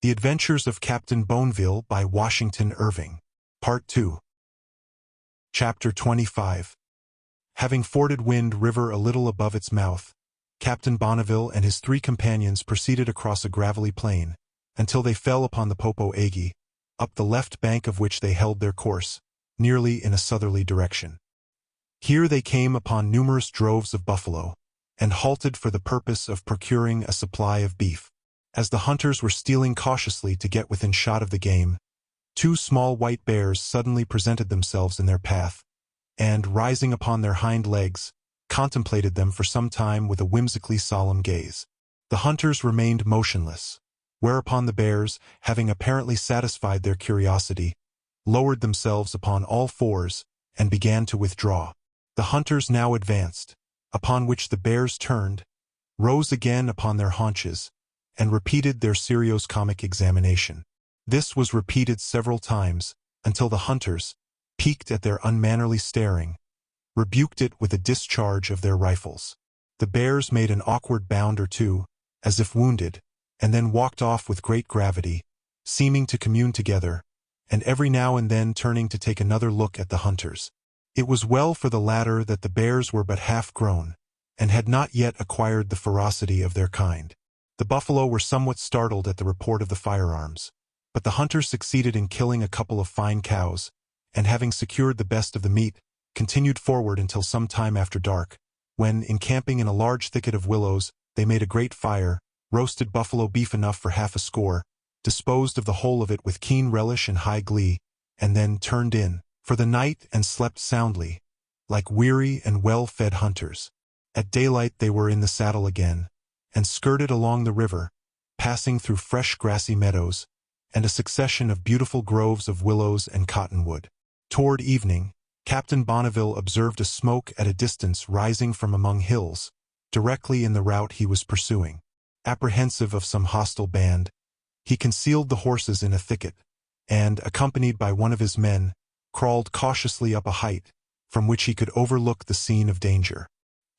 The Adventures of Captain Bonneville by Washington Irving. Part 2. Chapter 25. Having forded Wind River a little above its mouth, Captain Bonneville and his 3 companions proceeded across a gravelly plain, until they fell upon the Popo Agi, up the left bank of which they held their course, nearly in a southerly direction. Here they came upon numerous droves of buffalo, and halted for the purpose of procuring a supply of beef. As the hunters were stealing cautiously to get within shot of the game, 2 small white bears suddenly presented themselves in their path, and, rising upon their hind legs, contemplated them for some time with a whimsically solemn gaze. The hunters remained motionless, whereupon the bears, having apparently satisfied their curiosity, lowered themselves upon all fours and began to withdraw. The hunters now advanced, upon which the bears turned, rose again upon their haunches, and repeated their serious-comic examination. This was repeated several times, until the hunters, piqued at their unmannerly staring, rebuked it with a discharge of their rifles. The bears made an awkward bound or two, as if wounded, and then walked off with great gravity, seeming to commune together, and every now and then turning to take another look at the hunters. It was well for the latter that the bears were but half-grown, and had not yet acquired the ferocity of their kind. The buffalo were somewhat startled at the report of the firearms, but the hunters succeeded in killing a couple of fine cows, and having secured the best of the meat, continued forward until some time after dark, when, encamping in a large thicket of willows, they made a great fire, roasted buffalo beef enough for half a score, disposed of the whole of it with keen relish and high glee, and then turned in for the night and slept soundly, like weary and well-fed hunters. At daylight they were in the saddle again, and skirted along the river, passing through fresh grassy meadows, and a succession of beautiful groves of willows and cottonwood. Toward evening, Captain Bonneville observed a smoke at a distance rising from among hills, directly in the route he was pursuing. Apprehensive of some hostile band, he concealed the horses in a thicket, and, accompanied by one of his men, crawled cautiously up a height, from which he could overlook the scene of danger.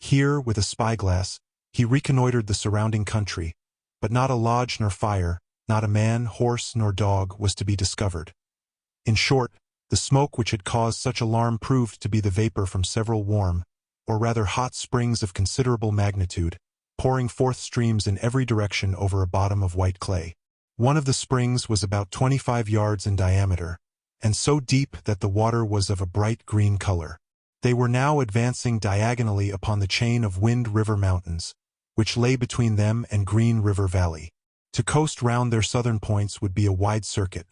Here, with a spyglass, he reconnoitered the surrounding country, but not a lodge nor fire, not a man, horse, nor dog was to be discovered. In short, the smoke which had caused such alarm proved to be the vapor from several warm, or rather hot springs of considerable magnitude, pouring forth streams in every direction over a bottom of white clay. One of the springs was about 25 yards in diameter, and so deep that the water was of a bright green color. They were now advancing diagonally upon the chain of Wind River Mountains, which lay between them and Green River Valley. To coast round their southern points would be a wide circuit,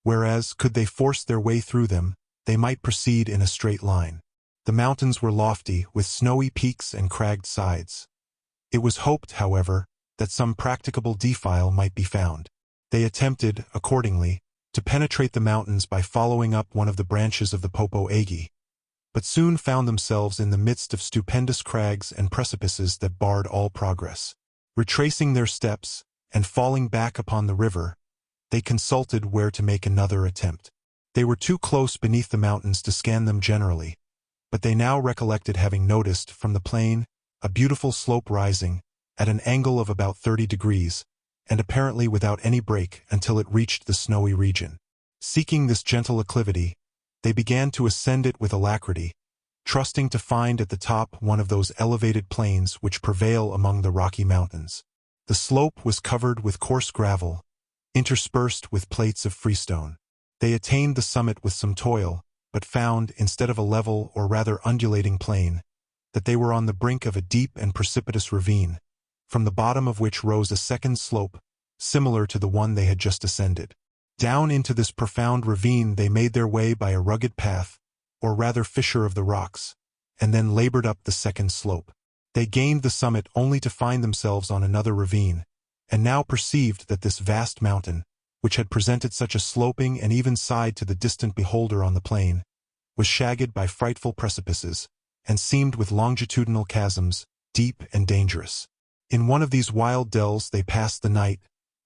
whereas, could they force their way through them, they might proceed in a straight line. The mountains were lofty, with snowy peaks and cragged sides. It was hoped, however, that some practicable defile might be found. They attempted, accordingly, to penetrate the mountains by following up one of the branches of the Popo Agi, but soon found themselves in the midst of stupendous crags and precipices that barred all progress. Retracing their steps, and falling back upon the river, they consulted where to make another attempt. They were too close beneath the mountains to scan them generally, but they now recollected having noticed, from the plain, a beautiful slope rising, at an angle of about 30 degrees, and apparently without any break until it reached the snowy region. Seeking this gentle acclivity, they began to ascend it with alacrity, trusting to find at the top one of those elevated plains which prevail among the Rocky Mountains. The slope was covered with coarse gravel, interspersed with plates of freestone. They attained the summit with some toil, but found, instead of a level or rather undulating plain, that they were on the brink of a deep and precipitous ravine, from the bottom of which rose a second slope, similar to the one they had just ascended. Down into this profound ravine they made their way by a rugged path, or rather fissure of the rocks, and then labored up the second slope. They gained the summit only to find themselves on another ravine, and now perceived that this vast mountain, which had presented such a sloping and even side to the distant beholder on the plain, was shagged by frightful precipices, and seamed with longitudinal chasms, deep and dangerous. In one of these wild dells they passed the night,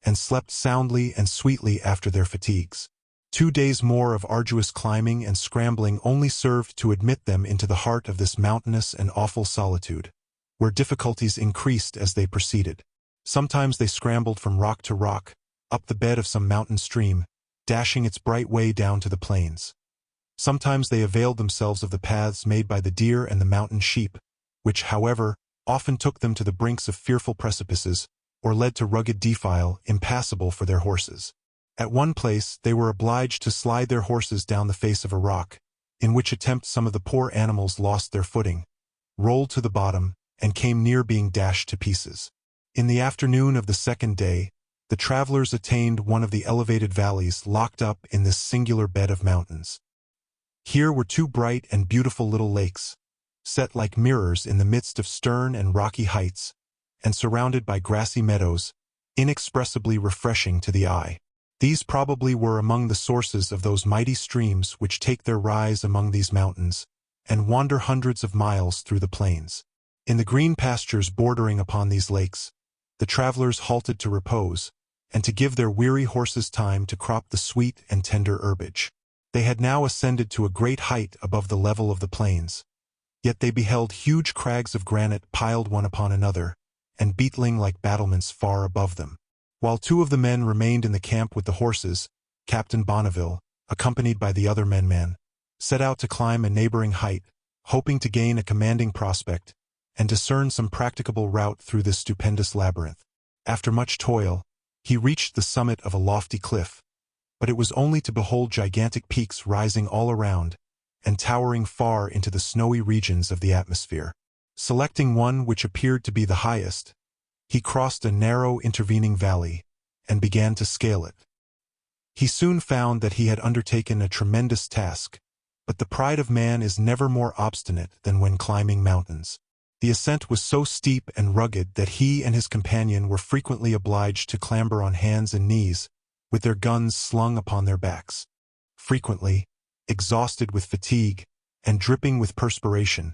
and slept soundly and sweetly after their fatigues. 2 days more of arduous climbing and scrambling only served to admit them into the heart of this mountainous and awful solitude, where difficulties increased as they proceeded. Sometimes they scrambled from rock to rock, up the bed of some mountain stream, dashing its bright way down to the plains. Sometimes they availed themselves of the paths made by the deer and the mountain sheep, which, however, often took them to the brinks of fearful precipices, or led to rugged defile impassable for their horses. At one place they were obliged to slide their horses down the face of a rock, in which attempt some of the poor animals lost their footing, rolled to the bottom, and came near being dashed to pieces. In the afternoon of the second day, the travelers attained one of the elevated valleys locked up in this singular bed of mountains. Here were two bright and beautiful little lakes, set like mirrors in the midst of stern and rocky heights, and surrounded by grassy meadows, inexpressibly refreshing to the eye. These probably were among the sources of those mighty streams which take their rise among these mountains, and wander hundreds of miles through the plains. In the green pastures bordering upon these lakes, the travelers halted to repose, and to give their weary horses time to crop the sweet and tender herbage. They had now ascended to a great height above the level of the plains, yet they beheld huge crags of granite piled one upon another, and beetling like battlements far above them. While two of the men remained in the camp with the horses, Captain Bonneville, accompanied by the other men, set out to climb a neighboring height, hoping to gain a commanding prospect, and discern some practicable route through this stupendous labyrinth. After much toil, he reached the summit of a lofty cliff, but it was only to behold gigantic peaks rising all around, and towering far into the snowy regions of the atmosphere. Selecting one which appeared to be the highest, he crossed a narrow intervening valley, and began to scale it. He soon found that he had undertaken a tremendous task, but the pride of man is never more obstinate than when climbing mountains. The ascent was so steep and rugged that he and his companion were frequently obliged to clamber on hands and knees, with their guns slung upon their backs. Frequently, exhausted with fatigue, and dripping with perspiration,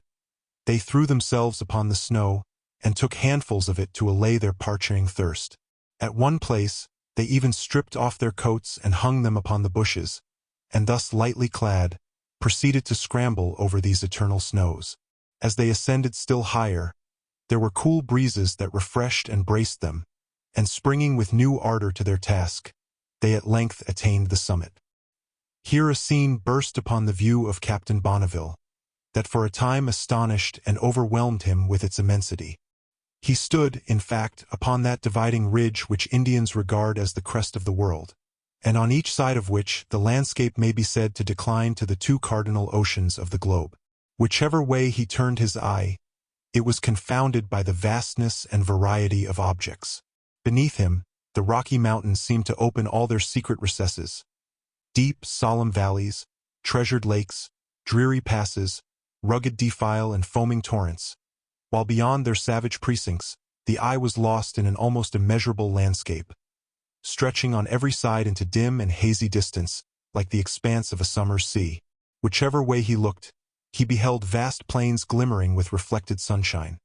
they threw themselves upon the snow, and took handfuls of it to allay their parching thirst. At one place, they even stripped off their coats and hung them upon the bushes, and thus lightly clad, proceeded to scramble over these eternal snows. As they ascended still higher, there were cool breezes that refreshed and braced them, and springing with new ardor to their task, they at length attained the summit. Here a scene burst upon the view of Captain Bonneville, that for a time astonished and overwhelmed him with its immensity. He stood, in fact, upon that dividing ridge which Indians regard as the crest of the world, and on each side of which the landscape may be said to decline to the two cardinal oceans of the globe. Whichever way he turned his eye, it was confounded by the vastness and variety of objects. Beneath him, the Rocky Mountains seemed to open all their secret recesses. Deep, solemn valleys, treasured lakes, dreary passes, rugged defile and foaming torrents, while beyond their savage precincts, the eye was lost in an almost immeasurable landscape, stretching on every side into dim and hazy distance, like the expanse of a summer's sea. Whichever way he looked, he beheld vast plains glimmering with reflected sunshine,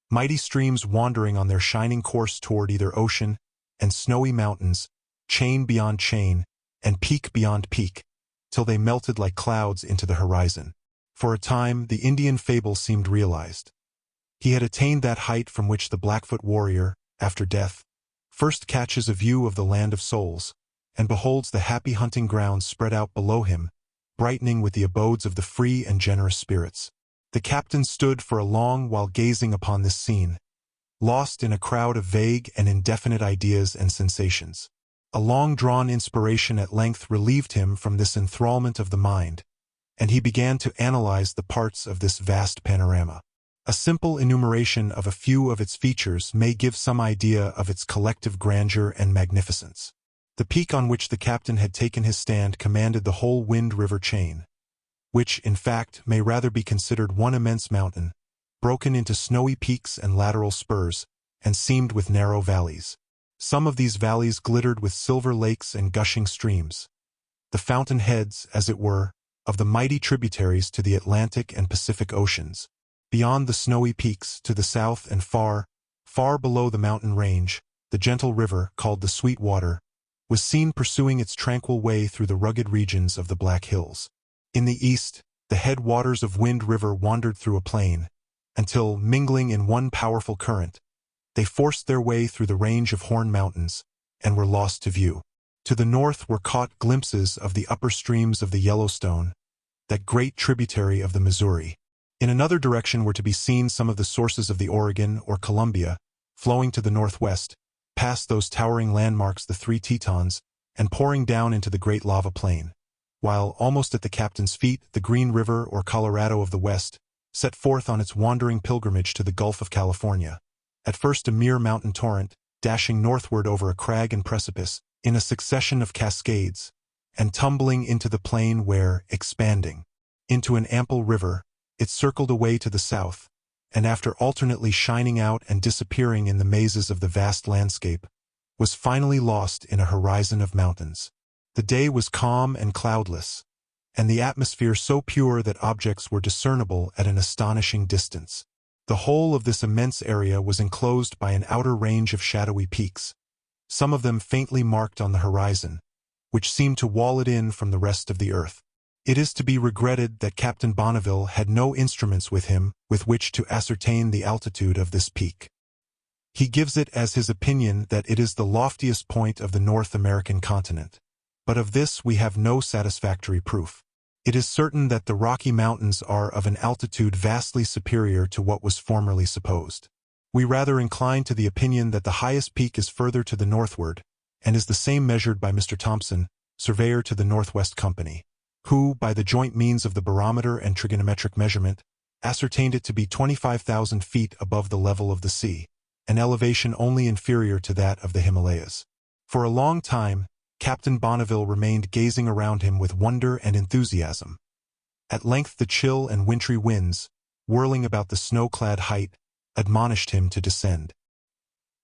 mighty streams wandering on their shining course toward either ocean, and snowy mountains, chain beyond chain, and peak beyond peak, till they melted like clouds into the horizon. For a time, the Indian fable seemed realized. He had attained that height from which the Blackfoot warrior, after death, first catches a view of the land of souls, and beholds the happy hunting grounds spread out below him, brightening with the abodes of the free and generous spirits. The captain stood for a long while gazing upon this scene, lost in a crowd of vague and indefinite ideas and sensations. A long-drawn inspiration at length relieved him from this enthrallment of the mind, and he began to analyze the parts of this vast panorama. A simple enumeration of a few of its features may give some idea of its collective grandeur and magnificence. The peak on which the captain had taken his stand commanded the whole Wind River chain, which, in fact, may rather be considered one immense mountain, broken into snowy peaks and lateral spurs, and seamed with narrow valleys. Some of these valleys glittered with silver lakes and gushing streams, the fountain heads, as it were, of the mighty tributaries to the Atlantic and Pacific Oceans. Beyond the snowy peaks, to the south and far, far below the mountain range, the gentle river, called the Sweet Water, was seen pursuing its tranquil way through the rugged regions of the Black Hills. In the east, the head waters of Wind River wandered through a plain, until, mingling in one powerful current, they forced their way through the range of Horn Mountains, and were lost to view. To the north were caught glimpses of the upper streams of the Yellowstone, that great tributary of the Missouri. In another direction were to be seen some of the sources of the Oregon or Columbia, flowing to the northwest, past those towering landmarks the Three Tetons, and pouring down into the great lava plain, while, almost at the captain's feet, the Green River or Colorado of the West set forth on its wandering pilgrimage to the Gulf of California, at first a mere mountain torrent, dashing northward over a crag and precipice, in a succession of cascades, and tumbling into the plain where, expanding into an ample river, it circled away to the south, and after alternately shining out and disappearing in the mazes of the vast landscape, was finally lost in a horizon of mountains. The day was calm and cloudless, and the atmosphere so pure that objects were discernible at an astonishing distance. The whole of this immense area was enclosed by an outer range of shadowy peaks, some of them faintly marked on the horizon, which seemed to wall it in from the rest of the earth. It is to be regretted that Captain Bonneville had no instruments with him with which to ascertain the altitude of this peak. He gives it as his opinion that it is the loftiest point of the North American continent, but of this we have no satisfactory proof. It is certain that the Rocky Mountains are of an altitude vastly superior to what was formerly supposed. We rather incline to the opinion that the highest peak is further to the northward, and is the same measured by Mr. Thompson, surveyor to the Northwest Company, who, by the joint means of the barometer and trigonometric measurement, ascertained it to be 25,000 feet above the level of the sea, an elevation only inferior to that of the Himalayas. For a long time, Captain Bonneville remained gazing around him with wonder and enthusiasm. At length the chill and wintry winds, whirling about the snow-clad height, admonished him to descend.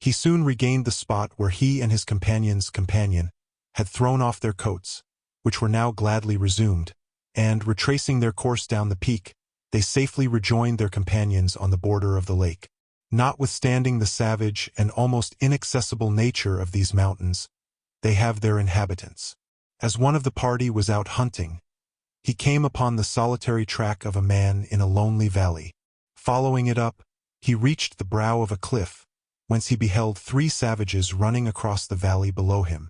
He soon regained the spot where he and his companion's companion had thrown off their coats, which were now gladly resumed, and, retracing their course down the peak, they safely rejoined their companions on the border of the lake. Notwithstanding the savage and almost inaccessible nature of these mountains, they have their inhabitants. As one of the party was out hunting, he came upon the solitary track of a man in a lonely valley. Following it up, he reached the brow of a cliff, whence he beheld 3 savages running across the valley below him.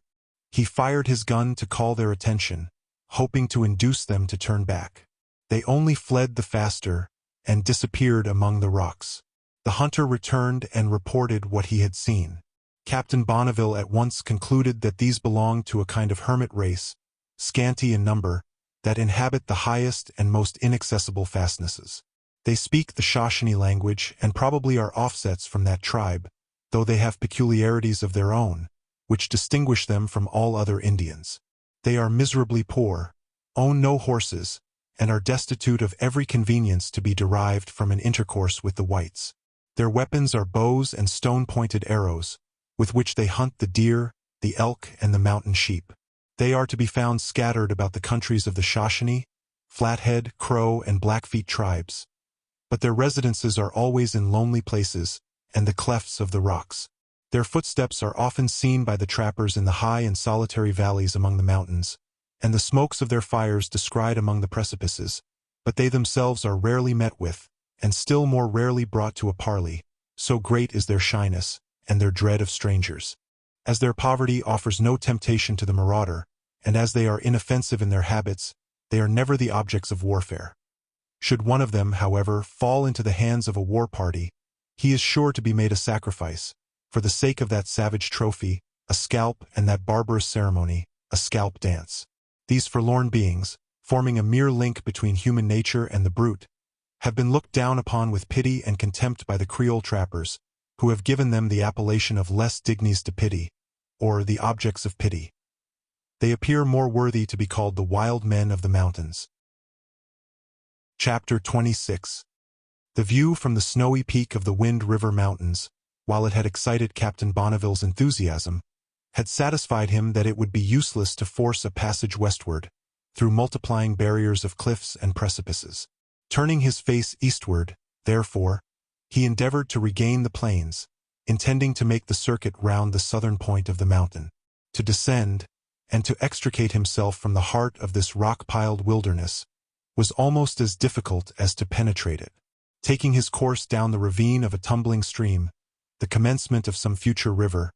He fired his gun to call their attention, hoping to induce them to turn back. They only fled the faster and disappeared among the rocks. The hunter returned and reported what he had seen. Captain Bonneville at once concluded that these belonged to a kind of hermit race, scanty in number, that inhabit the highest and most inaccessible fastnesses. They speak the Shoshone language and probably are offsets from that tribe, though they have peculiarities of their own, which distinguish them from all other Indians. They are miserably poor, own no horses, and are destitute of every convenience to be derived from an intercourse with the whites. Their weapons are bows and stone-pointed arrows, with which they hunt the deer, the elk, and the mountain sheep. They are to be found scattered about the countries of the Shoshone, Flathead, Crow, and Blackfeet tribes, but their residences are always in lonely places and the clefts of the rocks. Their footsteps are often seen by the trappers in the high and solitary valleys among the mountains, and the smokes of their fires descried among the precipices, but they themselves are rarely met with, and still more rarely brought to a parley, so great is their shyness and their dread of strangers. As their poverty offers no temptation to the marauder, and as they are inoffensive in their habits, they are never the objects of warfare. Should one of them, however, fall into the hands of a war party, he is sure to be made a sacrifice, for the sake of that savage trophy, a scalp, and that barbarous ceremony, a scalp dance. These forlorn beings, forming a mere link between human nature and the brute, have been looked down upon with pity and contempt by the Creole trappers, who have given them the appellation of les dignes de pity, or the objects of pity. They appear more worthy to be called the wild men of the mountains. Chapter 26. The view from the snowy peak of the Wind River Mountains, while it had excited Captain Bonneville's enthusiasm, had satisfied him that it would be useless to force a passage westward, through multiplying barriers of cliffs and precipices. Turning his face eastward, therefore, he endeavored to regain the plains, intending to make the circuit round the southern point of the mountain. To descend, and to extricate himself from the heart of this rock-piled wilderness, was almost as difficult as to penetrate it. Taking his course down the ravine of a tumbling stream, the commencement of some future river,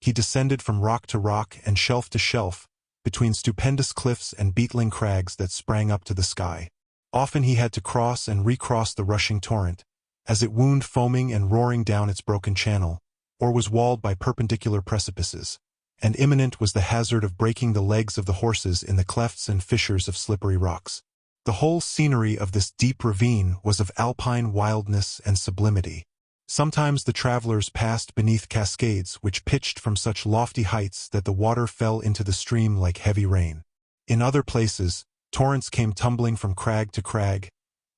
He descended from rock to rock and shelf to shelf, between stupendous cliffs and beetling crags that sprang up to the sky. Often he had to cross and recross the rushing torrent, as it wound foaming and roaring down its broken channel, or was walled by perpendicular precipices, and imminent was the hazard of breaking the legs of the horses in the clefts and fissures of slippery rocks. The whole scenery of this deep ravine was of alpine wildness and sublimity. Sometimes the travelers passed beneath cascades which pitched from such lofty heights that the water fell into the stream like heavy rain. In other places, torrents came tumbling from crag to crag,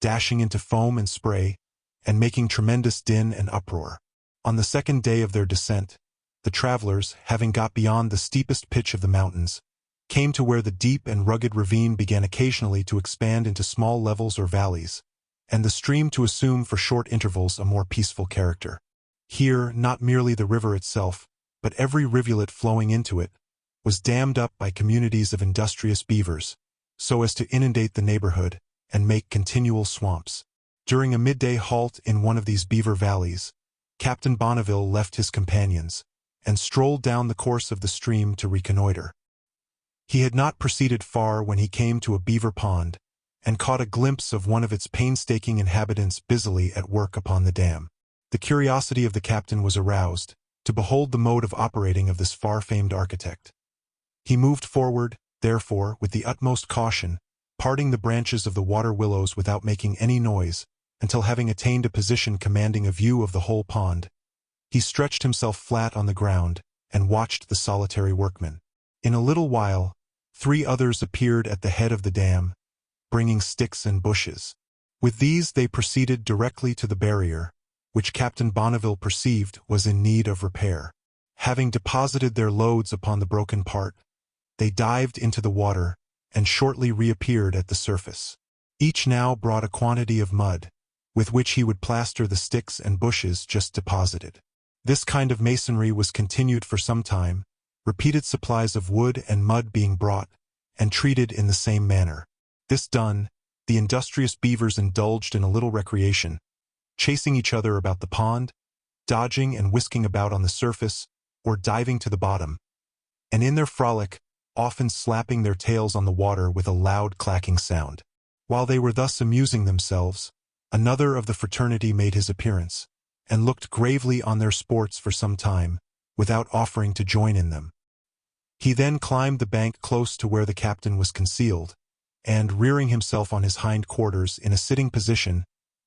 dashing into foam and spray, and making tremendous din and uproar. On the second day of their descent, the travelers, having got beyond the steepest pitch of the mountains, came to where the deep and rugged ravine began occasionally to expand into small levels or valleys, and the stream to assume for short intervals a more peaceful character. Here, not merely the river itself, but every rivulet flowing into it, was dammed up by communities of industrious beavers, so as to inundate the neighborhood and make continual swamps. During a midday halt in one of these beaver valleys, Captain Bonneville left his companions, and strolled down the course of the stream to reconnoiter. He had not proceeded far when he came to a beaver pond, and caught a glimpse of one of its painstaking inhabitants busily at work upon the dam. The curiosity of the captain was aroused, to behold the mode of operating of this far-famed architect. He moved forward, therefore, with the utmost caution, parting the branches of the water willows without making any noise, until having attained a position commanding a view of the whole pond, he stretched himself flat on the ground and watched the solitary workman. In a little while, 3 others appeared at the head of the dam, bringing sticks and bushes. With these they proceeded directly to the barrier, which Captain Bonneville perceived was in need of repair. Having deposited their loads upon the broken part, they dived into the water and shortly reappeared at the surface. Each now brought a quantity of mud, with which he would plaster the sticks and bushes just deposited. This kind of masonry was continued for some time, repeated supplies of wood and mud being brought, and treated in the same manner. This done, the industrious beavers indulged in a little recreation, chasing each other about the pond, dodging and whisking about on the surface, or diving to the bottom, and in their frolic, often slapping their tails on the water with a loud clacking sound. While they were thus amusing themselves, another of the fraternity made his appearance, and looked gravely on their sports for some time, without offering to join in them. He then climbed the bank close to where the captain was concealed, and, rearing himself on his hind quarters in a sitting position,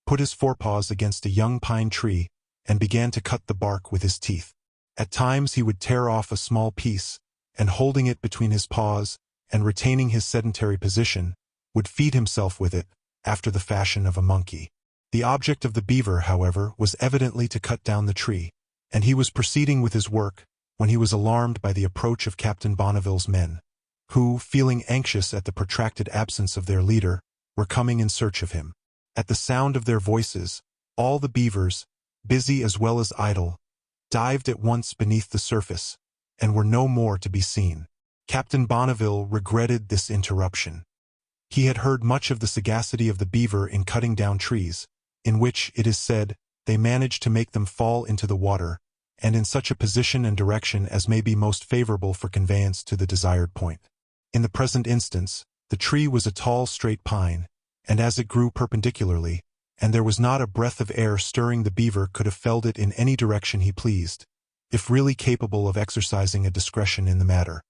put his forepaws against a young pine tree, and began to cut the bark with his teeth. At times he would tear off a small piece, and holding it between his paws, and retaining his sedentary position, would feed himself with it, after the fashion of a monkey. The object of the beaver, however, was evidently to cut down the tree, and he was proceeding with his work, when he was alarmed by the approach of Captain Bonneville's men, who, feeling anxious at the protracted absence of their leader, were coming in search of him. At the sound of their voices, all the beavers, busy as well as idle, dived at once beneath the surface, and were no more to be seen. Captain Bonneville regretted this interruption. He had heard much of the sagacity of the beaver in cutting down trees, in which, it is said, they manage to make them fall into the water, and in such a position and direction as may be most favorable for conveyance to the desired point. In the present instance, the tree was a tall straight pine, and as it grew perpendicularly, and there was not a breath of air stirring, the beaver could have felled it in any direction he pleased, if really capable of exercising a discretion in the matter.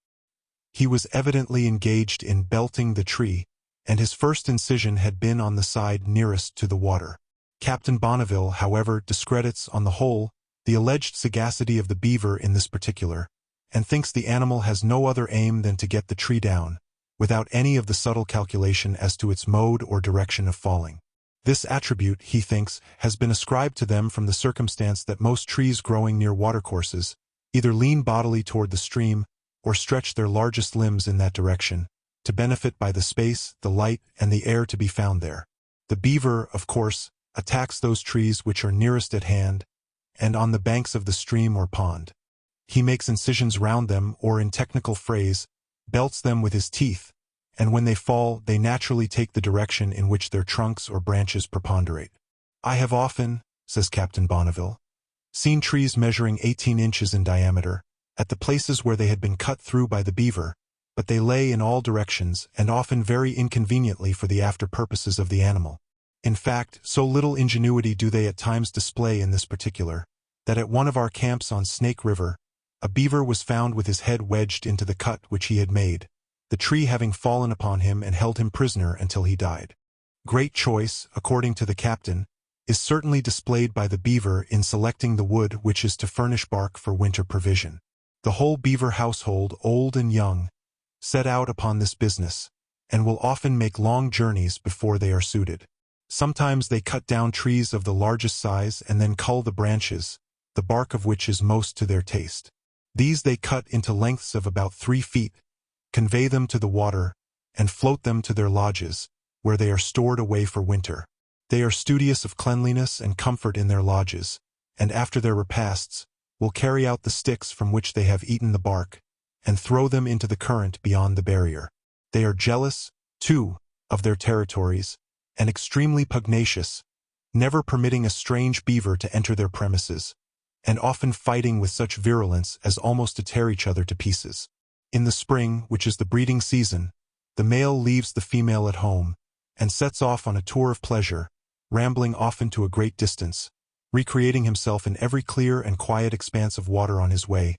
He was evidently engaged in belting the tree, and his first incision had been on the side nearest to the water. Captain Bonneville, however, discredits, on the whole, the alleged sagacity of the beaver in this particular, and thinks the animal has no other aim than to get the tree down, without any of the subtle calculation as to its mode or direction of falling. This attribute, he thinks, has been ascribed to them from the circumstance that most trees growing near watercourses either lean bodily toward the stream or stretch their largest limbs in that direction, to benefit by the space, the light, and the air to be found there. The beaver, of course, attacks those trees which are nearest at hand, and on the banks of the stream or pond. He makes incisions round them, or in technical phrase, belts them with his teeth, and when they fall, they naturally take the direction in which their trunks or branches preponderate. I have often, says Captain Bonneville, seen trees measuring 18 inches in diameter, at the places where they had been cut through by the beaver, but they lay in all directions and often very inconveniently for the after purposes of the animal. In fact, so little ingenuity do they at times display in this particular, that at one of our camps on Snake River, a beaver was found with his head wedged into the cut which he had made, the tree having fallen upon him and held him prisoner until he died. Great choice, according to the captain, is certainly displayed by the beaver in selecting the wood which is to furnish bark for winter provision. The whole beaver household, old and young, set out upon this business, and will often make long journeys before they are suited. Sometimes they cut down trees of the largest size and then cull the branches, the bark of which is most to their taste. These they cut into lengths of about 3 feet, convey them to the water, and float them to their lodges, where they are stored away for winter. They are studious of cleanliness and comfort in their lodges, and after their repasts, will carry out the sticks from which they have eaten the bark, and throw them into the current beyond the barrier. They are jealous, too, of their territories, and extremely pugnacious, never permitting a strange beaver to enter their premises, and often fighting with such virulence as almost to tear each other to pieces. In the spring, which is the breeding season, the male leaves the female at home, and sets off on a tour of pleasure, rambling often to a great distance, recreating himself in every clear and quiet expanse of water on his way,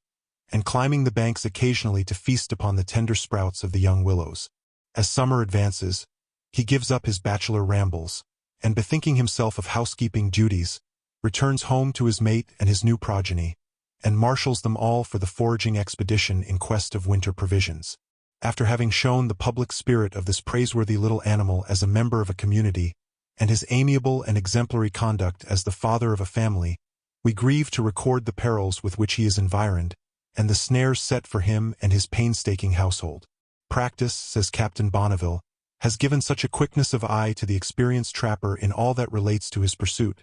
and climbing the banks occasionally to feast upon the tender sprouts of the young willows. As summer advances, he gives up his bachelor rambles, and bethinking himself of housekeeping duties, returns home to his mate and his new progeny, and marshals them all for the foraging expedition in quest of winter provisions. After having shown the public spirit of this praiseworthy little animal as a member of a community, and his amiable and exemplary conduct as the father of a family, we grieve to record the perils with which he is environed, and the snares set for him and his painstaking household. Practice, says Captain Bonneville, has given such a quickness of eye to the experienced trapper in all that relates to his pursuit,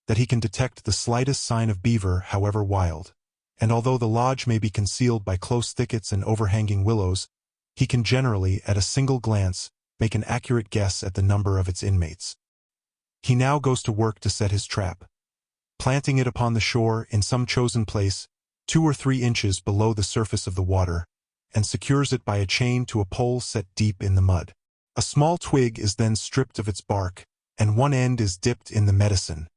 that he can detect the slightest sign of beaver, however wild, and although the lodge may be concealed by close thickets and overhanging willows, he can generally, at a single glance, make an accurate guess at the number of its inmates. He now goes to work to set his trap, planting it upon the shore in some chosen place, 2 or 3 inches below the surface of the water, and secures it by a chain to a pole set deep in the mud. A small twig is then stripped of its bark, and one end is dipped in the medicine,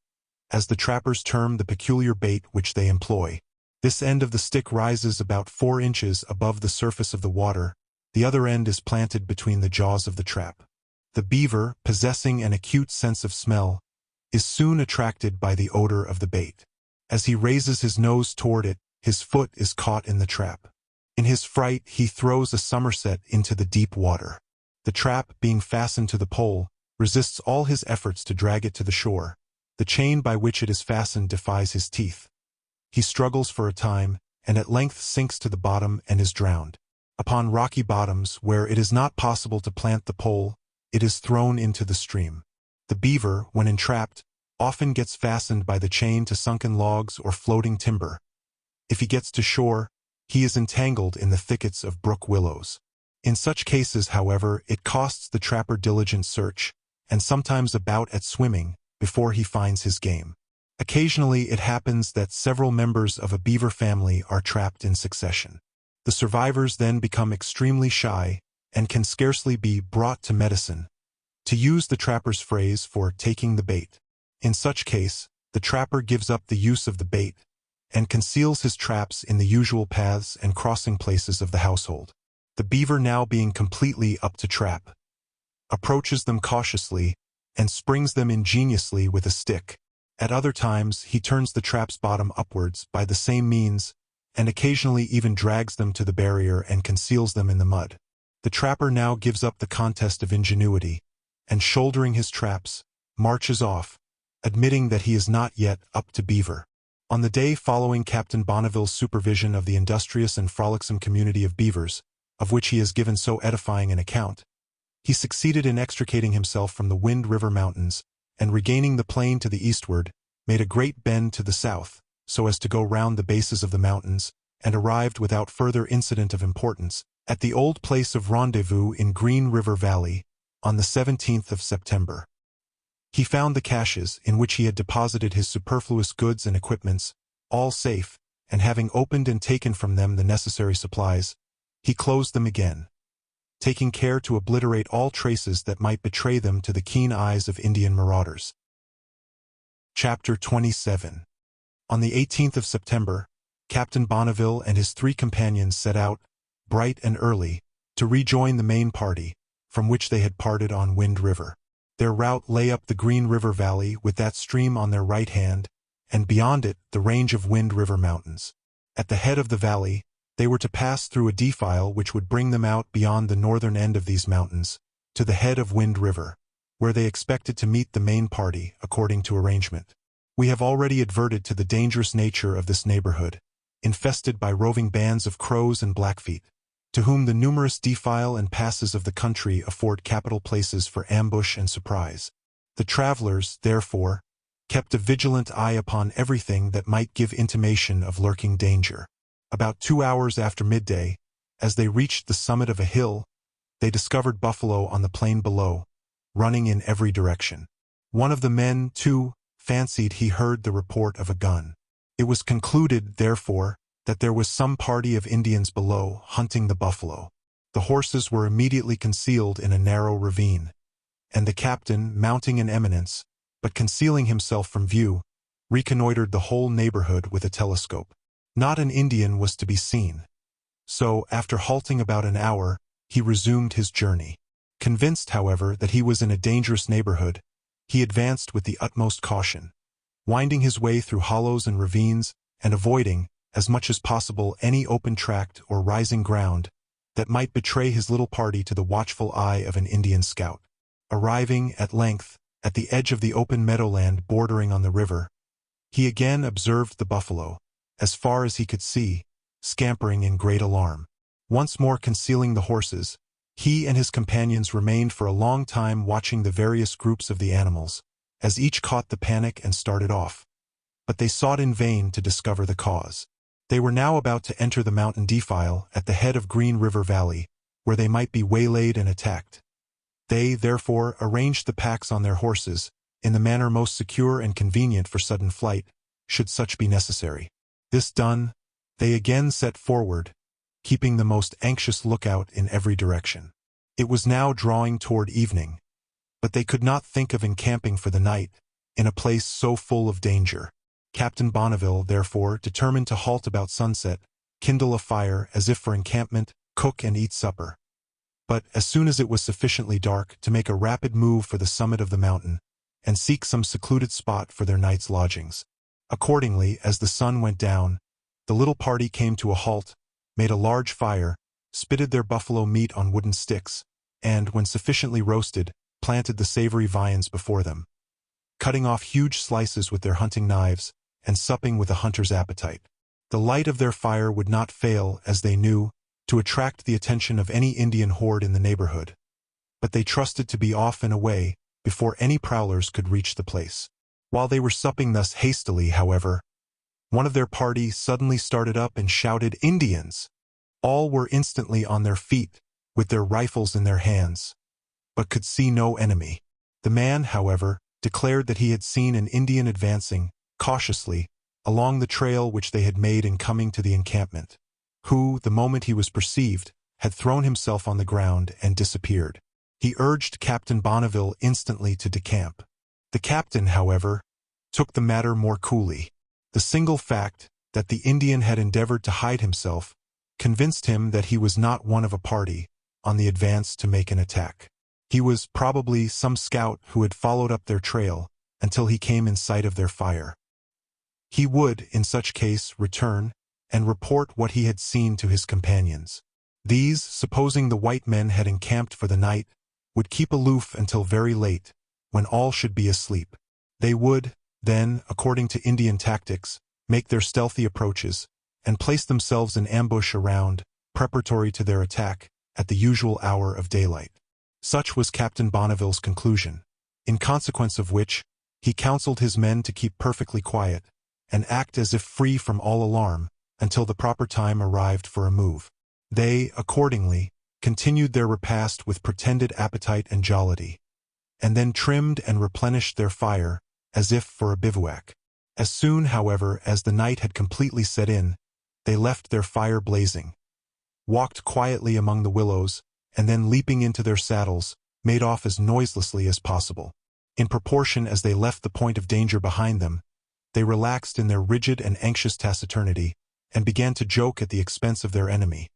as the trappers term the peculiar bait which they employ. This end of the stick rises about 4 inches above the surface of the water, the other end is planted between the jaws of the trap. The beaver, possessing an acute sense of smell, is soon attracted by the odor of the bait. As he raises his nose toward it, his foot is caught in the trap. In his fright, he throws a somerset into the deep water. The trap, being fastened to the pole, resists all his efforts to drag it to the shore. The chain by which it is fastened defies his teeth. He struggles for a time, and at length sinks to the bottom and is drowned. Upon rocky bottoms, where it is not possible to plant the pole, it is thrown into the stream. The beaver, when entrapped, often gets fastened by the chain to sunken logs or floating timber. If he gets to shore, he is entangled in the thickets of brook willows. In such cases, however, it costs the trapper diligent search, and sometimes a bout at swimming, before he finds his game. Occasionally it happens that several members of a beaver family are trapped in succession. The survivors then become extremely shy, and can scarcely be brought to medicine, to use the trapper's phrase for taking the bait. In such case, the trapper gives up the use of the bait, and conceals his traps in the usual paths and crossing places of the household. The beaver, now being completely up to trap, approaches them cautiously, and springs them ingeniously with a stick. At other times he turns the trap's bottom upwards by the same means, and occasionally even drags them to the barrier and conceals them in the mud. The trapper now gives up the contest of ingenuity, and shouldering his traps, marches off, admitting that he is not yet up to beaver. On the day following Captain Bonneville's supervision of the industrious and frolicsome community of beavers, of which he has given so edifying an account, he succeeded in extricating himself from the Wind River Mountains, and regaining the plain to the eastward, made a great bend to the south, so as to go round the bases of the mountains, and arrived without further incident of importance, at the old place of rendezvous in Green River Valley, on the 17th of September. He found the caches, in which he had deposited his superfluous goods and equipments, all safe, and having opened and taken from them the necessary supplies, he closed them again, taking care to obliterate all traces that might betray them to the keen eyes of Indian marauders. Chapter 27. On the 18th of September, Captain Bonneville and his 3 companions set out, bright and early, to rejoin the main party, from which they had parted on Wind River. Their route lay up the Green River Valley with that stream on their right hand, and beyond it the range of Wind River Mountains. At the head of the valley, they were to pass through a defile which would bring them out beyond the northern end of these mountains, to the head of Wind River, where they expected to meet the main party according to arrangement. We have already adverted to the dangerous nature of this neighborhood, infested by roving bands of crows and Blackfeet, to whom the numerous defile and passes of the country afford capital places for ambush and surprise. The travelers, therefore, kept a vigilant eye upon everything that might give intimation of lurking danger. About 2 hours after midday, as they reached the summit of a hill, they discovered buffalo on the plain below, running in every direction. One of the men, too, fancied he heard the report of a gun. It was concluded, therefore, that there was some party of Indians below hunting the buffalo. The horses were immediately concealed in a narrow ravine, and the captain, mounting an eminence, but concealing himself from view, reconnoitered the whole neighborhood with a telescope. Not an Indian was to be seen. So, after halting about an hour, he resumed his journey. Convinced, however, that he was in a dangerous neighborhood, he advanced with the utmost caution, winding his way through hollows and ravines, and avoiding, as much as possible, any open tract or rising ground that might betray his little party to the watchful eye of an Indian scout. Arriving, at length, at the edge of the open meadowland bordering on the river, he again observed the buffalo, as far as he could see, scampering in great alarm. Once more concealing the horses, he and his companions remained for a long time watching the various groups of the animals, as each caught the panic and started off. But they sought in vain to discover the cause. They were now about to enter the mountain defile at the head of Green River Valley, where they might be waylaid and attacked. They, therefore, arranged the packs on their horses, in the manner most secure and convenient for sudden flight, should such be necessary. This done, they again set forward, keeping the most anxious lookout in every direction. It was now drawing toward evening, but they could not think of encamping for the night, in a place so full of danger. Captain Bonneville, therefore, determined to halt about sunset, kindle a fire as if for encampment, cook and eat supper. But, as soon as it was sufficiently dark, to make a rapid move for the summit of the mountain, and seek some secluded spot for their night's lodgings. Accordingly, as the sun went down, the little party came to a halt, made a large fire, spitted their buffalo meat on wooden sticks, and, when sufficiently roasted, planted the savory viands before them, cutting off huge slices with their hunting knives, and supping with a hunter's appetite. The light of their fire would not fail, as they knew, to attract the attention of any Indian horde in the neighborhood, but they trusted to be off and away before any prowlers could reach the place. While they were supping thus hastily, however, one of their party suddenly started up and shouted, "Indians!" All were instantly on their feet, with their rifles in their hands, but could see no enemy. The man, however, declared that he had seen an Indian advancing, cautiously, along the trail which they had made in coming to the encampment, who, the moment he was perceived, had thrown himself on the ground and disappeared. He urged Captain Bonneville instantly to decamp. The captain, however, took the matter more coolly. The single fact that the Indian had endeavored to hide himself convinced him that he was not one of a party on the advance to make an attack. He was probably some scout who had followed up their trail until he came in sight of their fire. He would, in such case, return and report what he had seen to his companions. These, supposing the white men had encamped for the night, would keep aloof until very late, when all should be asleep. They would, then, according to Indian tactics, make their stealthy approaches, and place themselves in ambush around, preparatory to their attack, at the usual hour of daylight. Such was Captain Bonneville's conclusion, in consequence of which, he counseled his men to keep perfectly quiet, and act as if free from all alarm, until the proper time arrived for a move. They, accordingly, continued their repast with pretended appetite and jollity, and then trimmed and replenished their fire, as if for a bivouac. As soon, however, as the night had completely set in, They left their fire blazing, walked quietly among the willows, and then leaping into their saddles, made off as noiselessly as possible. In proportion as they left the point of danger behind them, they relaxed in their rigid and anxious taciturnity, and began to joke at the expense of their enemy,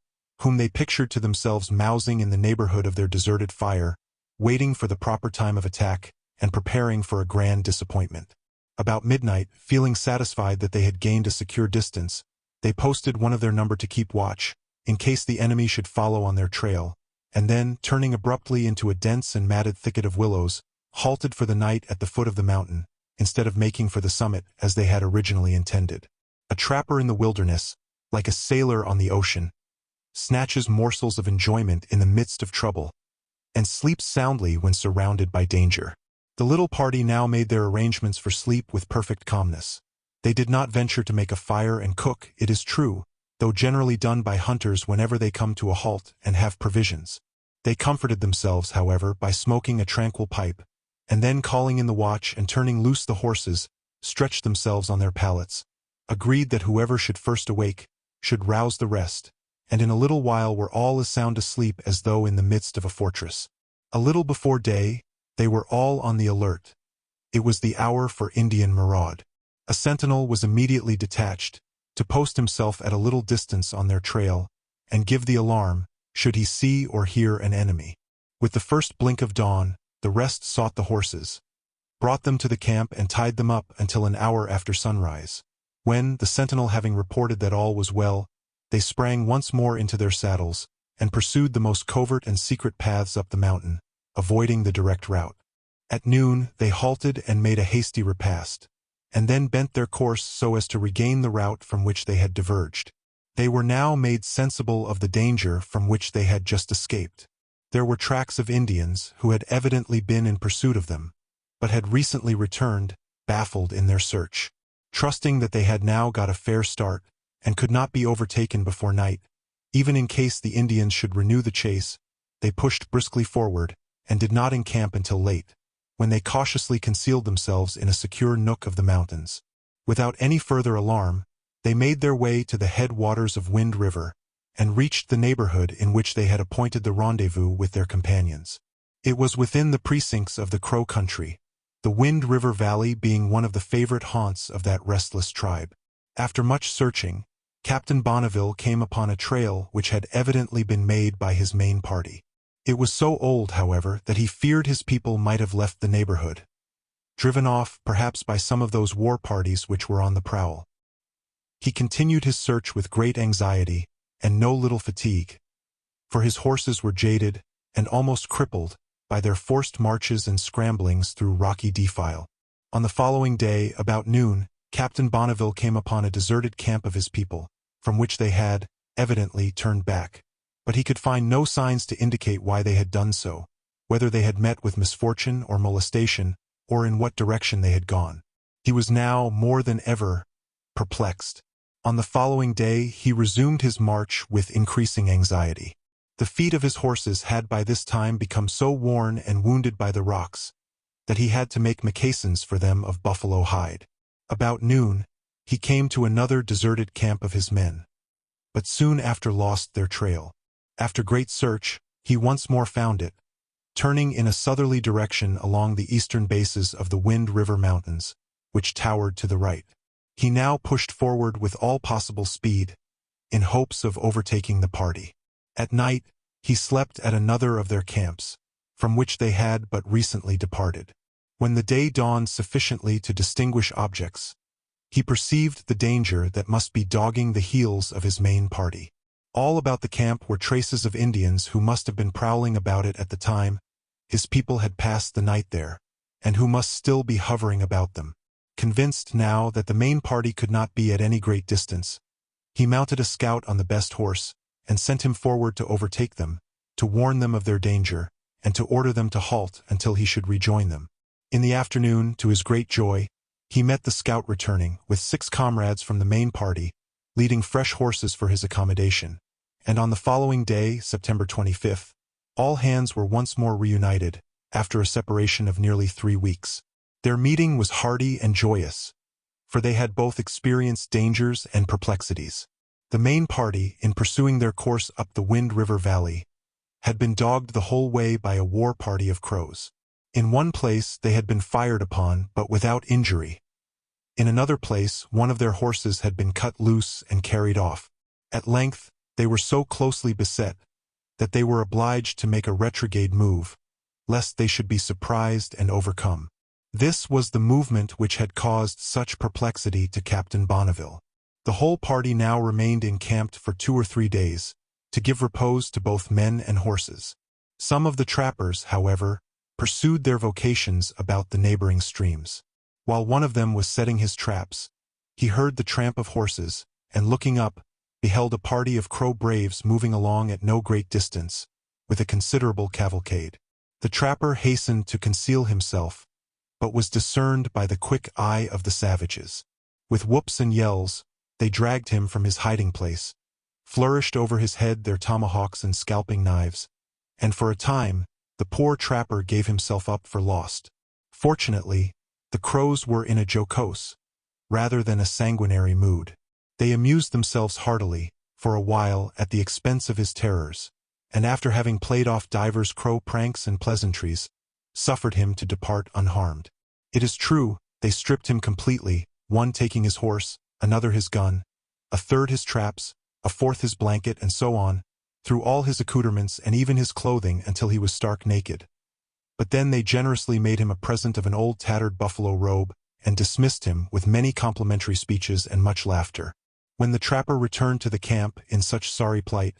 whom they pictured to themselves mousing in the neighborhood of their deserted fire, waiting for the proper time of attack, and preparing for a grand disappointment. About midnight, feeling satisfied that they had gained a secure distance, they posted one of their number to keep watch, in case the enemy should follow on their trail, and then, turning abruptly into a dense and matted thicket of willows, halted for the night at the foot of the mountain, instead of making for the summit as they had originally intended. A trapper in the wilderness, like a sailor on the ocean, snatches morsels of enjoyment in the midst of trouble, and sleeps soundly when surrounded by danger. The little party now made their arrangements for sleep with perfect calmness. They did not venture to make a fire and cook, it is true, though generally done by hunters whenever they come to a halt and have provisions. They comforted themselves, however, by smoking a tranquil pipe, and then calling in the watch and turning loose the horses, stretched themselves on their pallets, agreed that whoever should first awake should rouse the rest, and in a little while were all as sound asleep as though in the midst of a fortress. A little before day, they were all on the alert. It was the hour for Indian maraud. A sentinel was immediately detached, to post himself at a little distance on their trail, and give the alarm, should he see or hear an enemy. With the first blink of dawn, the rest sought the horses, brought them to the camp and tied them up until an hour after sunrise, when, the sentinel having reported that all was well, they sprang once more into their saddles, and pursued the most covert and secret paths up the mountain, avoiding the direct route. At noon, they halted and made a hasty repast, and then bent their course so as to regain the route from which they had diverged. They were now made sensible of the danger from which they had just escaped. There were tracks of Indians who had evidently been in pursuit of them, but had recently returned, baffled in their search. Trusting that they had now got a fair start, and could not be overtaken before night, even in case the Indians should renew the chase, they pushed briskly forward, and did not encamp until late, when they cautiously concealed themselves in a secure nook of the mountains. Without any further alarm, they made their way to the head waters of Wind River, and reached the neighborhood in which they had appointed the rendezvous with their companions. It was within the precincts of the Crow country, the Wind River Valley being one of the favorite haunts of that restless tribe. After much searching, Captain Bonneville came upon a trail which had evidently been made by his main party. It was so old, however, that he feared his people might have left the neighborhood, driven off perhaps by some of those war parties which were on the prowl. He continued his search with great anxiety and no little fatigue, for his horses were jaded and almost crippled by their forced marches and scramblings through rocky defile. On the following day, about noon, Captain Bonneville came upon a deserted camp of his people, from which they had, evidently, turned back, but he could find no signs to indicate why they had done so, whether they had met with misfortune or molestation, or in what direction they had gone. He was now, more than ever, perplexed. On the following day, he resumed his march with increasing anxiety. The feet of his horses had by this time become so worn and wounded by the rocks that he had to make moccasins for them of buffalo hide. About noon, he came to another deserted camp of his men, but soon after lost their trail. After great search, he once more found it, turning in a southerly direction along the eastern bases of the Wind River Mountains, which towered to the right. He now pushed forward with all possible speed, in hopes of overtaking the party. At night, he slept at another of their camps, from which they had but recently departed. When the day dawned sufficiently to distinguish objects, he perceived the danger that must be dogging the heels of his main party. All about the camp were traces of Indians who must have been prowling about it at the time his people had passed the night there, and who must still be hovering about them. Convinced now that the main party could not be at any great distance, he mounted a scout on the best horse, and sent him forward to overtake them, to warn them of their danger, and to order them to halt until he should rejoin them. In the afternoon, to his great joy, he met the scout returning, with 6 comrades from the main party, leading fresh horses for his accommodation, and on the following day, September 25th, all hands were once more reunited, after a separation of nearly 3 weeks. Their meeting was hearty and joyous, for they had both experienced dangers and perplexities. The main party, in pursuing their course up the Wind River Valley, had been dogged the whole way by a war party of crows. In one place they had been fired upon, but without injury. In another place one of their horses had been cut loose and carried off. At length they were so closely beset that they were obliged to make a retrograde move, lest they should be surprised and overcome. This was the movement which had caused such perplexity to Captain Bonneville. The whole party now remained encamped for 2 or 3 days, to give repose to both men and horses. Some of the trappers, however, pursued their vocations about the neighboring streams. While one of them was setting his traps, he heard the tramp of horses, and looking up, beheld a party of Crow braves moving along at no great distance, with a considerable cavalcade. The trapper hastened to conceal himself, but was discerned by the quick eye of the savages. With whoops and yells, they dragged him from his hiding place, flourished over his head their tomahawks and scalping knives, and for a time the poor trapper gave himself up for lost. Fortunately, the crows were in a jocose, rather than a sanguinary mood. They amused themselves heartily, for a while, at the expense of his terrors, and after having played off divers crow pranks and pleasantries, suffered him to depart unharmed. It is true, they stripped him completely, one taking his horse, another his gun, a third his traps, a fourth his blanket, and so on, through all his accoutrements and even his clothing until he was stark naked. But then they generously made him a present of an old tattered buffalo robe, and dismissed him with many complimentary speeches and much laughter. When the trapper returned to the camp in such sorry plight,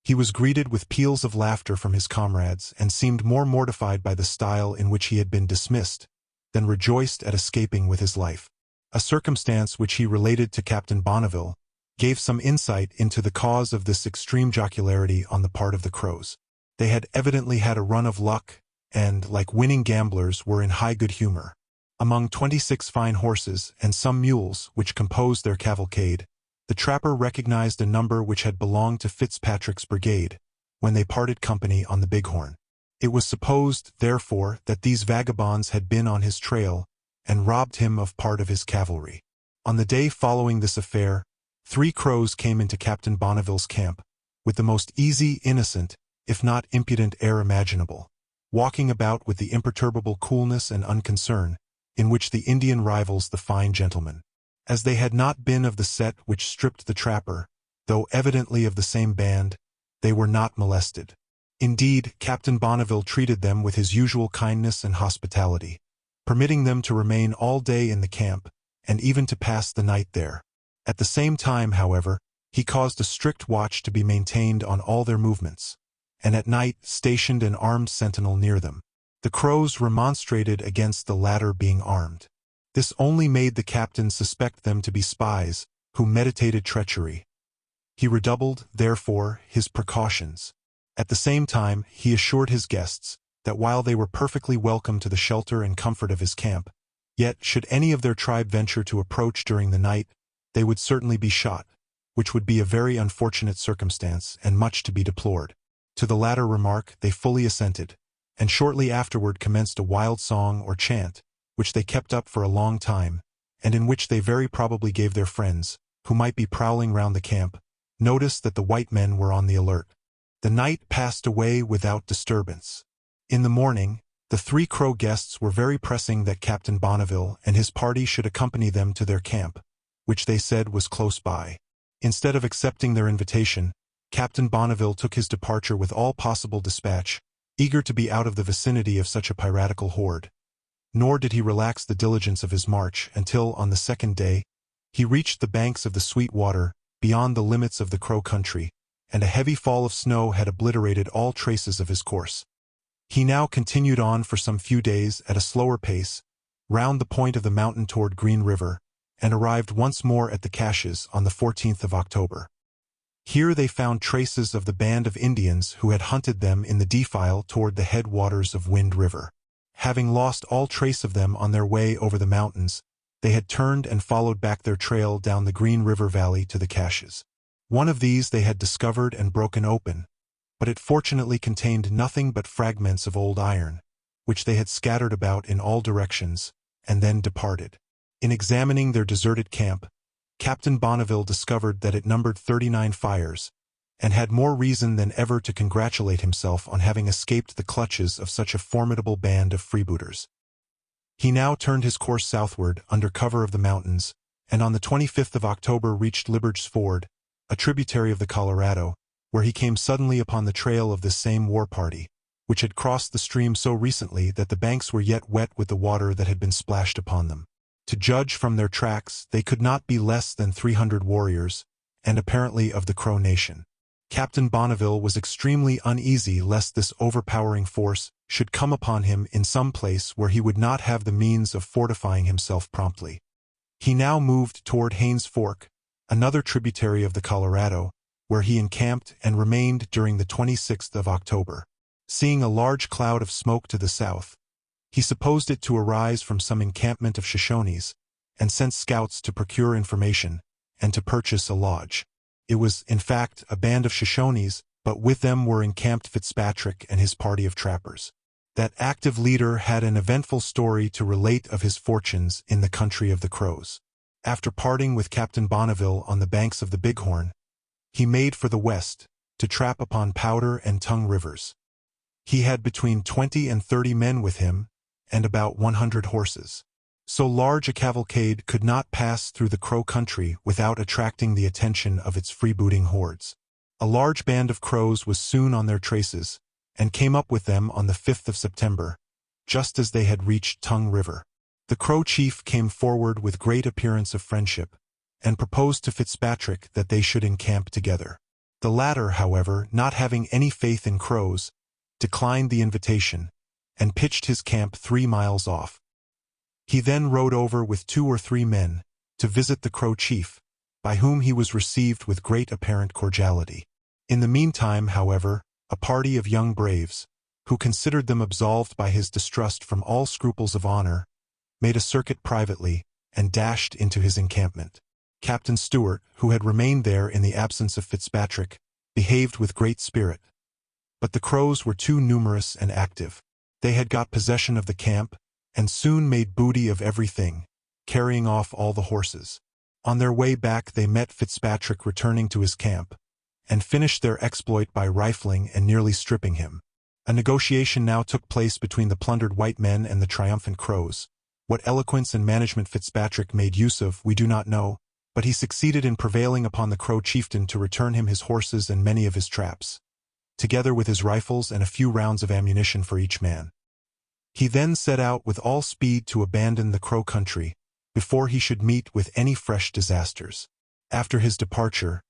he was greeted with peals of laughter from his comrades, and seemed more mortified by the style in which he had been dismissed, than rejoiced at escaping with his life. A circumstance which he related to Captain Bonneville gave some insight into the cause of this extreme jocularity on the part of the crows. They had evidently had a run of luck, and, like winning gamblers, were in high good humor. Among 26 fine horses and some mules which composed their cavalcade, the trapper recognized a number which had belonged to Fitzpatrick's brigade, when they parted company on the Bighorn. It was supposed, therefore, that these vagabonds had been on his trail, and robbed him of part of his cavalry. On the day following this affair, 3 crows came into Captain Bonneville's camp, with the most easy, innocent, if not impudent air imaginable, walking about with the imperturbable coolness and unconcern, in which the Indian rivals the fine gentleman. As they had not been of the set which stripped the trapper, though evidently of the same band, they were not molested. Indeed, Captain Bonneville treated them with his usual kindness and hospitality, permitting them to remain all day in the camp, and even to pass the night there. At the same time, however, he caused a strict watch to be maintained on all their movements, and at night stationed an armed sentinel near them. The crows remonstrated against the latter being armed. This only made the captain suspect them to be spies, who meditated treachery. He redoubled, therefore, his precautions. At the same time, he assured his guests that while they were perfectly welcome to the shelter and comfort of his camp, yet should any of their tribe venture to approach during the night, they would certainly be shot, which would be a very unfortunate circumstance and much to be deplored. To the latter remark they fully assented, and shortly afterward commenced a wild song or chant, which they kept up for a long time, and in which they very probably gave their friends, who might be prowling round the camp, notice that the white men were on the alert. The night passed away without disturbance. In the morning, the 3 crow guests were very pressing that Captain Bonneville and his party should accompany them to their camp, which they said was close by. Instead of accepting their invitation, Captain Bonneville took his departure with all possible dispatch, eager to be out of the vicinity of such a piratical horde. Nor did he relax the diligence of his march until, on the 2nd day, he reached the banks of the Sweet Water, beyond the limits of the Crow country, and a heavy fall of snow had obliterated all traces of his course. He now continued on for some few days at a slower pace, round the point of the mountain toward Green River, and arrived once more at the caches on the 14th of October. Here they found traces of the band of Indians who had hunted them in the defile toward the headwaters of Wind River. Having lost all trace of them on their way over the mountains, they had turned and followed back their trail down the Green River Valley to the caches. One of these they had discovered and broken open, but it fortunately contained nothing but fragments of old iron, which they had scattered about in all directions, and then departed. In examining their deserted camp, Captain Bonneville discovered that it numbered 39 fires, and had more reason than ever to congratulate himself on having escaped the clutches of such a formidable band of freebooters. He now turned his course southward under cover of the mountains, and on the 25th of October reached Liberty's Ford, a tributary of the Colorado, where he came suddenly upon the trail of this same war party, which had crossed the stream so recently that the banks were yet wet with the water that had been splashed upon them. To judge from their tracks, they could not be less than 300 warriors, and apparently of the Crow nation. Captain Bonneville was extremely uneasy lest this overpowering force should come upon him in some place where he would not have the means of fortifying himself promptly. He now moved toward Haynes Fork, another tributary of the Colorado, where he encamped and remained during the 26th of October. Seeing a large cloud of smoke to the south, he supposed it to arise from some encampment of Shoshones, and sent scouts to procure information and to purchase a lodge. It was, in fact, a band of Shoshones, but with them were encamped Fitzpatrick and his party of trappers. That active leader had an eventful story to relate of his fortunes in the country of the Crows. After parting with Captain Bonneville on the banks of the Bighorn, he made for the west, to trap upon Powder and Tongue rivers. He had between 20 and 30 men with him, and about 100 horses. So large a cavalcade could not pass through the Crow country without attracting the attention of its freebooting hordes. A large band of Crows was soon on their traces, and came up with them on the 5th of September, just as they had reached Tongue River. The Crow chief came forward with great appearance of friendship, and proposed to Fitzpatrick that they should encamp together. The latter, however, not having any faith in Crows, declined the invitation, and pitched his camp 3 miles off. He then rode over with 2 or 3 men, to visit the Crow chief, by whom he was received with great apparent cordiality. In the meantime, however, a party of young braves, who considered them absolved by his distrust from all scruples of honor, made a circuit privately, and dashed into his encampment. Captain Stewart, who had remained there in the absence of Fitzpatrick, behaved with great spirit. But the Crows were too numerous and active. They had got possession of the camp, and soon made booty of everything, carrying off all the horses. On their way back they met Fitzpatrick returning to his camp, and finished their exploit by rifling and nearly stripping him. A negotiation now took place between the plundered white men and the triumphant Crows. What eloquence and management Fitzpatrick made use of we do not know, but he succeeded in prevailing upon the Crow chieftain to return him his horses and many of his traps, together with his rifles and a few rounds of ammunition for each man. He then set out with all speed to abandon the Crow country, before he should meet with any fresh disasters. After his departure,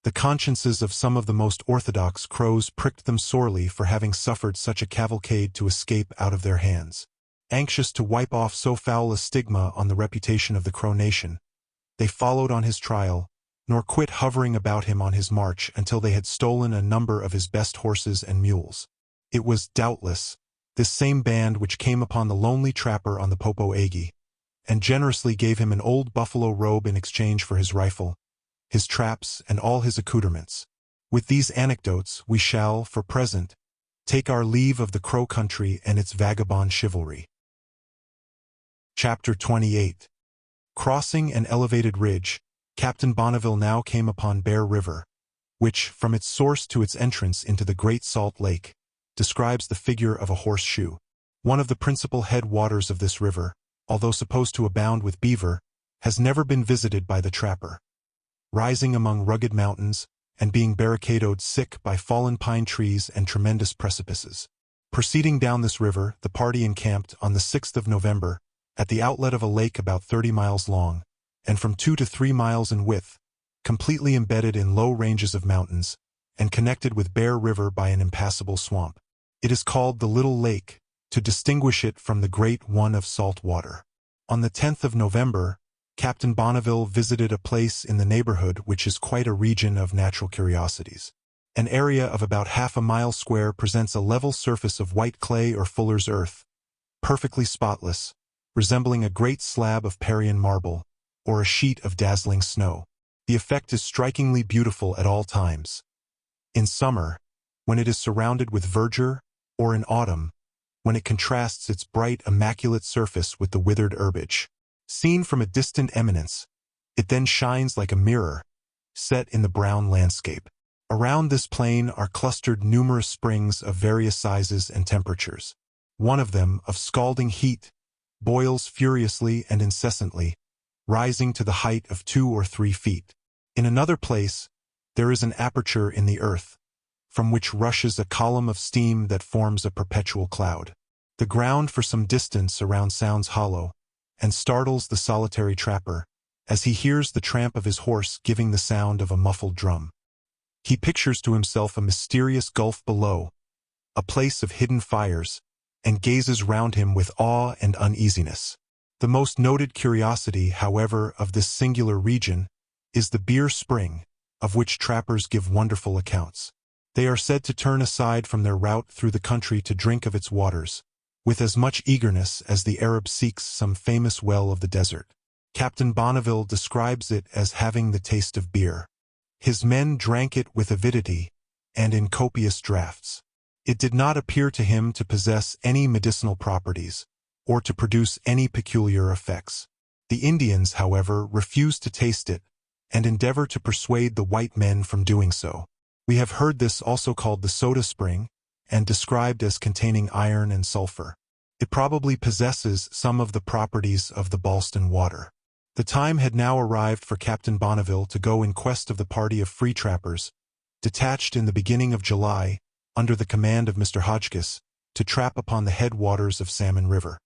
the consciences of some of the most orthodox Crows pricked them sorely for having suffered such a cavalcade to escape out of their hands. Anxious to wipe off so foul a stigma on the reputation of the Crow nation, they followed on his trial, nor quit hovering about him on his march until they had stolen a number of his best horses and mules. It was, doubtless, this same band which came upon the lonely trapper on the Popo Agi, and generously gave him an old buffalo robe in exchange for his rifle, his traps, and all his accoutrements. With these anecdotes we shall, for present, take our leave of the Crow country and its vagabond chivalry. Chapter 28. Crossing an elevated ridge, Captain Bonneville now came upon Bear River, which, from its source to its entrance into the Great Salt Lake, describes the figure of a horseshoe. One of the principal headwaters of this river, although supposed to abound with beaver, has never been visited by the trapper. Rising among rugged mountains, and being barricadoed thick by fallen pine trees and tremendous precipices. Proceeding down this river, the party encamped on the 6th of November, at the outlet of a lake about 30 miles long, and from 2 to 3 miles in width, completely embedded in low ranges of mountains, and connected with Bear River by an impassable swamp. It is called the Little Lake, to distinguish it from the Great One of salt water. On the 10th of November, Captain Bonneville visited a place in the neighborhood which is quite a region of natural curiosities. An area of about half a mile square presents a level surface of white clay or fuller's earth, perfectly spotless, resembling a great slab of Parian marble, or a sheet of dazzling snow. The effect is strikingly beautiful at all times. In summer, when it is surrounded with verdure, or in autumn, when it contrasts its bright, immaculate surface with the withered herbage. Seen from a distant eminence, It then shines like a mirror, set in the brown landscape. Around this plain are clustered numerous springs of various sizes and temperatures. One of them, of scalding heat, boils furiously and incessantly, rising to the height of 2 or 3 feet. In another place, there is an aperture in the earth, from which rushes a column of steam that forms a perpetual cloud. The ground for some distance around sounds hollow, and startles the solitary trapper, as he hears the tramp of his horse giving the sound of a muffled drum. He pictures to himself a mysterious gulf below, a place of hidden fires, and gazes round him with awe and uneasiness. The most noted curiosity, however, of this singular region is the beer spring, of which trappers give wonderful accounts. They are said to turn aside from their route through the country to drink of its waters, with as much eagerness as the Arab seeks some famous well of the desert. Captain Bonneville describes it as having the taste of beer. His men drank it with avidity and in copious draughts. It did not appear to him to possess any medicinal properties, or to produce any peculiar effects. The Indians, however, refused to taste it, and endeavor to persuade the white men from doing so. We have heard this also called the soda spring, and described as containing iron and sulfur. It probably possesses some of the properties of the Ballston water. The time had now arrived for Captain Bonneville to go in quest of the party of free trappers, detached in the beginning of July, under the command of Mr. Hotchkiss, to trap upon the headwaters of Salmon River.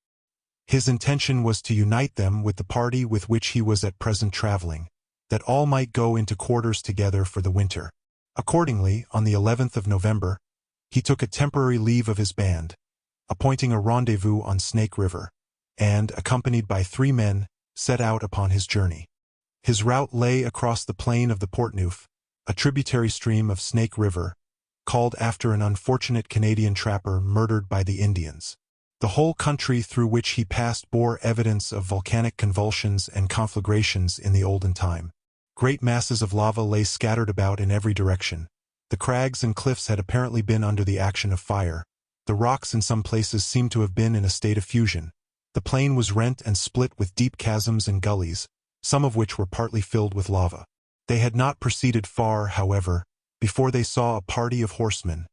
His intention was to unite them with the party with which he was at present traveling, that all might go into quarters together for the winter. Accordingly, on the 11th of November, he took a temporary leave of his band, appointing a rendezvous on Snake River, and, accompanied by 3 men, set out upon his journey. His route lay across the plain of the Portneuf, a tributary stream of Snake River, called after an unfortunate Canadian trapper murdered by the Indians. The whole country through which he passed bore evidence of volcanic convulsions and conflagrations in the olden time. Great masses of lava lay scattered about in every direction. The crags and cliffs had apparently been under the action of fire. The rocks in some places seemed to have been in a state of fusion. The plain was rent and split with deep chasms and gullies, some of which were partly filled with lava. They had not proceeded far, however, before they saw a party of horsemen,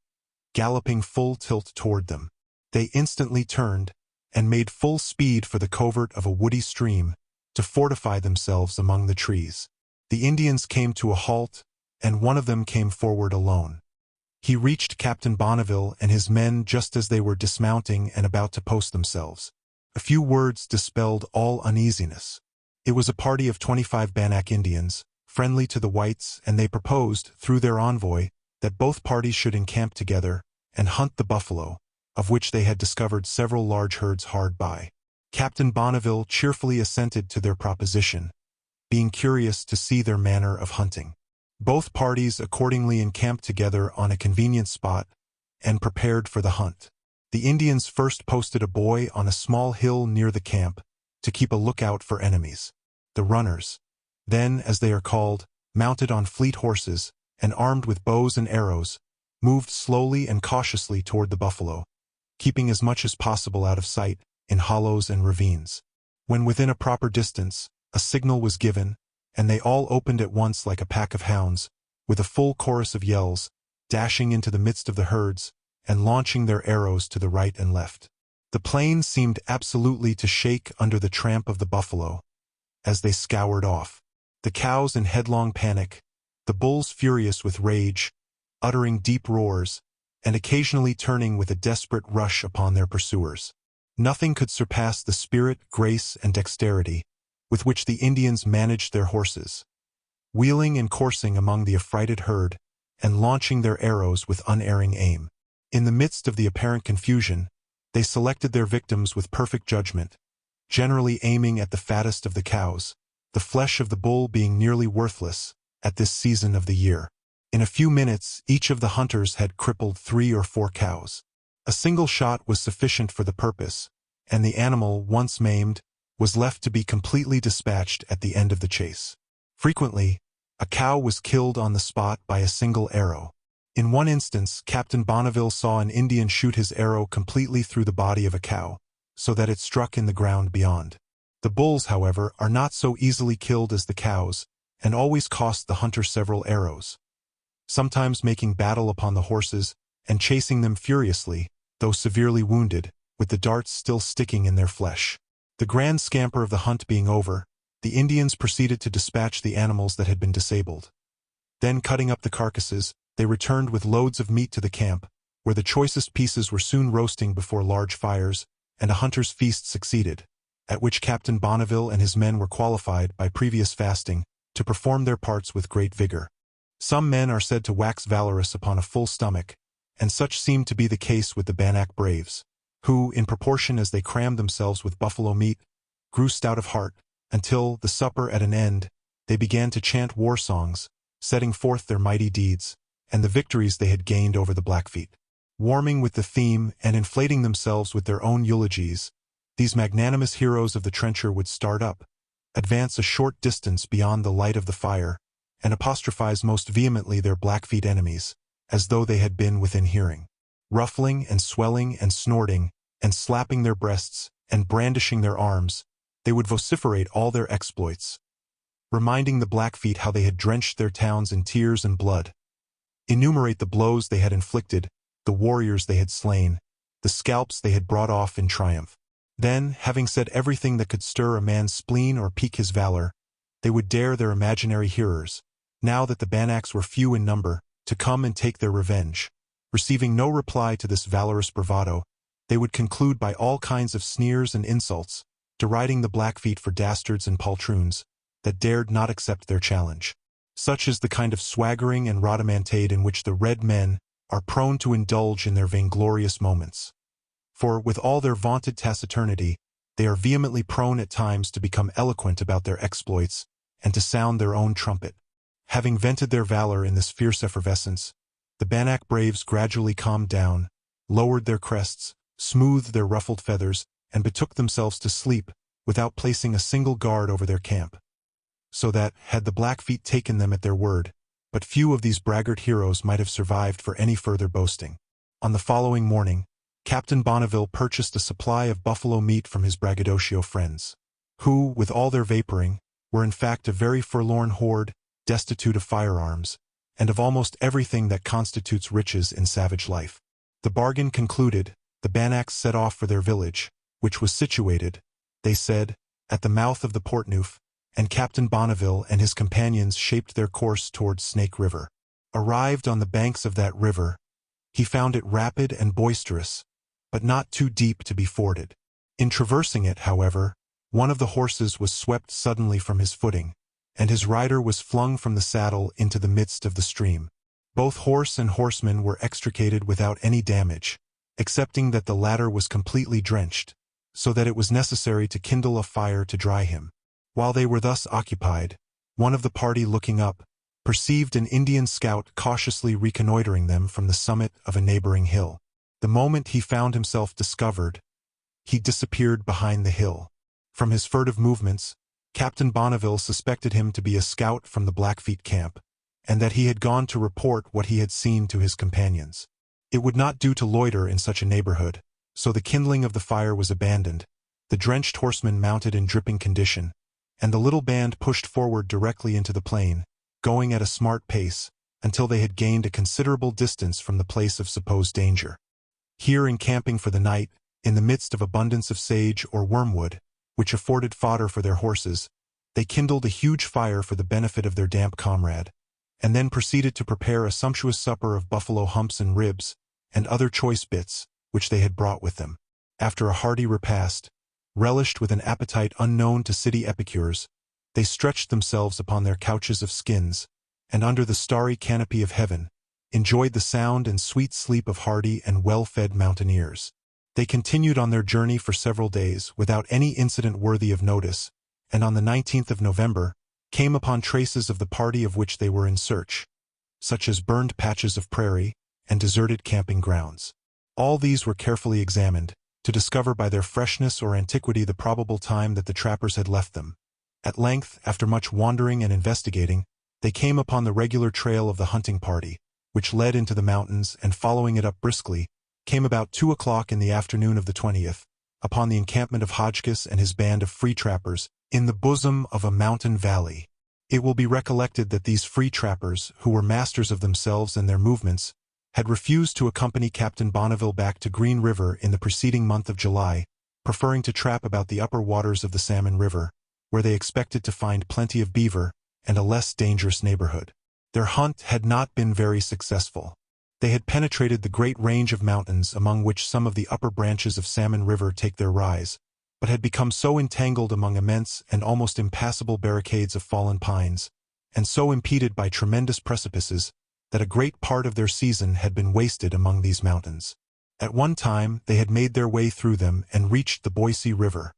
galloping full tilt toward them. They instantly turned, and made full speed for the covert of a woody stream, to fortify themselves among the trees. The Indians came to a halt, and one of them came forward alone. He reached Captain Bonneville and his men just as they were dismounting and about to post themselves. A few words dispelled all uneasiness. It was a party of 25 Bannack Indians, friendly to the whites, and they proposed, through their envoy, that both parties should encamp together and hunt the buffalo, of which they had discovered several large herds hard by. Captain Bonneville cheerfully assented to their proposition, being curious to see their manner of hunting. Both parties accordingly encamped together on a convenient spot and prepared for the hunt. The Indians first posted a boy on a small hill near the camp to keep a lookout for enemies. The runners, then, as they are called, mounted on fleet horses and armed with bows and arrows, moved slowly and cautiously toward the buffalo, keeping as much as possible out of sight in hollows and ravines. When within a proper distance, a signal was given, and they all opened at once like a pack of hounds, with a full chorus of yells, dashing into the midst of the herds, and launching their arrows to the right and left. The plain seemed absolutely to shake under the tramp of the buffalo, as they scoured off. The cows in headlong panic, the bulls furious with rage, uttering deep roars, and occasionally turning with a desperate rush upon their pursuers. Nothing could surpass the spirit, grace, and dexterity with which the Indians managed their horses, wheeling and coursing among the affrighted herd, and launching their arrows with unerring aim. In the midst of the apparent confusion, they selected their victims with perfect judgment, generally aiming at the fattest of the cows, the flesh of the bull being nearly worthless at this season of the year. In a few minutes, each of the hunters had crippled 3 or 4 cows. A single shot was sufficient for the purpose, and the animal, once maimed, was left to be completely dispatched at the end of the chase. Frequently, a cow was killed on the spot by a single arrow. In one instance, Captain Bonneville saw an Indian shoot his arrow completely through the body of a cow, so that it struck in the ground beyond. The bulls, however, are not so easily killed as the cows, and always cost the hunter several arrows, sometimes making battle upon the horses and chasing them furiously, though severely wounded, with the darts still sticking in their flesh. The grand scamper of the hunt being over, the Indians proceeded to dispatch the animals that had been disabled. Then, cutting up the carcasses, they returned with loads of meat to the camp, where the choicest pieces were soon roasting before large fires, and a hunter's feast succeeded, at which Captain Bonneville and his men were qualified, by previous fasting, to perform their parts with great vigor. Some men are said to wax valorous upon a full stomach, and such seemed to be the case with the Bannack braves, who, in proportion as they crammed themselves with buffalo meat, grew stout of heart, until, the supper at an end, they began to chant war songs, setting forth their mighty deeds, and the victories they had gained over the Blackfeet. Warming with the theme and inflating themselves with their own eulogies, these magnanimous heroes of the trencher would start up, advance a short distance beyond the light of the fire, and apostrophize most vehemently their Blackfeet enemies, as though they had been within hearing. Ruffling and swelling and snorting, and slapping their breasts, and brandishing their arms, they would vociferate all their exploits, reminding the Blackfeet how they had drenched their towns in tears and blood, enumerate the blows they had inflicted, the warriors they had slain, the scalps they had brought off in triumph. Then, having said everything that could stir a man's spleen or pique his valor, they would dare their imaginary hearers, now that the Bannacks were few in number, to come and take their revenge. Receiving no reply to this valorous bravado, they would conclude by all kinds of sneers and insults, deriding the Blackfeet for dastards and poltroons that dared not accept their challenge. Such is the kind of swaggering and rhodomantade in which the red men are prone to indulge in their vainglorious moments. For, with all their vaunted taciturnity, they are vehemently prone at times to become eloquent about their exploits and to sound their own trumpet. Having vented their valor in this fierce effervescence, the Bannack braves gradually calmed down, lowered their crests, smoothed their ruffled feathers, and betook themselves to sleep, without placing a single guard over their camp. So that, had the Blackfeet taken them at their word, but few of these braggart heroes might have survived for any further boasting. On the following morning, Captain Bonneville purchased a supply of buffalo meat from his braggadocio friends, who, with all their vaporing, were in fact a very forlorn horde, destitute of firearms, and of almost everything that constitutes riches in savage life. The bargain concluded, the Bannacks set off for their village, which was situated, they said, at the mouth of the Portneuf, and Captain Bonneville and his companions shaped their course towards Snake River. Arrived on the banks of that river, he found it rapid and boisterous, but not too deep to be forded. In traversing it, however, one of the horses was swept suddenly from his footing, and his rider was flung from the saddle into the midst of the stream. Both horse and horseman were extricated without any damage, excepting that the latter was completely drenched, so that it was necessary to kindle a fire to dry him. While they were thus occupied, one of the party, looking up, perceived an Indian scout cautiously reconnoitering them from the summit of a neighboring hill. The moment he found himself discovered, he disappeared behind the hill. From his furtive movements, Captain Bonneville suspected him to be a scout from the Blackfeet camp, and that he had gone to report what he had seen to his companions. It would not do to loiter in such a neighborhood, so the kindling of the fire was abandoned, the drenched horsemen mounted in dripping condition, and the little band pushed forward directly into the plain, going at a smart pace, until they had gained a considerable distance from the place of supposed danger. Here, encamping for the night, in the midst of abundance of sage or wormwood, which afforded fodder for their horses, they kindled a huge fire for the benefit of their damp comrade, and then proceeded to prepare a sumptuous supper of buffalo humps and ribs, and other choice bits, which they had brought with them. After a hearty repast, relished with an appetite unknown to city epicures, they stretched themselves upon their couches of skins, and under the starry canopy of heaven, enjoyed the sound and sweet sleep of hardy and well-fed mountaineers. They continued on their journey for several days without any incident worthy of notice, and on the 19th of November, came upon traces of the party of which they were in search, such as burned patches of prairie and deserted camping grounds. All these were carefully examined, to discover by their freshness or antiquity the probable time that the trappers had left them. At length, after much wandering and investigating, they came upon the regular trail of the hunting party, which led into the mountains, and following it up briskly, came about 2 o'clock in the afternoon of the 20th, upon the encampment of Hotchkiss and his band of free trappers, in the bosom of a mountain valley. It will be recollected that these free trappers, who were masters of themselves and their movements, had refused to accompany Captain Bonneville back to Green River in the preceding month of July, preferring to trap about the upper waters of the Salmon River, where they expected to find plenty of beaver and a less dangerous neighborhood. Their hunt had not been very successful. They had penetrated the great range of mountains among which some of the upper branches of Salmon River take their rise, but had become so entangled among immense and almost impassable barricades of fallen pines, and so impeded by tremendous precipices, that a great part of their season had been wasted among these mountains. At one time they had made their way through them and reached the Boise River,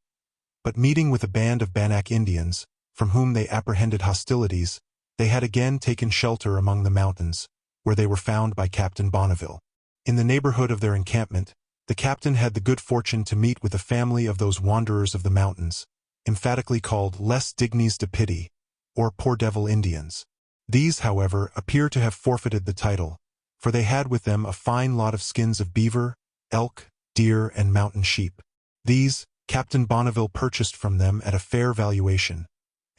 but meeting with a band of Bannack Indians, from whom they apprehended hostilities, they had again taken shelter among the mountains, where they were found by Captain Bonneville. In the neighborhood of their encampment, the captain had the good fortune to meet with a family of those wanderers of the mountains, emphatically called les dignes de pity, or poor devil Indians. These, however, appear to have forfeited the title, for they had with them a fine lot of skins of beaver, elk, deer, and mountain sheep. These, Captain Bonneville purchased from them at a fair valuation,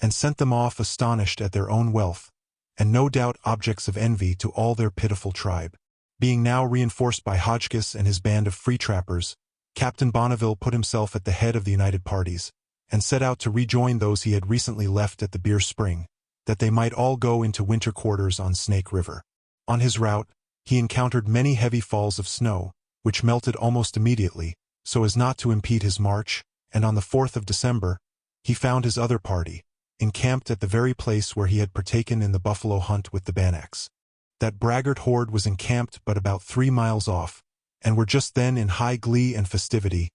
and sent them off astonished at their own wealth, and no doubt objects of envy to all their pitiful tribe. Being now reinforced by Hotchkiss and his band of free trappers, Captain Bonneville put himself at the head of the united parties, and set out to rejoin those he had recently left at the Beer Spring, that they might all go into winter quarters on Snake River. On his route, he encountered many heavy falls of snow, which melted almost immediately, so as not to impede his march, and on the 4th of December, he found his other party, encamped at the very place where he had partaken in the buffalo hunt with the Bannacks. That braggart horde was encamped but about 3 miles off, and were just then in high glee and festivity,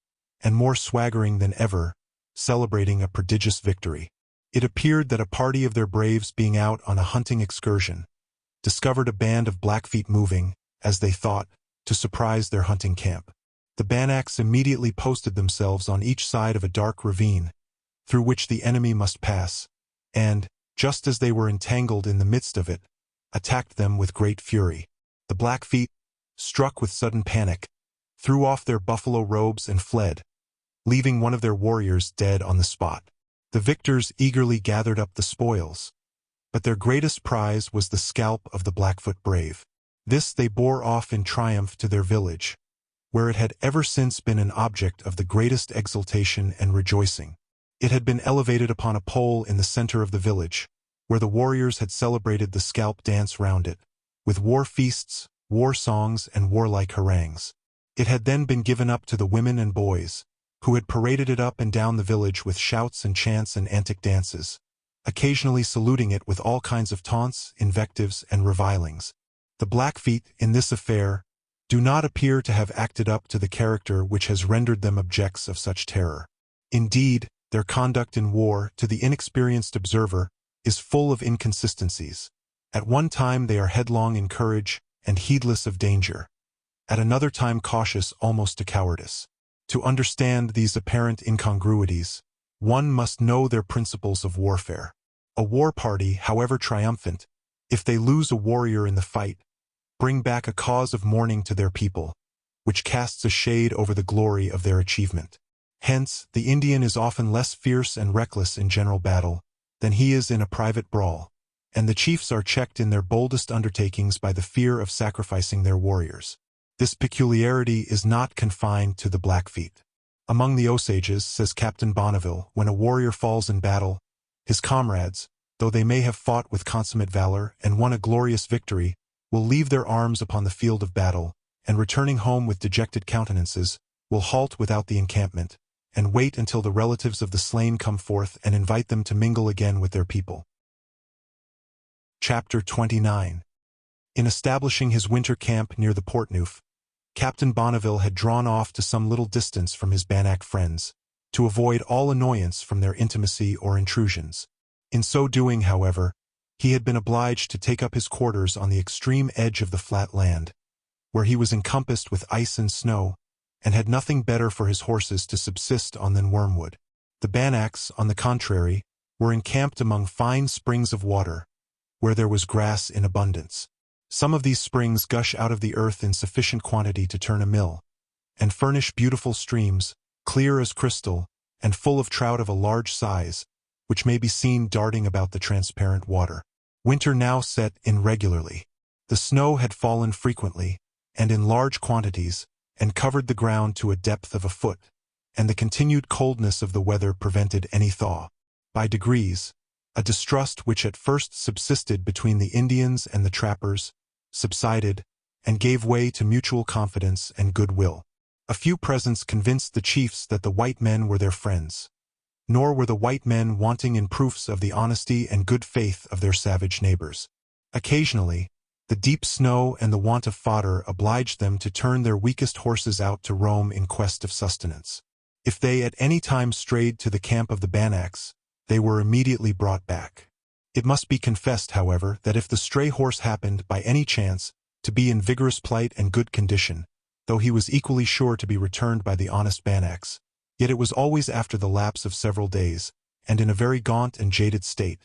and more swaggering than ever, celebrating a prodigious victory. It appeared that a party of their braves being out on a hunting excursion, discovered a band of Blackfeet moving, as they thought, to surprise their hunting camp. The Bannacks immediately posted themselves on each side of a dark ravine, through which the enemy must pass, and, just as they were entangled in the midst of it, attacked them with great fury. The Blackfeet, struck with sudden panic, threw off their buffalo robes and fled, leaving one of their warriors dead on the spot. The victors eagerly gathered up the spoils, but their greatest prize was the scalp of the Blackfoot brave. This they bore off in triumph to their village, where it had ever since been an object of the greatest exultation and rejoicing. It had been elevated upon a pole in the center of the village, where the warriors had celebrated the scalp dance round it, with war feasts, war songs, and warlike harangues. It had then been given up to the women and boys, who had paraded it up and down the village with shouts and chants and antic dances, occasionally saluting it with all kinds of taunts, invectives, and revilings. The Blackfeet, in this affair, do not appear to have acted up to the character which has rendered them objects of such terror. Indeed, their conduct in war, to the inexperienced observer, is full of inconsistencies. At one time they are headlong in courage and heedless of danger. At another time cautious almost to cowardice. To understand these apparent incongruities, one must know their principles of warfare. A war party, however triumphant, if they lose a warrior in the fight, bring back a cause of mourning to their people, which casts a shade over the glory of their achievement. Hence, the Indian is often less fierce and reckless in general battle than he is in a private brawl, and the chiefs are checked in their boldest undertakings by the fear of sacrificing their warriors. This peculiarity is not confined to the Blackfeet. Among the Osages, says Captain Bonneville, when a warrior falls in battle, his comrades, though they may have fought with consummate valor and won a glorious victory, will leave their arms upon the field of battle, and returning home with dejected countenances, will halt without the encampment, and wait until the relatives of the slain come forth and invite them to mingle again with their people. Chapter 29. In establishing his winter camp near the Portneuf, Captain Bonneville had drawn off to some little distance from his Bannack friends, to avoid all annoyance from their intimacy or intrusions. In so doing, however, he had been obliged to take up his quarters on the extreme edge of the flat land, where he was encompassed with ice and snow, and had nothing better for his horses to subsist on than wormwood. The Bannacks, on the contrary, were encamped among fine springs of water, where there was grass in abundance. Some of these springs gush out of the earth in sufficient quantity to turn a mill, and furnish beautiful streams, clear as crystal, and full of trout of a large size, which may be seen darting about the transparent water. Winter now set in regularly. The snow had fallen frequently, and in large quantities, and covered the ground to a depth of a foot, and the continued coldness of the weather prevented any thaw. By degrees, a distrust which at first subsisted between the Indians and the trappers subsided, and gave way to mutual confidence and goodwill. A few presents convinced the chiefs that the white men were their friends. Nor were the white men wanting in proofs of the honesty and good faith of their savage neighbors. Occasionally, the deep snow and the want of fodder obliged them to turn their weakest horses out to roam in quest of sustenance. If they at any time strayed to the camp of the Bannacks, they were immediately brought back. It must be confessed, however, that if the stray horse happened, by any chance, to be in vigorous plight and good condition, though he was equally sure to be returned by the honest Bannacks, yet it was always after the lapse of several days, and in a very gaunt and jaded state,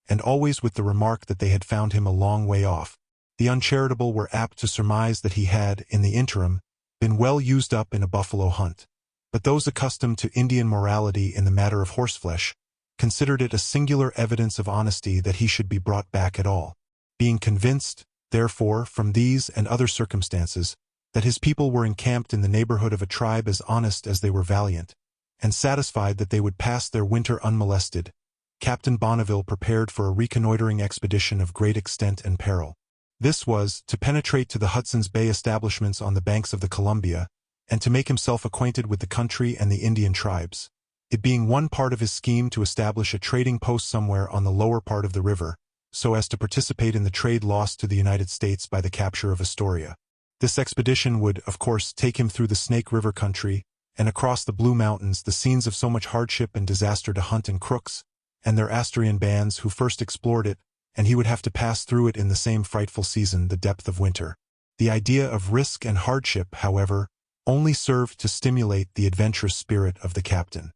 and always with the remark that they had found him a long way off. The uncharitable were apt to surmise that he had, in the interim, been well used up in a buffalo hunt. But those accustomed to Indian morality in the matter of horseflesh considered it a singular evidence of honesty that he should be brought back at all. Being convinced, therefore, from these and other circumstances, that his people were encamped in the neighborhood of a tribe as honest as they were valiant, and satisfied that they would pass their winter unmolested, Captain Bonneville prepared for a reconnoitering expedition of great extent and peril. This was, to penetrate to the Hudson's Bay establishments on the banks of the Columbia, and to make himself acquainted with the country and the Indian tribes, it being one part of his scheme to establish a trading post somewhere on the lower part of the river, so as to participate in the trade lost to the United States by the capture of Astoria. This expedition would, of course, take him through the Snake River country, and across the Blue Mountains, the scenes of so much hardship and disaster to Hunt and Crooks, and their Astorian bands who first explored it, and he would have to pass through it in the same frightful season, the depth of winter. The idea of risk and hardship, however, only served to stimulate the adventurous spirit of the captain.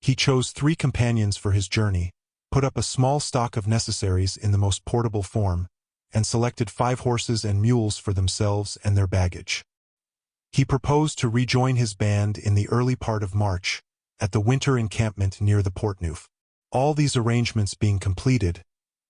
He chose 3 companions for his journey, put up a small stock of necessaries in the most portable form, and selected 5 horses and mules for themselves and their baggage. He proposed to rejoin his band in the early part of March, at the winter encampment near the Portneuf. All these arrangements being completed,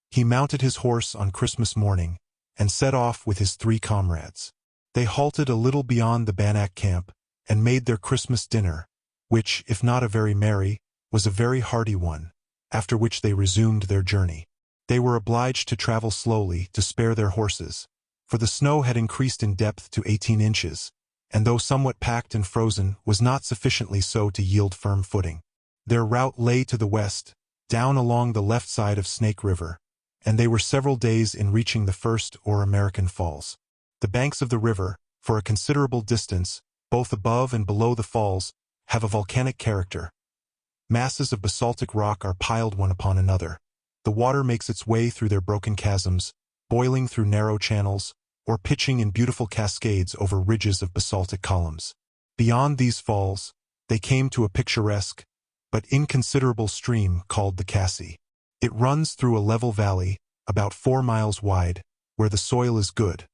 he mounted his horse on Christmas morning, and set off with his 3 comrades. They halted a little beyond the Bannack camp, and made their Christmas dinner, which, if not a very merry, was a very hearty one, after which they resumed their journey. They were obliged to travel slowly, to spare their horses, for the snow had increased in depth to 18 inches, and though somewhat packed and frozen, was not sufficiently so to yield firm footing. Their route lay to the west, down along the left side of Snake River, and they were several days in reaching the first or American Falls. The banks of the river, for a considerable distance, both above and below the falls, have a volcanic character. Masses of basaltic rock are piled one upon another. The water makes its way through their broken chasms, boiling through narrow channels, or pitching in beautiful cascades over ridges of basaltic columns. Beyond these falls, they came to a picturesque, but inconsiderable stream called the Cassie. It runs through a level valley, about 4 miles wide, where the soil is good,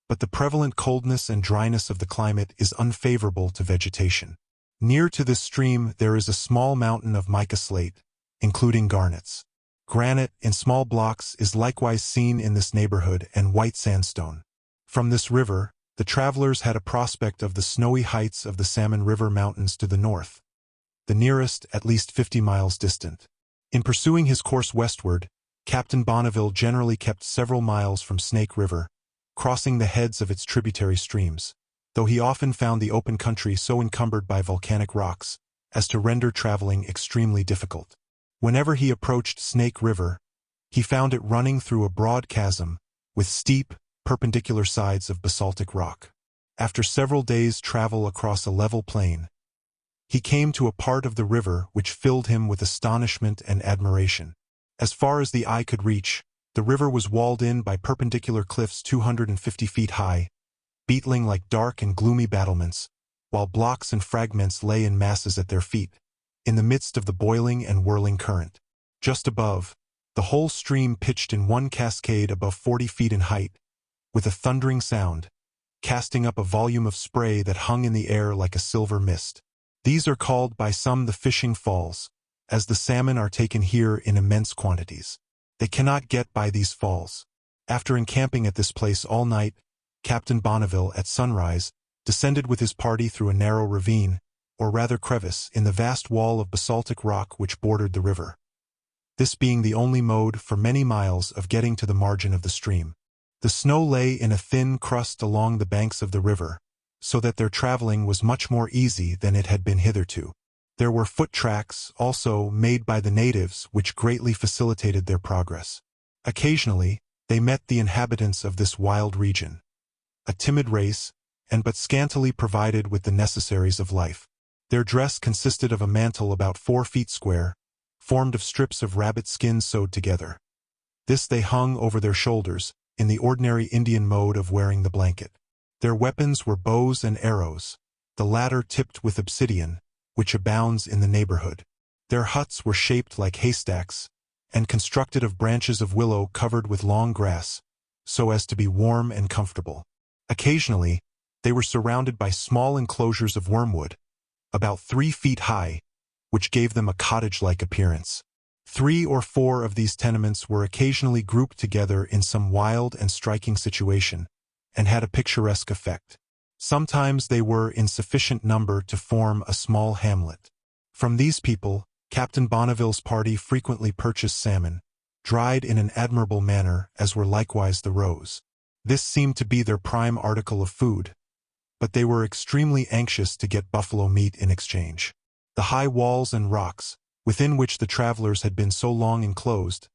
but the prevalent coldness and dryness of the climate is unfavorable to vegetation. Near to this stream there is a small mountain of mica slate, including garnets. Granite, in small blocks, is likewise seen in this neighborhood, and white sandstone. From this river, the travelers had a prospect of the snowy heights of the Salmon River Mountains to the north, the nearest at least 50 miles distant. In pursuing his course westward, Captain Bonneville generally kept several miles from Snake River, crossing the heads of its tributary streams, though he often found the open country so encumbered by volcanic rocks as to render traveling extremely difficult. Whenever he approached Snake River, he found it running through a broad chasm, with steep, perpendicular sides of basaltic rock. After several days' travel across a level plain, he came to a part of the river which filled him with astonishment and admiration. As far as the eye could reach, the river was walled in by perpendicular cliffs 250 feet high, beetling like dark and gloomy battlements, while blocks and fragments lay in masses at their feet, in the midst of the boiling and whirling current. Just above, the whole stream pitched in one cascade above 40 feet in height, with a thundering sound, casting up a volume of spray that hung in the air like a silver mist. These are called by some the fishing falls, as the salmon are taken here in immense quantities. They cannot get by these falls. After encamping at this place all night, Captain Bonneville, at sunrise, descended with his party through a narrow ravine, or rather crevice, in the vast wall of basaltic rock which bordered the river, this being the only mode for many miles of getting to the margin of the stream. The snow lay in a thin crust along the banks of the river, so that their traveling was much more easy than it had been hitherto. There were foot tracks, also, made by the natives, which greatly facilitated their progress. Occasionally, they met the inhabitants of this wild region, a timid race, and but scantily provided with the necessaries of life. Their dress consisted of a mantle about 4 feet square, formed of strips of rabbit skin sewed together. This they hung over their shoulders, in the ordinary Indian mode of wearing the blanket. Their weapons were bows and arrows, the latter tipped with obsidian, which abounds in the neighborhood. Their huts were shaped like haystacks, and constructed of branches of willow covered with long grass, so as to be warm and comfortable. Occasionally, they were surrounded by small enclosures of wormwood, about 3 feet high, which gave them a cottage-like appearance. 3 or 4 of these tenements were occasionally grouped together in some wild and striking situation, and had a picturesque effect. Sometimes they were in sufficient number to form a small hamlet. From these people, Captain Bonneville's party frequently purchased salmon, dried in an admirable manner, as were likewise the roes. This seemed to be their prime article of food, but they were extremely anxious to get buffalo meat in exchange. The high walls and rocks, within which the travelers had been so long enclosed,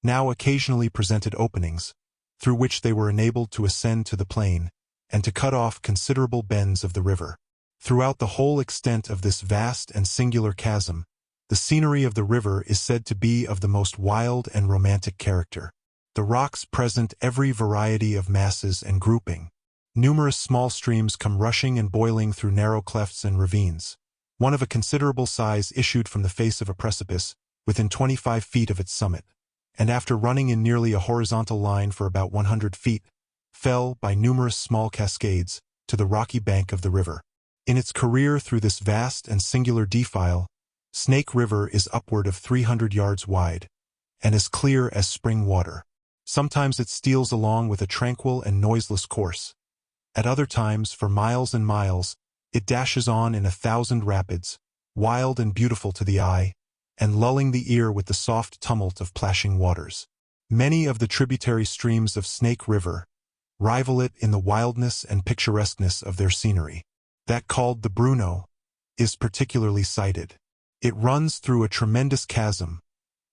now occasionally presented openings, through which they were enabled to ascend to the plain, and to cut off considerable bends of the river. Throughout the whole extent of this vast and singular chasm, the scenery of the river is said to be of the most wild and romantic character. The rocks present every variety of masses and grouping. Numerous small streams come rushing and boiling through narrow clefts and ravines. One of a considerable size issued from the face of a precipice, within 25 feet of its summit, and after running in nearly a horizontal line for about 100 feet, fell, by numerous small cascades, to the rocky bank of the river. In its career through this vast and singular defile, Snake River is upward of 300 yards wide, and as clear as spring water. Sometimes it steals along with a tranquil and noiseless course. At other times, for miles and miles, it dashes on in 1,000 rapids, wild and beautiful to the eye, and lulling the ear with the soft tumult of plashing waters. Many of the tributary streams of Snake River rival it in the wildness and picturesqueness of their scenery. That called the Bruneau is particularly cited. It runs through a tremendous chasm,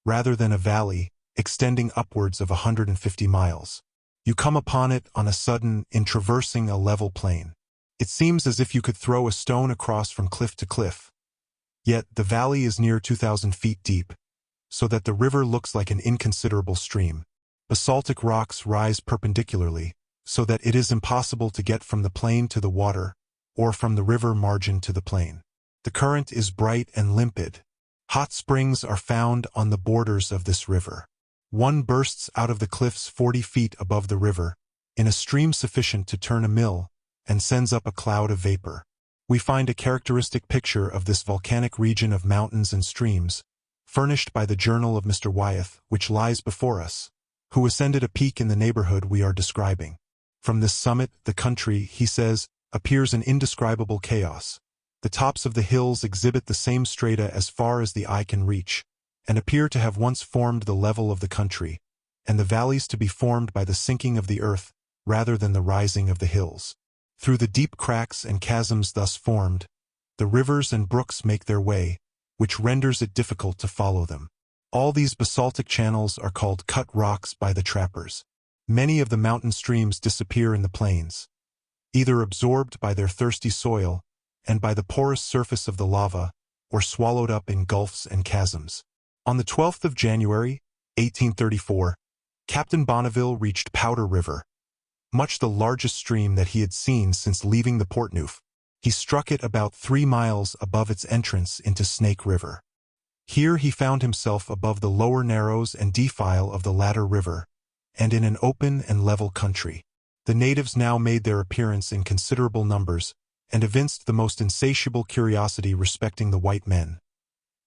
rather than a valley, extending upwards of 150 miles. You come upon it on a sudden in traversing a level plain. It seems as if you could throw a stone across from cliff to cliff. Yet the valley is near 2,000 feet deep, so that the river looks like an inconsiderable stream. Basaltic rocks rise perpendicularly, so that it is impossible to get from the plain to the water, or from the river margin to the plain. The current is bright and limpid. Hot springs are found on the borders of this river. One bursts out of the cliffs 40 feet above the river, in a stream sufficient to turn a mill, and sends up a cloud of vapor. We find a characteristic picture of this volcanic region of mountains and streams, furnished by the journal of Mr. Wyeth, which lies before us, who ascended a peak in the neighborhood we are describing. From this summit, the country, he says, appears an indescribable chaos. The tops of the hills exhibit the same strata as far as the eye can reach, and appear to have once formed the level of the country, and the valleys to be formed by the sinking of the earth, rather than the rising of the hills. Through the deep cracks and chasms thus formed, the rivers and brooks make their way, which renders it difficult to follow them. All these basaltic channels are called cut rocks by the trappers. Many of the mountain streams disappear in the plains, either absorbed by their thirsty soil and by the porous surface of the lava, or swallowed up in gulfs and chasms. On the 12th of January, 1834, Captain Bonneville reached Powder River, much the largest stream that he had seen since leaving the Portneuf. He struck it about 3 miles above its entrance into Snake River. Here he found himself above the lower narrows and defile of the latter river, and in an open and level country. The natives now made their appearance in considerable numbers, and evinced the most insatiable curiosity respecting the white men.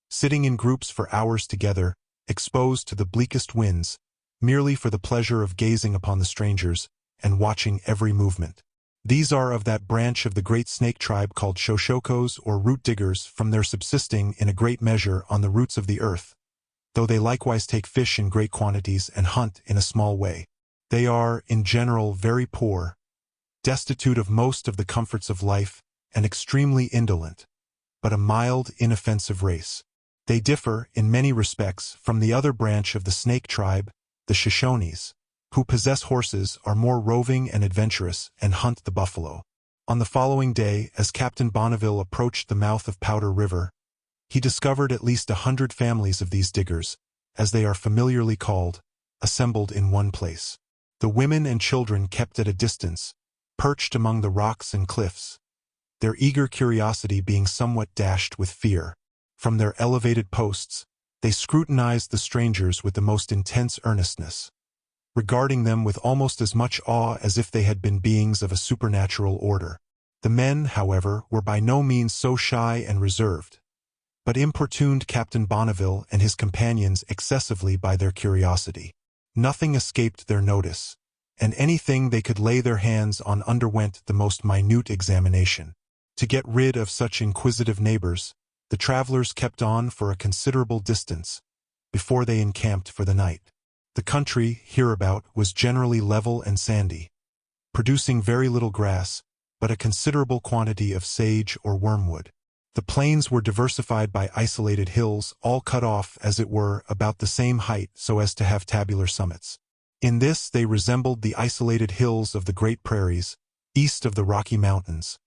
Sitting in groups for hours together, exposed to the bleakest winds, merely for the pleasure of gazing upon the strangers and watching every movement. These are of that branch of the great snake tribe called shoshokos or root diggers, from their subsisting in a great measure on the roots of the earth, though they likewise take fish in great quantities and hunt in a small way. They are, in general, very poor, destitute of most of the comforts of life, and extremely indolent, but a mild, inoffensive race. They differ, in many respects, from the other branch of the snake tribe, the Shoshones, who possess horses, are more roving and adventurous, and hunt the buffalo. On the following day, as Captain Bonneville approached the mouth of Powder River, he discovered at least 100 families of these diggers, as they are familiarly called, assembled in one place. The women and children kept at a distance, perched among the rocks and cliffs, their eager curiosity being somewhat dashed with fear. From their elevated posts, they scrutinized the strangers with the most intense earnestness, regarding them with almost as much awe as if they had been beings of a supernatural order. The men, however, were by no means so shy and reserved, but importuned Captain Bonneville and his companions excessively by their curiosity. Nothing escaped their notice, and anything they could lay their hands on underwent the most minute examination. To get rid of such inquisitive neighbors, the travelers kept on for a considerable distance before they encamped for the night. The country hereabout was generally level and sandy, producing very little grass, but a considerable quantity of sage or wormwood. The plains were diversified by isolated hills, all cut off, as it were, about the same height so as to have tabular summits. In this they resembled the isolated hills of the Great Prairies, east of the Rocky Mountains,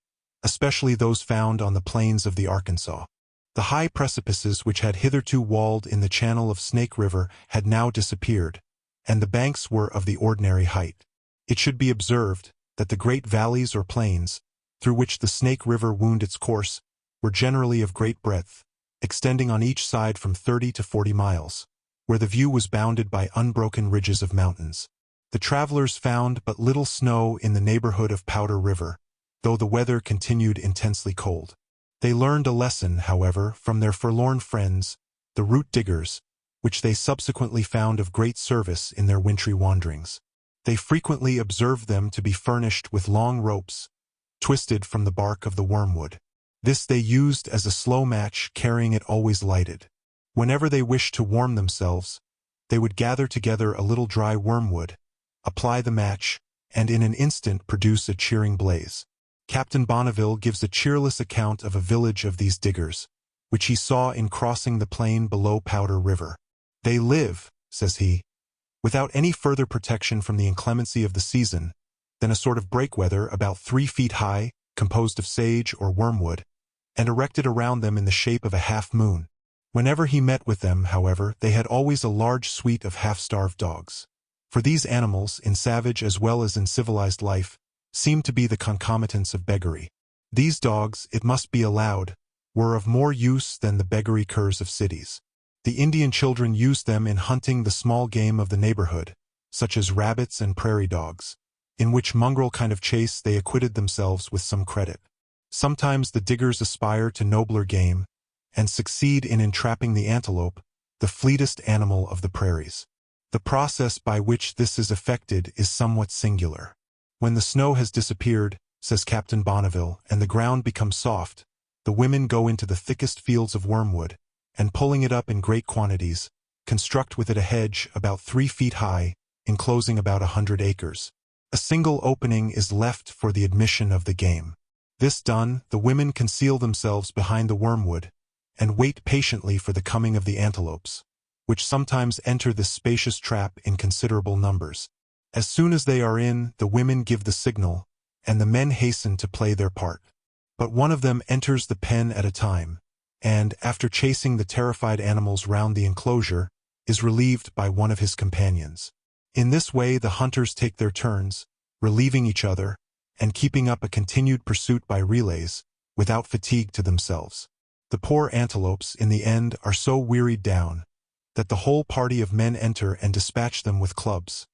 especially those found on the plains of the Arkansas. The high precipices which had hitherto walled in the channel of Snake River had now disappeared, and the banks were of the ordinary height. It should be observed that the great valleys or plains, through which the Snake River wound its course, were generally of great breadth, extending on each side from 30 to 40 miles, where the view was bounded by unbroken ridges of mountains. The travelers found but little snow in the neighborhood of Powder River, though the weather continued intensely cold. They learned a lesson, however, from their forlorn friends, the root diggers, which they subsequently found of great service in their wintry wanderings. They frequently observed them to be furnished with long ropes, twisted from the bark of the wormwood. This they used as a slow match, carrying it always lighted. Whenever they wished to warm themselves, they would gather together a little dry wormwood, apply the match, and in an instant produce a cheering blaze. Captain Bonneville gives a cheerless account of a village of these diggers, which he saw in crossing the plain below Powder River. They live, says he, without any further protection from the inclemency of the season than a sort of breakweather about 3 feet high, composed of sage or wormwood, and erected around them in the shape of a half-moon. Whenever he met with them, however, they had always a large suite of half-starved dogs. For these animals, in savage as well as in civilized life, seemed to be the concomitants of beggary. These dogs, it must be allowed, were of more use than the beggary curs of cities. The Indian children used them in hunting the small game of the neighborhood, such as rabbits and prairie dogs, in which mongrel kind of chase they acquitted themselves with some credit. Sometimes the diggers aspire to nobler game, and succeed in entrapping the antelope, the fleetest animal of the prairies. The process by which this is effected is somewhat singular. When the snow has disappeared, says Captain Bonneville, and the ground becomes soft, the women go into the thickest fields of wormwood, and pulling it up in great quantities, construct with it a hedge about 3 feet high, enclosing about 100 acres. A single opening is left for the admission of the game. This done, the women conceal themselves behind the wormwood, and wait patiently for the coming of the antelopes, which sometimes enter this spacious trap in considerable numbers. As soon as they are in, the women give the signal, and the men hasten to play their part. But one of them enters the pen at a time, and, after chasing the terrified animals round the enclosure, is relieved by one of his companions. In this way the hunters take their turns, relieving each other, and keeping up a continued pursuit by relays, without fatigue to themselves. The poor antelopes, in the end, are so wearied down, that the whole party of men enter and dispatch them with clubs,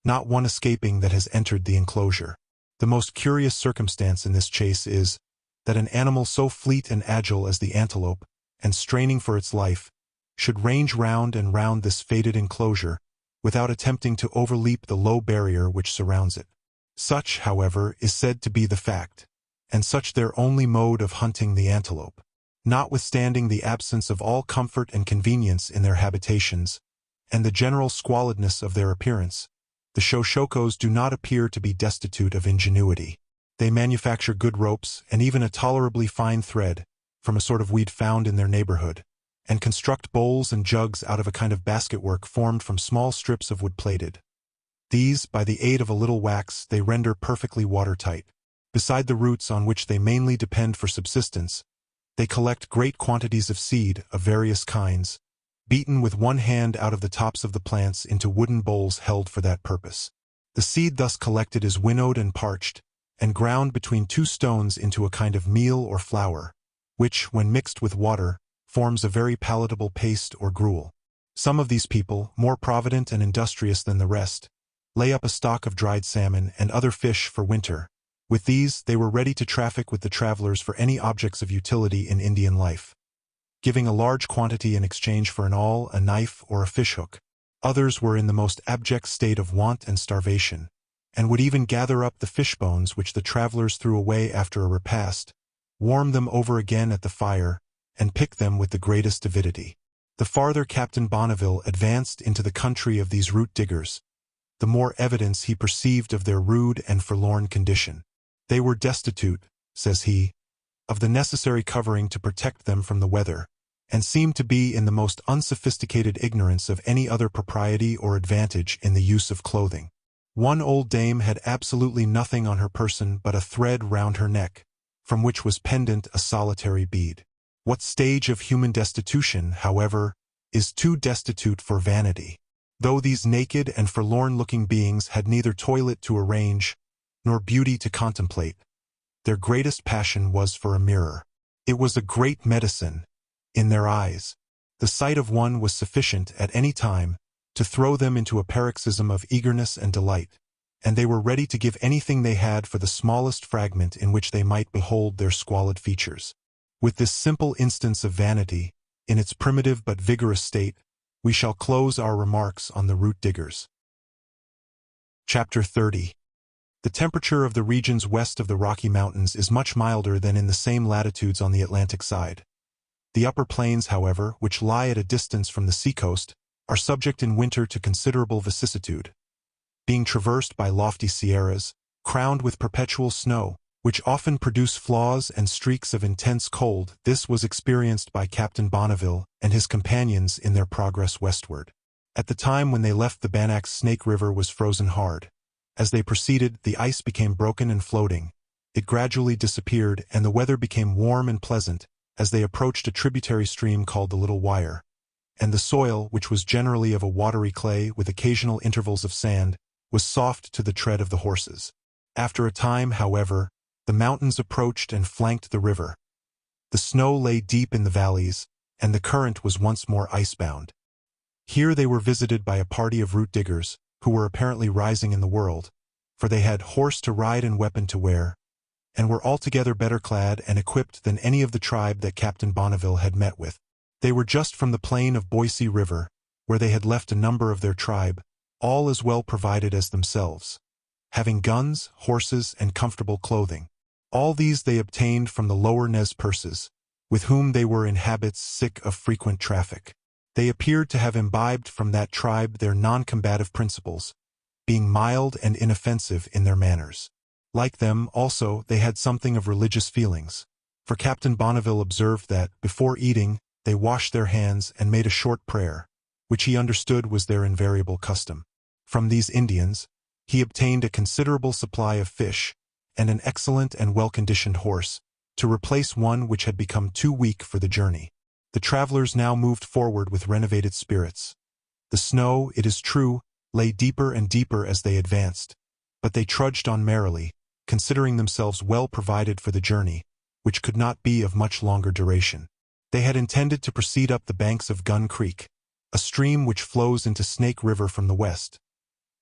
not one escaping that has entered the enclosure. The most curious circumstance in this chase is, that an animal so fleet and agile as the antelope, and straining for its life, should range round and round this fated enclosure, without attempting to overleap the low barrier which surrounds it. Such, however, is said to be the fact, and such their only mode of hunting the antelope. Notwithstanding the absence of all comfort and convenience in their habitations, and the general squalidness of their appearance, the Shoshokos do not appear to be destitute of ingenuity. They manufacture good ropes, and even a tolerably fine thread, from a sort of weed found in their neighborhood, and construct bowls and jugs out of a kind of basketwork formed from small strips of wood plaited. These, by the aid of a little wax, they render perfectly watertight. Beside the roots on which they mainly depend for subsistence, they collect great quantities of seed of various kinds, beaten with one hand out of the tops of the plants into wooden bowls held for that purpose. The seed thus collected is winnowed and parched, and ground between two stones into a kind of meal or flour, which, when mixed with water, forms a very palatable paste or gruel. Some of these people, more provident and industrious than the rest, lay up a stock of dried salmon and other fish for winter. With these, they were ready to traffic with the travelers for any objects of utility in Indian life, giving a large quantity in exchange for an awl, a knife, or a fishhook. Others were in the most abject state of want and starvation, and would even gather up the fish bones which the travelers threw away after a repast, warm them over again at the fire, and pick them with the greatest avidity. The farther Captain Bonneville advanced into the country of these root diggers, the more evidence he perceived of their rude and forlorn condition. They were destitute, says he, of the necessary covering to protect them from the weather, and seemed to be in the most unsophisticated ignorance of any other propriety or advantage in the use of clothing. One old dame had absolutely nothing on her person but a thread round her neck, from which was pendant a solitary bead. What stage of human destitution, however, is too destitute for vanity? Though these naked and forlorn-looking beings had neither toilet to arrange, nor beauty to contemplate, their greatest passion was for a mirror. It was a great medicine, in their eyes. The sight of one was sufficient at any time to throw them into a paroxysm of eagerness and delight, and they were ready to give anything they had for the smallest fragment in which they might behold their squalid features. With this simple instance of vanity, in its primitive but vigorous state, we shall close our remarks on the root diggers. Chapter 30. The temperature of the regions west of the Rocky Mountains is much milder than in the same latitudes on the Atlantic side. The upper plains, however, which lie at a distance from the seacoast, are subject in winter to considerable vicissitude, being traversed by lofty sierras, crowned with perpetual snow, which often produce flaws and streaks of intense cold. This was experienced by Captain Bonneville and his companions in their progress westward. At the time when they left the Bannack's Snake River was frozen hard. As they proceeded, the ice became broken and floating. It gradually disappeared, and the weather became warm and pleasant as they approached a tributary stream called the Little Wire, and the soil, which was generally of a watery clay with occasional intervals of sand, was soft to the tread of the horses. After a time, however, the mountains approached and flanked the river. The snow lay deep in the valleys, and the current was once more icebound. Here they were visited by a party of root diggers, who were apparently rising in the world, for they had horse to ride and weapon to wear, and were altogether better clad and equipped than any of the tribe that Captain Bonneville had met with. They were just from the plain of Boise River, where they had left a number of their tribe, all as well provided as themselves, having guns, horses, and comfortable clothing. All these they obtained from the lower Nez Perces, with whom they were in habits sick of frequent traffic. They appeared to have imbibed from that tribe their non-combative principles, being mild and inoffensive in their manners. Like them, also, they had something of religious feelings, for Captain Bonneville observed that, before eating, they washed their hands and made a short prayer, which he understood was their invariable custom. From these Indians, he obtained a considerable supply of fish and an excellent and well-conditioned horse, to replace one which had become too weak for the journey. The travelers now moved forward with renovated spirits. The snow, it is true, lay deeper and deeper as they advanced, but they trudged on merrily, considering themselves well provided for the journey, which could not be of much longer duration. They had intended to proceed up the banks of Gun Creek, a stream which flows into Snake River from the west,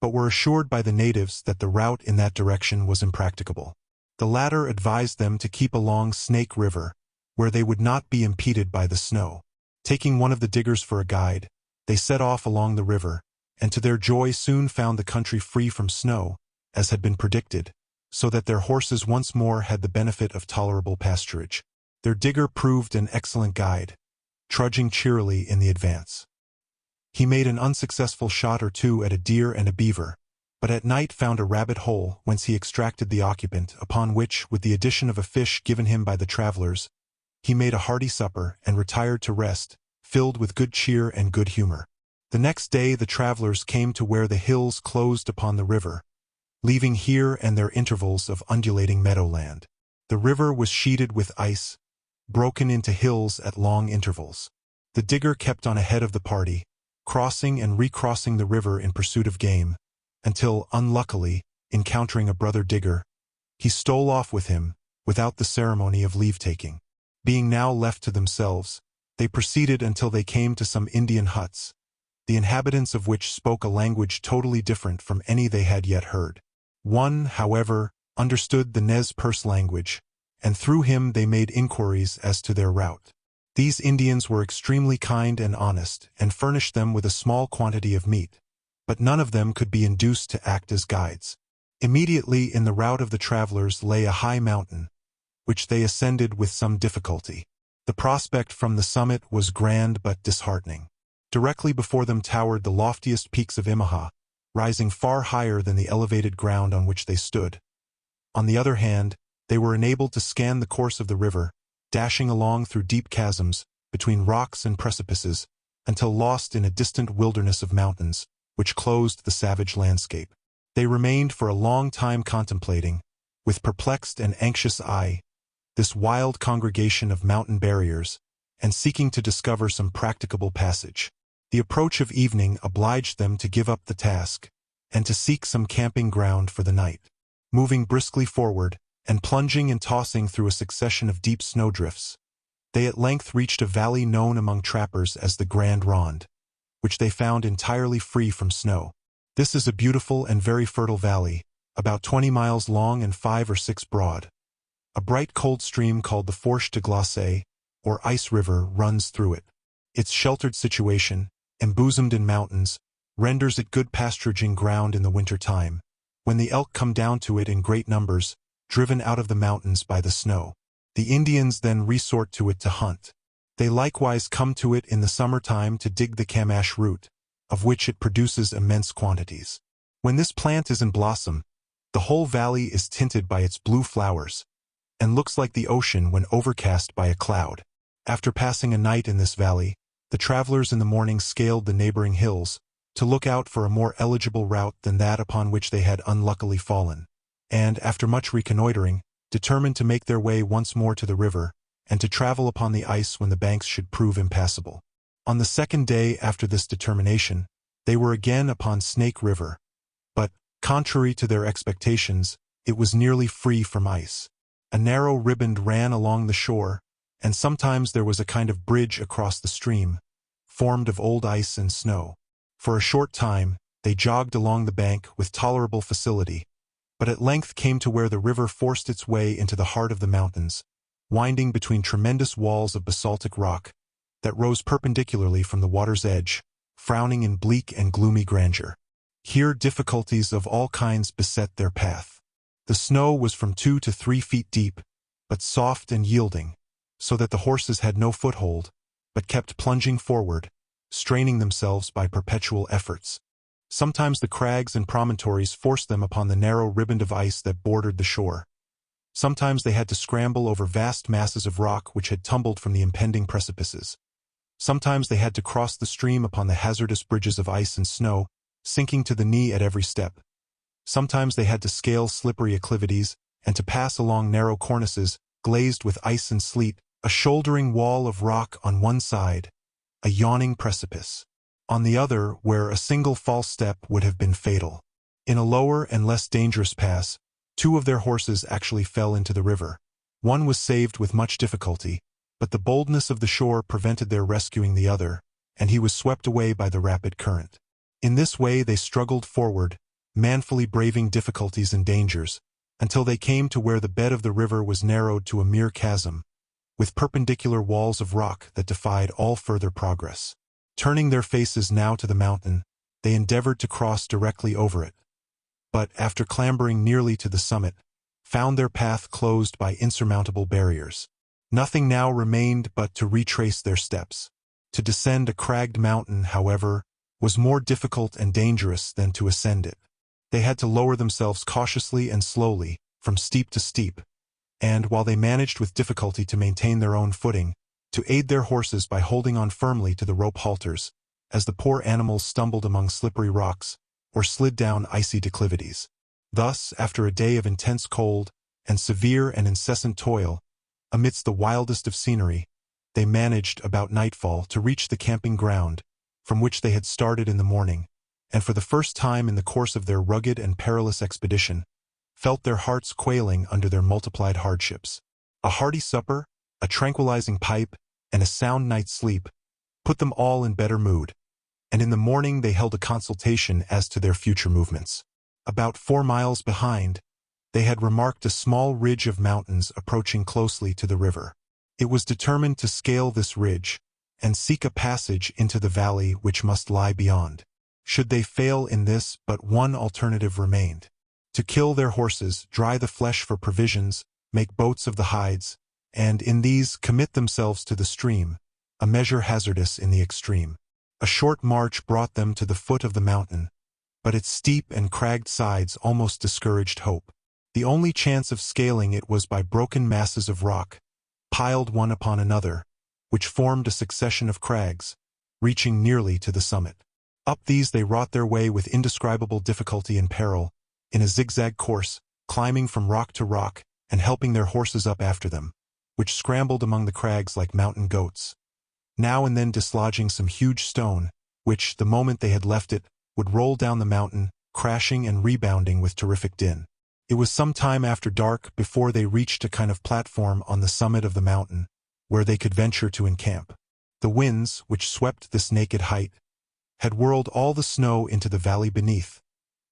but were assured by the natives that the route in that direction was impracticable. The latter advised them to keep along Snake River, where they would not be impeded by the snow. Taking one of the diggers for a guide, they set off along the river, and to their joy soon found the country free from snow, as had been predicted, so that their horses once more had the benefit of tolerable pasturage. Their digger proved an excellent guide, trudging cheerily in the advance. He made an unsuccessful shot or two at a deer and a beaver, but at night found a rabbit hole whence he extracted the occupant, upon which, with the addition of a fish given him by the travelers, he made a hearty supper and retired to rest, filled with good cheer and good humor. The next day the travelers came to where the hills closed upon the river, leaving here and there intervals of undulating meadowland. The river was sheeted with ice, broken into hills at long intervals. The digger kept on ahead of the party, crossing and recrossing the river in pursuit of game, until, unluckily, encountering a brother digger, he stole off with him, without the ceremony of leave-taking. Being now left to themselves, they proceeded until they came to some Indian huts, the inhabitants of which spoke a language totally different from any they had yet heard. One, however, understood the Nez Perce language, and through him they made inquiries as to their route. These Indians were extremely kind and honest, and furnished them with a small quantity of meat, but none of them could be induced to act as guides. Immediately in the route of the travelers lay a high mountain, which they ascended with some difficulty. The prospect from the summit was grand but disheartening. Directly before them towered the loftiest peaks of Imaha, rising far higher than the elevated ground on which they stood. On the other hand, they were enabled to scan the course of the river, dashing along through deep chasms, between rocks and precipices, until lost in a distant wilderness of mountains, which closed the savage landscape. They remained for a long time contemplating, with perplexed and anxious eye, this wild congregation of mountain barriers, and seeking to discover some practicable passage. The approach of evening obliged them to give up the task, and to seek some camping ground for the night. Moving briskly forward, and plunging and tossing through a succession of deep snowdrifts, they at length reached a valley known among trappers as the Grand Ronde, which they found entirely free from snow. This is a beautiful and very fertile valley, about 20 miles long and 5 or 6 broad. A bright cold stream called the Fourche de Glace, or Ice River, runs through it. Its sheltered situation, embosomed in mountains, renders it good pasturaging ground in the winter time, when the elk come down to it in great numbers, driven out of the mountains by the snow. The Indians then resort to it to hunt. They likewise come to it in the summertime to dig the camash root, of which it produces immense quantities. When this plant is in blossom, the whole valley is tinted by its blue flowers, and looks like the ocean when overcast by a cloud. After passing a night in this valley, the travelers in the morning scaled the neighboring hills, to look out for a more eligible route than that upon which they had unluckily fallen, and, after much reconnoitering, determined to make their way once more to the river, and to travel upon the ice when the banks should prove impassable. On the second day after this determination, they were again upon Snake River, but, contrary to their expectations, it was nearly free from ice. A narrow riband ran along the shore, and sometimes there was a kind of bridge across the stream, formed of old ice and snow. For a short time, they jogged along the bank with tolerable facility, but at length came to where the river forced its way into the heart of the mountains, winding between tremendous walls of basaltic rock that rose perpendicularly from the water's edge, frowning in bleak and gloomy grandeur. Here difficulties of all kinds beset their path. The snow was from 2 to 3 feet deep, but soft and yielding, so that the horses had no foothold, but kept plunging forward, straining themselves by perpetual efforts. Sometimes the crags and promontories forced them upon the narrow riband of ice that bordered the shore. Sometimes they had to scramble over vast masses of rock which had tumbled from the impending precipices. Sometimes they had to cross the stream upon the hazardous bridges of ice and snow, sinking to the knee at every step. Sometimes they had to scale slippery acclivities, and to pass along narrow cornices, glazed with ice and sleet, a shouldering wall of rock on one side, a yawning precipice on the other, where a single false step would have been fatal. In a lower and less dangerous pass, 2 of their horses actually fell into the river. One was saved with much difficulty, but the boldness of the shore prevented their rescuing the other, and he was swept away by the rapid current. In this way they struggled forward, manfully braving difficulties and dangers, until they came to where the bed of the river was narrowed to a mere chasm, with perpendicular walls of rock that defied all further progress. Turning their faces now to the mountain, they endeavored to cross directly over it, but after clambering nearly to the summit, found their path closed by insurmountable barriers. Nothing now remained but to retrace their steps. To descend a cragged mountain, however, was more difficult and dangerous than to ascend it. They had to lower themselves cautiously and slowly, from steep to steep, and, while they managed with difficulty to maintain their own footing, to aid their horses by holding on firmly to the rope halters, as the poor animals stumbled among slippery rocks, or slid down icy declivities. Thus, after a day of intense cold, and severe and incessant toil, amidst the wildest of scenery, they managed, about nightfall, to reach the camping ground, from which they had started in the morning, and for the first time in the course of their rugged and perilous expedition, felt their hearts quailing under their multiplied hardships. A hearty supper, a tranquilizing pipe, and a sound night's sleep put them all in better mood, and in the morning they held a consultation as to their future movements. About 4 miles behind, they had remarked a small ridge of mountains approaching closely to the river. It was determined to scale this ridge, and seek a passage into the valley which must lie beyond. Should they fail in this, but one alternative remained: to kill their horses, dry the flesh for provisions, make boats of the hides, and in these commit themselves to the stream, a measure hazardous in the extreme. A short march brought them to the foot of the mountain, but its steep and cragged sides almost discouraged hope. The only chance of scaling it was by broken masses of rock, piled one upon another, which formed a succession of crags, reaching nearly to the summit. Up these they wrought their way with indescribable difficulty and peril, in a zigzag course, climbing from rock to rock, and helping their horses up after them, which scrambled among the crags like mountain goats, now and then dislodging some huge stone, which, the moment they had left it, would roll down the mountain, crashing and rebounding with terrific din. It was some time after dark before they reached a kind of platform on the summit of the mountain, where they could venture to encamp. The winds, which swept this naked height, had whirled all the snow into the valley beneath,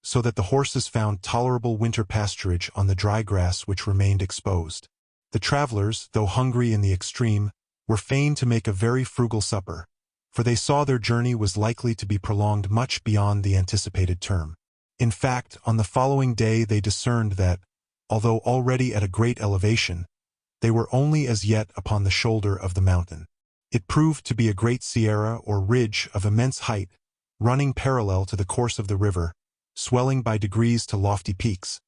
so that the horses found tolerable winter pasturage on the dry grass which remained exposed. The travelers, though hungry in the extreme, were fain to make a very frugal supper, for they saw their journey was likely to be prolonged much beyond the anticipated term. In fact, on the following day they discerned that, although already at a great elevation, they were only as yet upon the shoulder of the mountain. It proved to be a great sierra or ridge of immense height, running parallel to the course of the river, swelling by degrees to lofty peaks,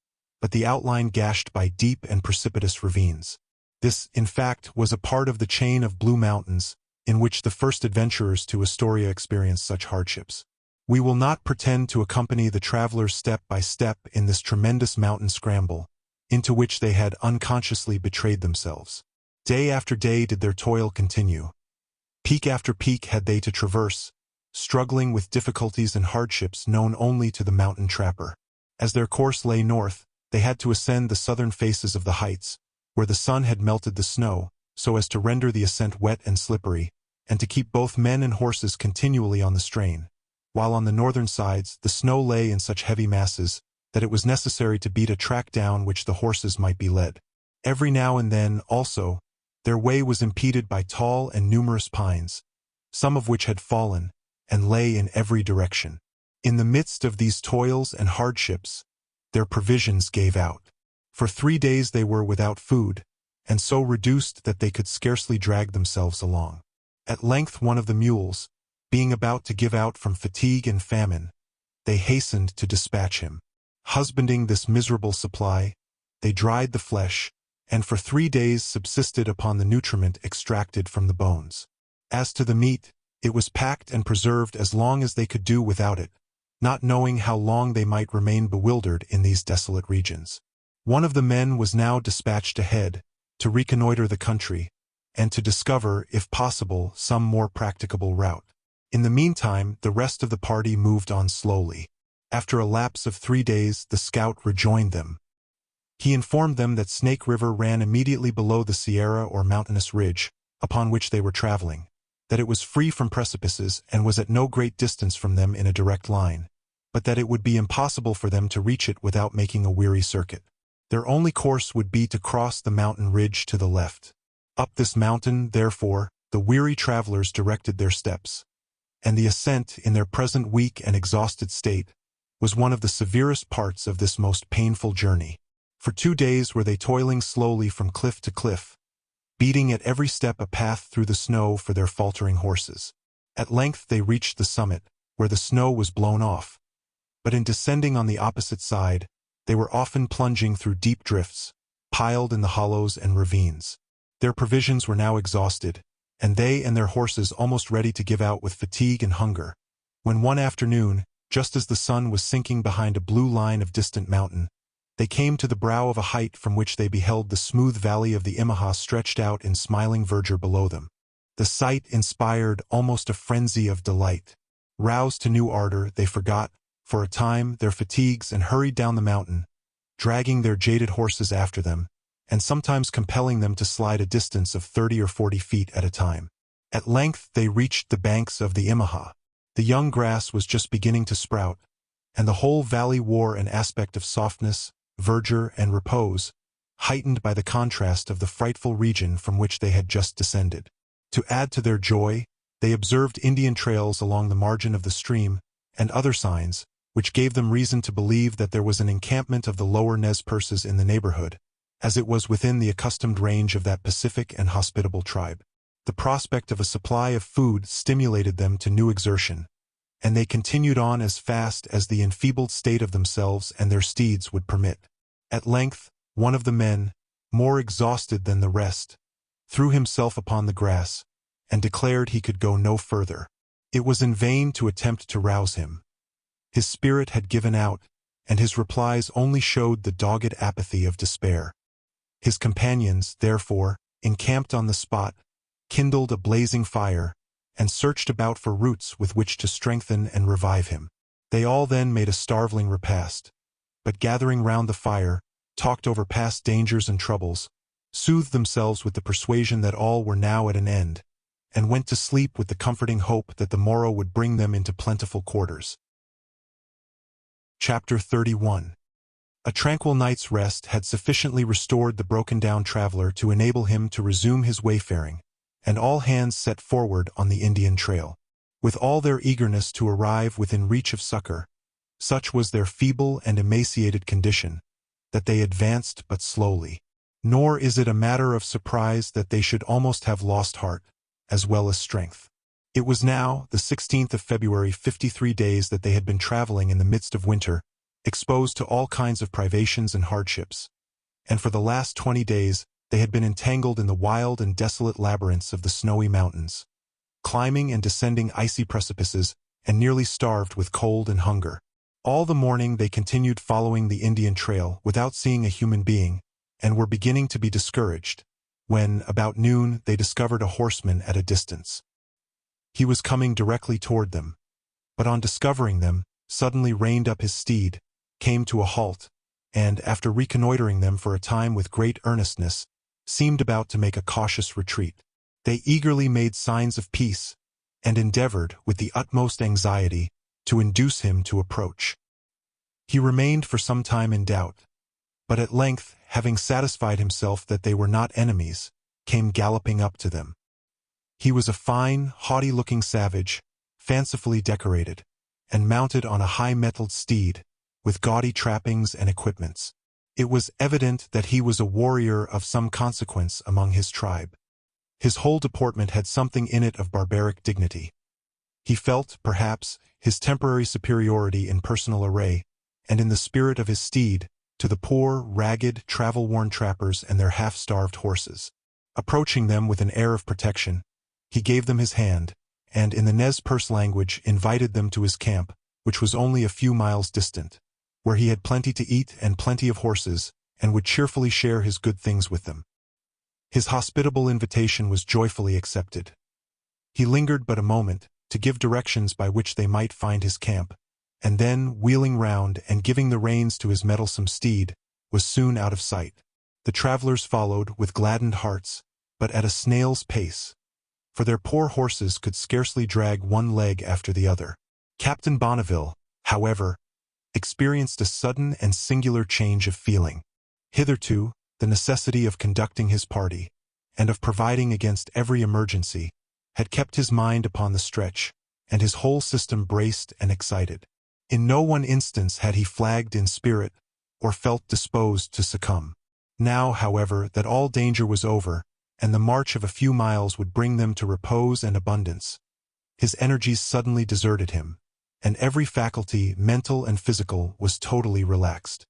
but the outline gashed by deep and precipitous ravines. This, in fact, was a part of the chain of Blue Mountains, in which the first adventurers to Astoria experienced such hardships. We will not pretend to accompany the travelers step by step in this tremendous mountain scramble, into which they had unconsciously betrayed themselves. Day after day did their toil continue. Peak after peak had they to traverse, struggling with difficulties and hardships known only to the mountain trapper. As their course lay north, they had to ascend the southern faces of the heights, where the sun had melted the snow, so as to render the ascent wet and slippery, and to keep both men and horses continually on the strain, while on the northern sides the snow lay in such heavy masses that it was necessary to beat a track down which the horses might be led. Every now and then, also, their way was impeded by tall and numerous pines, some of which had fallen, and lay in every direction. In the midst of these toils and hardships, their provisions gave out. For 3 days they were without food, and so reduced that they could scarcely drag themselves along. At length one of the mules, being about to give out from fatigue and famine, they hastened to dispatch him. Husbanding this miserable supply, they dried the flesh, and for 3 days subsisted upon the nutriment extracted from the bones. As to the meat, it was packed and preserved as long as they could do without it, not knowing how long they might remain bewildered in these desolate regions. One of the men was now dispatched ahead, to reconnoiter the country, and to discover, if possible, some more practicable route. In the meantime, the rest of the party moved on slowly. After a lapse of 3 days, the scout rejoined them. He informed them that Snake River ran immediately below the sierra or mountainous ridge, upon which they were traveling, that it was free from precipices and was at no great distance from them in a direct line, but that it would be impossible for them to reach it without making a weary circuit. Their only course would be to cross the mountain ridge to the left. Up this mountain, therefore, the weary travelers directed their steps, and the ascent, in their present weak and exhausted state, was one of the severest parts of this most painful journey. For 2 days were they toiling slowly from cliff to cliff, beating at every step a path through the snow for their faltering horses. At length they reached the summit, where the snow was blown off, but in descending on the opposite side, they were often plunging through deep drifts, piled in the hollows and ravines. Their provisions were now exhausted, and they and their horses almost ready to give out with fatigue and hunger, when one afternoon, just as the sun was sinking behind a blue line of distant mountain, they came to the brow of a height from which they beheld the smooth valley of the Imaha stretched out in smiling verdure below them. The sight inspired almost a frenzy of delight. Roused to new ardor, they forgot, for a time, their fatigues and hurried down the mountain, dragging their jaded horses after them, and sometimes compelling them to slide a distance of 30 or 40 feet at a time. At length they reached the banks of the Imaha. The young grass was just beginning to sprout, and the whole valley wore an aspect of softness, verdure, and repose, heightened by the contrast of the frightful region from which they had just descended. To add to their joy, they observed Indian trails along the margin of the stream, and other signs, which gave them reason to believe that there was an encampment of the lower Nez Perces in the neighborhood, as it was within the accustomed range of that pacific and hospitable tribe. The prospect of a supply of food stimulated them to new exertion, and they continued on as fast as the enfeebled state of themselves and their steeds would permit. At length, one of the men, more exhausted than the rest, threw himself upon the grass, and declared he could go no further. It was in vain to attempt to rouse him. His spirit had given out, and his replies only showed the dogged apathy of despair. His companions, therefore, encamped on the spot, kindled a blazing fire, and searched about for roots with which to strengthen and revive him. They all then made a starveling repast, but gathering round the fire, talked over past dangers and troubles, soothed themselves with the persuasion that all were now at an end, and went to sleep with the comforting hope that the morrow would bring them into plentiful quarters. Chapter 31. A tranquil night's rest had sufficiently restored the broken-down traveler to enable him to resume his wayfaring, and all hands set forward on the Indian trail. With all their eagerness to arrive within reach of succor, such was their feeble and emaciated condition, that they advanced but slowly. Nor is it a matter of surprise that they should almost have lost heart, as well as strength. It was now the 16th of February, 53 days that they had been traveling in the midst of winter, exposed to all kinds of privations and hardships, and for the last 20 days they had been entangled in the wild and desolate labyrinths of the snowy mountains, climbing and descending icy precipices, and nearly starved with cold and hunger. All the morning they continued following the Indian trail without seeing a human being, and were beginning to be discouraged, when, about noon, they discovered a horseman at a distance. He was coming directly toward them, but on discovering them, suddenly reined up his steed, came to a halt, and, after reconnoitering them for a time with great earnestness, seemed about to make a cautious retreat. They eagerly made signs of peace, and endeavored, with the utmost anxiety, to induce him to approach. He remained for some time in doubt, but at length, having satisfied himself that they were not enemies, came galloping up to them. He was a fine, haughty-looking savage, fancifully decorated, and mounted on a high-mettled steed, with gaudy trappings and equipments. It was evident that he was a warrior of some consequence among his tribe. His whole deportment had something in it of barbaric dignity. He felt, perhaps, his temporary superiority in personal array, and in the spirit of his steed, to the poor, ragged, travel-worn trappers and their half-starved horses. Approaching them with an air of protection, he gave them his hand, and in the Nez Perce language invited them to his camp, which was only a few miles distant, where he had plenty to eat and plenty of horses, and would cheerfully share his good things with them. His hospitable invitation was joyfully accepted. He lingered but a moment, to give directions by which they might find his camp, and then, wheeling round and giving the reins to his mettlesome steed, was soon out of sight. The travelers followed with gladdened hearts, but at a snail's pace, for their poor horses could scarcely drag one leg after the other. Captain Bonneville, however, experienced a sudden and singular change of feeling. Hitherto, the necessity of conducting his party, and of providing against every emergency, had kept his mind upon the stretch, and his whole system braced and excited. In no one instance had he flagged in spirit, or felt disposed to succumb. Now, however, that all danger was over, and the march of a few miles would bring them to repose and abundance, his energies suddenly deserted him, and every faculty, mental and physical, was totally relaxed.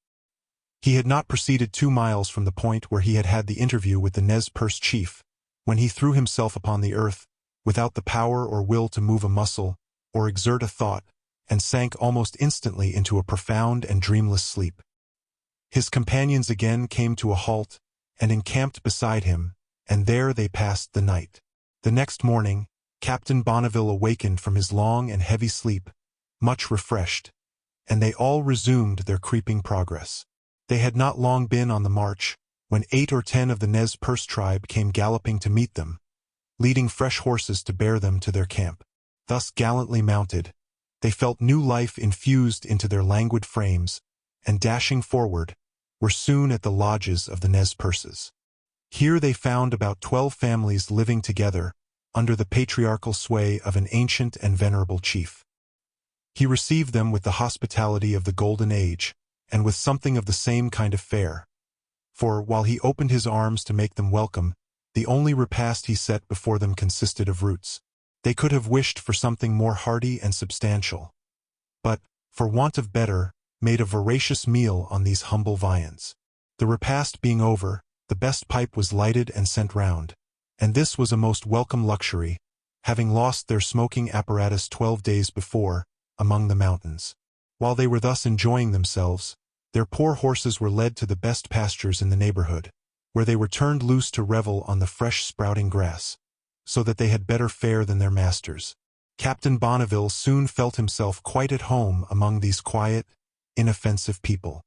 He had not proceeded 2 miles from the point where he had had the interview with the Nez Perce chief, when he threw himself upon the earth, without the power or will to move a muscle, or exert a thought, and sank almost instantly into a profound and dreamless sleep. His companions again came to a halt, and encamped beside him, and there they passed the night. The next morning, Captain Bonneville awakened from his long and heavy sleep, much refreshed, and they all resumed their creeping progress. They had not long been on the march, when 8 or 10 of the Nez Perce tribe came galloping to meet them, leading fresh horses to bear them to their camp. Thus gallantly mounted, they felt new life infused into their languid frames, and dashing forward, were soon at the lodges of the Nez Perces. Here they found about 12 families living together, under the patriarchal sway of an ancient and venerable chief. He received them with the hospitality of the Golden Age, and with something of the same kind of fare. For, while he opened his arms to make them welcome, the only repast he set before them consisted of roots. They could have wished for something more hearty and substantial, but, for want of better, made a voracious meal on these humble viands. The repast being over, the best pipe was lighted and sent round, and this was a most welcome luxury, having lost their smoking apparatus 12 days before, among the mountains. While they were thus enjoying themselves, their poor horses were led to the best pastures in the neighborhood, where they were turned loose to revel on the fresh sprouting grass, so that they had better fare than their masters. Captain Bonneville soon felt himself quite at home among these quiet, inoffensive people.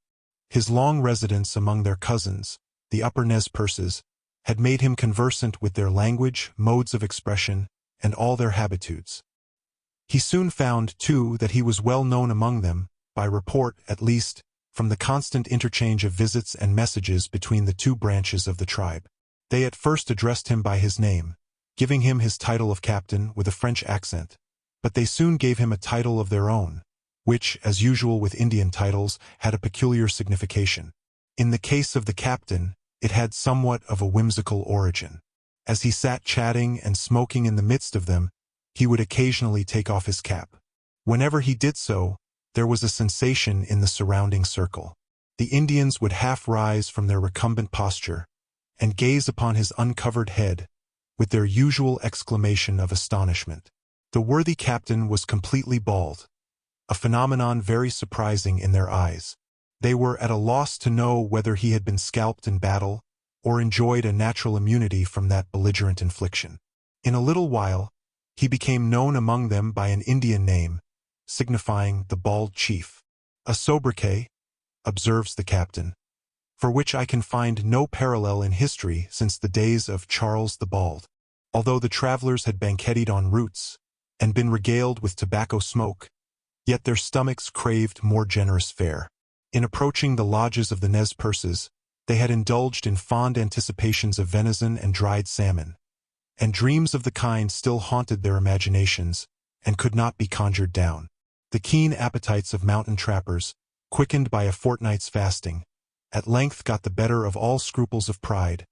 His long residence among their cousins, the Upper Nez Perces, had made him conversant with their language, modes of expression, and all their habitudes. He soon found, too, that he was well known among them, by report, at least, from the constant interchange of visits and messages between the 2 branches of the tribe. They at first addressed him by his name, giving him his title of captain with a French accent, but they soon gave him a title of their own, which, as usual with Indian titles, had a peculiar signification. In the case of the captain, it had somewhat of a whimsical origin. As he sat chatting and smoking in the midst of them, he would occasionally take off his cap. Whenever he did so, there was a sensation in the surrounding circle. The Indians would half rise from their recumbent posture, and gaze upon his uncovered head, with their usual exclamation of astonishment. The worthy captain was completely bald, a phenomenon very surprising in their eyes. They were at a loss to know whether he had been scalped in battle, or enjoyed a natural immunity from that belligerent infliction. In a little while, he became known among them by an Indian name, signifying the bald chief. A sobriquet, observes the captain, for which I can find no parallel in history since the days of Charles the Bald. Although the travelers had banqueted on roots, and been regaled with tobacco smoke, yet their stomachs craved more generous fare. In approaching the lodges of the Nez Perces, they had indulged in fond anticipations of venison and dried salmon, and dreams of the kind still haunted their imaginations, and could not be conjured down. The keen appetites of mountain trappers, quickened by a fortnight's fasting, at length got the better of all scruples of pride,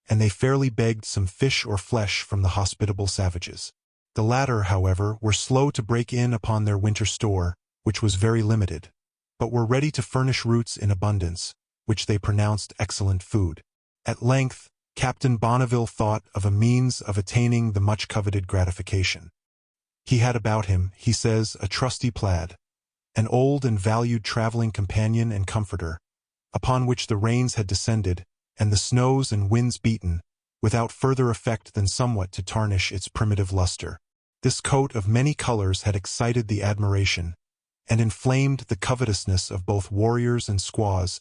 and they fairly begged some fish or flesh from the hospitable savages. The latter, however, were slow to break in upon their winter store, which was very limited, but were ready to furnish roots in abundance, which they pronounced excellent food. At length, Captain Bonneville thought of a means of attaining the much-coveted gratification. He had about him, he says, a trusty plaid, an old and valued traveling companion and comforter, upon which the rains had descended, and the snows and winds beaten, without further effect than somewhat to tarnish its primitive luster. This coat of many colors had excited the admiration, and inflamed the covetousness of both warriors and squaws,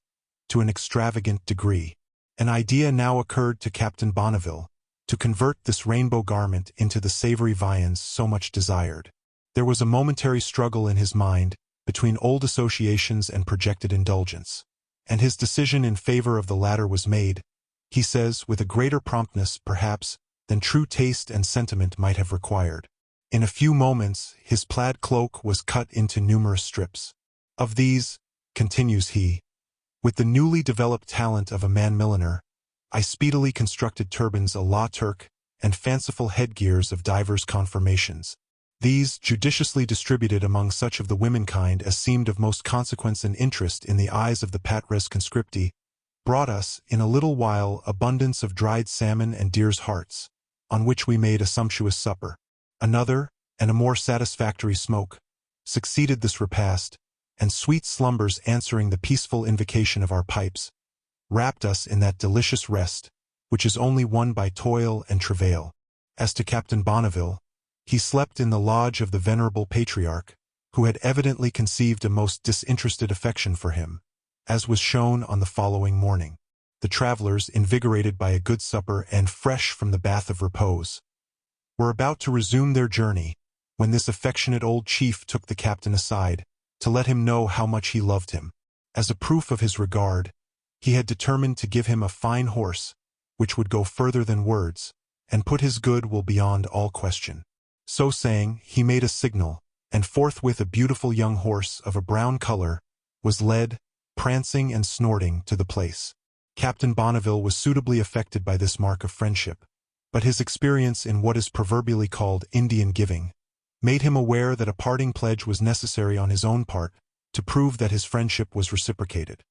to an extravagant degree. An idea now occurred to Captain Bonneville, to convert this rainbow garment into the savory viands so much desired. There was a momentary struggle in his mind, between old associations and projected indulgence. and his decision in favor of the latter was made, he says, with a greater promptness, perhaps, than true taste and sentiment might have required. In a few moments, his plaid cloak was cut into numerous strips. Of these, continues he, with the newly developed talent of a man-milliner, I speedily constructed turbans à la Turque and fanciful headgears of divers conformations. These, judiciously distributed among such of the womenkind as seemed of most consequence and interest in the eyes of the patres conscripti, brought us, in a little while, abundance of dried salmon and deer's hearts, on which we made a sumptuous supper. Another, and a more satisfactory smoke, succeeded this repast, and sweet slumbers answering the peaceful invocation of our pipes, wrapped us in that delicious rest, which is only won by toil and travail. As to Captain Bonneville, he slept in the lodge of the venerable patriarch, who had evidently conceived a most disinterested affection for him, as was shown on the following morning. The travelers, invigorated by a good supper and fresh from the bath of repose, were about to resume their journey, when this affectionate old chief took the captain aside, to let him know how much he loved him. As a proof of his regard, he had determined to give him a fine horse, which would go further than words, and put his good will beyond all question. So saying, he made a signal, and forthwith a beautiful young horse of a brown color was led, prancing and snorting, to the place. Captain Bonneville was suitably affected by this mark of friendship, but his experience in what is proverbially called Indian giving made him aware that a parting pledge was necessary on his own part to prove that his friendship was reciprocated.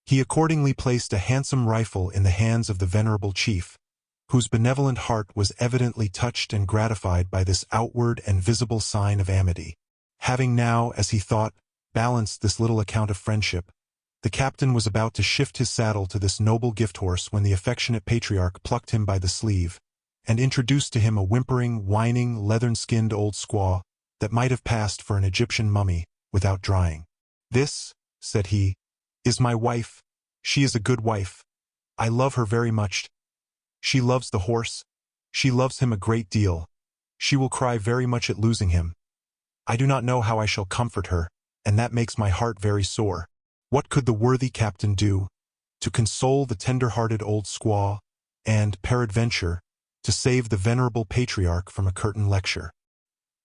He accordingly placed a handsome rifle in the hands of the venerable chief, whose benevolent heart was evidently touched and gratified by this outward and visible sign of amity. Having now, as he thought, balanced this little account of friendship, the captain was about to shift his saddle to this noble gift-horse when the affectionate patriarch plucked him by the sleeve, and introduced to him a whimpering, whining, leathern-skinned old squaw that might have passed for an Egyptian mummy without drying. "This," said he, "is my wife. She is a good wife. I love her very much. She loves the horse. She loves him a great deal. She will cry very much at losing him. I do not know how I shall comfort her, and that makes my heart very sore." What could the worthy captain do to console the tender-hearted old squaw and, peradventure, to save the venerable patriarch from a curtain lecture?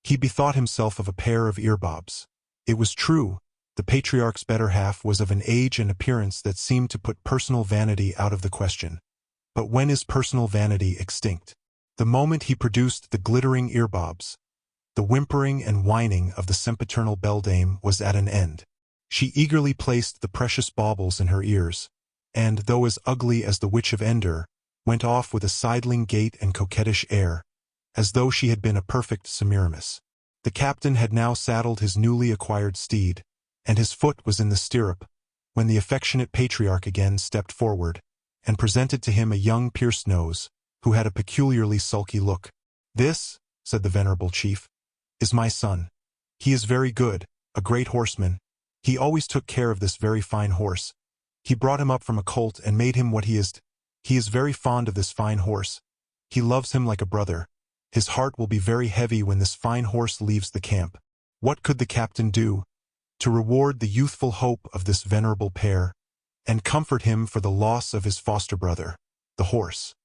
He bethought himself of a pair of earbobs. It was true, the patriarch's better half was of an age and appearance that seemed to put personal vanity out of the question. But when is personal vanity extinct? The moment he produced the glittering earbobs, the whimpering and whining of the sempiternal beldame was at an end. She eagerly placed the precious baubles in her ears, and, though as ugly as the Witch of Endor, went off with a sidling gait and coquettish air, as though she had been a perfect Semiramis. The captain had now saddled his newly acquired steed, and his foot was in the stirrup, when the affectionate patriarch again stepped forward, and presented to him a young pierced nose, who had a peculiarly sulky look. "This," said the venerable chief, "is my son. He is very good, a great horseman. He always took care of this very fine horse. He brought him up from a colt and made him what he is. He is very fond of this fine horse. He loves him like a brother. His heart will be very heavy when this fine horse leaves the camp." What could the captain do to reward the youthful hope of this venerable pair, and comfort him for the loss of his foster brother, the horse?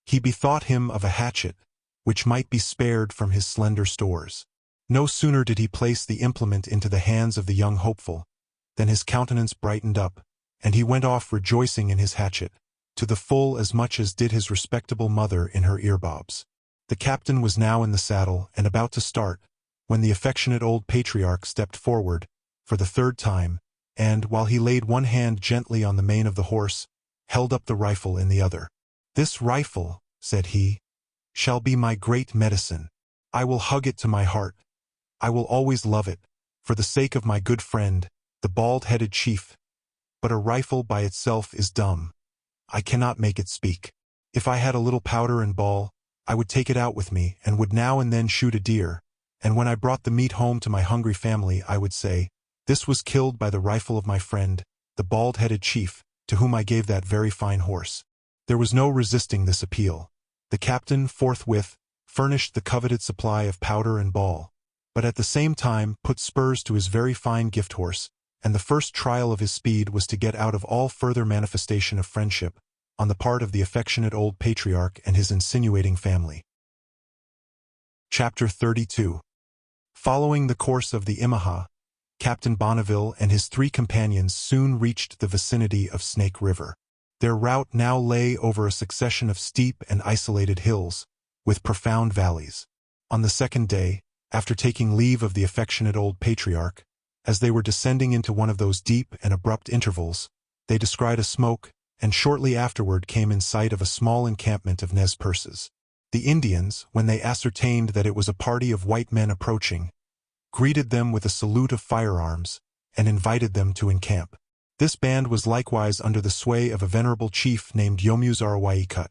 He bethought him of a hatchet, which might be spared from his slender stores. No sooner did he place the implement into the hands of the young hopeful, than his countenance brightened up, and he went off rejoicing in his hatchet, to the full as much as did his respectable mother in her earbobs. The captain was now in the saddle and about to start, when the affectionate old patriarch stepped forward, for the third time, and, while he laid one hand gently on the mane of the horse, held up the rifle in the other. "This rifle," said he, "shall be my great medicine. I will hug it to my heart. I will always love it, for the sake of my good friend, the bald-headed chief. But a rifle by itself is dumb. I cannot make it speak. If I had a little powder and ball, I would take it out with me and would now and then shoot a deer, and when I brought the meat home to my hungry family I would say, 'This was killed by the rifle of my friend, the bald-headed chief, to whom I gave that very fine horse.'" There was no resisting this appeal. The captain forthwith furnished the coveted supply of powder and ball, but at the same time put spurs to his very fine gift horse, and the first trial of his speed was to get out of all further manifestation of friendship on the part of the affectionate old patriarch and his insinuating family. Chapter 32. Following the course of the Imaha, Captain Bonneville and his 3 companions soon reached the vicinity of Snake River. Their route now lay over a succession of steep and isolated hills, with profound valleys. On the second day, after taking leave of the affectionate old patriarch, as they were descending into one of those deep and abrupt intervals, they descried a smoke, and shortly afterward came in sight of a small encampment of Nez Perces. The Indians, when they ascertained that it was a party of white men approaching, greeted them with a salute of firearms, and invited them to encamp. This band was likewise under the sway of a venerable chief named Yomuzarawaikat,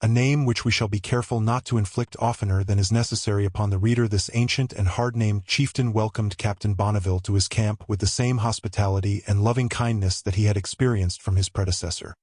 a name which we shall be careful not to inflict oftener than is necessary upon the reader. This ancient and hard-named chieftain welcomed Captain Bonneville to his camp with the same hospitality and loving kindness that he had experienced from his predecessor.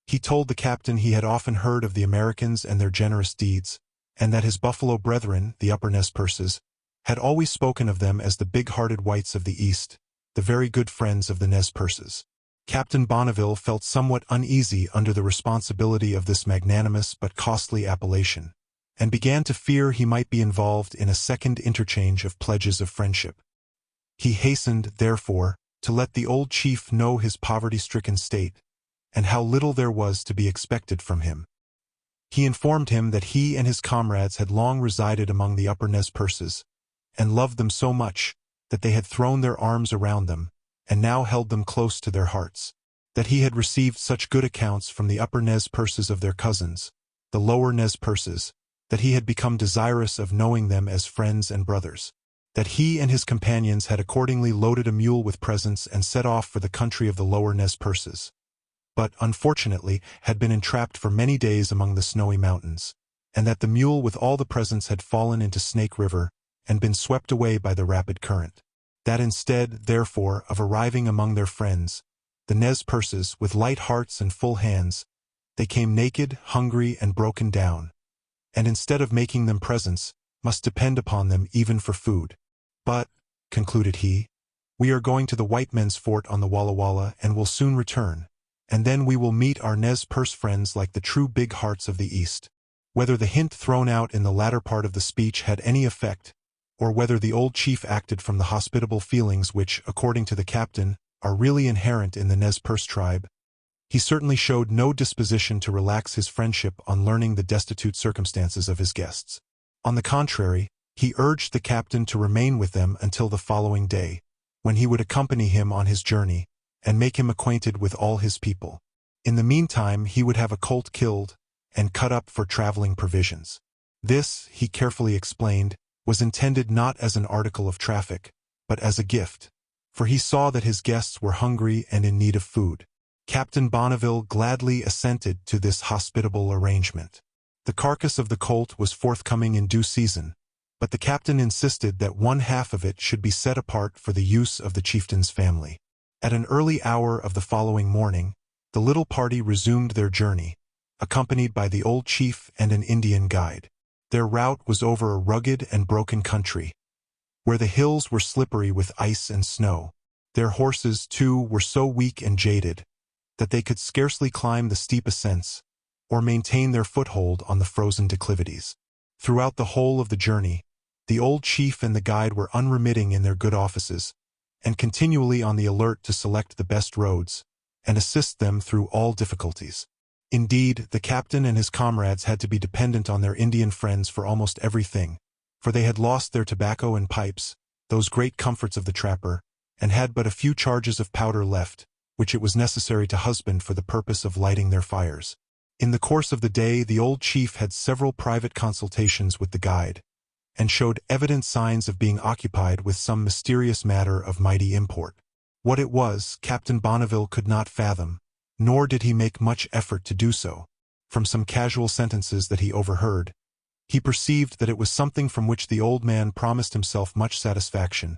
He told the captain he had often heard of the Americans and their generous deeds, and that his buffalo brethren, the upper Nez Perces, had always spoken of them as the big-hearted whites of the East, the very good friends of the Nez Perces. Captain Bonneville felt somewhat uneasy under the responsibility of this magnanimous but costly appellation, and began to fear he might be involved in a second interchange of pledges of friendship. He hastened, therefore, to let the old chief know his poverty-stricken state, and how little there was to be expected from him. He informed him that he and his comrades had long resided among the upper Nez Perces, and loved them so much that they had thrown their arms around them, and now held them close to their hearts, that he had received such good accounts from the upper Nez Perces of their cousins, the lower Nez Perces, that he had become desirous of knowing them as friends and brothers, that he and his companions had accordingly loaded a mule with presents and set off for the country of the lower Nez Perces, but, unfortunately, had been entrapped for many days among the snowy mountains, and that the mule with all the presents had fallen into Snake River and been swept away by the rapid current. That instead, therefore, of arriving among their friends, the Nez Perces, with light hearts and full hands, they came naked, hungry, and broken down, and instead of making them presents, must depend upon them even for food. But, concluded he, we are going to the white men's fort on the Walla Walla and will soon return, and then we will meet our Nez Perce friends like the true big hearts of the East. Whether the hint thrown out in the latter part of the speech had any effect, or whether the old chief acted from the hospitable feelings which, according to the captain, are really inherent in the Nez Perce tribe, he certainly showed no disposition to relax his friendship on learning the destitute circumstances of his guests. On the contrary, he urged the captain to remain with them until the following day, when he would accompany him on his journey, and make him acquainted with all his people. In the meantime he would have a colt killed, and cut up for traveling provisions. This, he carefully explained, was intended not as an article of traffic, but as a gift, for he saw that his guests were hungry and in need of food. Captain Bonneville gladly assented to this hospitable arrangement. The carcass of the colt was forthcoming in due season, but the captain insisted that one half of it should be set apart for the use of the chieftain's family. At an early hour of the following morning, the little party resumed their journey, accompanied by the old chief and an Indian guide. Their route was over a rugged and broken country, where the hills were slippery with ice and snow. Their horses, too, were so weak and jaded that they could scarcely climb the steep ascents or maintain their foothold on the frozen declivities. Throughout the whole of the journey, the old chief and the guide were unremitting in their good offices, and continually on the alert to select the best roads, and assist them through all difficulties. Indeed, the captain and his comrades had to be dependent on their Indian friends for almost everything, for they had lost their tobacco and pipes, those great comforts of the trapper, and had but a few charges of powder left, which it was necessary to husband for the purpose of lighting their fires. In the course of the day the old chief had several private consultations with the guide, and showed evident signs of being occupied with some mysterious matter of mighty import. What it was, Captain Bonneville could not fathom, nor did he make much effort to do so. From some casual sentences that he overheard, he perceived that it was something from which the old man promised himself much satisfaction,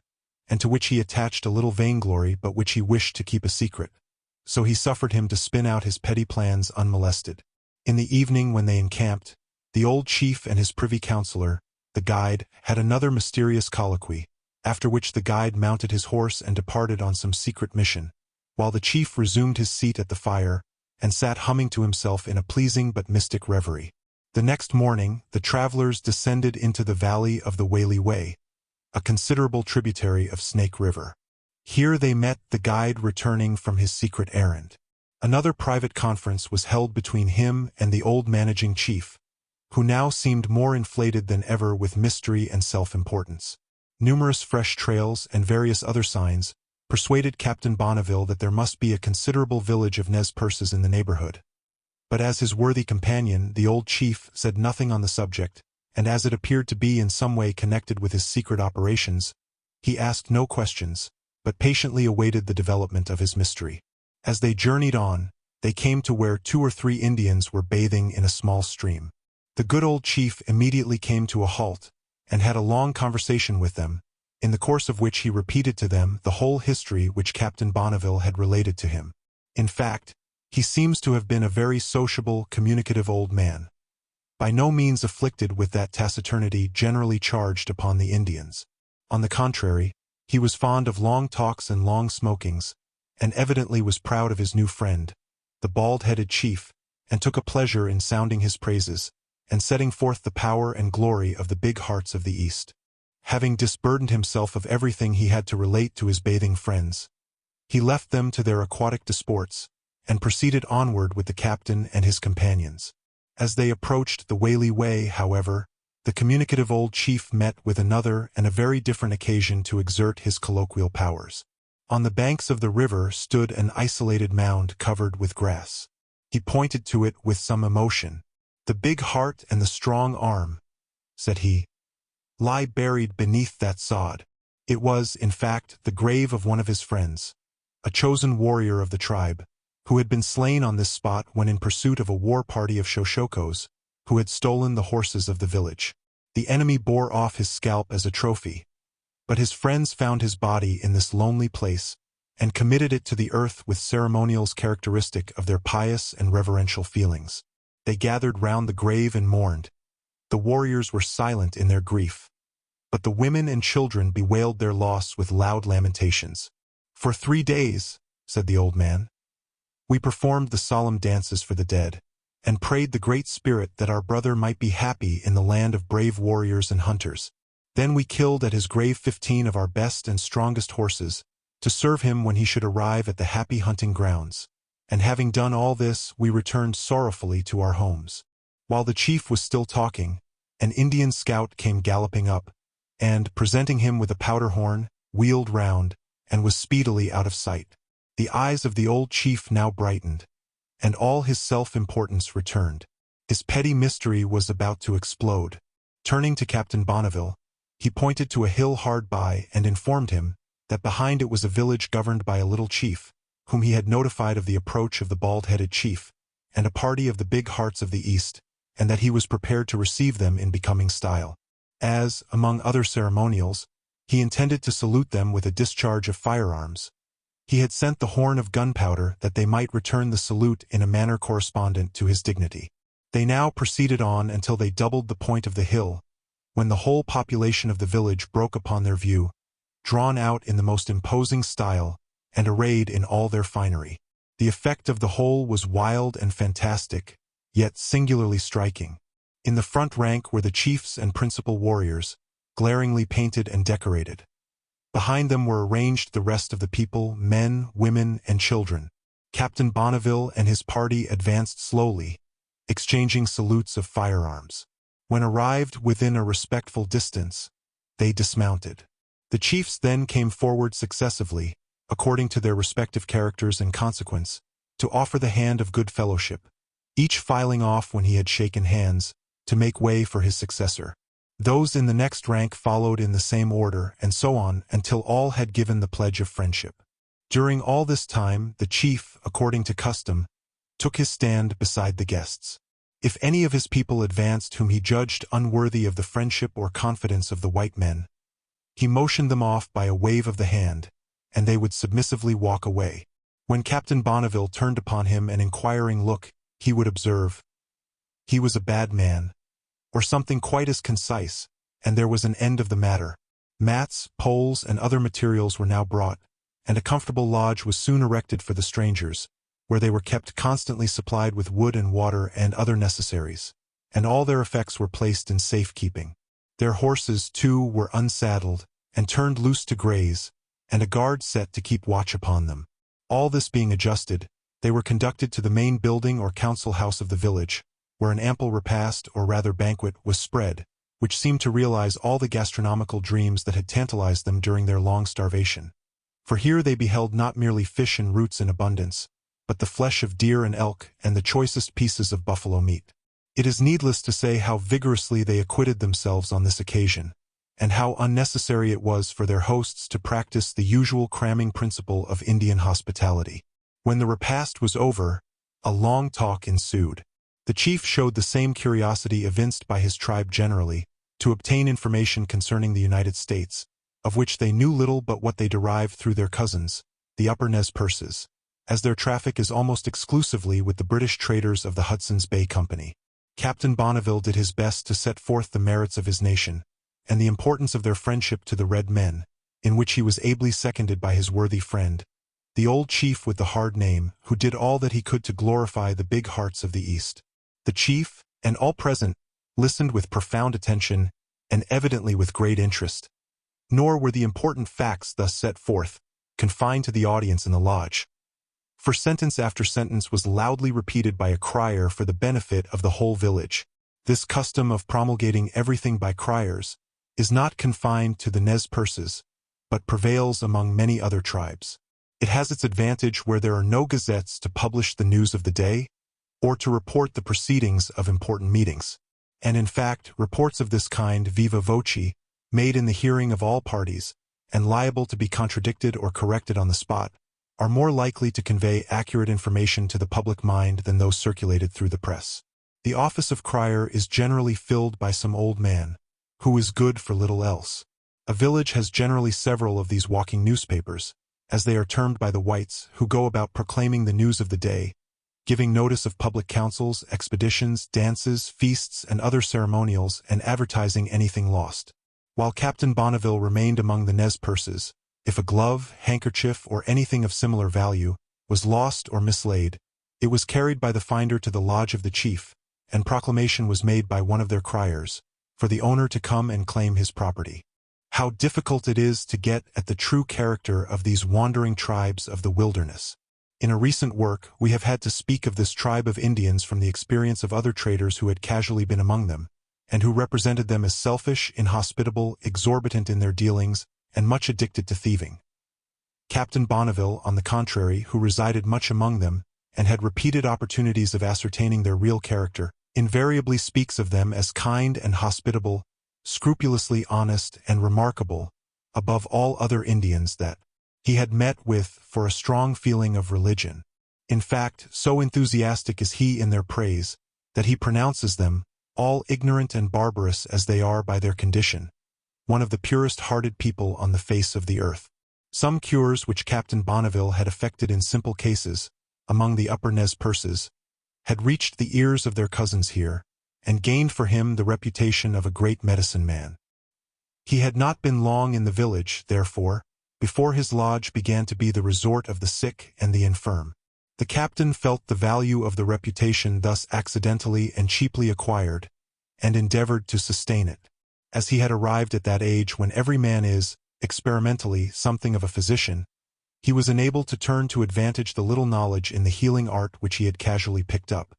and to which he attached a little vainglory but which he wished to keep a secret. So he suffered him to spin out his petty plans unmolested. In the evening when they encamped, the old chief and his privy councillor, the guide, had another mysterious colloquy, after which the guide mounted his horse and departed on some secret mission, while the chief resumed his seat at the fire and sat humming to himself in a pleasing but mystic reverie. The next morning, the travelers descended into the valley of the Whaley Way, a considerable tributary of Snake River. Here they met the guide returning from his secret errand. Another private conference was held between him and the old managing chief, who now seemed more inflated than ever with mystery and self-importance. Numerous fresh trails and various other signs persuaded Captain Bonneville that there must be a considerable village of Nez Perces in the neighborhood. But as his worthy companion, the old chief, said nothing on the subject, and as it appeared to be in some way connected with his secret operations, he asked no questions, but patiently awaited the development of his mystery. As they journeyed on, they came to where 2 or 3 Indians were bathing in a small stream. The good old chief immediately came to a halt, and had a long conversation with them, in the course of which he repeated to them the whole history which Captain Bonneville had related to him. In fact, he seems to have been a very sociable, communicative old man, by no means afflicted with that taciturnity generally charged upon the Indians. On the contrary, he was fond of long talks and long smokings, and evidently was proud of his new friend, the bald-headed chief, and took a pleasure in sounding his praises, and setting forth the power and glory of the big hearts of the East. Having disburdened himself of everything he had to relate to his bathing friends, he left them to their aquatic disports, and proceeded onward with the captain and his companions. As they approached the Whaley Way, however, the communicative old chief met with another and a very different occasion to exert his colloquial powers. On the banks of the river stood an isolated mound covered with grass. He pointed to it with some emotion. "The big heart and the strong arm," said he, "lie buried beneath that sod." It was, in fact, the grave of one of his friends, a chosen warrior of the tribe, who had been slain on this spot when in pursuit of a war party of Shoshokos, who had stolen the horses of the village. The enemy bore off his scalp as a trophy, but his friends found his body in this lonely place, and committed it to the earth with ceremonials characteristic of their pious and reverential feelings. They gathered round the grave and mourned. The warriors were silent in their grief, but the women and children bewailed their loss with loud lamentations. "For 3 days," said the old man, "we performed the solemn dances for the dead, and prayed the Great Spirit that our brother might be happy in the land of brave warriors and hunters. Then we killed at his grave 15 of our best and strongest horses, to serve him when he should arrive at the happy hunting grounds. And having done all this, we returned sorrowfully to our homes." While the chief was still talking, an Indian scout came galloping up, and, presenting him with a powder horn, wheeled round, and was speedily out of sight. The eyes of the old chief now brightened, and all his self-importance returned. His petty mystery was about to explode. Turning to Captain Bonneville, he pointed to a hill hard by and informed him that behind it was a village governed by a little chief, whom he had notified of the approach of the bald-headed chief, and a party of the big hearts of the East, and that he was prepared to receive them in becoming style. As, among other ceremonials, he intended to salute them with a discharge of firearms, he had sent the horn of gunpowder that they might return the salute in a manner correspondent to his dignity. They now proceeded on until they doubled the point of the hill, when the whole population of the village broke upon their view, drawn out in the most imposing style, and arrayed in all their finery. The effect of the whole was wild and fantastic, yet singularly striking. In the front rank were the chiefs and principal warriors, glaringly painted and decorated. Behind them were arranged the rest of the people, men, women, and children. Captain Bonneville and his party advanced slowly, exchanging salutes of firearms. When arrived within a respectful distance, they dismounted. The chiefs then came forward successively, according to their respective characters and consequence, to offer the hand of good fellowship, each filing off when he had shaken hands, to make way for his successor. Those in the next rank followed in the same order, and so on until all had given the pledge of friendship. During all this time, the chief, according to custom, took his stand beside the guests. If any of his people advanced whom he judged unworthy of the friendship or confidence of the white men, he motioned them off by a wave of the hand, and they would submissively walk away. When Captain Bonneville turned upon him an inquiring look, he would observe, "He was a bad man," or something quite as concise, and there was an end of the matter. Mats, poles, and other materials were now brought, and a comfortable lodge was soon erected for the strangers, where they were kept constantly supplied with wood and water and other necessaries, and all their effects were placed in safekeeping. Their horses, too, were unsaddled, and turned loose to graze, and a guard set to keep watch upon them. All this being adjusted, they were conducted to the main building or council house of the village, where an ample repast, or rather banquet, was spread, which seemed to realize all the gastronomical dreams that had tantalized them during their long starvation. For here they beheld not merely fish and roots in abundance, but the flesh of deer and elk and the choicest pieces of buffalo meat. It is needless to say how vigorously they acquitted themselves on this occasion, and how unnecessary it was for their hosts to practice the usual cramming principle of Indian hospitality. When the repast was over, a long talk ensued. The chief showed the same curiosity evinced by his tribe generally, to obtain information concerning the United States, of which they knew little but what they derived through their cousins, the Upper Nez Perces, as their traffic is almost exclusively with the British traders of the Hudson's Bay Company. Captain Bonneville did his best to set forth the merits of his nation, and the importance of their friendship to the red men, in which he was ably seconded by his worthy friend, the old chief with the hard name, who did all that he could to glorify the big hearts of the East. The chief, and all present, listened with profound attention, and evidently with great interest. Nor were the important facts thus set forth confined to the audience in the lodge, for sentence after sentence was loudly repeated by a crier for the benefit of the whole village. This custom of promulgating everything by criers is not confined to the Nez Perces, but prevails among many other tribes. It has its advantage where there are no gazettes to publish the news of the day, or to report the proceedings of important meetings. And in fact, reports of this kind, viva voce, made in the hearing of all parties, and liable to be contradicted or corrected on the spot, are more likely to convey accurate information to the public mind than those circulated through the press. The office of crier is generally filled by some old man, who is good for little else. A village has generally several of these walking newspapers, as they are termed by the whites, who go about proclaiming the news of the day, giving notice of public councils, expeditions, dances, feasts, and other ceremonials, and advertising anything lost. While Captain Bonneville remained among the Nez Perces, if a glove, handkerchief, or anything of similar value was lost or mislaid, it was carried by the finder to the lodge of the chief, and proclamation was made by one of their criers, for the owner to come and claim his property. How difficult it is to get at the true character of these wandering tribes of the wilderness. In a recent work, we have had to speak of this tribe of Indians from the experience of other traders who had casually been among them, and who represented them as selfish, inhospitable, exorbitant in their dealings, and much addicted to thieving. Captain Bonneville, on the contrary, who resided much among them, and had repeated opportunities of ascertaining their real character, invariably speaks of them as kind and hospitable, scrupulously honest and remarkable, above all other Indians that he had met with for a strong feeling of religion. In fact, so enthusiastic is he in their praise, that he pronounces them, all ignorant and barbarous as they are by their condition, one of the purest-hearted people on the face of the earth. Some cures which Captain Bonneville had effected in simple cases, among the Upper Nez Perces, had reached the ears of their cousins here, and gained for him the reputation of a great medicine man. He had not been long in the village, therefore, before his lodge began to be the resort of the sick and the infirm. The captain felt the value of the reputation thus accidentally and cheaply acquired, and endeavored to sustain it. As he had arrived at that age when every man is, experimentally, something of a physician, he was enabled to turn to advantage the little knowledge in the healing art which he had casually picked up,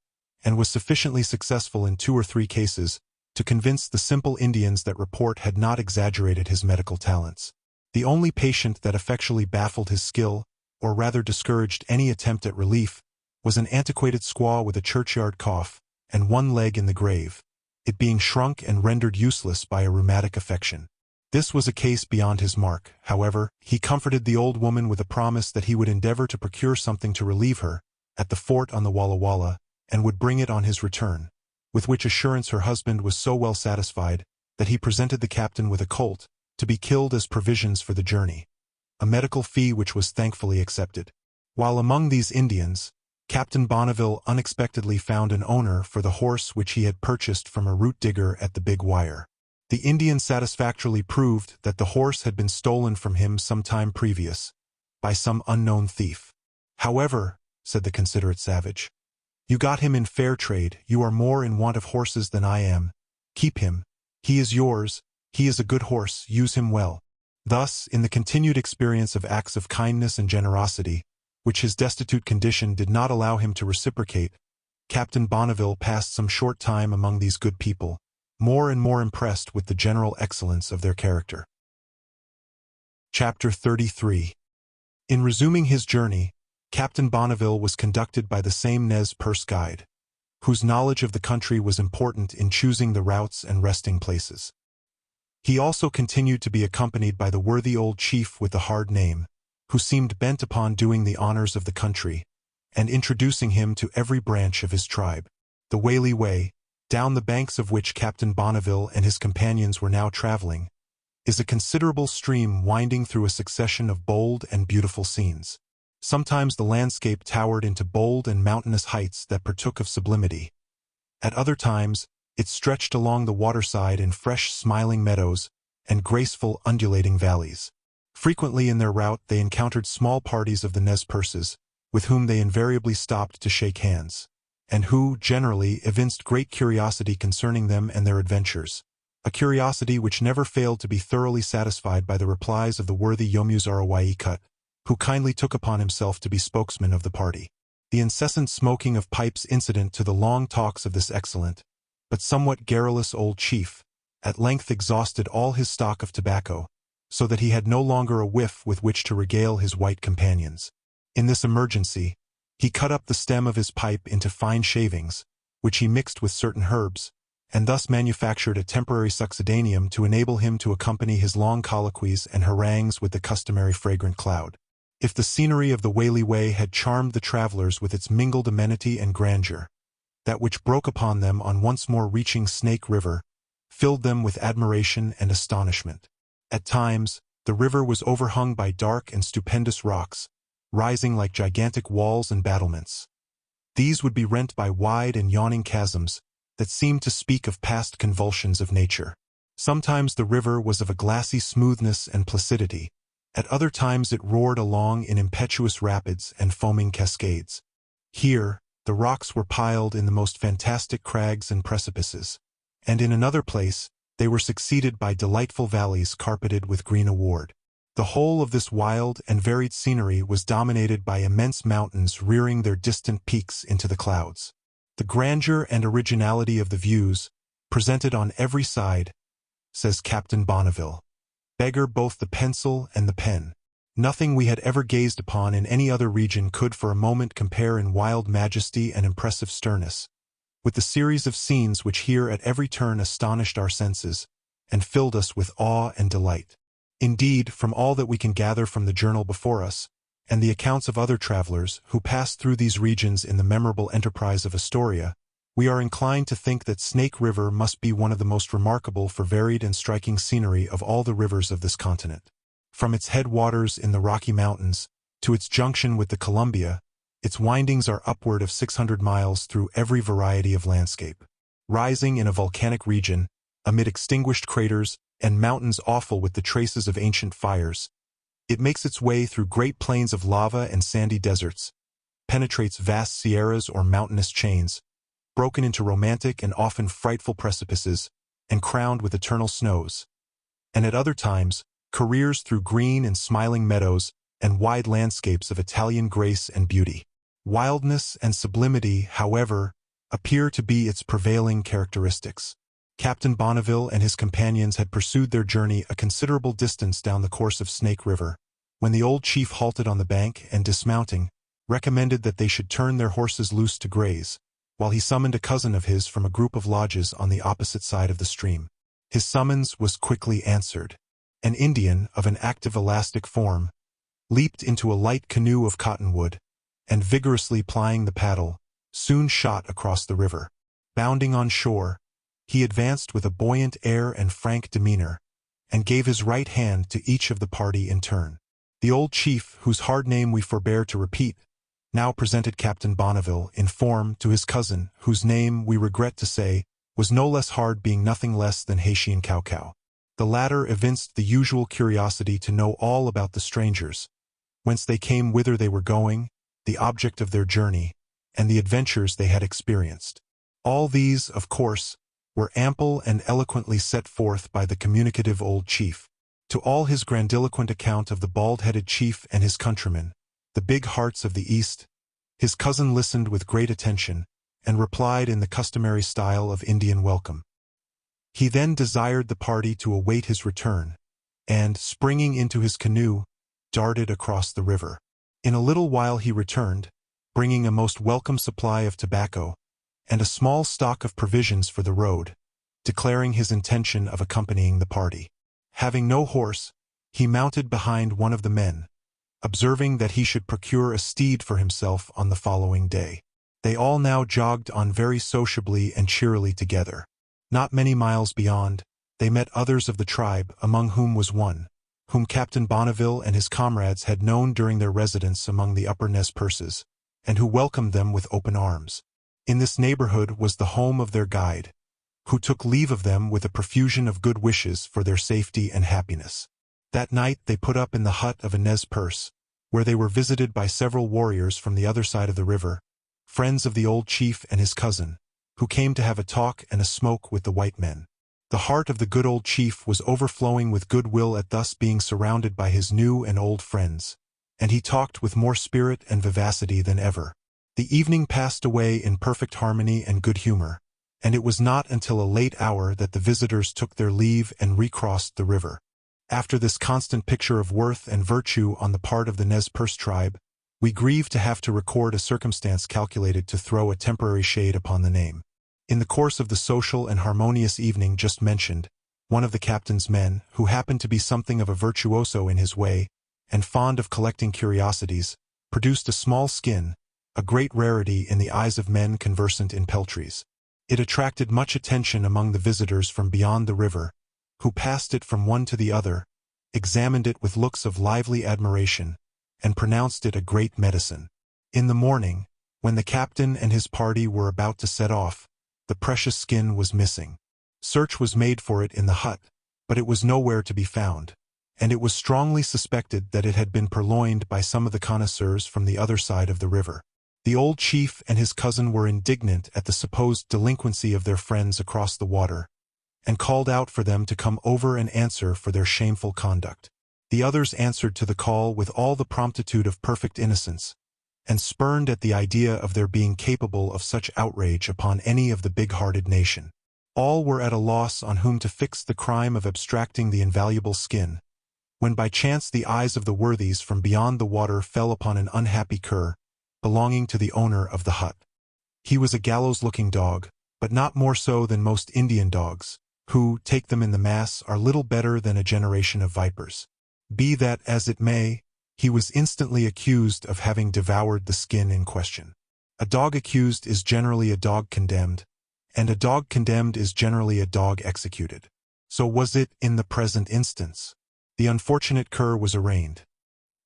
and was sufficiently successful in 2 or 3 cases to convince the simple Indians that report had not exaggerated his medical talents. The only patient that effectually baffled his skill, or rather discouraged any attempt at relief, was an antiquated squaw with a churchyard cough, and one leg in the grave, it being shrunk and rendered useless by a rheumatic affection. This was a case beyond his mark. However, he comforted the old woman with a promise that he would endeavor to procure something to relieve her, at the fort on the Walla Walla, and would bring it on his return, with which assurance her husband was so well satisfied, that he presented the captain with a colt, to be killed as provisions for the journey, a medical fee which was thankfully accepted. While among these Indians, Captain Bonneville unexpectedly found an owner for the horse which he had purchased from a root digger at the Big Wire. The Indian satisfactorily proved that the horse had been stolen from him some time previous, by some unknown thief. "However," said the considerate savage, "you got him in fair trade, you are more in want of horses than I am. Keep him. He is yours, he is a good horse, use him well." Thus, in the continued experience of acts of kindness and generosity, which his destitute condition did not allow him to reciprocate, Captain Bonneville passed some short time among these good people, more and more impressed with the general excellence of their character. Chapter 33. In resuming his journey, Captain Bonneville was conducted by the same Nez Perce guide, whose knowledge of the country was important in choosing the routes and resting places. He also continued to be accompanied by the worthy old chief with the hard name, who seemed bent upon doing the honors of the country, and introducing him to every branch of his tribe. The Whaley Way, down the banks of which Captain Bonneville and his companions were now traveling, is a considerable stream winding through a succession of bold and beautiful scenes. Sometimes the landscape towered into bold and mountainous heights that partook of sublimity. At other times, it stretched along the waterside in fresh, smiling meadows and graceful, undulating valleys. Frequently in their route they encountered small parties of the Nez Perces, with whom they invariably stopped to shake hands, and who, generally, evinced great curiosity concerning them and their adventures, a curiosity which never failed to be thoroughly satisfied by the replies of the worthy Yomuzarawaicut, who kindly took upon himself to be spokesman of the party. The incessant smoking of pipes incident to the long talks of this excellent, but somewhat garrulous old chief, at length exhausted all his stock of tobacco, so that he had no longer a whiff with which to regale his white companions. In this emergency, he cut up the stem of his pipe into fine shavings, which he mixed with certain herbs, and thus manufactured a temporary succedaneum to enable him to accompany his long colloquies and harangues with the customary fragrant cloud. If the scenery of the Whaley Way had charmed the travelers with its mingled amenity and grandeur, that which broke upon them on once more reaching Snake River filled them with admiration and astonishment. At times, the river was overhung by dark and stupendous rocks, rising like gigantic walls and battlements. These would be rent by wide and yawning chasms that seemed to speak of past convulsions of nature. Sometimes the river was of a glassy smoothness and placidity, at other times it roared along in impetuous rapids and foaming cascades. Here, the rocks were piled in the most fantastic crags and precipices, and in another place, they were succeeded by delightful valleys carpeted with green award. The whole of this wild and varied scenery was dominated by immense mountains rearing their distant peaks into the clouds. The grandeur and originality of the views, presented on every side, says Captain Bonneville, beggar both the pencil and the pen. Nothing we had ever gazed upon in any other region could for a moment compare in wild majesty and impressive sternness with the series of scenes which here at every turn astonished our senses and filled us with awe and delight. Indeed, from all that we can gather from the journal before us, and the accounts of other travelers who passed through these regions in the memorable enterprise of Astoria, we are inclined to think that Snake River must be one of the most remarkable for varied and striking scenery of all the rivers of this continent. From its headwaters in the Rocky Mountains to its junction with the Columbia, its windings are upward of 600 miles through every variety of landscape. Rising in a volcanic region, amid extinguished craters and mountains awful with the traces of ancient fires, it makes its way through great plains of lava and sandy deserts, penetrates vast sierras or mountainous chains, broken into romantic and often frightful precipices, and crowned with eternal snows, and at other times, careers through green and smiling meadows and wide landscapes of Italian grace and beauty. Wildness and sublimity, however, appear to be its prevailing characteristics. Captain Bonneville and his companions had pursued their journey a considerable distance down the course of Snake River, when the old chief halted on the bank and, dismounting, recommended that they should turn their horses loose to graze, while he summoned a cousin of his from a group of lodges on the opposite side of the stream. His summons was quickly answered. An Indian of an active elastic form leaped into a light canoe of cottonwood, and vigorously plying the paddle, soon shot across the river. Bounding on shore, he advanced with a buoyant air and frank demeanor, and gave his right hand to each of the party in turn. The old chief, whose hard name we forbear to repeat, now presented Captain Bonneville in form to his cousin, whose name, we regret to say, was no less hard, being nothing less than Haitian Cow. The latter evinced the usual curiosity to know all about the strangers, whence they came, whither they were going, the object of their journey, and the adventures they had experienced. All these, of course, were ample and eloquently set forth by the communicative old chief. To all his grandiloquent account of the bald-headed chief and his countrymen, the big hearts of the East, his cousin listened with great attention, and replied in the customary style of Indian welcome. He then desired the party to await his return, and, springing into his canoe, darted across the river. In a little while he returned, bringing a most welcome supply of tobacco, and a small stock of provisions for the road, declaring his intention of accompanying the party. Having no horse, he mounted behind one of the men, observing that he should procure a steed for himself on the following day. They all now jogged on very sociably and cheerily together. Not many miles beyond, they met others of the tribe, among whom was one, whom Captain Bonneville and his comrades had known during their residence among the upper Nez Perces, and who welcomed them with open arms. In this neighborhood was the home of their guide, who took leave of them with a profusion of good wishes for their safety and happiness. That night they put up in the hut of a Nez Perce, where they were visited by several warriors from the other side of the river, friends of the old chief and his cousin, who came to have a talk and a smoke with the white men. The heart of the good old chief was overflowing with goodwill at thus being surrounded by his new and old friends, and he talked with more spirit and vivacity than ever. The evening passed away in perfect harmony and good humor, and it was not until a late hour that the visitors took their leave and recrossed the river. After this constant picture of worth and virtue on the part of the Nez Perce tribe, we grieve to have to record a circumstance calculated to throw a temporary shade upon the name. In the course of the social and harmonious evening just mentioned, one of the captain's men, who happened to be something of a virtuoso in his way, and fond of collecting curiosities, produced a small skin, a great rarity in the eyes of men conversant in peltries. It attracted much attention among the visitors from beyond the river, who passed it from one to the other, examined it with looks of lively admiration, and pronounced it a great medicine. In the morning, when the captain and his party were about to set off, the precious skin was missing. Search was made for it in the hut, but it was nowhere to be found, and it was strongly suspected that it had been purloined by some of the connoisseurs from the other side of the river. The old chief and his cousin were indignant at the supposed delinquency of their friends across the water, and called out for them to come over and answer for their shameful conduct. The others answered to the call with all the promptitude of perfect innocence, and spurned at the idea of their being capable of such outrage upon any of the big-hearted nation. All were at a loss on whom to fix the crime of abstracting the invaluable skin, when by chance the eyes of the worthies from beyond the water fell upon an unhappy cur, belonging to the owner of the hut. He was a gallows-looking dog, but not more so than most Indian dogs, who, take them in the mass, are little better than a generation of vipers. Be that as it may, he was instantly accused of having devoured the skin in question. A dog accused is generally a dog condemned, and a dog condemned is generally a dog executed. So was it in the present instance. The unfortunate cur was arraigned.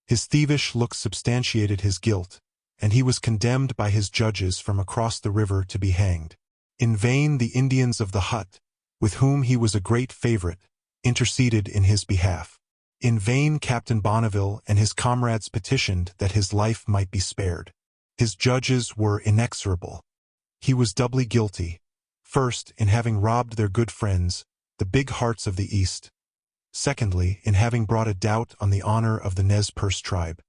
His thievish looks substantiated his guilt, and he was condemned by his judges from across the river to be hanged. In vain the Indians of the hut, with whom he was a great favorite, interceded in his behalf. In vain Captain Bonneville and his comrades petitioned that his life might be spared. His judges were inexorable. He was doubly guilty, first, in having robbed their good friends, the big hearts of the East; secondly, in having brought a doubt on the honor of the Nez Perce tribe.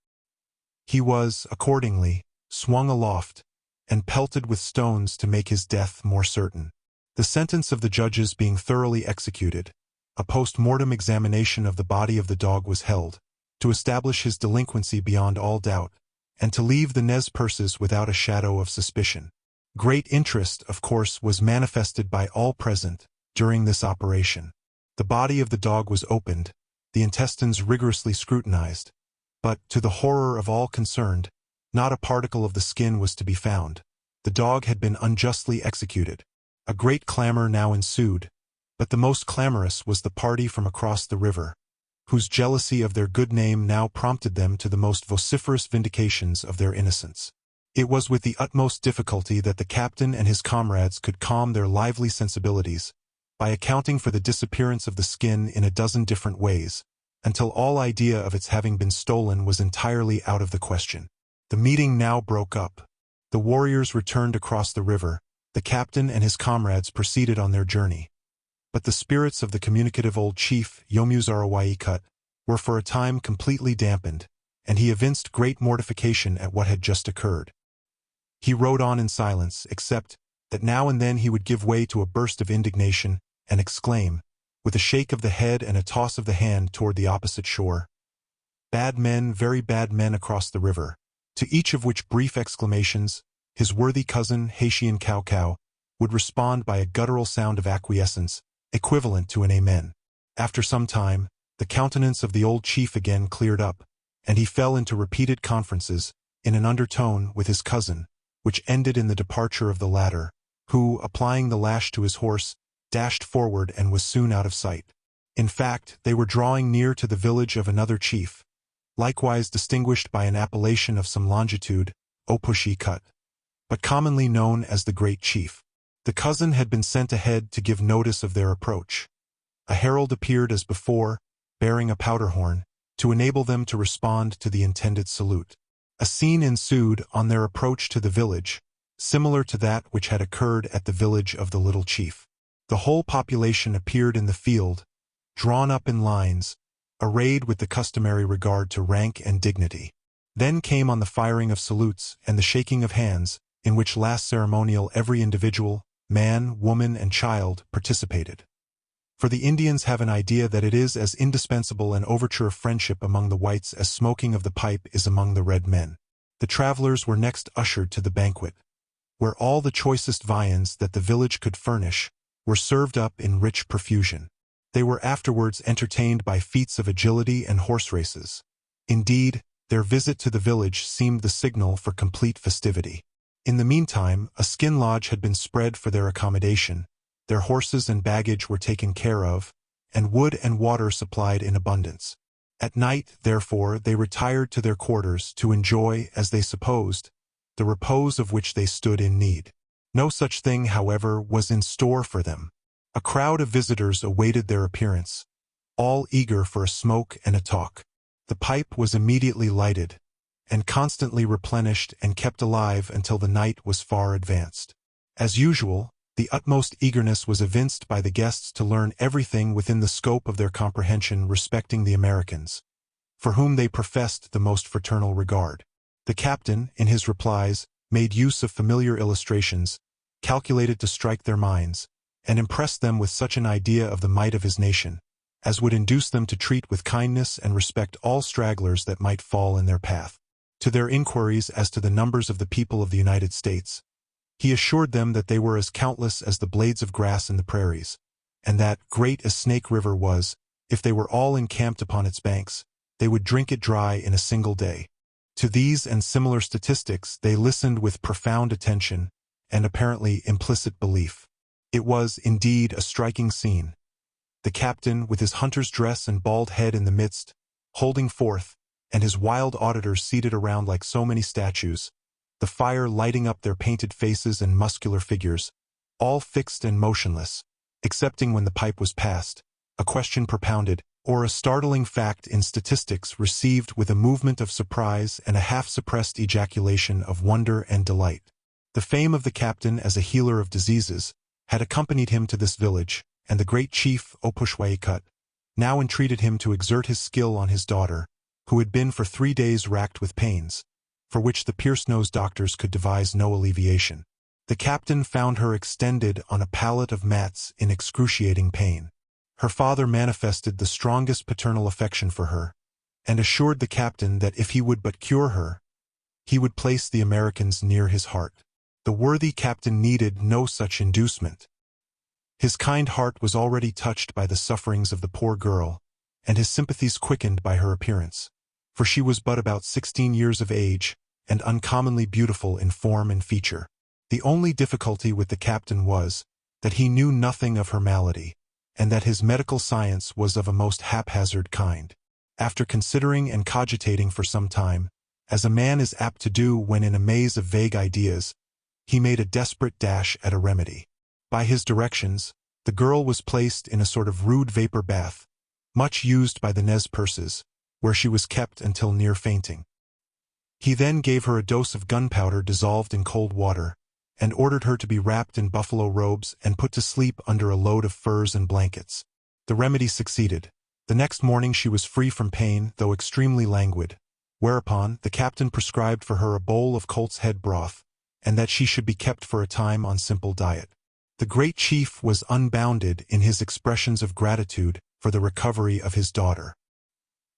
He was, accordingly, swung aloft, and pelted with stones to make his death more certain. The sentence of the judges being thoroughly executed, a post-mortem examination of the body of the dog was held, to establish his delinquency beyond all doubt, and to leave the Nez Perces without a shadow of suspicion. Great interest, of course, was manifested by all present during this operation. The body of the dog was opened, the intestines rigorously scrutinized, but, to the horror of all concerned, not a particle of the skin was to be found. The dog had been unjustly executed. A great clamor now ensued, but the most clamorous was the party from across the river, whose jealousy of their good name now prompted them to the most vociferous vindications of their innocence. It was with the utmost difficulty that the captain and his comrades could calm their lively sensibilities, by accounting for the disappearance of the skin in a dozen different ways, until all idea of its having been stolen was entirely out of the question. The meeting now broke up. The warriors returned across the river, the captain and his comrades proceeded on their journey. But the spirits of the communicative old chief, Yomuzarawaikat, were for a time completely dampened, and he evinced great mortification at what had just occurred. He rode on in silence, except that now and then he would give way to a burst of indignation and exclaim, with a shake of the head and a toss of the hand toward the opposite shore, "Bad men, very bad men across the river," to each of which brief exclamations, his worthy cousin, Haitian Cow, would respond by a guttural sound of acquiescence, equivalent to an amen. After some time, the countenance of the old chief again cleared up, and he fell into repeated conferences, in an undertone, with his cousin, which ended in the departure of the latter, who, applying the lash to his horse, dashed forward and was soon out of sight. In fact, they were drawing near to the village of another chief, likewise distinguished by an appellation of some longitude, Opushikat, but commonly known as the Great Chief. The cousin had been sent ahead to give notice of their approach. A herald appeared as before, bearing a powder horn, to enable them to respond to the intended salute. A scene ensued on their approach to the village, similar to that which had occurred at the village of the little chief. The whole population appeared in the field, drawn up in lines, arrayed with the customary regard to rank and dignity. Then came on the firing of salutes and the shaking of hands, in which last ceremonial every individual, man, woman, and child, participated. For the Indians have an idea that it is as indispensable an overture of friendship among the whites as smoking of the pipe is among the red men. The travelers were next ushered to the banquet, where all the choicest viands that the village could furnish were served up in rich profusion. They were afterwards entertained by feats of agility and horse races. Indeed, their visit to the village seemed the signal for complete festivity. In the meantime, a skin lodge had been spread for their accommodation, their horses and baggage were taken care of, and wood and water supplied in abundance. At night, therefore, they retired to their quarters to enjoy, as they supposed, the repose of which they stood in need. No such thing, however, was in store for them. A crowd of visitors awaited their appearance, all eager for a smoke and a talk. The pipe was immediately lighted, and constantly replenished and kept alive until the night was far advanced. As usual, the utmost eagerness was evinced by the guests to learn everything within the scope of their comprehension respecting the Americans, for whom they professed the most fraternal regard. The captain, in his replies, made use of familiar illustrations, calculated to strike their minds, and impress them with such an idea of the might of his nation, as would induce them to treat with kindness and respect all stragglers that might fall in their path. To their inquiries as to the numbers of the people of the United States, he assured them that they were as countless as the blades of grass in the prairies, and that, great as Snake River was, if they were all encamped upon its banks, they would drink it dry in a single day. To these and similar statistics they listened with profound attention and apparently implicit belief. It was, indeed, a striking scene. The captain, with his hunter's dress and bald head in the midst, holding forth, and his wild auditors seated around like so many statues, the fire lighting up their painted faces and muscular figures, all fixed and motionless, excepting when the pipe was passed, a question propounded, or a startling fact in statistics received with a movement of surprise and a half-suppressed ejaculation of wonder and delight. The fame of the captain as a healer of diseases had accompanied him to this village, and the great chief, Opushwaikut, now entreated him to exert his skill on his daughter, who had been for 3 days racked with pains, for which the pierce-nosed doctors could devise no alleviation. The captain found her extended on a pallet of mats in excruciating pain. Her father manifested the strongest paternal affection for her, and assured the captain that if he would but cure her, he would place the Americans near his heart. The worthy captain needed no such inducement. His kind heart was already touched by the sufferings of the poor girl, and his sympathies quickened by her appearance, for she was but about 16 years of age, and uncommonly beautiful in form and feature. The only difficulty with the captain was that he knew nothing of her malady, and that his medical science was of a most haphazard kind. After considering and cogitating for some time, As a man is apt to do when in a maze of vague ideas, he made a desperate dash at a remedy. By his directions, the girl was placed in a sort of rude vapor bath, much used by the Nez Perces, where she was kept until near fainting. He then gave her a dose of gunpowder dissolved in cold water, and ordered her to be wrapped in buffalo robes and put to sleep under a load of furs and blankets. The remedy succeeded. The next morning she was free from pain, though extremely languid, whereupon the captain prescribed for her a bowl of colt's head broth, and that she should be kept for a time on simple diet. The great chief was unbounded in his expressions of gratitude for the recovery of his daughter.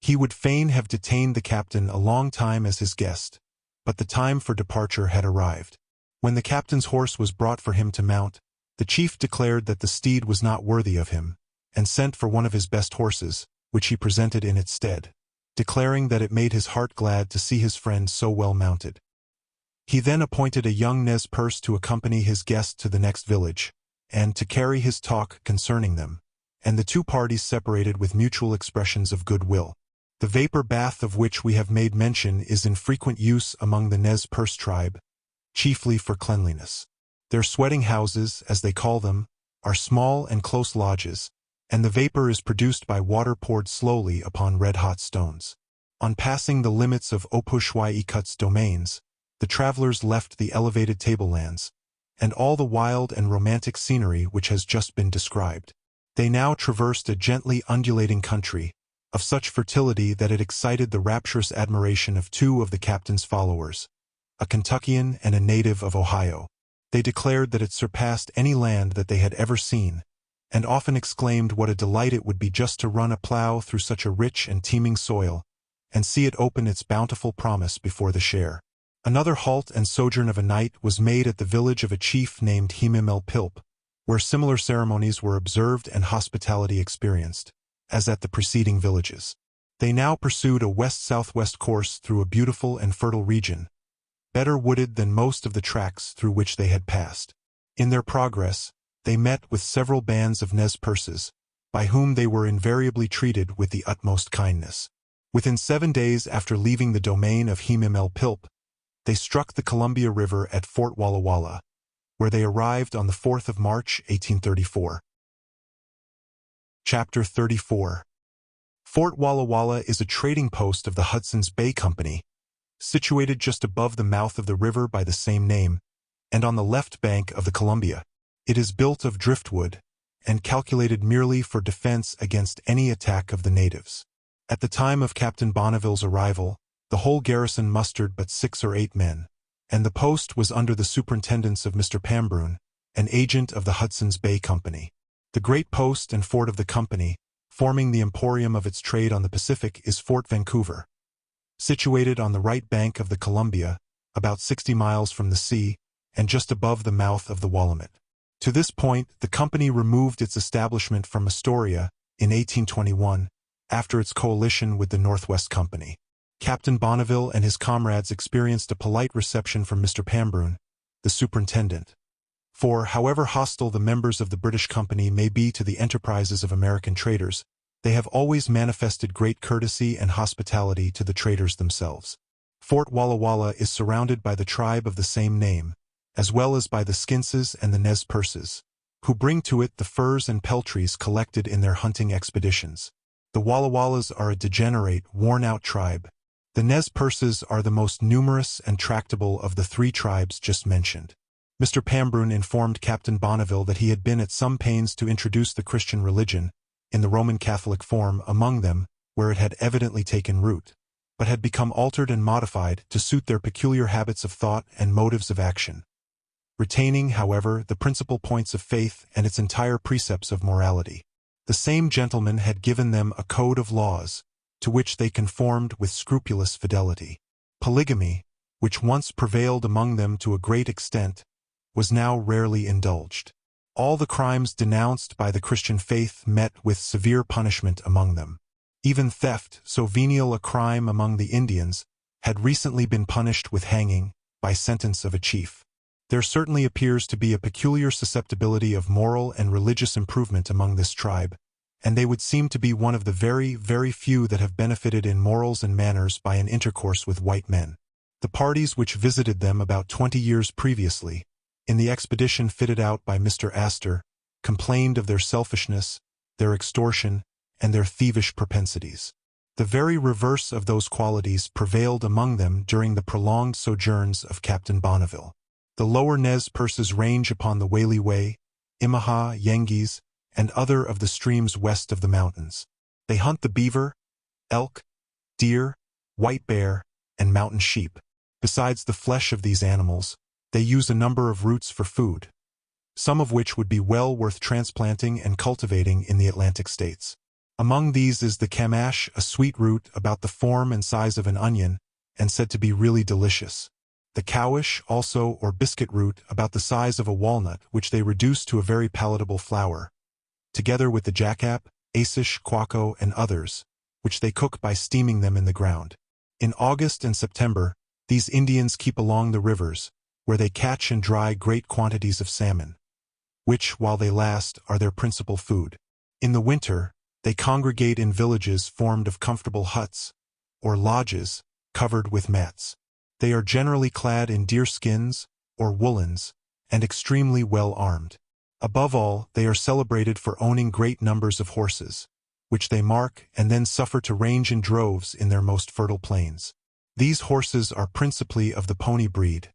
He would fain have detained the captain a long time as his guest, but the time for departure had arrived. When the captain's horse was brought for him to mount, the chief declared that the steed was not worthy of him, and sent for one of his best horses, which he presented in its stead, declaring that it made his heart glad to see his friend so well mounted. He then appointed a young Nez Perce to accompany his guest to the next village, and to carry his talk concerning them, and the two parties separated with mutual expressions of goodwill. The vapor bath of which we have made mention is in frequent use among the Nez Perce tribe, chiefly for cleanliness. Their sweating houses, as they call them, are small and close lodges, and the vapor is produced by water poured slowly upon red-hot stones. On passing the limits of Opushwai-Ikut's domains, the travelers left the elevated tablelands, and all the wild and romantic scenery which has just been described. They now traversed a gently undulating country, of such fertility that it excited the rapturous admiration of two of the captain's followers, a Kentuckian and a native of Ohio. They declared that it surpassed any land that they had ever seen, and often exclaimed what a delight it would be just to run a plow through such a rich and teeming soil, and see it open its bountiful promise before the share. Another halt and sojourn of a night was made at the village of a chief named Himimel-Pilp, where similar ceremonies were observed and hospitality experienced, as at the preceding villages. They now pursued a west-southwest course through a beautiful and fertile region, better wooded than most of the tracks through which they had passed. In their progress, they met with several bands of Nez Perces, by whom they were invariably treated with the utmost kindness. Within 7 days after leaving the domain of Himimel-Pilp, they struck the Columbia River at Fort Walla Walla, where they arrived on the 4th of March, 1834. Chapter 34. Fort Walla Walla is a trading post of the Hudson's Bay Company, situated just above the mouth of the river by the same name, and on the left bank of the Columbia. It is built of driftwood, and calculated merely for defense against any attack of the natives. At the time of Captain Bonneville's arrival, the whole garrison mustered but 6 or 8 men, and the post was under the superintendence of Mr. Pambrun, an agent of the Hudson's Bay Company. The great post and fort of the company, forming the emporium of its trade on the Pacific, is Fort Vancouver, situated on the right bank of the Columbia, about 60 miles from the sea, and just above the mouth of the Willamette. To this point, the company removed its establishment from Astoria in 1821, after its coalition with the Northwest Company. Captain Bonneville and his comrades experienced a polite reception from Mr. Pambrun, the superintendent. For, however hostile the members of the British Company may be to the enterprises of American traders, they have always manifested great courtesy and hospitality to the traders themselves. Fort Walla Walla is surrounded by the tribe of the same name, as well as by the Skinses and the Nez Perces, who bring to it the furs and peltries collected in their hunting expeditions. The Walla Wallas are a degenerate, worn-out tribe. The Nez Perces are the most numerous and tractable of the 3 tribes just mentioned. Mr. Pambrun informed Captain Bonneville that he had been at some pains to introduce the Christian religion, in the Roman Catholic form, among them, where it had evidently taken root, but had become altered and modified to suit their peculiar habits of thought and motives of action, retaining, however, the principal points of faith and its entire precepts of morality. The same gentleman had given them a code of laws, to which they conformed with scrupulous fidelity. Polygamy, which once prevailed among them to a great extent, was now rarely indulged. All the crimes denounced by the Christian faith met with severe punishment among them. Even theft, so venial a crime among the Indians, had recently been punished with hanging, by sentence of a chief. There certainly appears to be a peculiar susceptibility of moral and religious improvement among this tribe, and they would seem to be one of the very, very few that have benefited in morals and manners by an intercourse with white men. The parties which visited them about 20 years previously, in the expedition fitted out by Mr. Astor, complained of their selfishness, their extortion, and their thievish propensities. The very reverse of those qualities prevailed among them during the prolonged sojourns of Captain Bonneville. The lower Nez Perces range upon the Whaley Way, Imaha, Yengeese, and other of the streams west of the mountains. They hunt the beaver, elk, deer, white bear, and mountain sheep. Besides the flesh of these animals, they use a number of roots for food, some of which would be well worth transplanting and cultivating in the Atlantic states. Among these is the camash, a sweet root about the form and size of an onion, and said to be really delicious. The cowish, also, or biscuit root, about the size of a walnut, which they reduce to a very palatable flour, together with the jackap, asish, quaco, and others, which they cook by steaming them in the ground. In August and September, these Indians keep along the rivers, where they catch and dry great quantities of salmon, which, while they last, are their principal food. In the winter, they congregate in villages formed of comfortable huts, or lodges, covered with mats. They are generally clad in deer skins, or woolens, and extremely well armed. Above all, they are celebrated for owning great numbers of horses, which they mark and then suffer to range in droves in their most fertile plains. These horses are principally of the pony breed,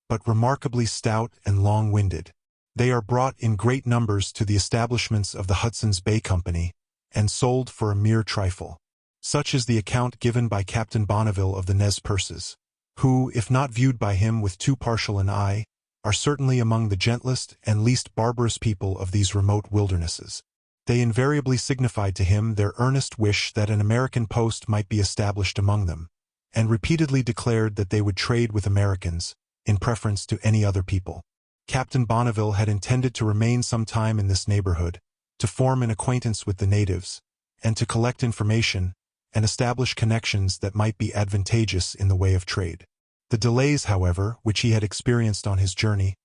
but remarkably stout and long-winded. They are brought in great numbers to the establishments of the Hudson's Bay Company, and sold for a mere trifle. Such is the account given by Captain Bonneville of the Nez Perces, who, if not viewed by him with too partial an eye, are certainly among the gentlest and least barbarous people of these remote wildernesses. They invariably signified to him their earnest wish that an American post might be established among them, and repeatedly declared that they would trade with Americans, in preference to any other people. Captain Bonneville had intended to remain some time in this neighborhood, to form an acquaintance with the natives, and to collect information, and establish connections that might be advantageous in the way of trade. The delays, however, which he had experienced on his journey,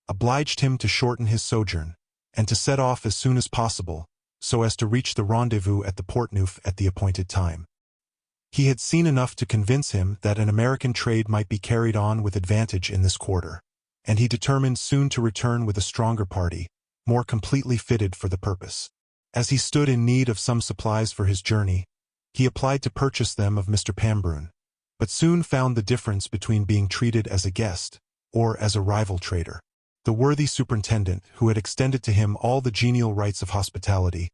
obliged him to shorten his sojourn, and to set off as soon as possible, so as to reach the rendezvous at the Portneuf at the appointed time. He had seen enough to convince him that an American trade might be carried on with advantage in this quarter, and he determined soon to return with a stronger party, more completely fitted for the purpose. As he stood in need of some supplies for his journey, he applied to purchase them of Mr. Pambrun, but soon found the difference between being treated as a guest, or as a rival trader. The worthy superintendent, who had extended to him all the genial rights of hospitality,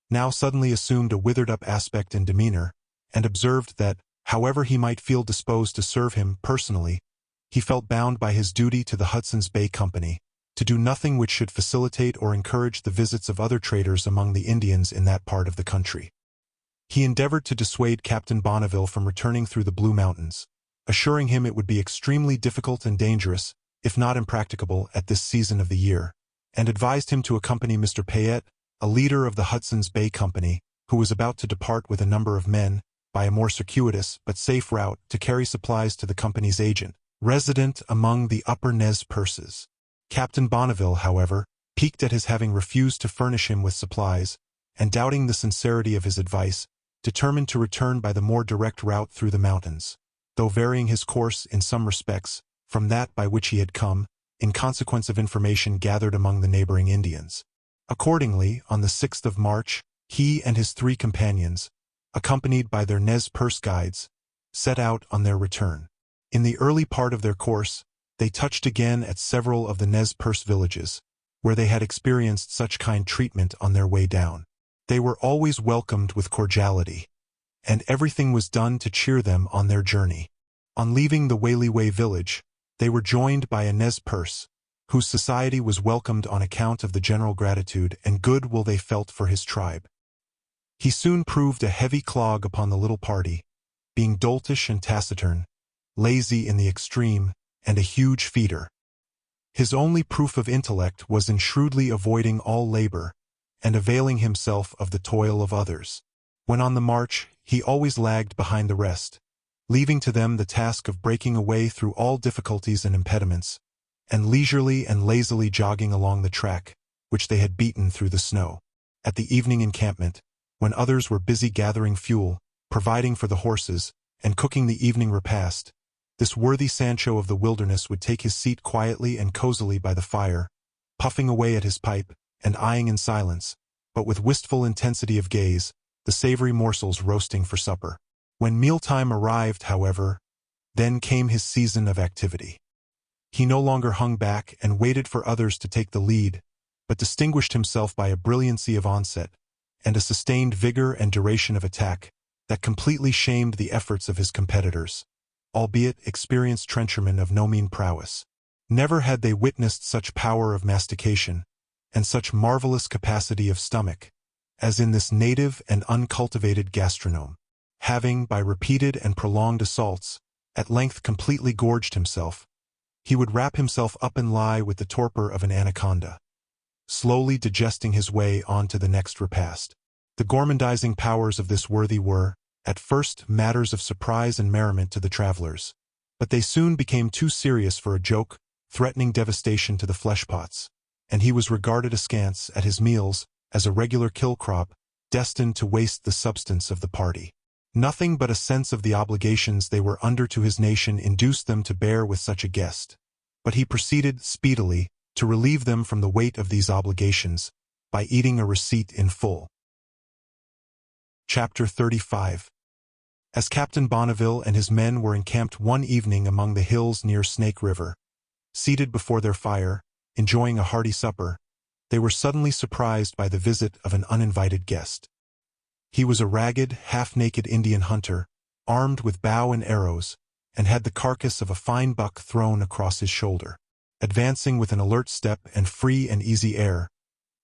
now suddenly assumed a withered-up aspect and demeanor, and observed that, however he might feel disposed to serve him personally, he felt bound by his duty to the Hudson's Bay Company, to do nothing which should facilitate or encourage the visits of other traders among the Indians in that part of the country. He endeavored to dissuade Captain Bonneville from returning through the Blue Mountains, assuring him it would be extremely difficult and dangerous, if not impracticable, at this season of the year, and advised him to accompany Mr. Payette, a leader of the Hudson's Bay Company, who was about to depart with a number of men, by a more circuitous but safe route to carry supplies to the company's agent, resident among the upper Nez Perces. Captain Bonneville, however, piqued at his having refused to furnish him with supplies, and doubting the sincerity of his advice, determined to return by the more direct route through the mountains, though varying his course in some respects from that by which he had come, in consequence of information gathered among the neighboring Indians. Accordingly, on the 6th of March, he and his 3 companions, accompanied by their Nez Perce guides, set out on their return. In the early part of their course, they touched again at several of the Nez Perce villages, where they had experienced such kind treatment on their way down. They were always welcomed with cordiality, and everything was done to cheer them on their journey. On leaving the Whaley Way village, they were joined by a Nez Perce, whose society was welcomed on account of the general gratitude and good will they felt for his tribe. He soon proved a heavy clog upon the little party, being doltish and taciturn, lazy in the extreme, and a huge feeder. His only proof of intellect was in shrewdly avoiding all labor, and availing himself of the toil of others. When on the march, he always lagged behind the rest, leaving to them the task of breaking a way through all difficulties and impediments, and leisurely and lazily jogging along the track, which they had beaten through the snow. At the evening encampment, when others were busy gathering fuel, providing for the horses, and cooking the evening repast, this worthy Sancho of the wilderness would take his seat quietly and cozily by the fire, puffing away at his pipe, and eyeing in silence, but with wistful intensity of gaze, the savory morsels roasting for supper. When mealtime arrived, however, then came his season of activity. He no longer hung back and waited for others to take the lead, but distinguished himself by a brilliancy of onset, and a sustained vigor and duration of attack, that completely shamed the efforts of his competitors, albeit experienced trenchermen of no mean prowess. Never had they witnessed such power of mastication, and such marvelous capacity of stomach, as in this native and uncultivated gastronome. Having, by repeated and prolonged assaults, at length completely gorged himself, he would wrap himself up and lie with the torpor of an anaconda, slowly digesting his way on to the next repast. The gormandizing powers of this worthy were, at first, matters of surprise and merriment to the travelers, but they soon became too serious for a joke, threatening devastation to the flesh-pots, and he was regarded askance at his meals as a regular kill crop, destined to waste the substance of the party. Nothing but a sense of the obligations they were under to his nation induced them to bear with such a guest, but he proceeded speedily to relieve them from the weight of these obligations by eating a receipt in full. Chapter 35. As Captain Bonneville and his men were encamped one evening among the hills near Snake River, seated before their fire, enjoying a hearty supper, they were suddenly surprised by the visit of an uninvited guest. He was a ragged, half-naked Indian hunter, armed with bow and arrows, and had the carcass of a fine buck thrown across his shoulder. Advancing with an alert step and free and easy air,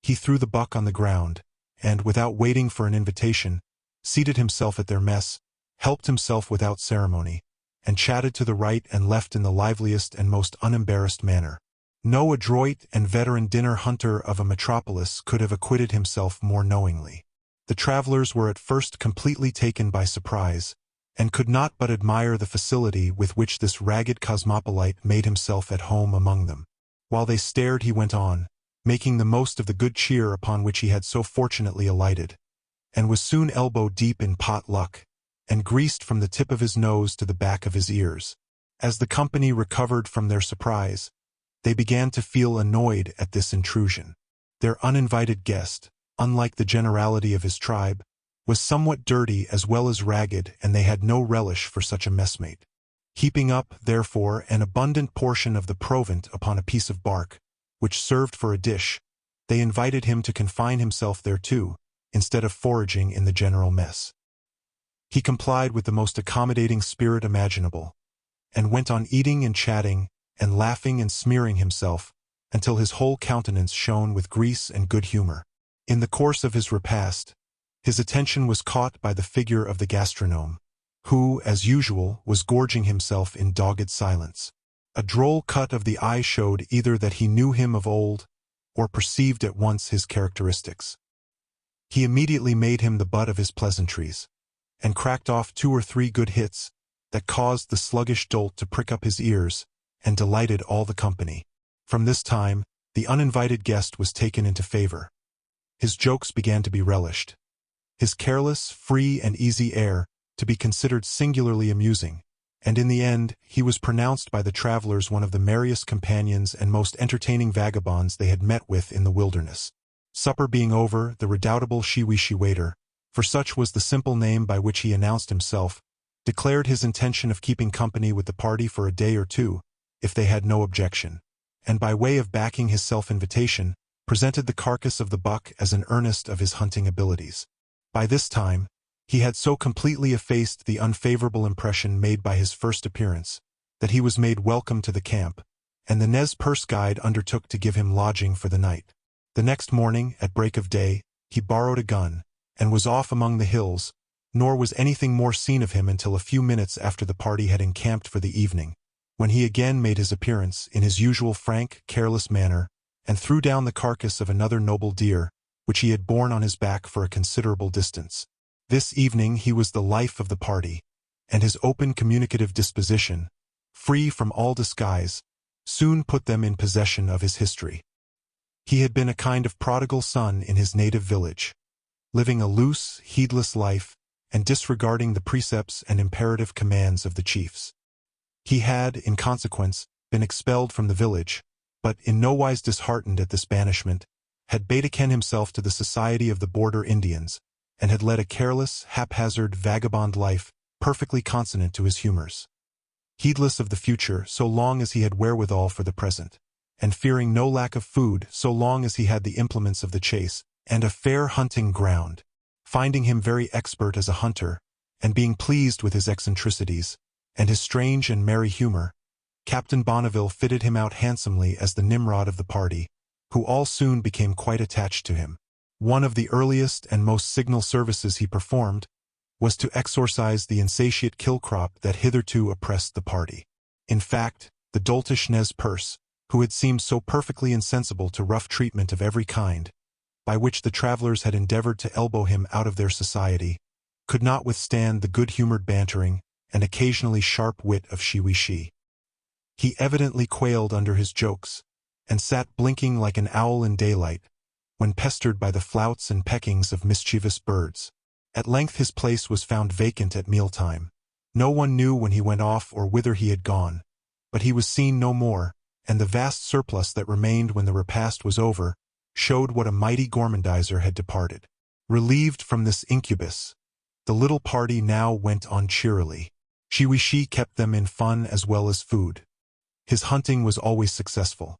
he threw the buck on the ground, and, without waiting for an invitation, seated himself at their mess, helped himself without ceremony, and chatted to the right and left in the liveliest and most unembarrassed manner. No adroit and veteran dinner hunter of a metropolis could have acquitted himself more knowingly. The travelers were at first completely taken by surprise, and could not but admire the facility with which this ragged cosmopolite made himself at home among them. While they stared, he went on, making the most of the good cheer upon which he had so fortunately alighted, and was soon elbow-deep in pot luck, and greased from the tip of his nose to the back of his ears. As the company recovered from their surprise, they began to feel annoyed at this intrusion. Their uninvited guest, unlike the generality of his tribe, was somewhat dirty as well as ragged, and they had no relish for such a messmate. Heaping up, therefore, an abundant portion of the provant upon a piece of bark, which served for a dish, they invited him to confine himself thereto, instead of foraging in the general mess. He complied with the most accommodating spirit imaginable, and went on eating and chatting, and laughing and smearing himself, until his whole countenance shone with grease and good humor. In the course of his repast, his attention was caught by the figure of the gastronome, who, as usual, was gorging himself in dogged silence. A droll cut of the eye showed either that he knew him of old, or perceived at once his characteristics. He immediately made him the butt of his pleasantries, and cracked off 2 or 3 good hits that caused the sluggish dolt to prick up his ears, and delighted all the company. From this time, the uninvited guest was taken into favor. His jokes began to be relished, his careless, free, and easy air to be considered singularly amusing, and in the end he was pronounced by the travelers one of the merriest companions and most entertaining vagabonds they had met with in the wilderness. Supper being over, the redoubtable Shiwishi waiter, for such was the simple name by which he announced himself, declared his intention of keeping company with the party for a day or two, if they had no objection, and by way of backing his self-invitation, presented the carcass of the buck as an earnest of his hunting abilities. By this time, he had so completely effaced the unfavorable impression made by his first appearance, that he was made welcome to the camp, and the Nez Perce guide undertook to give him lodging for the night. The next morning, at break of day, he borrowed a gun, and was off among the hills, nor was anything more seen of him until a few minutes after the party had encamped for the evening, when he again made his appearance in his usual frank, careless manner, and threw down the carcass of another noble deer, which he had borne on his back for a considerable distance. This evening he was the life of the party, and his open communicative disposition, free from all disguise, soon put them in possession of his history. He had been a kind of prodigal son in his native village, living a loose, heedless life, and disregarding the precepts and imperative commands of the chiefs. He had, in consequence, been expelled from the village, but, in no wise disheartened at this banishment, had betaken himself to the society of the border Indians, and had led a careless, haphazard, vagabond life, perfectly consonant to his humors. Heedless of the future so long as he had wherewithal for the present, and fearing no lack of food so long as he had the implements of the chase, and a fair hunting ground. Finding him very expert as a hunter, and being pleased with his eccentricities, and his strange and merry humor, Captain Bonneville fitted him out handsomely as the Nimrod of the party, who all soon became quite attached to him. One of the earliest and most signal services he performed was to exorcise the insatiate kill-crop that hitherto oppressed the party. In fact, the doltish Nez Perce, who had seemed so perfectly insensible to rough treatment of every kind, by which the travelers had endeavored to elbow him out of their society, could not withstand the good-humored bantering and occasionally sharp wit of Shiwi. He evidently quailed under his jokes, and sat blinking like an owl in daylight, when pestered by the flouts and peckings of mischievous birds. At length his place was found vacant at mealtime. No one knew when he went off or whither he had gone, but he was seen no more, and the vast surplus that remained when the repast was over showed what a mighty gourmandizer had departed. Relieved from this incubus, the little party now went on cheerily. Shiwi kept them in fun as well as food. His hunting was always successful.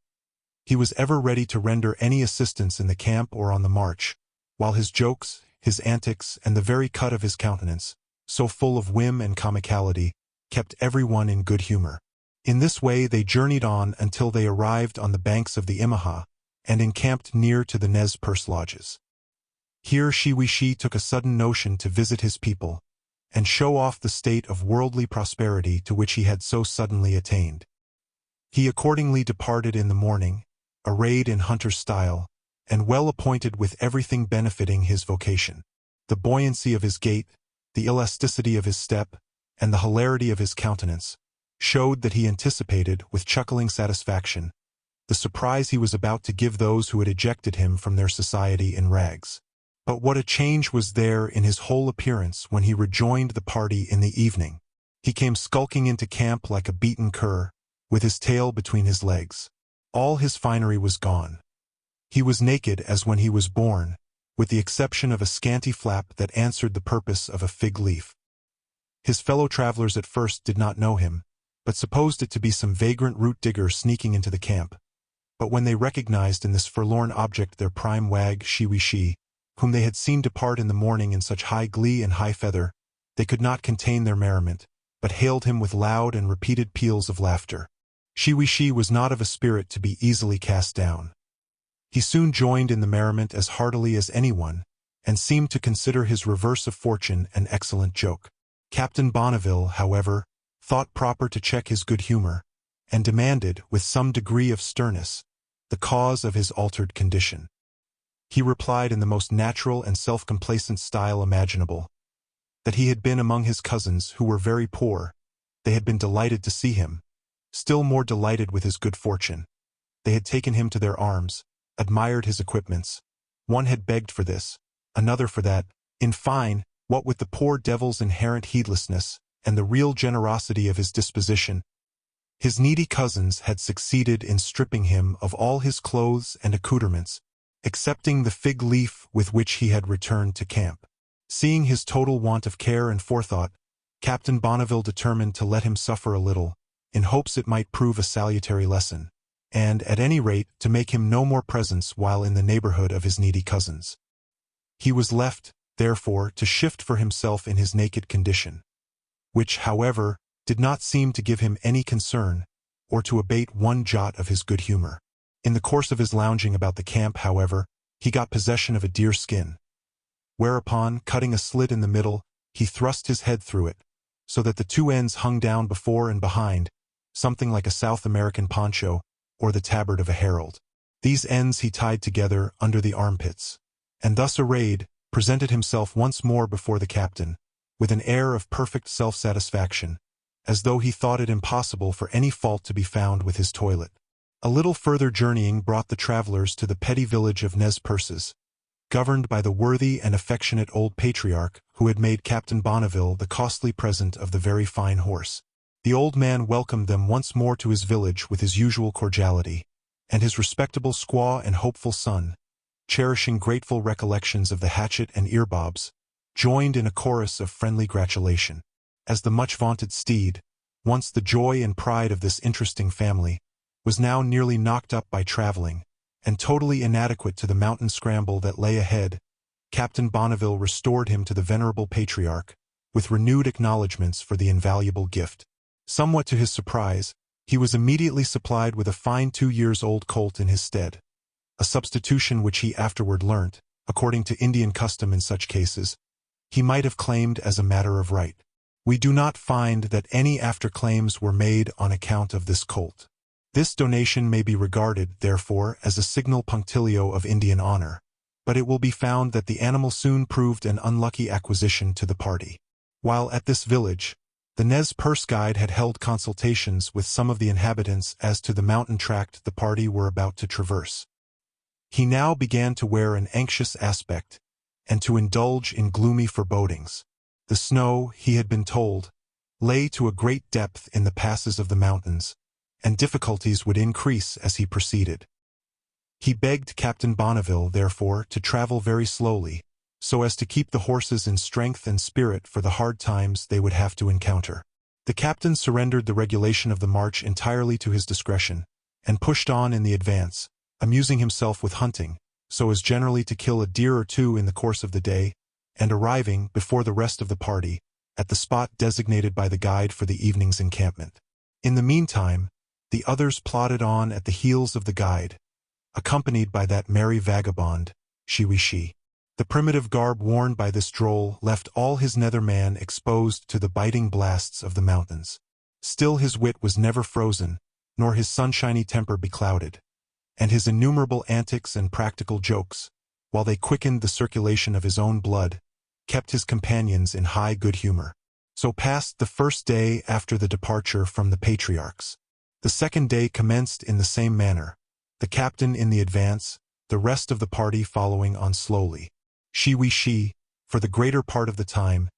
He was ever ready to render any assistance in the camp or on the march, while his jokes, his antics, and the very cut of his countenance, so full of whim and comicality, kept everyone in good humor. In this way they journeyed on until they arrived on the banks of the Imaha, and encamped near to the Nez Perce lodges. Here Shiwi took a sudden notion to visit his people, and show off the state of worldly prosperity to which he had so suddenly attained. He accordingly departed in the morning, arrayed in hunter's style, and well appointed with everything benefiting his vocation. The buoyancy of his gait, the elasticity of his step, and the hilarity of his countenance showed that he anticipated, with chuckling satisfaction, the surprise he was about to give those who had ejected him from their society in rags. But what a change was there in his whole appearance when he rejoined the party in the evening. He came skulking into camp like a beaten cur, with his tail between his legs. All his finery was gone. He was naked as when he was born, with the exception of a scanty flap that answered the purpose of a fig leaf. His fellow travelers at first did not know him, but supposed it to be some vagrant root digger sneaking into the camp. But when they recognized in this forlorn object their prime wag, Shiwi, whom they had seen depart in the morning in such high glee and high feather, they could not contain their merriment, but hailed him with loud and repeated peals of laughter. Shiwi was not of a spirit to be easily cast down. He soon joined in the merriment as heartily as anyone, and seemed to consider his reverse of fortune an excellent joke. Captain Bonneville, however, thought proper to check his good humor, and demanded, with some degree of sternness, the cause of his altered condition. He replied in the most natural and self-complacent style imaginable, that he had been among his cousins who were very poor. They had been delighted to see him, still more delighted with his good fortune. They had taken him to their arms, admired his equipments. One had begged for this, another for that. In fine, what with the poor devil's inherent heedlessness and the real generosity of his disposition, his needy cousins had succeeded in stripping him of all his clothes and accoutrements, excepting the fig leaf with which he had returned to camp. Seeing his total want of care and forethought, Captain Bonneville determined to let him suffer a little, in hopes it might prove a salutary lesson, and, at any rate, to make him no more presents while in the neighborhood of his needy cousins. He was left, therefore, to shift for himself in his naked condition, which, however, did not seem to give him any concern, or to abate one jot of his good humor. In the course of his lounging about the camp, however, he got possession of a deer skin, whereupon, cutting a slit in the middle, he thrust his head through it, so that the two ends hung down before and behind, something like a South American poncho, or the tabard of a herald. These ends he tied together under the armpits, and thus arrayed, presented himself once more before the captain, with an air of perfect self-satisfaction, as though he thought it impossible for any fault to be found with his toilet. A little further journeying brought the travelers to the petty village of Nez Perces. governed by the worthy and affectionate old patriarch who had made Captain Bonneville the costly present of the very fine horse. The old man welcomed them once more to his village with his usual cordiality, and his respectable squaw and hopeful son, cherishing grateful recollections of the hatchet and earbobs, joined in a chorus of friendly gratulation. As the much-vaunted steed, once the joy and pride of this interesting family, was now nearly knocked up by traveling, and totally inadequate to the mountain scramble that lay ahead, Captain Bonneville restored him to the venerable patriarch, with renewed acknowledgments for the invaluable gift. Somewhat to his surprise, he was immediately supplied with a fine 2-year-old colt in his stead, a substitution which he afterward learnt, according to Indian custom in such cases, he might have claimed as a matter of right. We do not find that any after-claims were made on account of this colt. This donation may be regarded, therefore, as a signal punctilio of Indian honor, but it will be found that the animal soon proved an unlucky acquisition to the party. While at this village, the Nez Perce guide had held consultations with some of the inhabitants as to the mountain tract the party were about to traverse. He now began to wear an anxious aspect, and to indulge in gloomy forebodings. The snow, he had been told, lay to a great depth in the passes of the mountains, and difficulties would increase as he proceeded. He begged Captain Bonneville, therefore, to travel very slowly, so as to keep the horses in strength and spirit for the hard times they would have to encounter. The captain surrendered the regulation of the march entirely to his discretion, and pushed on in the advance, amusing himself with hunting, so as generally to kill a deer or two in the course of the day, and arriving, before the rest of the party, at the spot designated by the guide for the evening's encampment. In the meantime, the others plodded on at the heels of the guide, accompanied by that merry vagabond, Shiwishi. The primitive garb worn by this droll left all his nether man exposed to the biting blasts of the mountains. Still his wit was never frozen, nor his sunshiny temper beclouded, and his innumerable antics and practical jokes, while they quickened the circulation of his own blood, kept his companions in high good humor. So passed the first day after the departure from the patriarchs. The second day commenced in the same manner, the captain in the advance, the rest of the party following on slowly. Shiwishi, for the greater part of the time,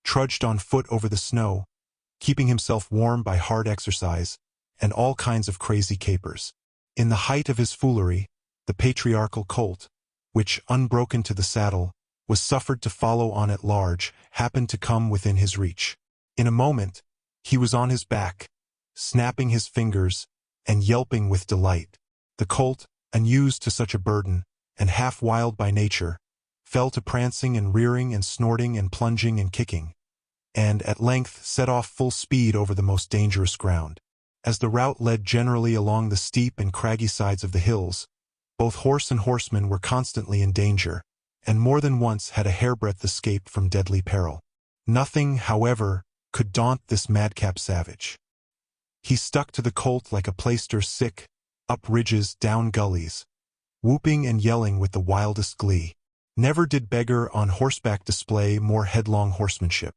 trudged on foot over the snow, keeping himself warm by hard exercise and all kinds of crazy capers. In the height of his foolery, the patriarchal colt, which, unbroken to the saddle, was suffered to follow on at large, happened to come within his reach. In a moment, he was on his back, snapping his fingers and yelping with delight. The colt, unused to such a burden, and half wild by nature, fell to prancing and rearing and snorting and plunging and kicking, and at length set off full speed over the most dangerous ground. As the route led generally along the steep and craggy sides of the hills, both horse and horseman were constantly in danger, and more than once had a hairbreadth escape from deadly peril. Nothing, however, could daunt this madcap savage. He stuck to the colt like a plaister sick, up ridges, down gullies, whooping and yelling with the wildest glee. Never did beggar on horseback display more headlong horsemanship.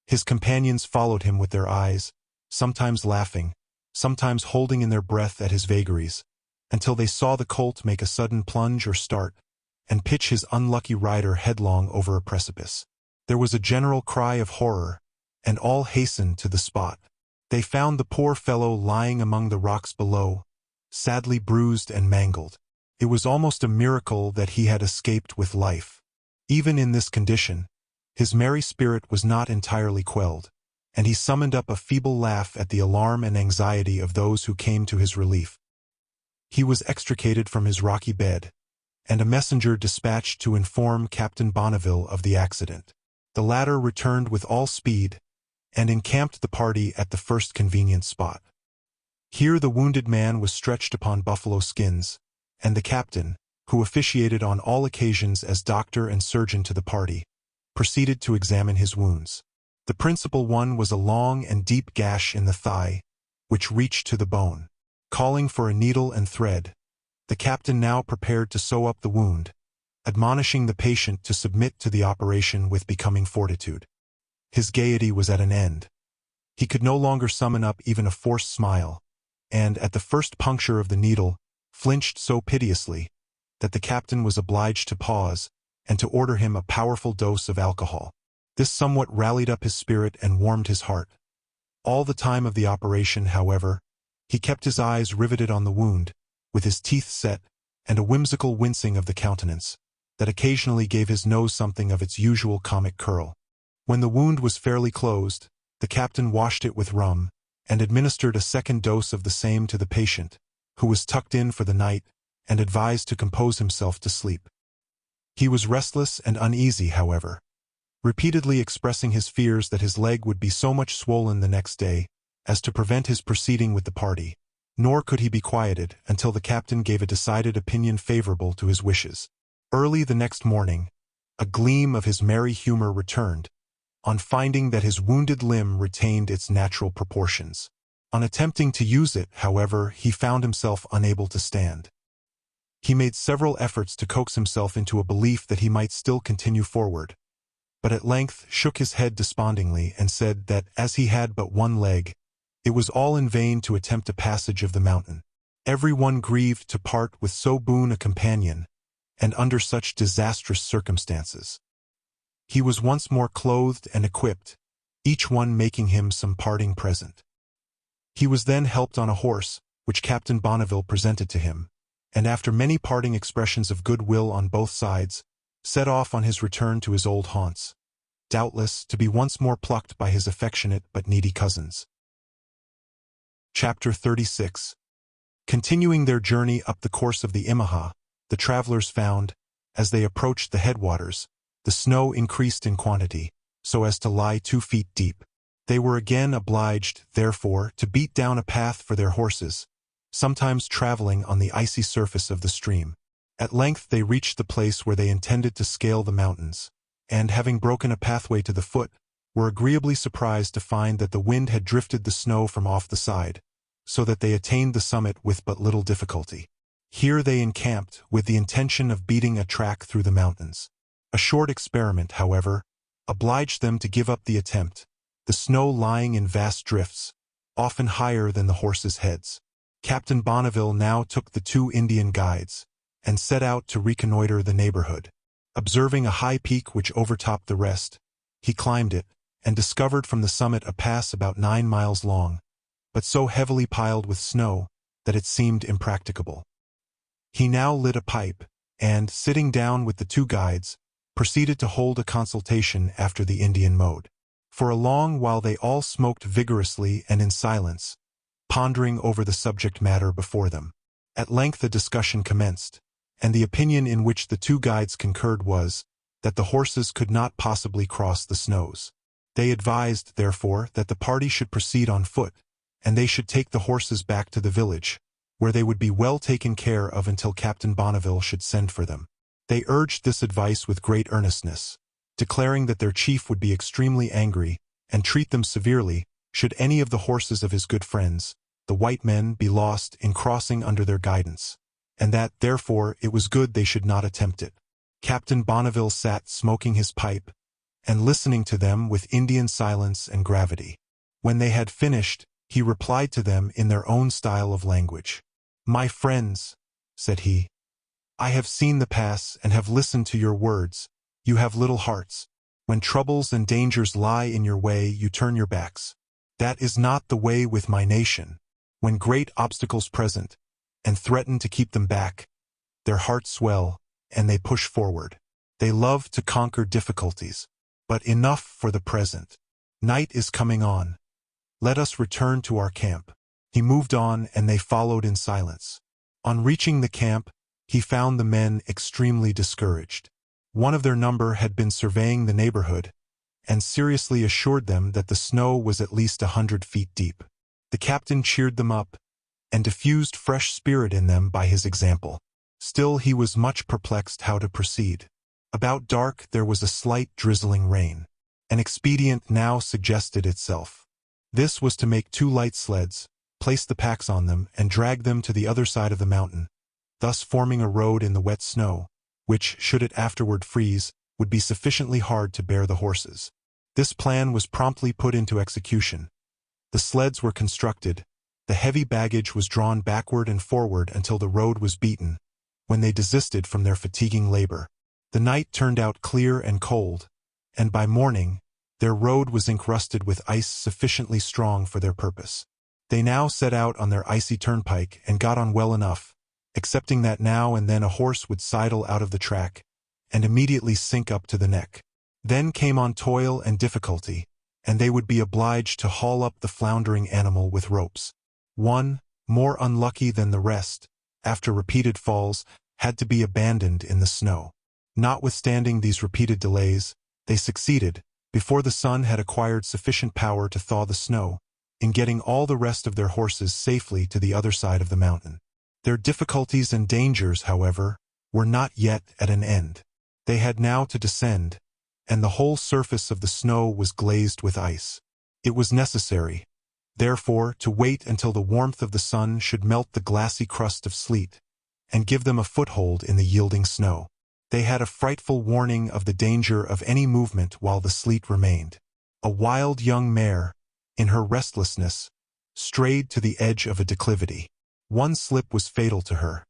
His companions followed him with their eyes, sometimes laughing, sometimes holding in their breath at his vagaries, until they saw the colt make a sudden plunge or start, and pitch his unlucky rider headlong over a precipice. There was a general cry of horror, and all hastened to the spot. They found the poor fellow lying among the rocks below, sadly bruised and mangled. It was almost a miracle that he had escaped with life. Even in this condition, his merry spirit was not entirely quelled, and he summoned up a feeble laugh at the alarm and anxiety of those who came to his relief. He was extricated from his rocky bed, and a messenger dispatched to inform Captain Bonneville of the accident. The latter returned with all speed, and encamped the party at the first convenient spot. Here the wounded man was stretched upon buffalo skins, and the captain, who officiated on all occasions as doctor and surgeon to the party, proceeded to examine his wounds. The principal one was a long and deep gash in the thigh, which reached to the bone. Calling for a needle and thread, the captain now prepared to sew up the wound, admonishing the patient to submit to the operation with becoming fortitude. His gaiety was at an end. He could no longer summon up even a forced smile, and, at the first puncture of the needle, flinched so piteously that the captain was obliged to pause and to order him a powerful dose of alcohol. This somewhat rallied up his spirit and warmed his heart. All the time of the operation, however, he kept his eyes riveted on the wound, with his teeth set, and a whimsical wincing of the countenance, that occasionally gave his nose something of its usual comic curl. When the wound was fairly closed, the captain washed it with rum, and administered a second dose of the same to the patient, who was tucked in for the night, and advised to compose himself to sleep. He was restless and uneasy, however, repeatedly expressing his fears that his leg would be so much swollen the next day as to prevent his proceeding with the party, nor could he be quieted until the captain gave a decided opinion favorable to his wishes. Early the next morning, a gleam of his merry humor returned, on finding that his wounded limb retained its natural proportions. On attempting to use it, however, he found himself unable to stand. He made several efforts to coax himself into a belief that he might still continue forward, but at length shook his head despondingly and said that, as he had but one leg, it was all in vain to attempt a passage of the mountain. Every one grieved to part with so boon a companion, and under such disastrous circumstances. He was once more clothed and equipped, each one making him some parting present. He was then helped on a horse, which Captain Bonneville presented to him, and after many parting expressions of goodwill on both sides, set off on his return to his old haunts, doubtless to be once more plucked by his affectionate but needy cousins. Chapter 36. Continuing their journey up the course of the Imaha, the travelers found, as they approached the headwaters, the snow increased in quantity, so as to lie 2 feet deep. They were again obliged, therefore, to beat down a path for their horses, sometimes traveling on the icy surface of the stream. At length they reached the place where they intended to scale the mountains, and, having broken a pathway to the foot, were agreeably surprised to find that the wind had drifted the snow from off the side, so that they attained the summit with but little difficulty. Here they encamped, with the intention of beating a track through the mountains. A short experiment, however, obliged them to give up the attempt, the snow lying in vast drifts, often higher than the horses' heads. Captain Bonneville now took the 2 Indian guides, and set out to reconnoiter the neighborhood. Observing a high peak which overtopped the rest, he climbed it, and discovered from the summit a pass about 9 miles long, but so heavily piled with snow that it seemed impracticable. He now lit a pipe, and, sitting down with the 2 guides, proceeded to hold a consultation after the Indian mode. For a long while they all smoked vigorously and in silence, pondering over the subject matter before them. At length a discussion commenced, and the opinion in which the 2 guides concurred was that the horses could not possibly cross the snows. They advised, therefore, that the party should proceed on foot, and they should take the horses back to the village, where they would be well taken care of until Captain Bonneville should send for them. They urged this advice with great earnestness, declaring that their chief would be extremely angry and treat them severely should any of the horses of his good friends, the white men, be lost in crossing under their guidance, and that, therefore, it was good they should not attempt it. Captain Bonneville sat smoking his pipe and listening to them with Indian silence and gravity. When they had finished, he replied to them in their own style of language. "My friends," said he, "I have seen the pass and have listened to your words. You have little hearts. When troubles and dangers lie in your way, you turn your backs. That is not the way with my nation. When great obstacles present and threaten to keep them back, their hearts swell and they push forward. They love to conquer difficulties. But enough for the present. Night is coming on. Let us return to our camp." He moved on, and they followed in silence. On reaching the camp, he found the men extremely discouraged. One of their number had been surveying the neighborhood, and seriously assured them that the snow was at least 100 feet deep. The captain cheered them up, and diffused fresh spirit in them by his example. Still he was much perplexed how to proceed. About dark there was a slight drizzling rain. An expedient now suggested itself. This was to make 2 light sleds, place the packs on them, and drag them to the other side of the mountain, thus forming a road in the wet snow, which, should it afterward freeze, would be sufficiently hard to bear the horses. This plan was promptly put into execution. The sleds were constructed, the heavy baggage was drawn backward and forward until the road was beaten, when they desisted from their fatiguing labor. The night turned out clear and cold, and by morning, their road was encrusted with ice sufficiently strong for their purpose. They now set out on their icy turnpike and got on well enough, excepting that now and then a horse would sidle out of the track and immediately sink up to the neck. Then came on toil and difficulty, and they would be obliged to haul up the floundering animal with ropes. One, more unlucky than the rest, after repeated falls, had to be abandoned in the snow. Notwithstanding these repeated delays, they succeeded, before the sun had acquired sufficient power to thaw the snow, in getting all the rest of their horses safely to the other side of the mountain. Their difficulties and dangers, however, were not yet at an end. They had now to descend, and the whole surface of the snow was glazed with ice. It was necessary, therefore, to wait until the warmth of the sun should melt the glassy crust of sleet, and give them a foothold in the yielding snow. They had a frightful warning of the danger of any movement while the sleet remained. A wild young mare, in her restlessness, strayed to the edge of a declivity. One slip was fatal to her.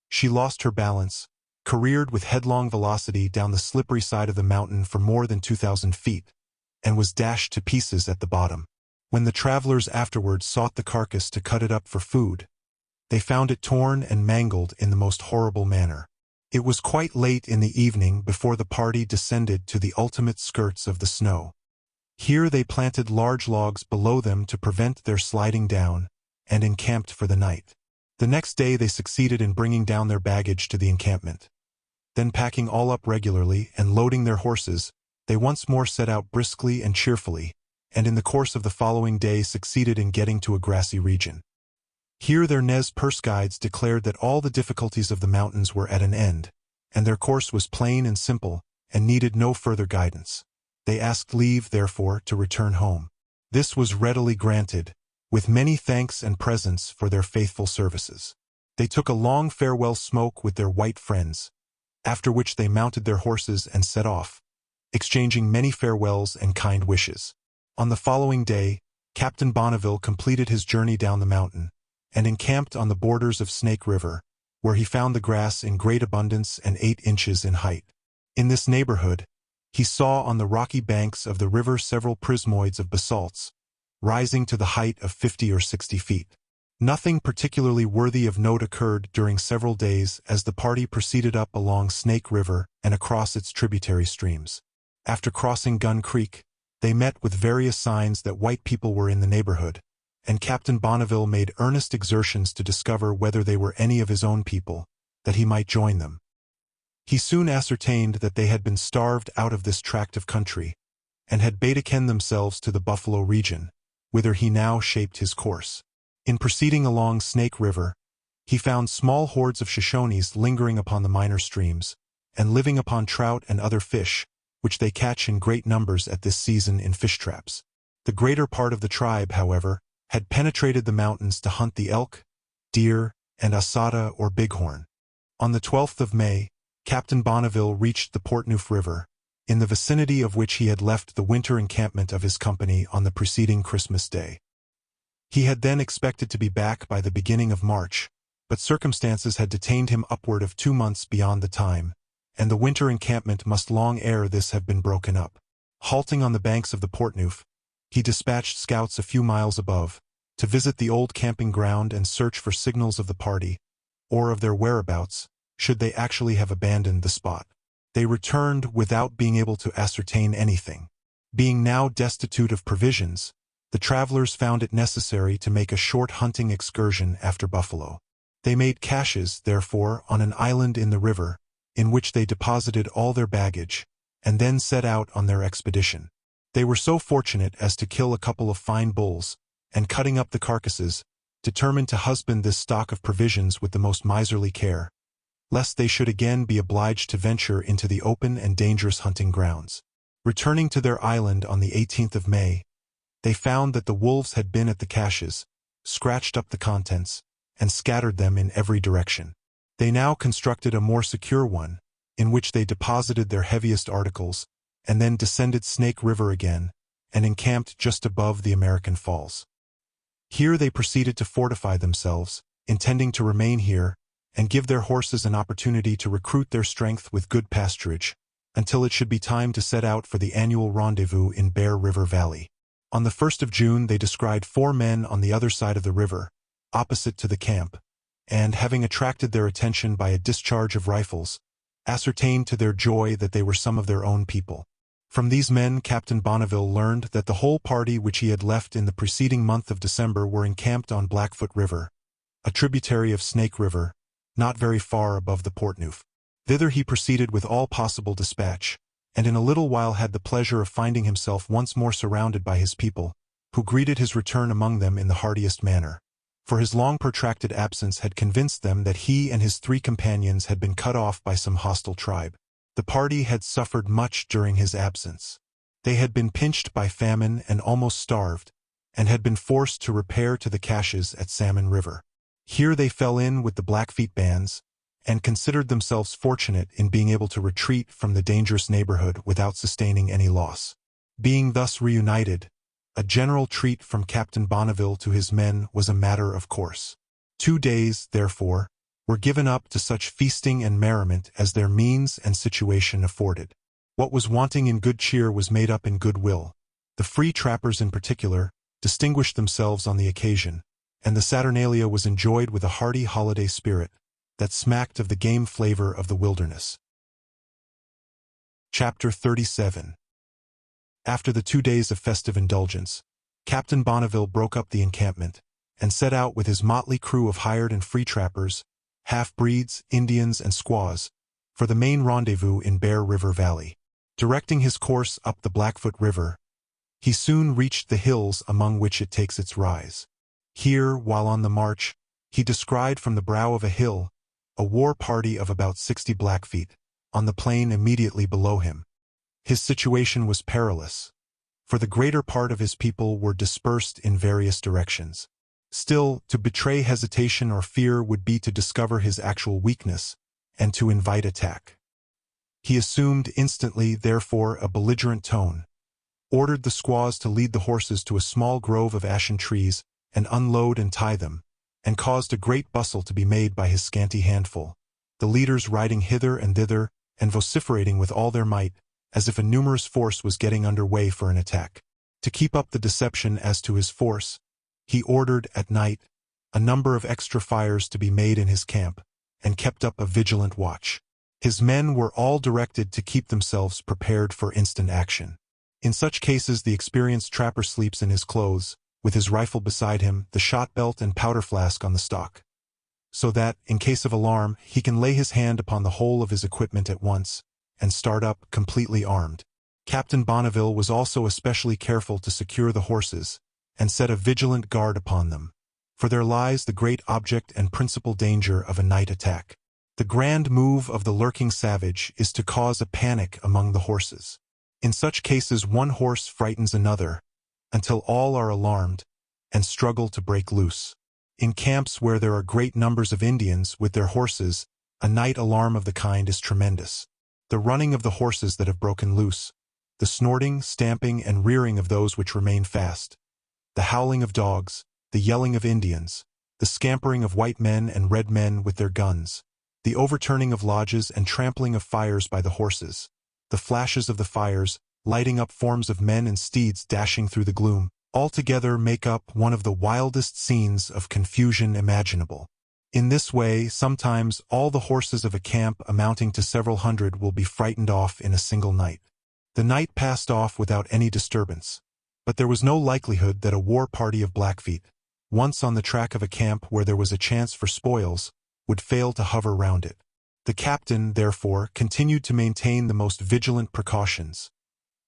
She lost her balance, careered with headlong velocity down the slippery side of the mountain for more than 2,000 feet, and was dashed to pieces at the bottom. When the travelers afterwards sought the carcass to cut it up for food, they found it torn and mangled in the most horrible manner. It was quite late in the evening before the party descended to the ultimate skirts of the snow. Here they planted large logs below them to prevent their sliding down, and encamped for the night. The next day they succeeded in bringing down their baggage to the encampment. Then packing all up regularly and loading their horses, they once more set out briskly and cheerfully, and in the course of the following day succeeded in getting to a grassy region. Here their Nez Perce guides declared that all the difficulties of the mountains were at an end, and their course was plain and simple, and needed no further guidance. They asked leave, therefore, to return home. This was readily granted, with many thanks and presents for their faithful services. They took a long farewell smoke with their white friends, after which they mounted their horses and set off, exchanging many farewells and kind wishes. On the following day, Captain Bonneville completed his journey down the mountain, and encamped on the borders of Snake River, where he found the grass in great abundance and 8 inches in height. In this neighborhood, he saw on the rocky banks of the river several prismoids of basalts, rising to the height of 50 or 60 feet. Nothing particularly worthy of note occurred during several days as the party proceeded up along Snake River and across its tributary streams. After crossing Gun Creek, they met with various signs that white people were in the neighborhood, and Captain Bonneville made earnest exertions to discover whether they were any of his own people, that he might join them. He soon ascertained that they had been starved out of this tract of country, and had betaken themselves to the Buffalo region, whither he now shaped his course. In proceeding along Snake River, he found small hordes of Shoshones lingering upon the minor streams, and living upon trout and other fish, which they catch in great numbers at this season in fish traps. The greater part of the tribe, however, had penetrated the mountains to hunt the elk, deer, and asada or bighorn. On the 12th of May, Captain Bonneville reached the Portneuf River, in the vicinity of which he had left the winter encampment of his company on the preceding Christmas Day. He had then expected to be back by the beginning of March, but circumstances had detained him upward of 2 months beyond the time, and the winter encampment must long ere this have been broken up. Halting on the banks of the Portneuf, he dispatched scouts a few miles above, to visit the old camping ground and search for signals of the party, or of their whereabouts, should they actually have abandoned the spot. They returned without being able to ascertain anything. Being now destitute of provisions, the travelers found it necessary to make a short hunting excursion after buffalo. They made caches, therefore, on an island in the river, in which they deposited all their baggage, and then set out on their expedition. They were so fortunate as to kill a couple of fine bulls, and cutting up the carcasses, determined to husband this stock of provisions with the most miserly care, lest they should again be obliged to venture into the open and dangerous hunting grounds. Returning to their island on the 18th of May, they found that the wolves had been at the caches, scratched up the contents, and scattered them in every direction. They now constructed a more secure one, in which they deposited their heaviest articles, and then descended Snake River again, and encamped just above the American Falls. Here they proceeded to fortify themselves, intending to remain here, and give their horses an opportunity to recruit their strength with good pasturage, until it should be time to set out for the annual rendezvous in Bear River Valley. On the 1st of June they descried 4 men on the other side of the river, opposite to the camp, and, having attracted their attention by a discharge of rifles, ascertained to their joy that they were some of their own people. From these men Captain Bonneville learned that the whole party which he had left in the preceding month of December were encamped on Blackfoot River, a tributary of Snake River, not very far above the Portneuf. Thither he proceeded with all possible dispatch, and in a little while had the pleasure of finding himself once more surrounded by his people, who greeted his return among them in the heartiest manner. For his long protracted absence had convinced them that he and his 3 companions had been cut off by some hostile tribe. The party had suffered much during his absence. They had been pinched by famine and almost starved, and had been forced to repair to the caches at Salmon River. Here they fell in with the Blackfeet bands, and considered themselves fortunate in being able to retreat from the dangerous neighborhood without sustaining any loss. Being thus reunited, a general treat from Captain Bonneville to his men was a matter of course. 2 days, therefore, were given up to such feasting and merriment as their means and situation afforded. What was wanting in good cheer was made up in good will. The free trappers in particular distinguished themselves on the occasion, and the Saturnalia was enjoyed with a hearty holiday spirit that smacked of the game flavor of the wilderness. Chapter 37. After the 2 days of festive indulgence, Captain Bonneville broke up the encampment, and set out with his motley crew of hired and free trappers, half-breeds, Indians, and squaws, for the main rendezvous in Bear River Valley. Directing his course up the Blackfoot River, he soon reached the hills among which it takes its rise. Here, while on the march, he descried from the brow of a hill a war party of about 60 Blackfeet, on the plain immediately below him. His situation was perilous, for the greater part of his people were dispersed in various directions. Still, to betray hesitation or fear would be to discover his actual weakness, and to invite attack. He assumed instantly, therefore, a belligerent tone, ordered the squaws to lead the horses to a small grove of ashen trees, and unload and tie them, and caused a great bustle to be made by his scanty handful, the leaders riding hither and thither, and vociferating with all their might, as if a numerous force was getting under way for an attack. To keep up the deception as to his force, he ordered, at night, a number of extra fires to be made in his camp, and kept up a vigilant watch. His men were all directed to keep themselves prepared for instant action. In such cases the experienced trapper sleeps in his clothes, with his rifle beside him, the shot belt and powder flask on the stock, so that, in case of alarm, he can lay his hand upon the whole of his equipment at once, and start up completely armed. Captain Bonneville was also especially careful to secure the horses, and set a vigilant guard upon them, for there lies the great object and principal danger of a night attack. The grand move of the lurking savage is to cause a panic among the horses. In such cases one horse frightens another, until all are alarmed, and struggle to break loose. In camps where there are great numbers of Indians with their horses, a night alarm of the kind is tremendous. The running of the horses that have broken loose, the snorting, stamping, and rearing of those which remain fast, the howling of dogs, the yelling of Indians, the scampering of white men and red men with their guns, the overturning of lodges and trampling of fires by the horses, the flashes of the fires, lighting up forms of men and steeds dashing through the gloom, altogether make up one of the wildest scenes of confusion imaginable. In this way, sometimes all the horses of a camp amounting to several hundred will be frightened off in a single night. The night passed off without any disturbance, but there was no likelihood that a war party of Blackfeet, once on the track of a camp where there was a chance for spoils, would fail to hover round it. The captain, therefore, continued to maintain the most vigilant precautions,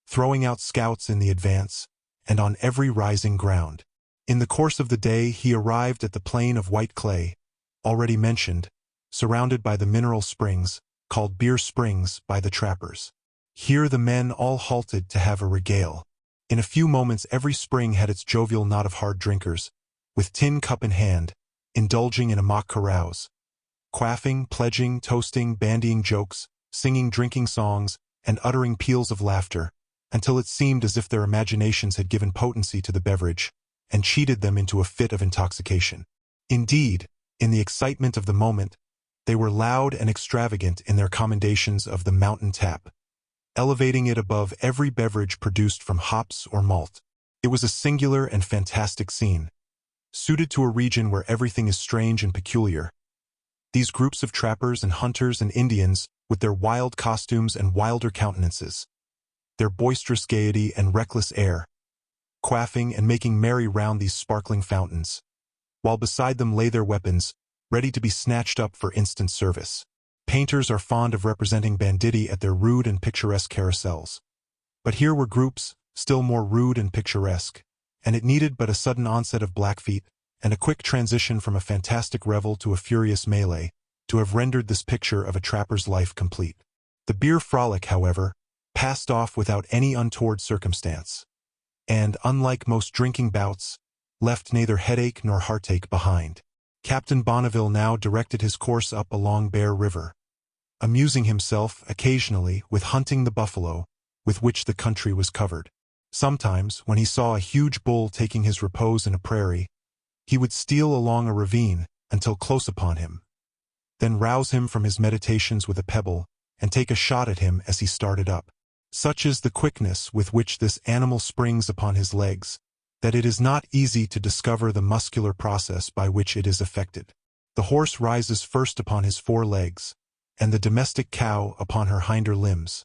throwing out scouts in the advance, and on every rising ground. In the course of the day he arrived at the plain of white clay, already mentioned, surrounded by the mineral springs, called Beer Springs by the trappers. Here the men all halted to have a regale. In a few moments every spring had its jovial knot of hard drinkers, with tin cup in hand, indulging in a mock carouse, quaffing, pledging, toasting, bandying jokes, singing drinking songs, and uttering peals of laughter, until it seemed as if their imaginations had given potency to the beverage, and cheated them into a fit of intoxication. Indeed, in the excitement of the moment, They were loud and extravagant in their commendations of the mountain tap, elevating it above every beverage produced from hops or malt. It was a singular and fantastic scene, suited to a region where everything is strange and peculiar. These groups of trappers and hunters and Indians, with their wild costumes and wilder countenances, their boisterous gaiety and reckless air, quaffing and making merry round these sparkling fountains, while beside them lay their weapons, ready to be snatched up for instant service. Painters are fond of representing banditti at their rude and picturesque carousels. But here were groups, still more rude and picturesque, and it needed but a sudden onset of Blackfeet, and a quick transition from a fantastic revel to a furious melee, to have rendered this picture of a trapper's life complete. The beer frolic, however, passed off without any untoward circumstance, and, unlike most drinking bouts, left neither headache nor heartache behind. Captain Bonneville now directed his course up along Bear River, amusing himself occasionally with hunting the buffalo, with which the country was covered. Sometimes, when he saw a huge bull taking his repose in a prairie, he would steal along a ravine until close upon him, then rouse him from his meditations with a pebble, and take a shot at him as he started up. Such is the quickness with which this animal springs upon his legs, that it is not easy to discover the muscular process by which it is effected. The horse rises first upon his four legs, and the domestic cow upon her hinder limbs,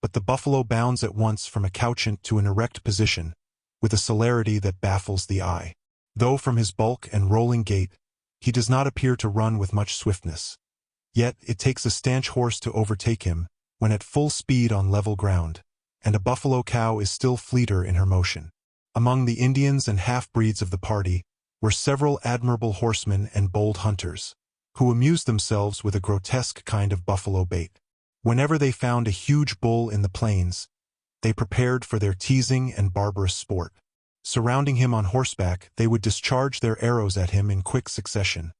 but the buffalo bounds at once from a couchant to an erect position, with a celerity that baffles the eye. Though from his bulk and rolling gait, he does not appear to run with much swiftness, yet it takes a stanch horse to overtake him when at full speed on level ground, and a buffalo cow is still fleeter in her motion. Among the Indians and half-breeds of the party were several admirable horsemen and bold hunters, who amused themselves with a grotesque kind of buffalo bait. Whenever they found a huge bull in the plains, they prepared for their teasing and barbarous sport. Surrounding him on horseback, they would discharge their arrows at him in quick succession,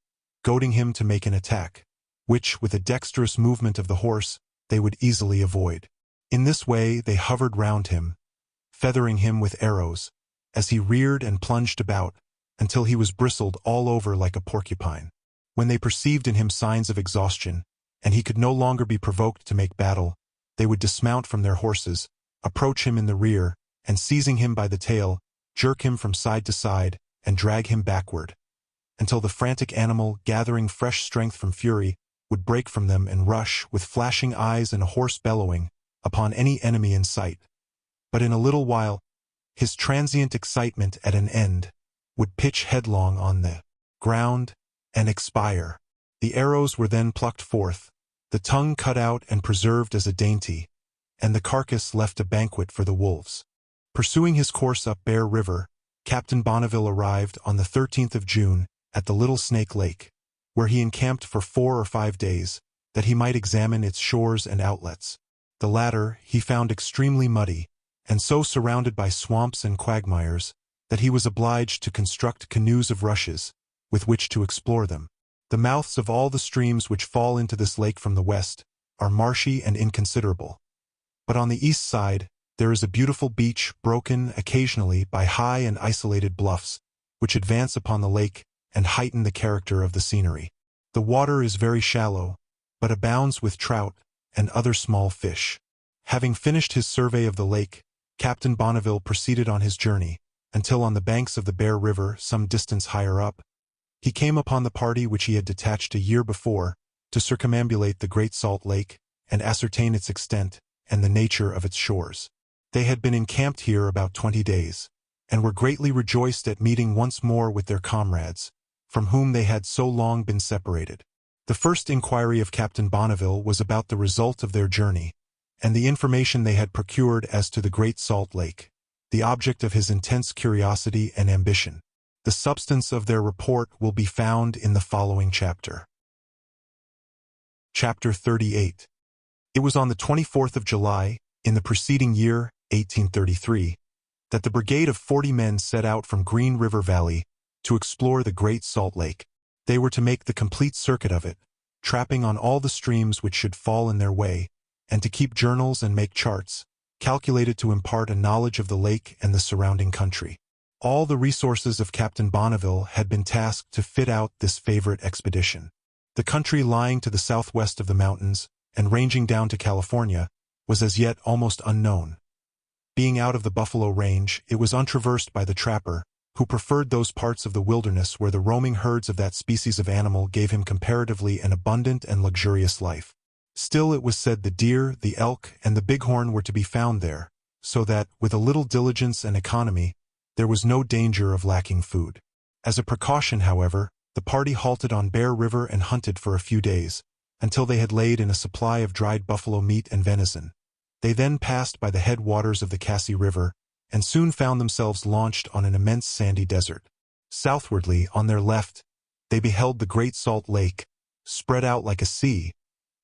goading him to make an attack, which, with a dexterous movement of the horse, they would easily avoid. In this way they hovered round him, feathering him with arrows, as he reared and plunged about, until he was bristled all over like a porcupine. When they perceived in him signs of exhaustion, and he could no longer be provoked to make battle, they would dismount from their horses, approach him in the rear, and seizing him by the tail, jerk him from side to side, and drag him backward, until the frantic animal, gathering fresh strength from fury, would break from them and rush, with flashing eyes and a hoarse bellowing, upon any enemy in sight. But in a little while, his transient excitement at an end, would pitch headlong on the ground, and expire. The arrows were then plucked forth, the tongue cut out and preserved as a dainty, and the carcass left a banquet for the wolves. Pursuing his course up Bear River, Captain Bonneville arrived on the 13th of June at the Little Snake Lake, where he encamped for 4 or 5 days, that he might examine its shores and outlets. The latter he found extremely muddy, and so surrounded by swamps and quagmires, that he was obliged to construct canoes of rushes, with which to explore them. The mouths of all the streams which fall into this lake from the west are marshy and inconsiderable, but on the east side there is a beautiful beach broken occasionally by high and isolated bluffs, which advance upon the lake and heighten the character of the scenery. The water is very shallow, but abounds with trout and other small fish. Having finished his survey of the lake, Captain Bonneville proceeded on his journey, until on the banks of the Bear River, some distance higher up, he came upon the party which he had detached a year before to circumambulate the Great Salt Lake and ascertain its extent and the nature of its shores. They had been encamped here about 20 days, and were greatly rejoiced at meeting once more with their comrades, from whom they had so long been separated. The first inquiry of Captain Bonneville was about the result of their journey, and the information they had procured as to the Great Salt Lake, the object of his intense curiosity and ambition. The substance of their report will be found in the following chapter. Chapter 38. It was on the 24th of July, in the preceding year, 1833, that the brigade of 40 men set out from Green River Valley to explore the Great Salt Lake. They were to make the complete circuit of it, trapping on all the streams which should fall in their way, and to keep journals and make charts, calculated to impart a knowledge of the lake and the surrounding country. All the resources of Captain Bonneville had been tasked to fit out this favorite expedition. The country lying to the southwest of the mountains, and ranging down to California, was as yet almost unknown. Being out of the buffalo range, it was untraversed by the trapper, who preferred those parts of the wilderness where the roaming herds of that species of animal gave him comparatively an abundant and luxurious life. Still, it was said the deer, the elk, and the bighorn were to be found there, so that, with a little diligence and economy, there was no danger of lacking food. As a precaution, however, the party halted on Bear River and hunted for a few days, until they had laid in a supply of dried buffalo meat and venison. They then passed by the headwaters of the Cassie River, and soon found themselves launched on an immense sandy desert. Southwardly, on their left, they beheld the Great Salt Lake, spread out like a sea,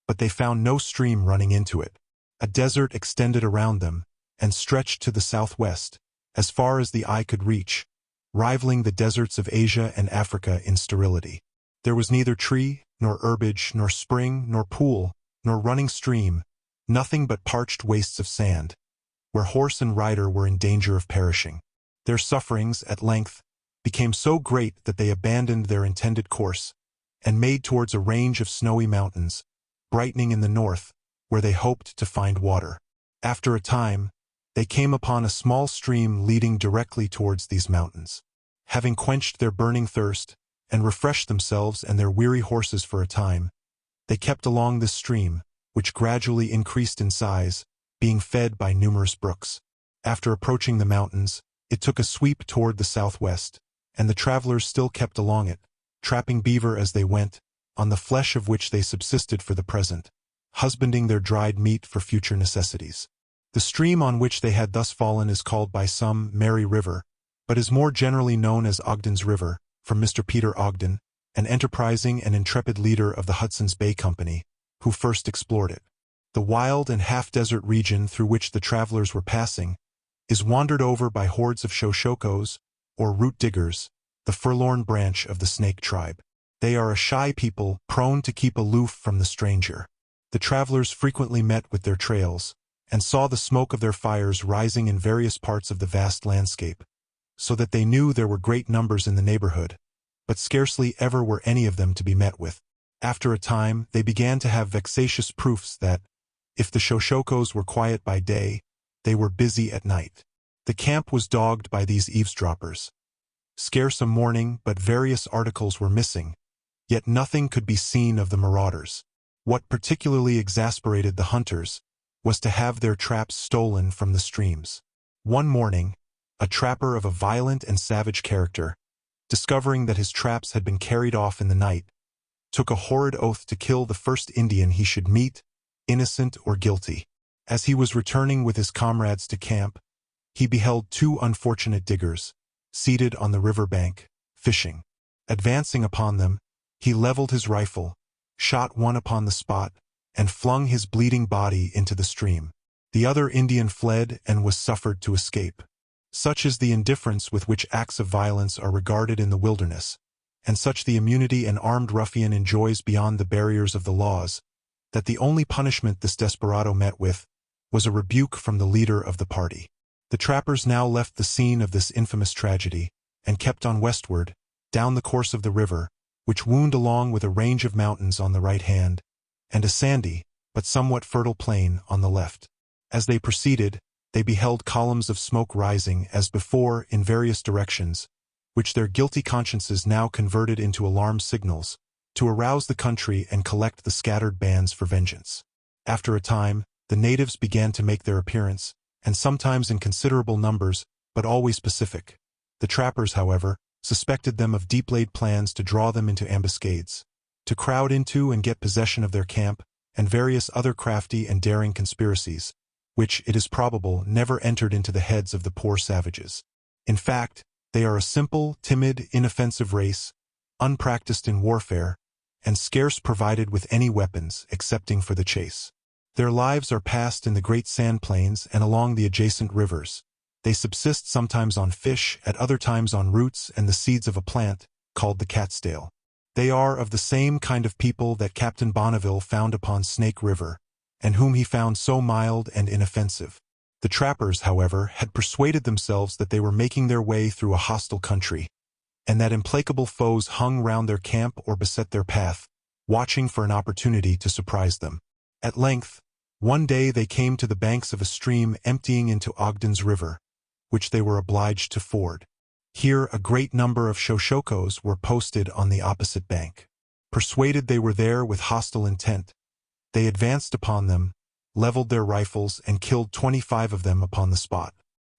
but they found no stream running into it. A desert extended around them, and stretched to the southwest, as far as the eye could reach, rivaling the deserts of Asia and Africa in sterility. There was neither tree, nor herbage, nor spring, nor pool, nor running stream, nothing but parched wastes of sand, where horse and rider were in danger of perishing. Their sufferings, at length, became so great that they abandoned their intended course, and made towards a range of snowy mountains, brightening in the north, where they hoped to find water. After a time, they came upon a small stream leading directly towards these mountains. Having quenched their burning thirst, and refreshed themselves and their weary horses for a time, they kept along this stream, which gradually increased in size, being fed by numerous brooks. After approaching the mountains, it took a sweep toward the southwest, and the travelers still kept along it, trapping beaver as they went, on the flesh of which they subsisted for the present, husbanding their dried meat for future necessities. The stream on which they had thus fallen is called by some Mary River, but is more generally known as Ogden's River, from Mr. Peter Ogden, an enterprising and intrepid leader of the Hudson's Bay Company, who first explored it. The wild and half-desert region through which the travelers were passing is wandered over by hordes of shoshokos, or root diggers, the forlorn branch of the snake tribe. They are a shy people, prone to keep aloof from the stranger. The travelers frequently met with their trails, and saw the smoke of their fires rising in various parts of the vast landscape, so that they knew there were great numbers in the neighborhood, but scarcely ever were any of them to be met with. After a time, they began to have vexatious proofs that, if the shoshokos were quiet by day, they were busy at night. The camp was dogged by these eavesdroppers. Scarce a morning, but various articles were missing, yet nothing could be seen of the marauders. What particularly exasperated the hunters was to have their traps stolen from the streams. One morning, a trapper of a violent and savage character, discovering that his traps had been carried off in the night, took a horrid oath to kill the first Indian he should meet, innocent or guilty. As he was returning with his comrades to camp, he beheld two unfortunate diggers, seated on the river bank, fishing. Advancing upon them, he leveled his rifle, shot one upon the spot, and flung his bleeding body into the stream. The other Indian fled and was suffered to escape. Such is the indifference with which acts of violence are regarded in the wilderness, and such the immunity an armed ruffian enjoys beyond the barriers of the laws, that the only punishment this desperado met with was a rebuke from the leader of the party. The trappers now left the scene of this infamous tragedy, and kept on westward, down the course of the river, which wound along with a range of mountains on the right hand, and a sandy, but somewhat fertile plain on the left. As they proceeded, they beheld columns of smoke rising, as before, in various directions, which their guilty consciences now converted into alarm signals, to arouse the country and collect the scattered bands for vengeance. After a time, the natives began to make their appearance, and sometimes in considerable numbers, but always pacific. The trappers, however, suspected them of deep-laid plans to draw them into ambuscades, to crowd into and get possession of their camp, and various other crafty and daring conspiracies, which, it is probable, never entered into the heads of the poor savages. In fact, they are a simple, timid, inoffensive race, unpracticed in warfare, and scarce provided with any weapons excepting for the chase. Their lives are passed in the great sand plains and along the adjacent rivers. They subsist sometimes on fish, at other times on roots and the seeds of a plant, called the catstail. They are of the same kind of people that Captain Bonneville found upon Snake River, and whom he found so mild and inoffensive. The trappers, however, had persuaded themselves that they were making their way through a hostile country, and that implacable foes hung round their camp or beset their path, watching for an opportunity to surprise them. At length, one day they came to the banks of a stream emptying into Ogden's River, which they were obliged to ford. Here a great number of Shoshokos were posted on the opposite bank. Persuaded they were there with hostile intent, they advanced upon them, leveled their rifles, and killed 25 of them upon the spot.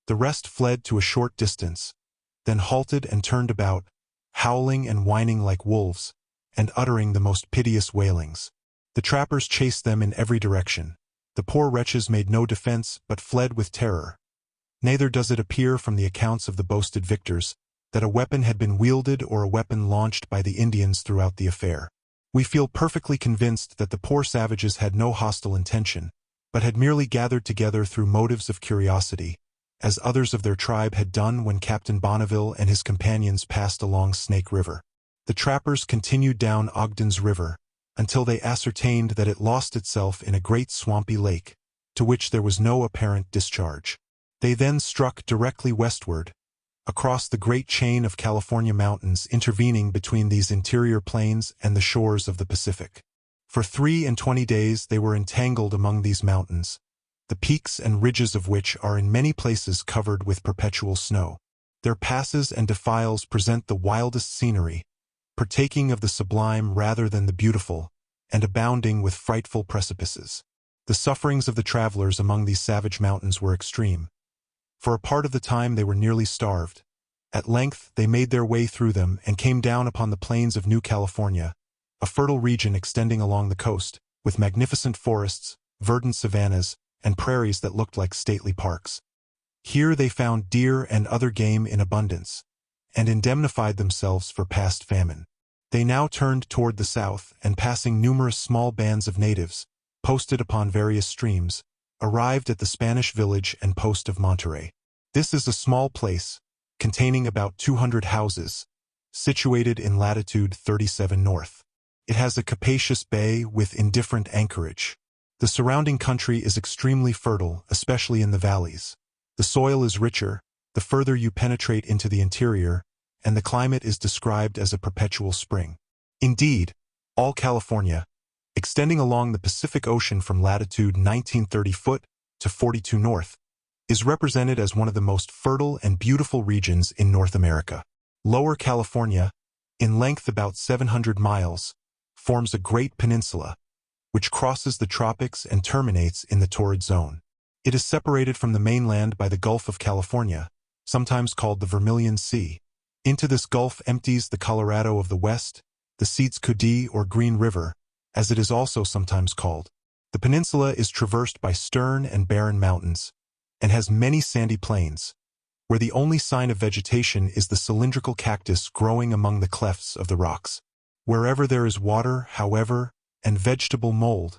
The rest fled to a short distance, then halted and turned about, howling and whining like wolves, and uttering the most piteous wailings. The trappers chased them in every direction. The poor wretches made no defense, but fled with terror. Neither does it appear from the accounts of the boasted victors that a weapon had been wielded or a weapon launched by the Indians throughout the affair. We feel perfectly convinced that the poor savages had no hostile intention, but had merely gathered together through motives of curiosity, as others of their tribe had done when Captain Bonneville and his companions passed along Snake River. The trappers continued down Ogden's River until they ascertained that it lost itself in a great swampy lake, to which there was no apparent discharge. They then struck directly westward, across the great chain of California mountains intervening between these interior plains and the shores of the Pacific. For 23 days they were entangled among these mountains, the peaks and ridges of which are in many places covered with perpetual snow. Their passes and defiles present the wildest scenery, partaking of the sublime rather than the beautiful, and abounding with frightful precipices. The sufferings of the travelers among these savage mountains were extreme. For a part of the time they were nearly starved. At length they made their way through them and came down upon the plains of New California, a fertile region extending along the coast, with magnificent forests, verdant savannas, and prairies that looked like stately parks. Here they found deer and other game in abundance, and indemnified themselves for past famine. They now turned toward the south, and passing numerous small bands of natives, posted upon various streams, arrived at the Spanish village and post of Monterey. This is a small place, containing about 200 houses, situated in latitude 37 north. It has a capacious bay with indifferent anchorage. The surrounding country is extremely fertile, especially in the valleys. The soil is richer, the further you penetrate into the interior, and the climate is described as a perpetual spring. Indeed, all California, extending along the Pacific Ocean from latitude 1930 foot to 42 north, is represented as one of the most fertile and beautiful regions in North America. Lower California, in length about 700 miles, forms a great peninsula, which crosses the tropics and terminates in the torrid zone. It is separated from the mainland by the Gulf of California, sometimes called the Vermilion Sea. Into this gulf empties the Colorado of the West, the Seets Kudee or Green River, as it is also sometimes called. The peninsula is traversed by stern and barren mountains, and has many sandy plains, where the only sign of vegetation is the cylindrical cactus growing among the clefts of the rocks. Wherever there is water, however, and vegetable mold,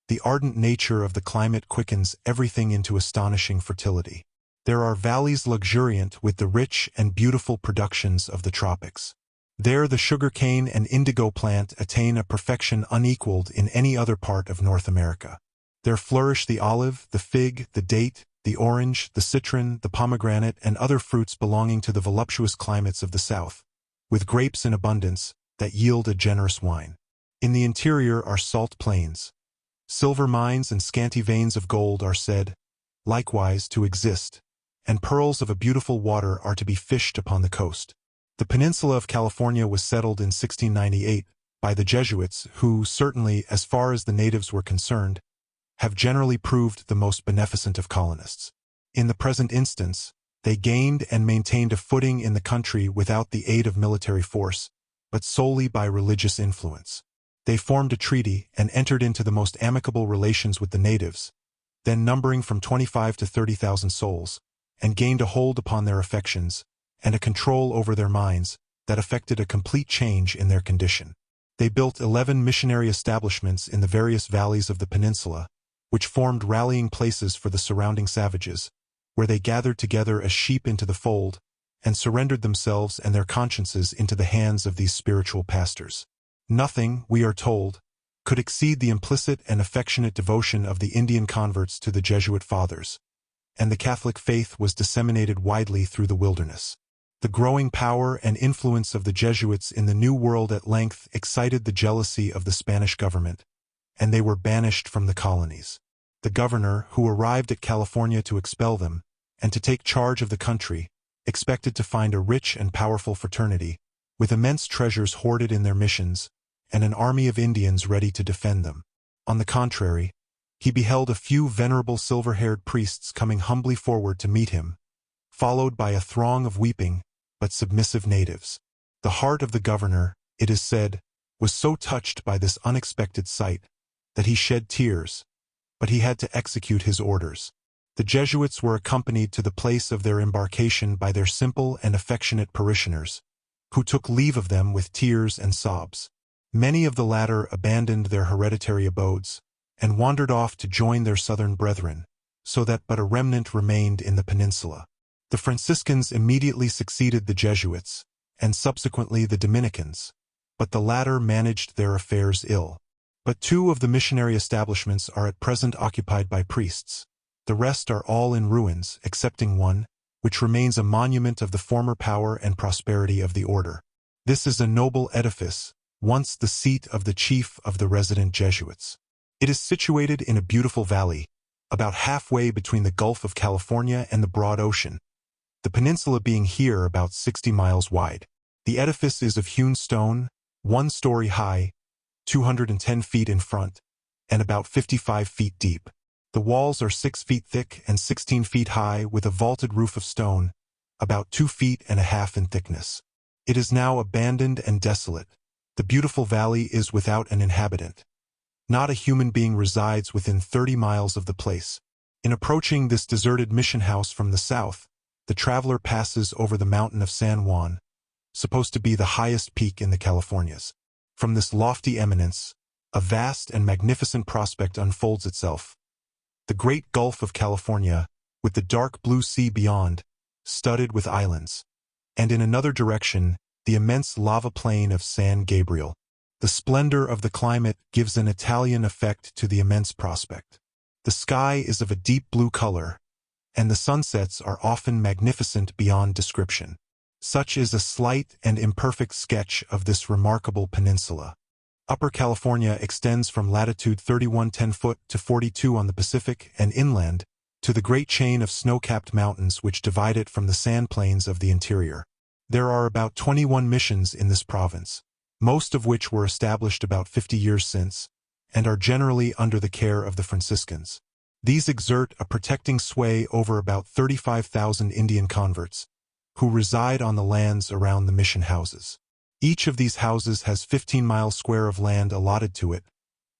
the ardent nature of the climate quickens everything into astonishing fertility. There are valleys luxuriant with the rich and beautiful productions of the tropics. There the sugarcane and indigo plant attain a perfection unequaled in any other part of North America. There flourish the olive, the fig, the date, the orange, the citron, the pomegranate, and other fruits belonging to the voluptuous climates of the south, with grapes in abundance that yield a generous wine. In the interior are salt plains. Silver mines and scanty veins of gold are said, likewise, to exist, and pearls of a beautiful water are to be fished upon the coast. The peninsula of California was settled in 1698 by the Jesuits, who, certainly, as far as the natives were concerned, have generally proved the most beneficent of colonists. In the present instance, they gained and maintained a footing in the country without the aid of military force, but solely by religious influence. They formed a treaty and entered into the most amicable relations with the natives, then numbering from 25 to 30,000 souls, and gained a hold upon their affections and a control over their minds that effected a complete change in their condition. They built 11 missionary establishments in the various valleys of the peninsula, which formed rallying places for the surrounding savages, where they gathered together as sheep into the fold, and surrendered themselves and their consciences into the hands of these spiritual pastors. Nothing, we are told, could exceed the implicit and affectionate devotion of the Indian converts to the Jesuit fathers, and the Catholic faith was disseminated widely through the wilderness. The growing power and influence of the Jesuits in the New World at length excited the jealousy of the Spanish government, and they were banished from the colonies. The governor, who arrived at California to expel them, and to take charge of the country, expected to find a rich and powerful fraternity, with immense treasures hoarded in their missions, and an army of Indians ready to defend them. On the contrary, he beheld a few venerable silver-haired priests coming humbly forward to meet him, followed by a throng of weeping but submissive natives. The heart of the governor, it is said, was so touched by this unexpected sight that he shed tears, but he had to execute his orders. The Jesuits were accompanied to the place of their embarkation by their simple and affectionate parishioners, who took leave of them with tears and sobs. Many of the latter abandoned their hereditary abodes, and wandered off to join their southern brethren, so that but a remnant remained in the peninsula. The Franciscans immediately succeeded the Jesuits, and subsequently the Dominicans, but the latter managed their affairs ill. But 2 of the missionary establishments are at present occupied by priests. The rest are all in ruins, excepting one, which remains a monument of the former power and prosperity of the order. This is a noble edifice, once the seat of the chief of the resident Jesuits. It is situated in a beautiful valley, about halfway between the Gulf of California and the broad ocean, the peninsula being here about 60 miles wide. The edifice is of hewn stone, 1 story high, 210 feet in front, and about 55 feet deep. The walls are 6 feet thick and 16 feet high with a vaulted roof of stone, about 2.5 feet in thickness. It is now abandoned and desolate. The beautiful valley is without an inhabitant. Not a human being resides within 30 miles of the place. In approaching this deserted mission house from the south, the traveler passes over the mountain of San Juan, supposed to be the highest peak in the Californias. From this lofty eminence, a vast and magnificent prospect unfolds itself. The great Gulf of California, with the dark blue sea beyond, studded with islands, and in another direction, the immense lava plain of San Gabriel. The splendor of the climate gives an Italian effect to the immense prospect. The sky is of a deep blue color, and the sunsets are often magnificent beyond description. Such is a slight and imperfect sketch of this remarkable peninsula. Upper California extends from latitude 31·10" to 42 on the Pacific and inland to the great chain of snow-capped mountains which divide it from the sand plains of the interior. There are about 21 missions in this province, most of which were established about 50 years since, and are generally under the care of the Franciscans. These exert a protecting sway over about 35,000 Indian converts, who reside on the lands around the mission houses. Each of these houses has 15 miles square of land allotted to it,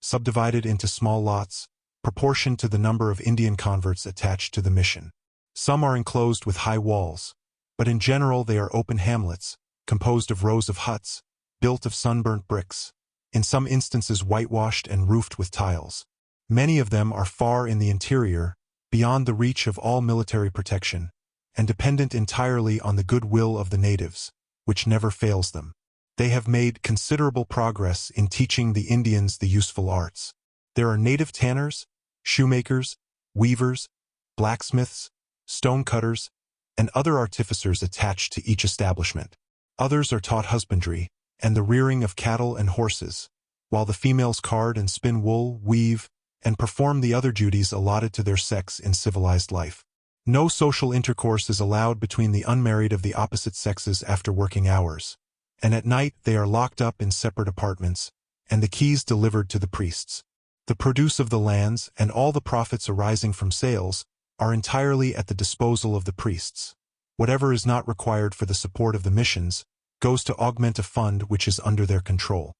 subdivided into small lots, proportioned to the number of Indian converts attached to the mission. Some are enclosed with high walls, but in general they are open hamlets, composed of rows of huts, built of sunburnt bricks, in some instances whitewashed and roofed with tiles. Many of them are far in the interior, beyond the reach of all military protection, and dependent entirely on the goodwill of the natives, which never fails them. They have made considerable progress in teaching the Indians the useful arts. There are native tanners, shoemakers, weavers, blacksmiths, stonecutters, and other artificers attached to each establishment. Others are taught husbandry, and the rearing of cattle and horses, while the females card and spin wool, weave, and perform the other duties allotted to their sex in civilized life. No social intercourse is allowed between the unmarried of the opposite sexes after working hours, and at night they are locked up in separate apartments, and the keys delivered to the priests. The produce of the lands and all the profits arising from sales are entirely at the disposal of the priests. Whatever is not required for the support of the missions goes to augment a fund which is under their control.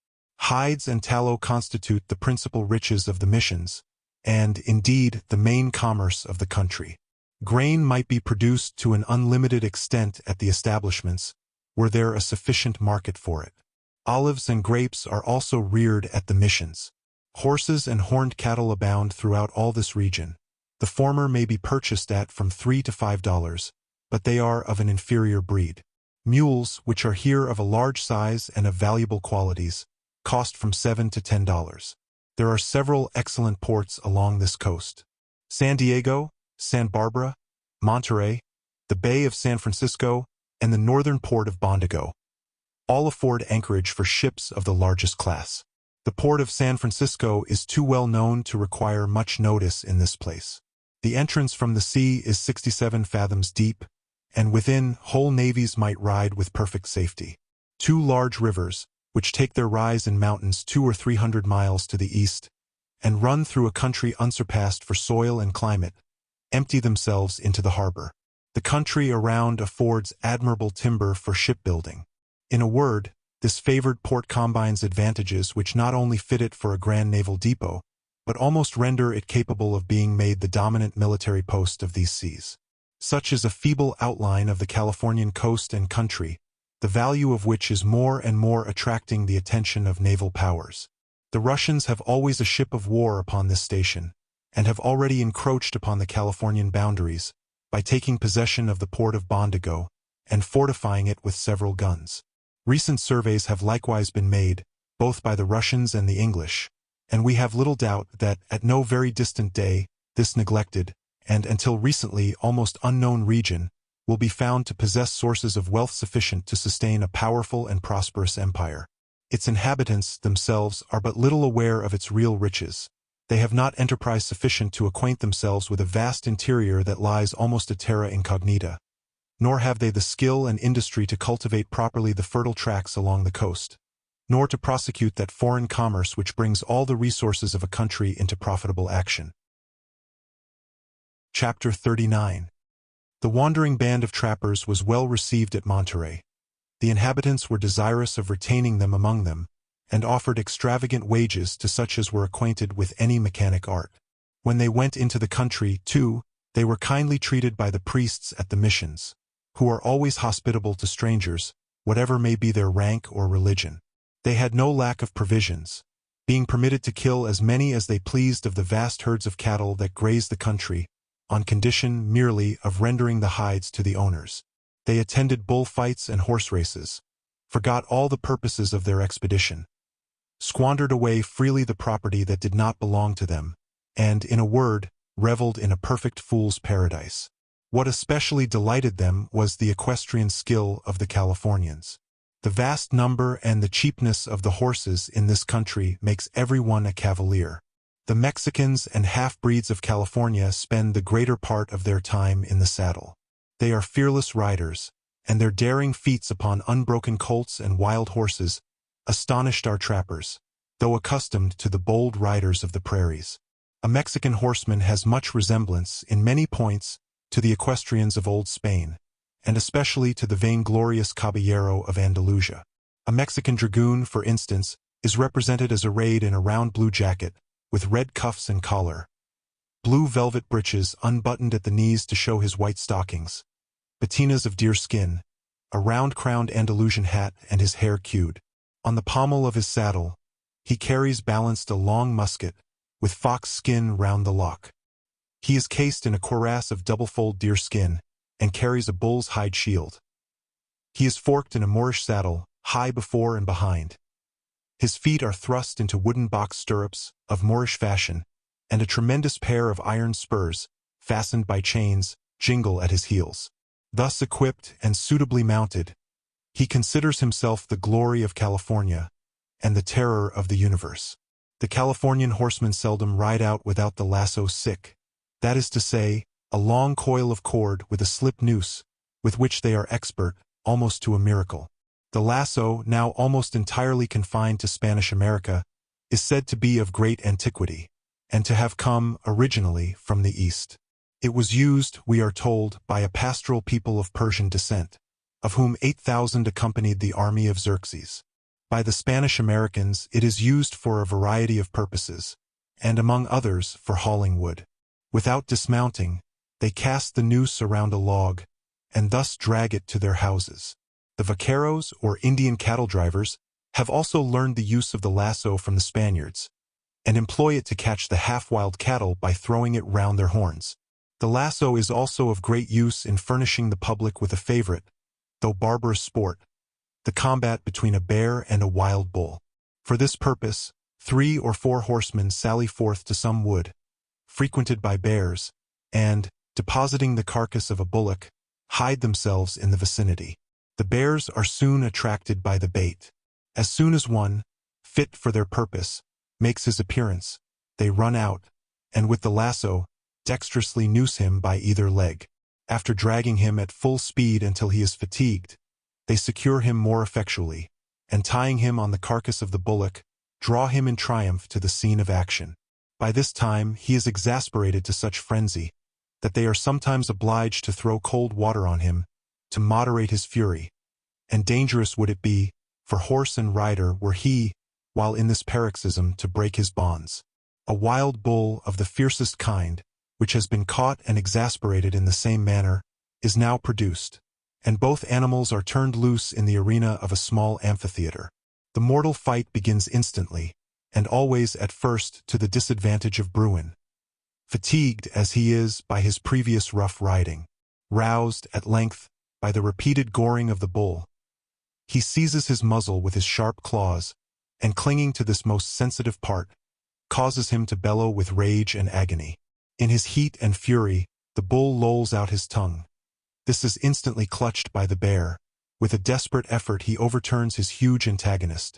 Hides and tallow constitute the principal riches of the missions, and, indeed, the main commerce of the country. Grain might be produced to an unlimited extent at the establishments, were there a sufficient market for it. Olives and grapes are also reared at the missions. Horses and horned cattle abound throughout all this region. The former may be purchased at from $3 to $5, but they are of an inferior breed. Mules, which are here of a large size and of valuable qualities, cost from $7 to $10. There are several excellent ports along this coast. San Diego, Santa Barbara, Monterey, the Bay of San Francisco, and the northern port of Bondigo. All afford anchorage for ships of the largest class. The port of San Francisco is too well known to require much notice in this place. The entrance from the sea is 67 fathoms deep, and within, whole navies might ride with perfect safety. Two large rivers, which take their rise in mountains 200 or 300 miles to the east, and run through a country unsurpassed for soil and climate, empty themselves into the harbor. The country around affords admirable timber for shipbuilding. In a word, this favored port combines advantages which not only fit it for a grand naval depot, but almost render it capable of being made the dominant military post of these seas. Such is a feeble outline of the Californian coast and country, the value of which is more and more attracting the attention of naval powers. The Russians have always a ship of war upon this station, and have already encroached upon the Californian boundaries by taking possession of the port of Bondigo and fortifying it with several guns. Recent surveys have likewise been made, both by the Russians and the English, and we have little doubt that, at no very distant day, this neglected, and until recently almost unknown region, will be found to possess sources of wealth sufficient to sustain a powerful and prosperous empire. Its inhabitants themselves are but little aware of its real riches. They have not enterprise sufficient to acquaint themselves with a vast interior that lies almost a terra incognita, nor have they the skill and industry to cultivate properly the fertile tracts along the coast, nor to prosecute that foreign commerce which brings all the resources of a country into profitable action. Chapter 39. The wandering band of trappers was well received at Monterey. The inhabitants were desirous of retaining them among them, and offered extravagant wages to such as were acquainted with any mechanic art. When they went into the country, too, they were kindly treated by the priests at the missions, who are always hospitable to strangers, whatever may be their rank or religion. They had no lack of provisions, being permitted to kill as many as they pleased of the vast herds of cattle that graze the country, on condition merely of rendering the hides to the owners. They attended bullfights and horse races, forgot all the purposes of their expedition, squandered away freely the property that did not belong to them, and, in a word, reveled in a perfect fool's paradise. What especially delighted them was the equestrian skill of the Californians. The vast number and the cheapness of the horses in this country makes everyone a cavalier. The Mexicans and half-breeds of California spend the greater part of their time in the saddle. They are fearless riders, and their daring feats upon unbroken colts and wild horses astonished our trappers, though accustomed to the bold riders of the prairies. A Mexican horseman has much resemblance, in many points, to the equestrians of old Spain, and especially to the vainglorious caballero of Andalusia. A Mexican dragoon, for instance, is represented as arrayed in a round blue jacket, with red cuffs and collar, blue velvet breeches unbuttoned at the knees to show his white stockings, patinas of deer skin, a round-crowned Andalusian hat, and his hair queued. On the pommel of his saddle, he carries balanced a long musket, with fox skin round the lock. He is cased in a cuirass of double-fold deer skin, and carries a bull's hide shield. He is forked in a Moorish saddle, high before and behind. His feet are thrust into wooden box stirrups, of Moorish fashion, and a tremendous pair of iron spurs, fastened by chains, jingle at his heels. Thus equipped and suitably mounted, he considers himself the glory of California, and the terror of the universe. The Californian horsemen seldom ride out without the lasso sick, that is to say, a long coil of cord with a slip noose, with which they are expert, almost to a miracle. The lasso, now almost entirely confined to Spanish America, is said to be of great antiquity, and to have come, originally, from the East. It was used, we are told, by a pastoral people of Persian descent, of whom 8,000 accompanied the army of Xerxes. By the Spanish Americans it is used for a variety of purposes, and among others for hauling wood. Without dismounting, they cast the noose around a log, and thus drag it to their houses. The vaqueros, or Indian cattle drivers, have also learned the use of the lasso from the Spaniards, and employ it to catch the half-wild cattle by throwing it round their horns. The lasso is also of great use in furnishing the public with a favorite, though barbarous sport, the combat between a bear and a wild bull. For this purpose, 3 or 4 horsemen sally forth to some wood, frequented by bears, and, depositing the carcass of a bullock, hide themselves in the vicinity. The bears are soon attracted by the bait. As soon as one, fit for their purpose, makes his appearance, they run out, and with the lasso, dexterously noose him by either leg. After dragging him at full speed until he is fatigued, they secure him more effectually, and tying him on the carcass of the bullock, draw him in triumph to the scene of action. By this time he is exasperated to such frenzy, that they are sometimes obliged to throw cold water on him, to moderate his fury, and dangerous would it be, for horse and rider were he, while in this paroxysm to break his bonds. A wild bull of the fiercest kind, which has been caught and exasperated in the same manner, is now produced, and both animals are turned loose in the arena of a small amphitheater. The mortal fight begins instantly, and always at first to the disadvantage of Bruin. Fatigued as he is by his previous rough riding, roused, at length, by the repeated goring of the bull, he seizes his muzzle with his sharp claws, and clinging to this most sensitive part, causes him to bellow with rage and agony. In his heat and fury, the bull lolls out his tongue. This is instantly clutched by the bear. With a desperate effort he overturns his huge antagonist,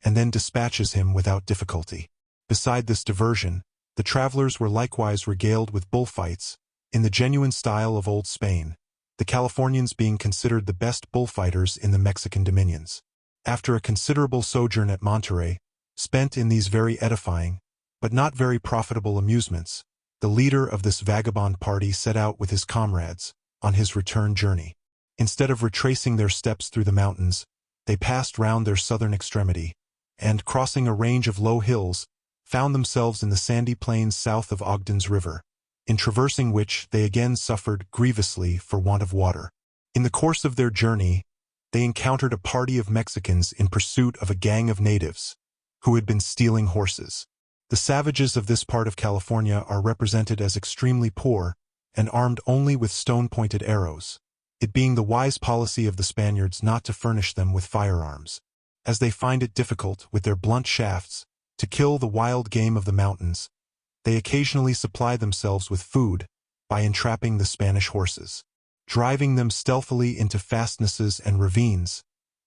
and then dispatches him without difficulty. Beside this diversion, the travelers were likewise regaled with bullfights, in the genuine style of old Spain, the Californians being considered the best bullfighters in the Mexican dominions. After a considerable sojourn at Monterey, spent in these very edifying, but not very profitable amusements, the leader of this vagabond party set out with his comrades, on his return journey. Instead of retracing their steps through the mountains, they passed round their southern extremity, and, crossing a range of low hills, found themselves in the sandy plains south of Ogden's River, in traversing which they again suffered grievously for want of water. In the course of their journey, they encountered a party of Mexicans in pursuit of a gang of natives, who had been stealing horses. The savages of this part of California are represented as extremely poor, and armed only with stone-pointed arrows, it being the wise policy of the Spaniards not to furnish them with firearms, as they find it difficult, with their blunt shafts, to kill the wild game of the mountains. They occasionally supply themselves with food by entrapping the Spanish horses. Driving them stealthily into fastnesses and ravines,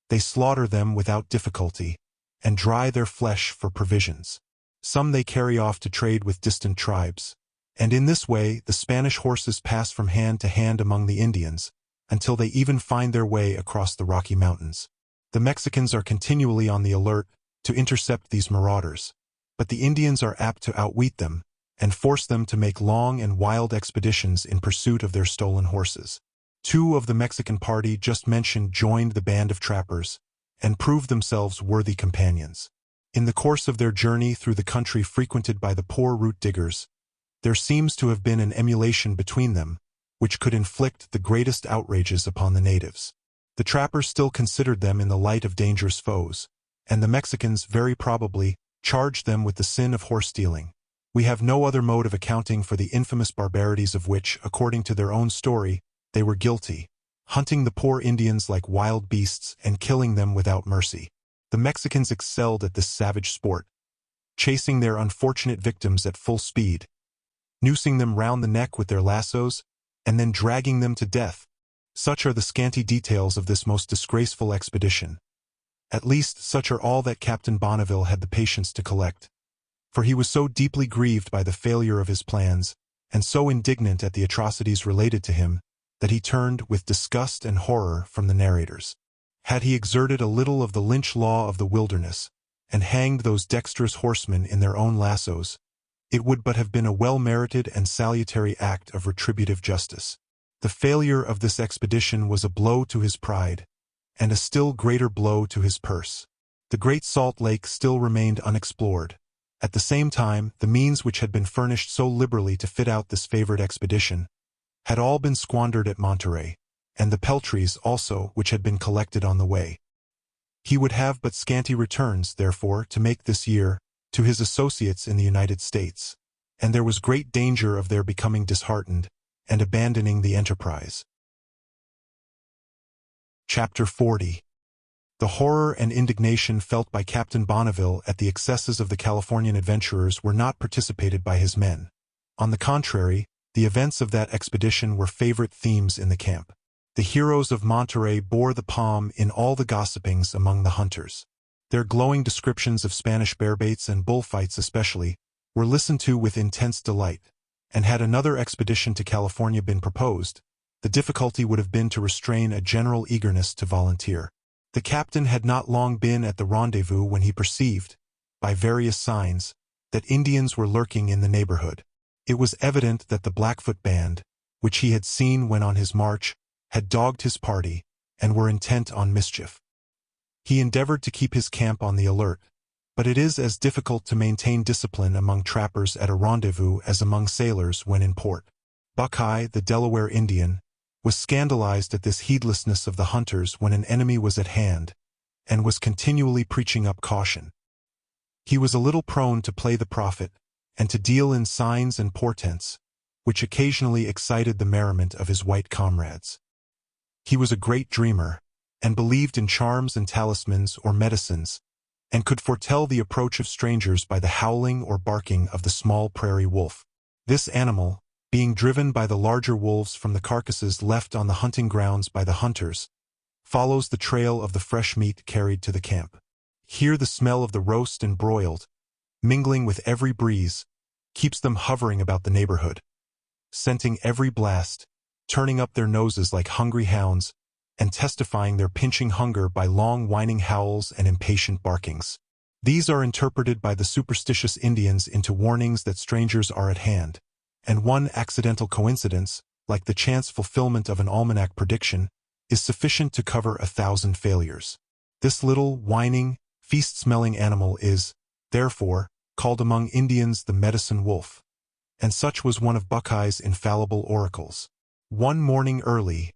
they slaughter them without difficulty, and dry their flesh for provisions. Some they carry off to trade with distant tribes, and in this way the Spanish horses pass from hand to hand among the Indians, until they even find their way across the Rocky Mountains. The Mexicans are continually on the alert to intercept these marauders, but the Indians are apt to outwit them, and force them to make long and wild expeditions in pursuit of their stolen horses. 2 of the Mexican party just mentioned joined the band of trappers, and proved themselves worthy companions. In the course of their journey through the country frequented by the poor root diggers, there seems to have been an emulation between them, which could inflict the greatest outrages upon the natives. The trappers still considered them in the light of dangerous foes, and the Mexicans very probably charged them with the sin of horse-stealing. We have no other mode of accounting for the infamous barbarities of which, according to their own story, they were guilty, hunting the poor Indians like wild beasts and killing them without mercy. The Mexicans excelled at this savage sport, chasing their unfortunate victims at full speed, noosing them round the neck with their lassos, and then dragging them to death. Such are the scanty details of this most disgraceful expedition. At least such are all that Captain Bonneville had the patience to collect, for he was so deeply grieved by the failure of his plans, and so indignant at the atrocities related to him, that he turned with disgust and horror from the narrators. Had he exerted a little of the lynch law of the wilderness, and hanged those dexterous horsemen in their own lassos, it would but have been a well-merited and salutary act of retributive justice. The failure of this expedition was a blow to his pride, and a still greater blow to his purse. The Great Salt Lake still remained unexplored. At the same time, the means which had been furnished so liberally to fit out this favored expedition had all been squandered at Monterey, and the peltries also which had been collected on the way. He would have but scanty returns, therefore, to make this year, to his associates in the United States, and there was great danger of their becoming disheartened and abandoning the enterprise. Chapter 40. The horror and indignation felt by Captain Bonneville at the excesses of the Californian adventurers were not participated by his men. On the contrary, the events of that expedition were favorite themes in the camp. The heroes of Monterey bore the palm in all the gossipings among the hunters. Their glowing descriptions of Spanish bearbaits and bullfights especially were listened to with intense delight, and had another expedition to California been proposed, the difficulty would have been to restrain a general eagerness to volunteer. The captain had not long been at the rendezvous when he perceived, by various signs, that Indians were lurking in the neighborhood. It was evident that the Blackfoot band, which he had seen when on his march, had dogged his party, and were intent on mischief. He endeavored to keep his camp on the alert, but it is as difficult to maintain discipline among trappers at a rendezvous as among sailors when in port. Buckeye, the Delaware Indian, was scandalized at this heedlessness of the hunters when an enemy was at hand, and was continually preaching up caution. He was a little prone to play the prophet, and to deal in signs and portents, which occasionally excited the merriment of his white comrades. He was a great dreamer, and believed in charms and talismans or medicines, and could foretell the approach of strangers by the howling or barking of the small prairie wolf. This animal, being driven by the larger wolves from the carcasses left on the hunting grounds by the hunters, follows the trail of the fresh meat carried to the camp. Here the smell of the roast and broiled, mingling with every breeze, keeps them hovering about the neighborhood, scenting every blast, turning up their noses like hungry hounds, and testifying their pinching hunger by long whining howls and impatient barkings. These are interpreted by the superstitious Indians into warnings that strangers are at hand, and one accidental coincidence, like the chance fulfillment of an almanac prediction, is sufficient to cover 1,000 failures. This little, whining, feast-smelling animal is, therefore, called among Indians the medicine wolf, and such was one of Buckeye's infallible oracles. One morning early,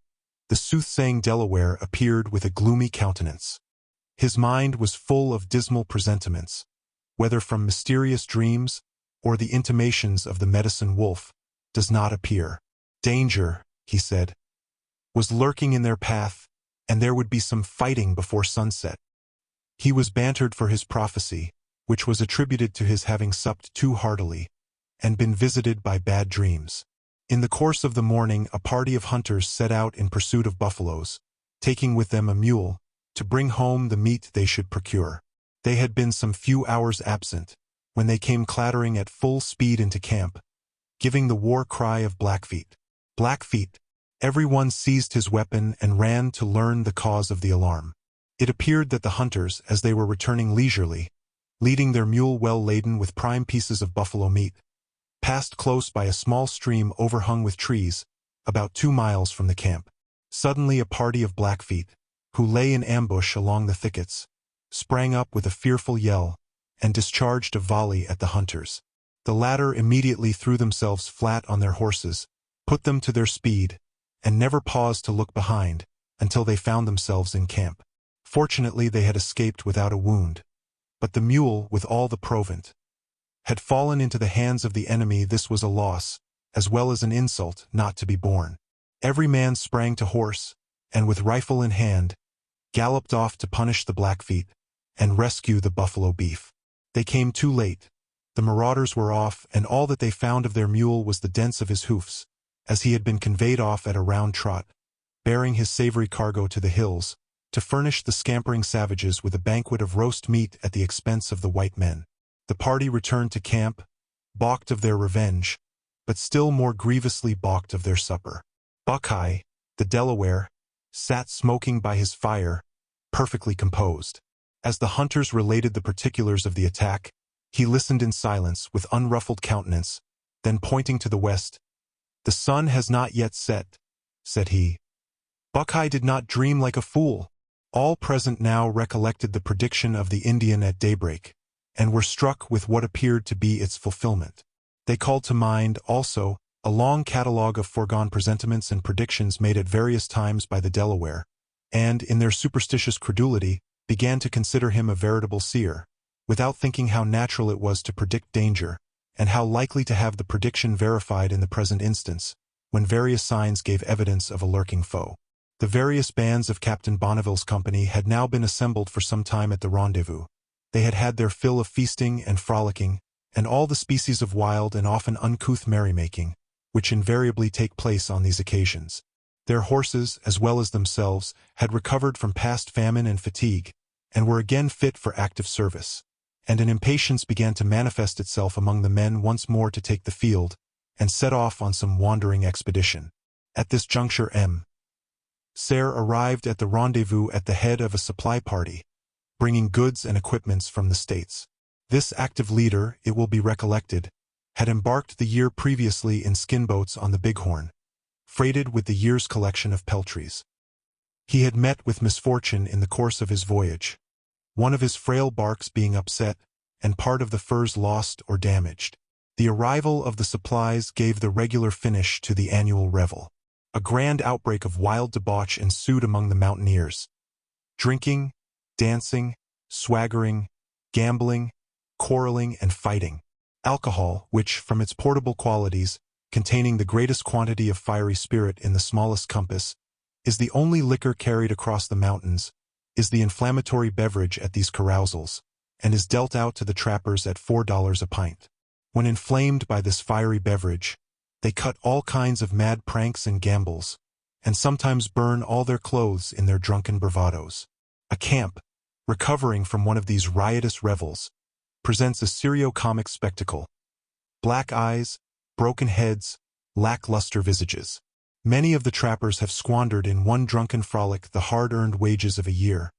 the soothsaying Delaware appeared with a gloomy countenance. His mind was full of dismal presentiments, whether from mysterious dreams or the intimations of the medicine wolf, does not appear. Danger, he said, was lurking in their path, and there would be some fighting before sunset. He was bantered for his prophecy, which was attributed to his having supped too heartily, and been visited by bad dreams. In the course of the morning a party of hunters set out in pursuit of buffaloes, taking with them a mule, to bring home the meat they should procure. They had been some few hours absent, when they came clattering at full speed into camp, giving the war cry of Blackfeet. Blackfeet! Everyone seized his weapon and ran to learn the cause of the alarm. It appeared that the hunters, as they were returning leisurely, leading their mule well laden with prime pieces of buffalo meat, passed close by a small stream overhung with trees, about 2 miles from the camp. Suddenly a party of Blackfeet, who lay in ambush along the thickets, sprang up with a fearful yell, and discharged a volley at the hunters. The latter immediately threw themselves flat on their horses, put them to their speed, and never paused to look behind, until they found themselves in camp. Fortunately they had escaped without a wound, but the mule, with all the provant, had fallen into the hands of the enemy. This was a loss, as well as an insult not to be borne. Every man sprang to horse, and with rifle in hand, galloped off to punish the Blackfeet, and rescue the buffalo beef. They came too late. The marauders were off, and all that they found of their mule was the dents of his hoofs, as he had been conveyed off at a round trot, bearing his savory cargo to the hills, to furnish the scampering savages with a banquet of roast meat at the expense of the white men. The party returned to camp, balked of their revenge, but still more grievously balked of their supper. Buckeye, the Delaware, sat smoking by his fire, perfectly composed. As the hunters related the particulars of the attack, he listened in silence with unruffled countenance, then pointing to the west, "The sun has not yet set," said he. Buckeye did not dream like a fool. All present now recollected the prediction of the Indian at daybreak, and were struck with what appeared to be its fulfillment. They called to mind, also, a long catalogue of foregone presentiments and predictions made at various times by the Delaware, and, in their superstitious credulity, began to consider him a veritable seer, without thinking how natural it was to predict danger, and how likely to have the prediction verified in the present instance, when various signs gave evidence of a lurking foe. The various bands of Captain Bonneville's company had now been assembled for some time at the rendezvous. They had had their fill of feasting and frolicking, and all the species of wild and often uncouth merrymaking, which invariably take place on these occasions. Their horses, as well as themselves, had recovered from past famine and fatigue, and were again fit for active service, and an impatience began to manifest itself among the men once more to take the field, and set off on some wandering expedition. At this juncture Sare arrived at the rendezvous at the head of a supply party, bringing goods and equipments from the States. This active leader, it will be recollected, had embarked the year previously in skinboats on the Bighorn, freighted with the year's collection of peltries. He had met with misfortune in the course of his voyage, one of his frail barks being upset, and part of the furs lost or damaged. The arrival of the supplies gave the regular finish to the annual revel. A grand outbreak of wild debauch ensued among the mountaineers. Drinking, dancing, swaggering, gambling, quarreling, and fighting. Alcohol, which, from its portable qualities, containing the greatest quantity of fiery spirit in the smallest compass, is the only liquor carried across the mountains, is the inflammatory beverage at these carousals, and is dealt out to the trappers at $4 a pint. When inflamed by this fiery beverage, they cut all kinds of mad pranks and gambles, and sometimes burn all their clothes in their drunken bravados. A camp, recovering from one of these riotous revels, presents a serio-comic spectacle. Black eyes, broken heads, lackluster visages. Many of the trappers have squandered in one drunken frolic the hard-earned wages of a year.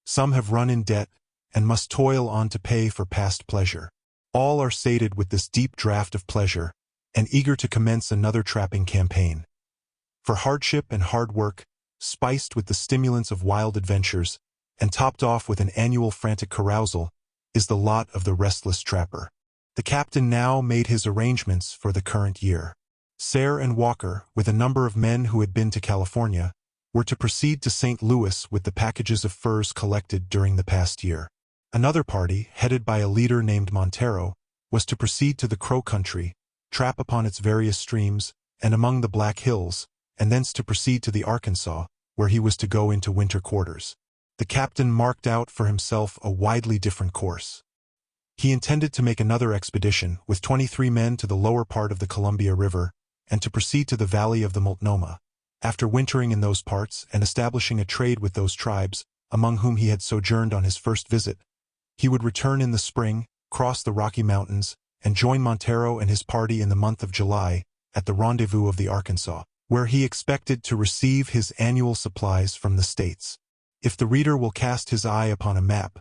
Some have run in debt, and must toil on to pay for past pleasure. All are sated with this deep draught of pleasure, and eager to commence another trapping campaign. For hardship and hard work, spiced with the stimulants of wild adventures, and topped off with an annual frantic carousal, is the lot of the restless trapper. The captain now made his arrangements for the current year. Sare and Walker, with a number of men who had been to California, were to proceed to St. Louis with the packages of furs collected during the past year. Another party, headed by a leader named Montero, was to proceed to the Crow country, trap upon its various streams, and among the Black Hills, and thence to proceed to the Arkansas, where he was to go into winter quarters. The captain marked out for himself a widely different course. He intended to make another expedition with 23 men to the lower part of the Columbia River, and to proceed to the valley of the Multnomah. After wintering in those parts and establishing a trade with those tribes, among whom he had sojourned on his first visit, he would return in the spring, cross the Rocky Mountains, and join Montero and his party in the month of July at the rendezvous of the Arkansas, where he expected to receive his annual supplies from the States. If the reader will cast his eye upon a map,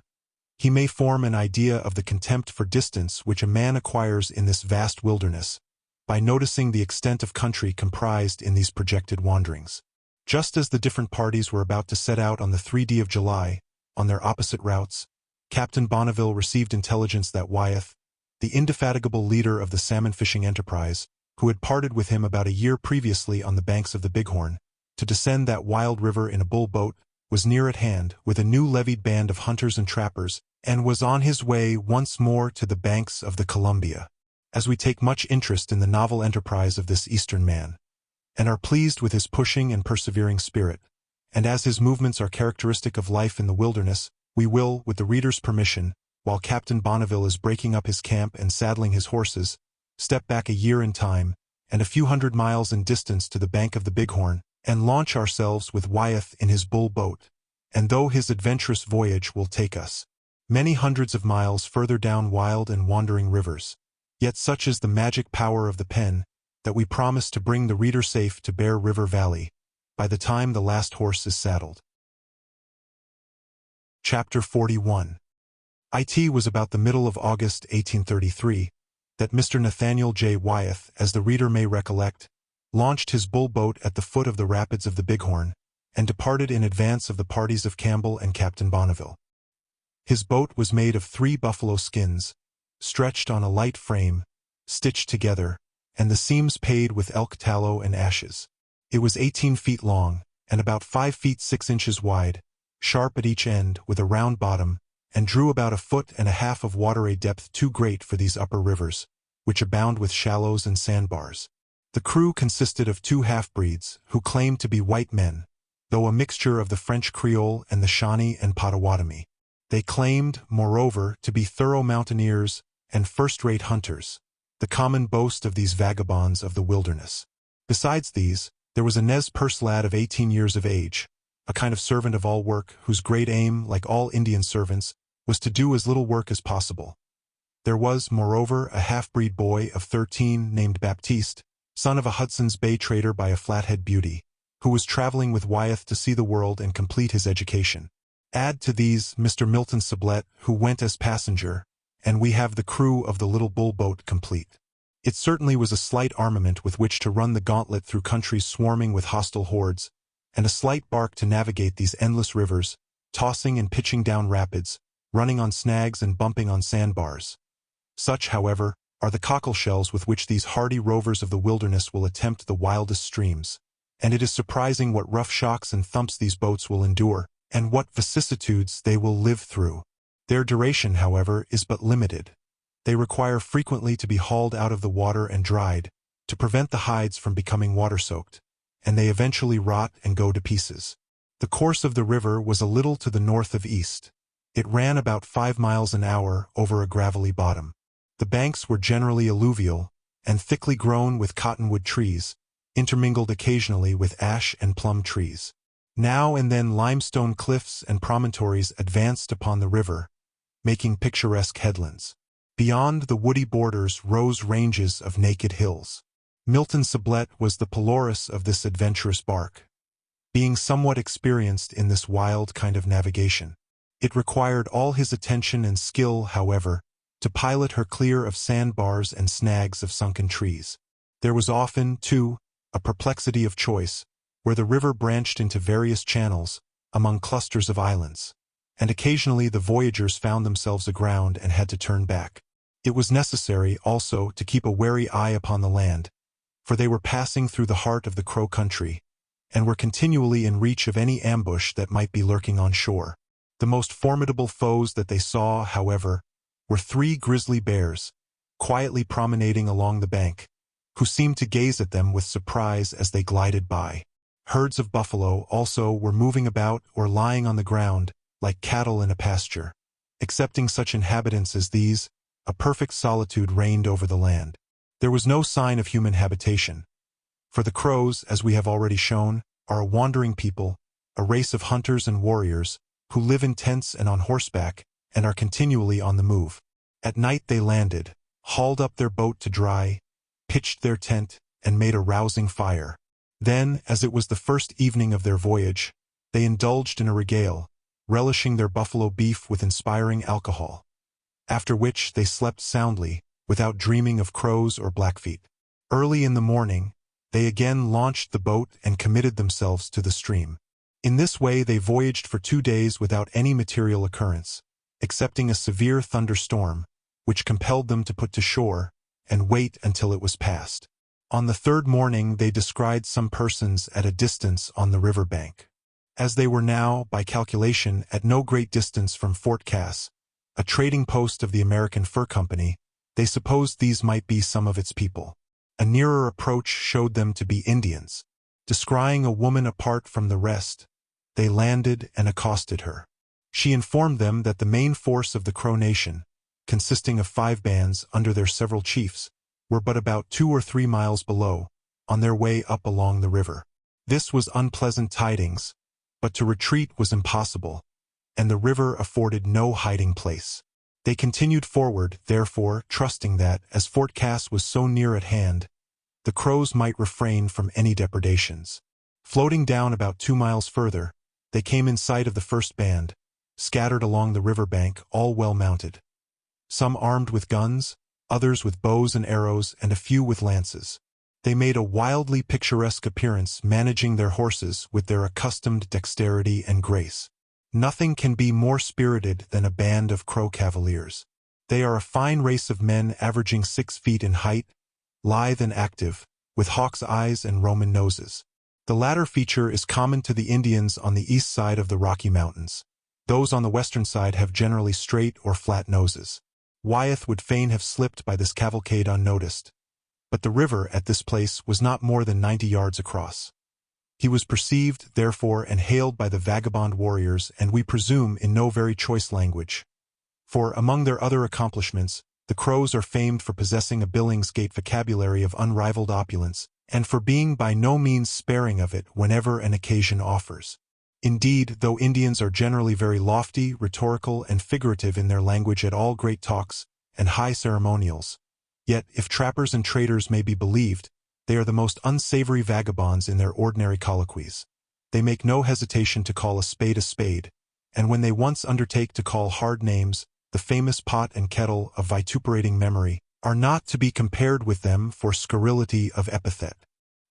he may form an idea of the contempt for distance which a man acquires in this vast wilderness, by noticing the extent of country comprised in these projected wanderings. Just as the different parties were about to set out on the 3d of July, on their opposite routes, Captain Bonneville received intelligence that Wyeth, the indefatigable leader of the salmon-fishing enterprise, who had parted with him about a year previously on the banks of the Bighorn, to descend that wild river in a bull boat, was near at hand with a new levied band of hunters and trappers, and was on his way once more to the banks of the Columbia. As we take much interest in the novel enterprise of this Eastern man, and are pleased with his pushing and persevering spirit, and as his movements are characteristic of life in the wilderness, we will, with the reader's permission, while Captain Bonneville is breaking up his camp and saddling his horses, step back a year in time, and a few hundred miles in distance to the bank of the Bighorn, and launch ourselves with Wyeth in his bull boat, and though his adventurous voyage will take us many hundreds of miles further down wild and wandering rivers, yet such is the magic power of the pen that we promise to bring the reader safe to Bear River Valley by the time the last horse is saddled. Chapter 41. It was about the middle of August 1833 that Mr. Nathaniel J. Wyeth, as the reader may recollect, launched his bull boat at the foot of the rapids of the Bighorn, and departed in advance of the parties of Campbell and Captain Bonneville. His boat was made of 3 buffalo skins, stretched on a light frame, stitched together, and the seams paid with elk tallow and ashes. It was 18 feet long, and about 5 feet 6 inches wide, sharp at each end with a round bottom, and drew about 1.5 feet of water, a depth too great for these upper rivers, which abound with shallows and sandbars. The crew consisted of 2 half-breeds, who claimed to be white men, though a mixture of the French Creole and the Shawnee and Potawatomi. They claimed, moreover, to be thorough mountaineers and first-rate hunters, the common boast of these vagabonds of the wilderness. Besides these, There was a Nez Perce lad of 18 years of age, a kind of servant of all work, whose great aim, like all Indian servants, was to do as little work as possible. There was, moreover, a half-breed boy of 13 named Baptiste, son of a Hudson's Bay trader by a Flathead beauty, who was traveling with Wyeth to see the world and complete his education. Add to these Mr. Milton Sublette, who went as passenger, and we have the crew of the little bull boat complete. It certainly was a slight armament with which to run the gauntlet through countries swarming with hostile hordes, and a slight bark to navigate these endless rivers, tossing and pitching down rapids, running on snags and bumping on sandbars. Such, however, are the cockleshells with which these hardy rovers of the wilderness will attempt the wildest streams, and it is surprising what rough shocks and thumps these boats will endure, and what vicissitudes they will live through. Their duration, however, is but limited. They require frequently to be hauled out of the water and dried, to prevent the hides from becoming water-soaked, and they eventually rot and go to pieces. The course of the river was a little to the north of east. It ran about 5 miles an hour over a gravelly bottom. The banks were generally alluvial, and thickly grown with cottonwood trees, intermingled occasionally with ash and plum trees. Now and then limestone cliffs and promontories advanced upon the river, making picturesque headlands. Beyond the woody borders rose ranges of naked hills. Milton Sublette was the Pelorus of this adventurous bark, being somewhat experienced in this wild kind of navigation. It required all his attention and skill, however, to pilot her clear of sandbars and snags of sunken trees. There was often, too, a perplexity of choice, where the river branched into various channels, among clusters of islands, and occasionally the voyagers found themselves aground and had to turn back. It was necessary, also, to keep a wary eye upon the land, for they were passing through the heart of the Crow country, and were continually in reach of any ambush that might be lurking on shore. The most formidable foes that they saw, however, were 3 grizzly bears, quietly promenading along the bank, who seemed to gaze at them with surprise as they glided by. Herds of buffalo, also, were moving about or lying on the ground, like cattle in a pasture. Excepting such inhabitants as these, a perfect solitude reigned over the land. There was no sign of human habitation, for the Crows, as we have already shown, are a wandering people, a race of hunters and warriors, who live in tents and on horseback, and are continually on the move. At night they landed, hauled up their boat to dry, pitched their tent, and made a rousing fire. Then, as it was the first evening of their voyage, they indulged in a regale, relishing their buffalo beef with inspiring alcohol, after which they slept soundly, without dreaming of crows or Blackfeet. Early in the morning, they again launched the boat and committed themselves to the stream. In this way they voyaged for 2 days without any material occurrence, excepting a severe thunderstorm, which compelled them to put to shore and wait until it was past. On the 3rd morning they descried some persons at a distance on the river bank. As they were now, by calculation, at no great distance from Fort Cass, a trading post of the American Fur Company, they supposed these might be some of its people. A nearer approach showed them to be Indians. Descrying a woman apart from the rest, they landed and accosted her. She informed them that the main force of the Crow Nation, consisting of 5 bands under their several chiefs, were but about 2 or 3 miles below, on their way up along the river. This was unpleasant tidings, but to retreat was impossible, and the river afforded no hiding place. They continued forward, therefore, trusting that, as Fort Cass was so near at hand, the Crows might refrain from any depredations. Floating down about 2 miles further, they came in sight of the first band, scattered along the river bank, all well mounted. Some armed with guns, others with bows and arrows, and a few with lances. They made a wildly picturesque appearance, managing their horses with their accustomed dexterity and grace. Nothing can be more spirited than a band of Crow cavaliers. They are a fine race of men averaging 6 feet in height, lithe and active, with hawk's eyes and Roman noses. The latter feature is common to the Indians on the east side of the Rocky Mountains. Those on the western side have generally straight or flat noses. Wyeth would fain have slipped by this cavalcade unnoticed, but the river at this place was not more than 90 yards across. He was perceived, therefore, and hailed by the vagabond warriors, and we presume in no very choice language. For, among their other accomplishments, the Crows are famed for possessing a Billingsgate vocabulary of unrivaled opulence, and for being by no means sparing of it whenever an occasion offers. Indeed, though Indians are generally very lofty, rhetorical, and figurative in their language at all great talks and high ceremonials, yet, if trappers and traders may be believed, they are the most unsavory vagabonds in their ordinary colloquies. They make no hesitation to call a spade, and when they once undertake to call hard names, the famous pot and kettle of vituperating memory are not to be compared with them for scurrility of epithet.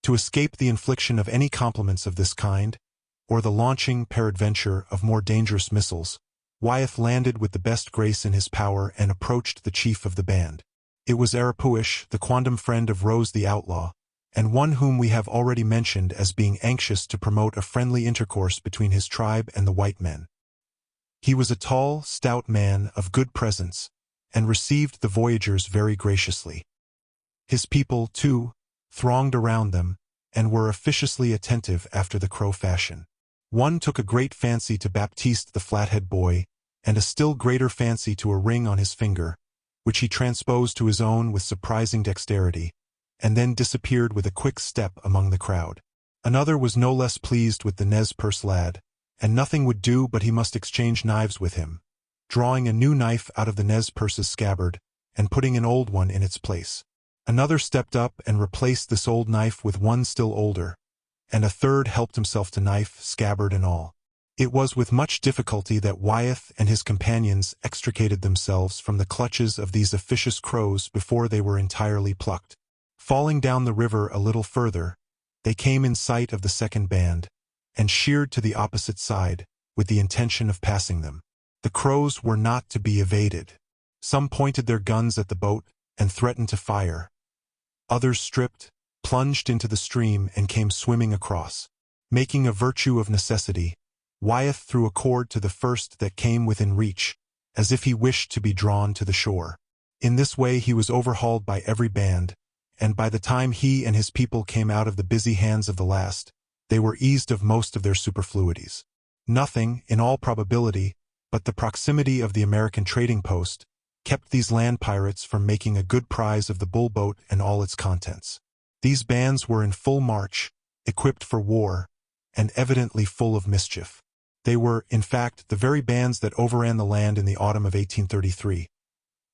To escape the infliction of any compliments of this kind, or the launching, peradventure, of more dangerous missiles, Wyeth landed with the best grace in his power and approached the chief of the band. It was Arapuish, the quondam friend of Rose the outlaw, and one whom we have already mentioned as being anxious to promote a friendly intercourse between his tribe and the white men. He was a tall, stout man of good presence, and received the voyagers very graciously. His people, too, thronged around them, and were officiously attentive after the Crow fashion. One took a great fancy to Baptiste the Flathead boy, and a still greater fancy to a ring on his finger, which he transposed to his own with surprising dexterity, and then disappeared with a quick step among the crowd. Another was no less pleased with the Nez Perce lad, and nothing would do but he must exchange knives with him, drawing a new knife out of the Nez Perce's scabbard, and putting an old one in its place. Another stepped up and replaced this old knife with one still older, and a third helped himself to knife, scabbard, and all. It was with much difficulty that Wyeth and his companions extricated themselves from the clutches of these officious crows before they were entirely plucked. Falling down the river a little further, they came in sight of the second band, and sheered to the opposite side, with the intention of passing them. The crows were not to be evaded. Some pointed their guns at the boat, and threatened to fire. Others stripped, plunged into the stream, and came swimming across. Making a virtue of necessity, Wyeth threw a cord to the first that came within reach, as if he wished to be drawn to the shore. In this way he was overhauled by every band, and by the time he and his people came out of the busy hands of the last, they were eased of most of their superfluities. Nothing, in all probability, but the proximity of the American trading post, kept these land pirates from making a good prize of the bull boat and all its contents. These bands were in full march, equipped for war, and evidently full of mischief. They were, in fact, the very bands that overran the land in the autumn of 1833,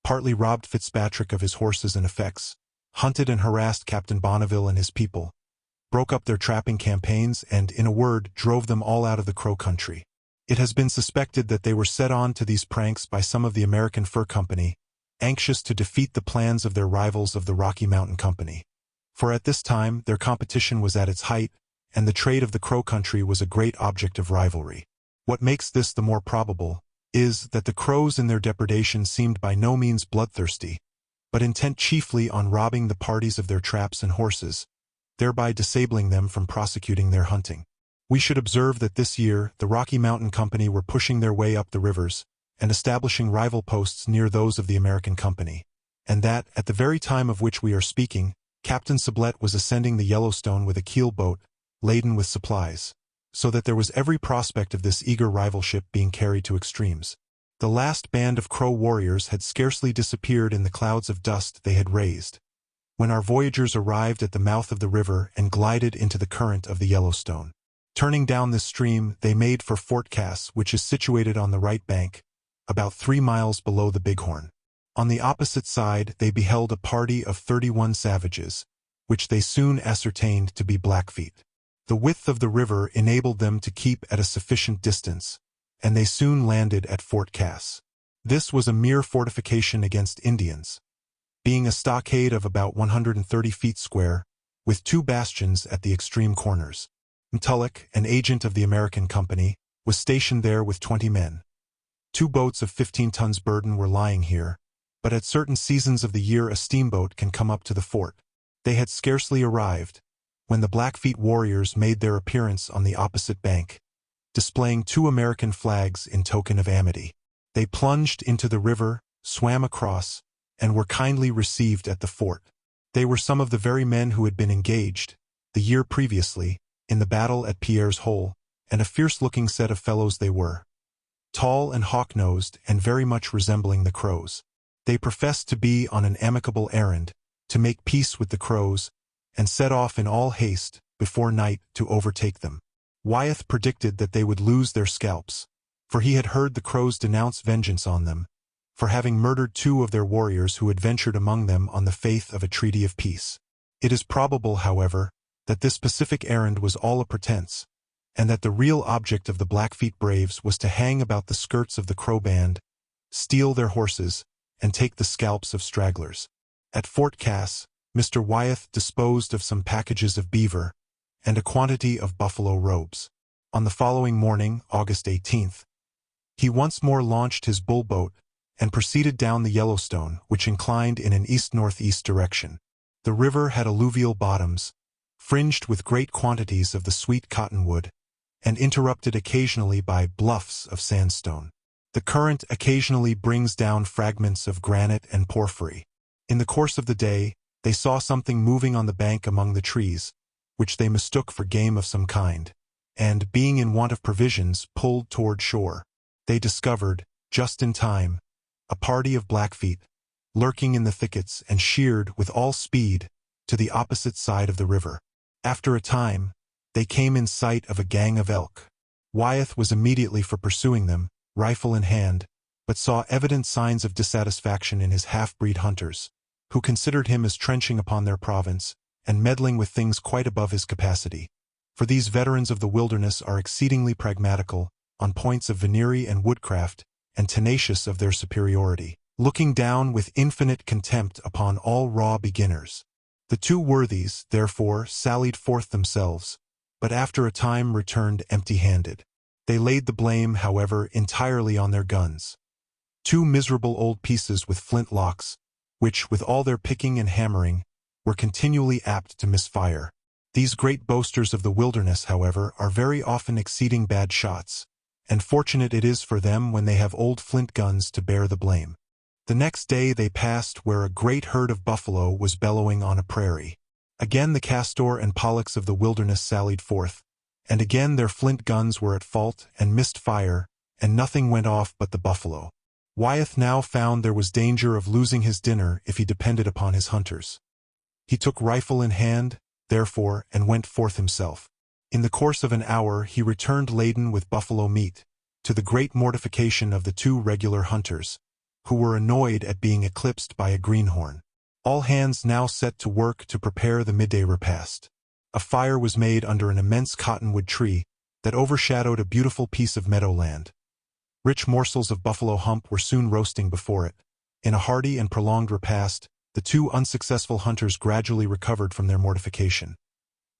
partly robbed Fitzpatrick of his horses and effects, hunted and harassed Captain Bonneville and his people, broke up their trapping campaigns, and, in a word, drove them all out of the Crow country. It has been suspected that they were set on to these pranks by some of the American Fur Company, anxious to defeat the plans of their rivals of the Rocky Mountain Company. For at this time their competition was at its height, and the trade of the Crow country was a great object of rivalry. What makes this the more probable is that the Crows in their depredation seemed by no means bloodthirsty, but intent chiefly on robbing the parties of their traps and horses, thereby disabling them from prosecuting their hunting. We should observe that this year the Rocky Mountain Company were pushing their way up the rivers and establishing rival posts near those of the American Company, and that, at the very time of which we are speaking, Captain Sublette was ascending the Yellowstone with a keel boat laden with supplies, so that there was every prospect of this eager rivalship being carried to extremes. The last band of Crow warriors had scarcely disappeared in the clouds of dust they had raised, when our voyagers arrived at the mouth of the river and glided into the current of the Yellowstone. Turning down this stream, they made for Fort Cass, which is situated on the right bank, about 3 miles below the Bighorn. On the opposite side they beheld a party of 31 savages, which they soon ascertained to be Blackfeet. The width of the river enabled them to keep at a sufficient distance, and they soon landed at Fort Cass. This was a mere fortification against Indians, being a stockade of about 130 feet square, with 2 bastions at the extreme corners. Mtulloch, an agent of the American Company, was stationed there with 20 men. 2 boats of 15 tons burden were lying here, but at certain seasons of the year a steamboat can come up to the fort. They had scarcely arrived, when the Blackfeet warriors made their appearance on the opposite bank, displaying 2 American flags in token of amity. They plunged into the river, swam across, and were kindly received at the fort. They were some of the very men who had been engaged, the year previously, in the battle at Pierre's Hole, and a fierce-looking set of fellows they were, tall and hawk-nosed and very much resembling the Crows. They professed to be on an amicable errand, to make peace with the Crows, and set off in all haste, before night, to overtake them. Wyeth predicted that they would lose their scalps, for he had heard the crows denounce vengeance on them, for having murdered 2 of their warriors who had ventured among them on the faith of a treaty of peace. It is probable, however, that this pacific errand was all a pretense, and that the real object of the Blackfeet braves was to hang about the skirts of the Crow band, steal their horses, and take the scalps of stragglers. At Fort Cass, Mr. Wyeth disposed of some packages of beaver and a quantity of buffalo robes. On the following morning, August 18th, he once more launched his bull boat and proceeded down the Yellowstone, which inclined in an east-northeast direction. The river had alluvial bottoms, fringed with great quantities of the sweet cottonwood, and interrupted occasionally by bluffs of sandstone. The current occasionally brings down fragments of granite and porphyry. In the course of the day, they saw something moving on the bank among the trees, which they mistook for game of some kind, and, being in want of provisions, pulled toward shore. They discovered, just in time, a party of Blackfeet, lurking in the thickets and sheered with all speed to the opposite side of the river. After a time, they came in sight of a gang of elk. Wyeth was immediately for pursuing them, rifle in hand, but saw evident signs of dissatisfaction in his half-breed hunters, who considered him as trenching upon their province and meddling with things quite above his capacity. For these veterans of the wilderness are exceedingly pragmatical on points of venery and woodcraft, and tenacious of their superiority, looking down with infinite contempt upon all raw beginners. The 2 worthies, therefore, sallied forth themselves, but after a time returned empty-handed. They laid the blame, however, entirely on their guns. 2 miserable old pieces with flintlocks, which, with all their picking and hammering, were continually apt to misfire. These great boasters of the wilderness, however, are very often exceeding bad shots, and fortunate it is for them when they have old flint guns to bear the blame. The next day they passed where a great herd of buffalo was bellowing on a prairie. Again the castor and pollux of the wilderness sallied forth, and again their flint guns were at fault and missed fire, and nothing went off but the buffalo. Wyeth now found there was danger of losing his dinner if he depended upon his hunters. He took rifle in hand, therefore, and went forth himself. In the course of an hour he returned laden with buffalo meat, to the great mortification of the 2 regular hunters, who were annoyed at being eclipsed by a greenhorn. All hands now set to work to prepare the midday repast. A fire was made under an immense cottonwood tree that overshadowed a beautiful piece of meadowland. Rich morsels of buffalo hump were soon roasting before it. In a hearty and prolonged repast, the 2 unsuccessful hunters gradually recovered from their mortification,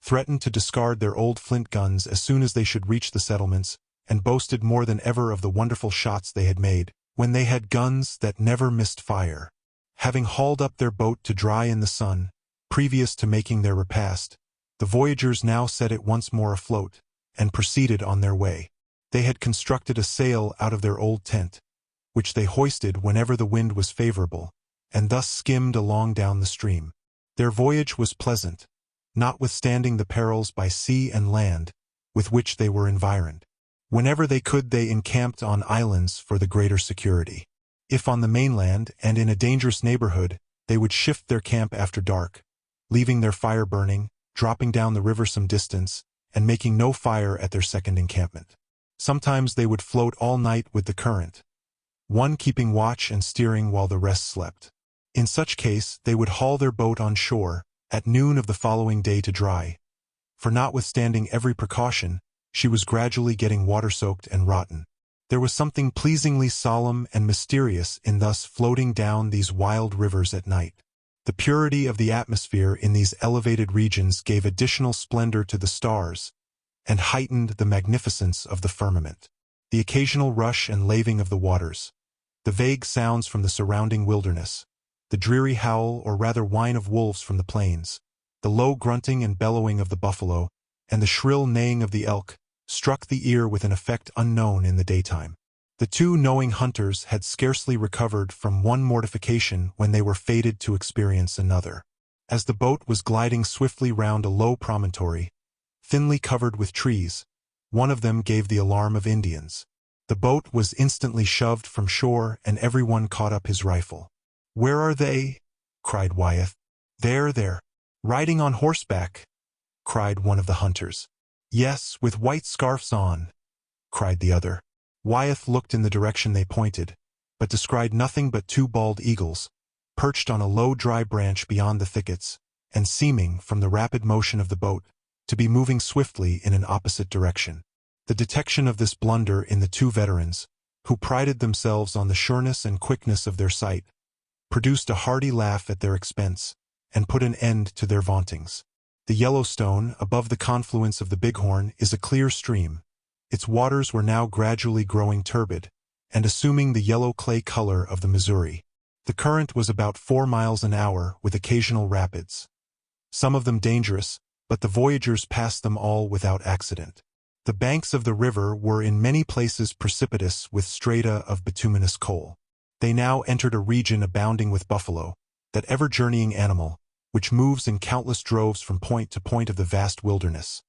threatened to discard their old flint guns as soon as they should reach the settlements, and boasted more than ever of the wonderful shots they had made, when they had guns that never missed fire. Having hauled up their boat to dry in the sun, previous to making their repast, the voyagers now set it once more afloat, and proceeded on their way. They had constructed a sail out of their old tent, which they hoisted whenever the wind was favorable, and thus skimmed along down the stream. Their voyage was pleasant, notwithstanding the perils by sea and land with which they were environed. Whenever they could they encamped on islands for the greater security. If on the mainland and in a dangerous neighborhood, they would shift their camp after dark, leaving their fire burning, dropping down the river some distance, and making no fire at their second encampment. Sometimes they would float all night with the current, one keeping watch and steering while the rest slept. In such case, they would haul their boat on shore at noon of the following day to dry, for notwithstanding every precaution, she was gradually getting water-soaked and rotten. There was something pleasingly solemn and mysterious in thus floating down these wild rivers at night. The purity of the atmosphere in these elevated regions gave additional splendor to the stars, and heightened the magnificence of the firmament. The occasional rush and laving of the waters, the vague sounds from the surrounding wilderness, the dreary howl or rather whine of wolves from the plains, the low grunting and bellowing of the buffalo, and the shrill neighing of the elk, struck the ear with an effect unknown in the daytime. The 2 knowing hunters had scarcely recovered from one mortification when they were fated to experience another. As the boat was gliding swiftly round a low promontory, thinly covered with trees, one of them gave the alarm of Indians. The boat was instantly shoved from shore and everyone caught up his rifle. "Where are they?" cried Wyeth. "There, there. "Riding on horseback," cried one of the hunters. "Yes, with white scarfs on," cried the other. Wyeth looked in the direction they pointed, but descried nothing but two bald eagles, perched on a low dry branch beyond the thickets, and seeming, from the rapid motion of the boat, to be moving swiftly in an opposite direction. The detection of this blunder in the two veterans, who prided themselves on the sureness and quickness of their sight, produced a hearty laugh at their expense, and put an end to their vauntings. The Yellowstone, above the confluence of the Bighorn, is a clear stream. Its waters were now gradually growing turbid, and assuming the yellow clay color of the Missouri. The current was about 4 miles an hour, with occasional rapids. Some of them dangerous, but the voyagers passed them all without accident. The banks of the river were in many places precipitous with strata of bituminous coal. They now entered a region abounding with buffalo, that ever-journeying animal, which moves in countless droves from point to point of the vast wilderness.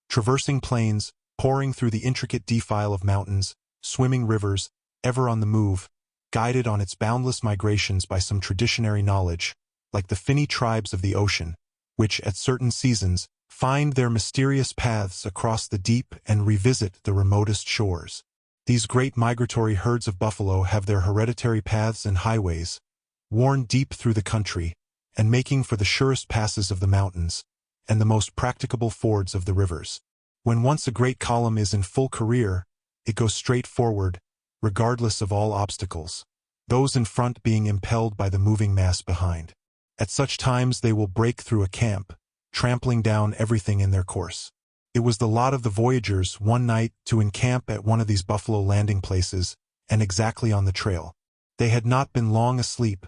Traversing plains, pouring through the intricate defile of mountains, swimming rivers, ever on the move, guided on its boundless migrations by some traditionary knowledge, like the finny tribes of the ocean, which, at certain seasons, find their mysterious paths across the deep and revisit the remotest shores. These great migratory herds of buffalo have their hereditary paths and highways, worn deep through the country, and making for the surest passes of the mountains, and the most practicable fords of the rivers. When once a great column is in full career, it goes straight forward, regardless of all obstacles, those in front being impelled by the moving mass behind. At such times they will break through a camp, trampling down everything in their course. It was the lot of the voyagers one night to encamp at one of these buffalo landing places, and exactly on the trail. They had not been long asleep,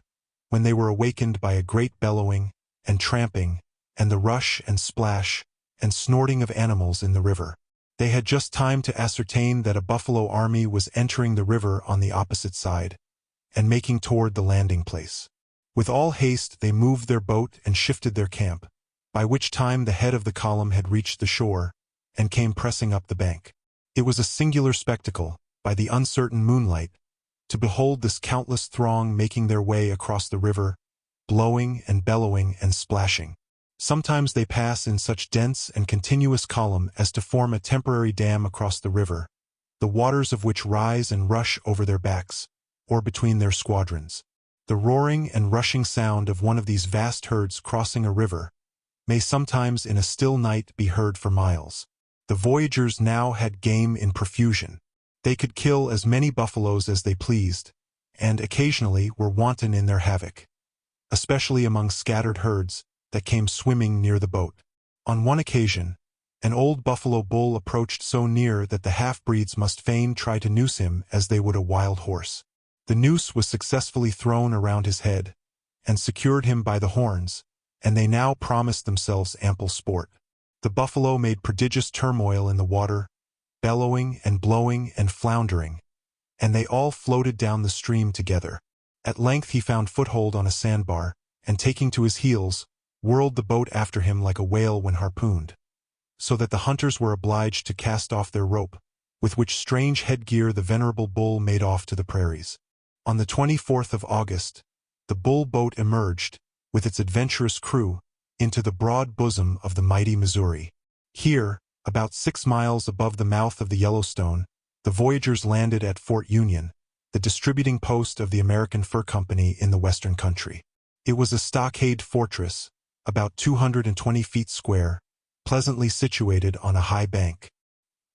when they were awakened by a great bellowing, and tramping, and the rush and splash, and snorting of animals in the river. They had just time to ascertain that a buffalo army was entering the river on the opposite side, and making toward the landing place. With all haste they moved their boat and shifted their camp, by which time the head of the column had reached the shore, and came pressing up the bank. It was a singular spectacle, by the uncertain moonlight, to behold this countless throng making their way across the river, blowing and bellowing and splashing. Sometimes they pass in such dense and continuous column as to form a temporary dam across the river, the waters of which rise and rush over their backs, or between their squadrons. The roaring and rushing sound of one of these vast herds crossing a river may sometimes in a still night be heard for miles. The voyagers now had game in profusion. They could kill as many buffaloes as they pleased, and occasionally were wanton in their havoc, especially among scattered herds that came swimming near the boat. On one occasion, an old buffalo bull approached so near that the half-breeds must fain try to noose him as they would a wild horse. The noose was successfully thrown around his head, and secured him by the horns, and they now promised themselves ample sport. The buffalo made prodigious turmoil in the water, bellowing and blowing and floundering, and they all floated down the stream together. At length he found foothold on a sandbar, and taking to his heels, whirled the boat after him like a whale when harpooned, so that the hunters were obliged to cast off their rope, with which strange headgear the venerable bull made off to the prairies. On the 24th of August, the bull boat emerged, with its adventurous crew, into the broad bosom of the mighty Missouri. Here, about 6 miles above the mouth of the Yellowstone, the voyagers landed at Fort Union, the distributing post of the American Fur Company in the western country. It was a stockade fortress, about 220 feet square, pleasantly situated on a high bank.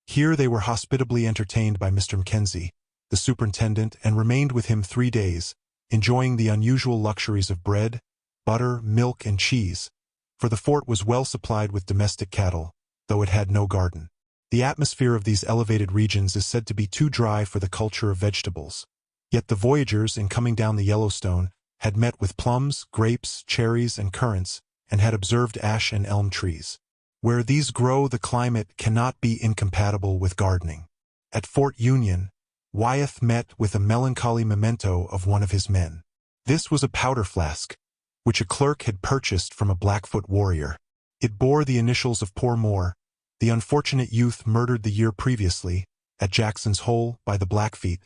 Here they were hospitably entertained by Mr. Mackenzie, the superintendent, and remained with him 3 days, enjoying the unusual luxuries of bread, butter, milk, and cheese, for the fort was well supplied with domestic cattle, though it had no garden. The atmosphere of these elevated regions is said to be too dry for the culture of vegetables. Yet the voyagers, in coming down the Yellowstone, had met with plums, grapes, cherries, and currants, and had observed ash and elm trees. Where these grow, the climate cannot be incompatible with gardening. At Fort Union, Wyeth met with a melancholy memento of one of his men. This was a powder flask, which a clerk had purchased from a Blackfoot warrior. It bore the initials of poor Moore, the unfortunate youth murdered the year previously, at Jackson's Hole by the Blackfeet,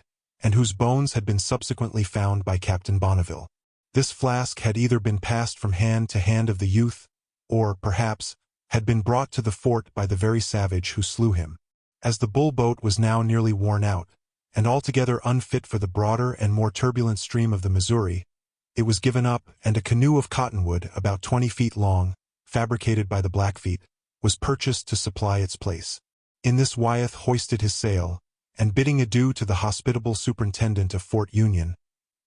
and whose bones had been subsequently found by Captain Bonneville. This flask had either been passed from hand to hand of the youth, or, perhaps, had been brought to the fort by the very savage who slew him. As the bull boat was now nearly worn out, and altogether unfit for the broader and more turbulent stream of the Missouri, it was given up, and a canoe of cottonwood about 20 feet long, fabricated by the Blackfeet, was purchased to supply its place. In this Wyeth hoisted his sail, and bidding adieu to the hospitable superintendent of Fort Union,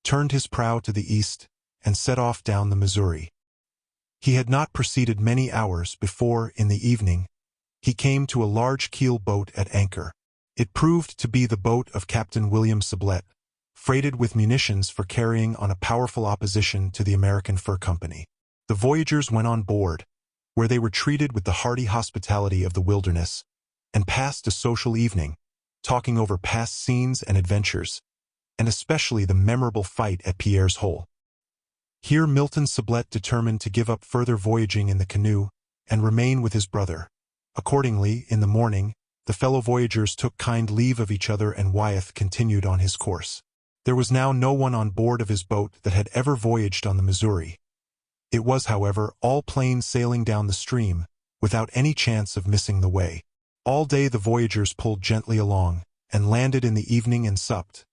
turned his prow to the east, and set off down the Missouri. He had not proceeded many hours before, in the evening, he came to a large keel boat at anchor. It proved to be the boat of Captain William Sublette, freighted with munitions for carrying on a powerful opposition to the American Fur Company. The voyagers went on board, where they were treated with the hearty hospitality of the wilderness, and passed a social evening, talking over past scenes and adventures, and especially the memorable fight at Pierre's Hole. Here Milton Sublette determined to give up further voyaging in the canoe and remain with his brother. Accordingly, in the morning, the fellow voyagers took kind leave of each other, and Wyeth continued on his course. There was now no one on board of his boat that had ever voyaged on the Missouri. It was, however, all plain sailing down the stream, without any chance of missing the way. All day the voyagers pulled gently along, and landed in the evening and supped.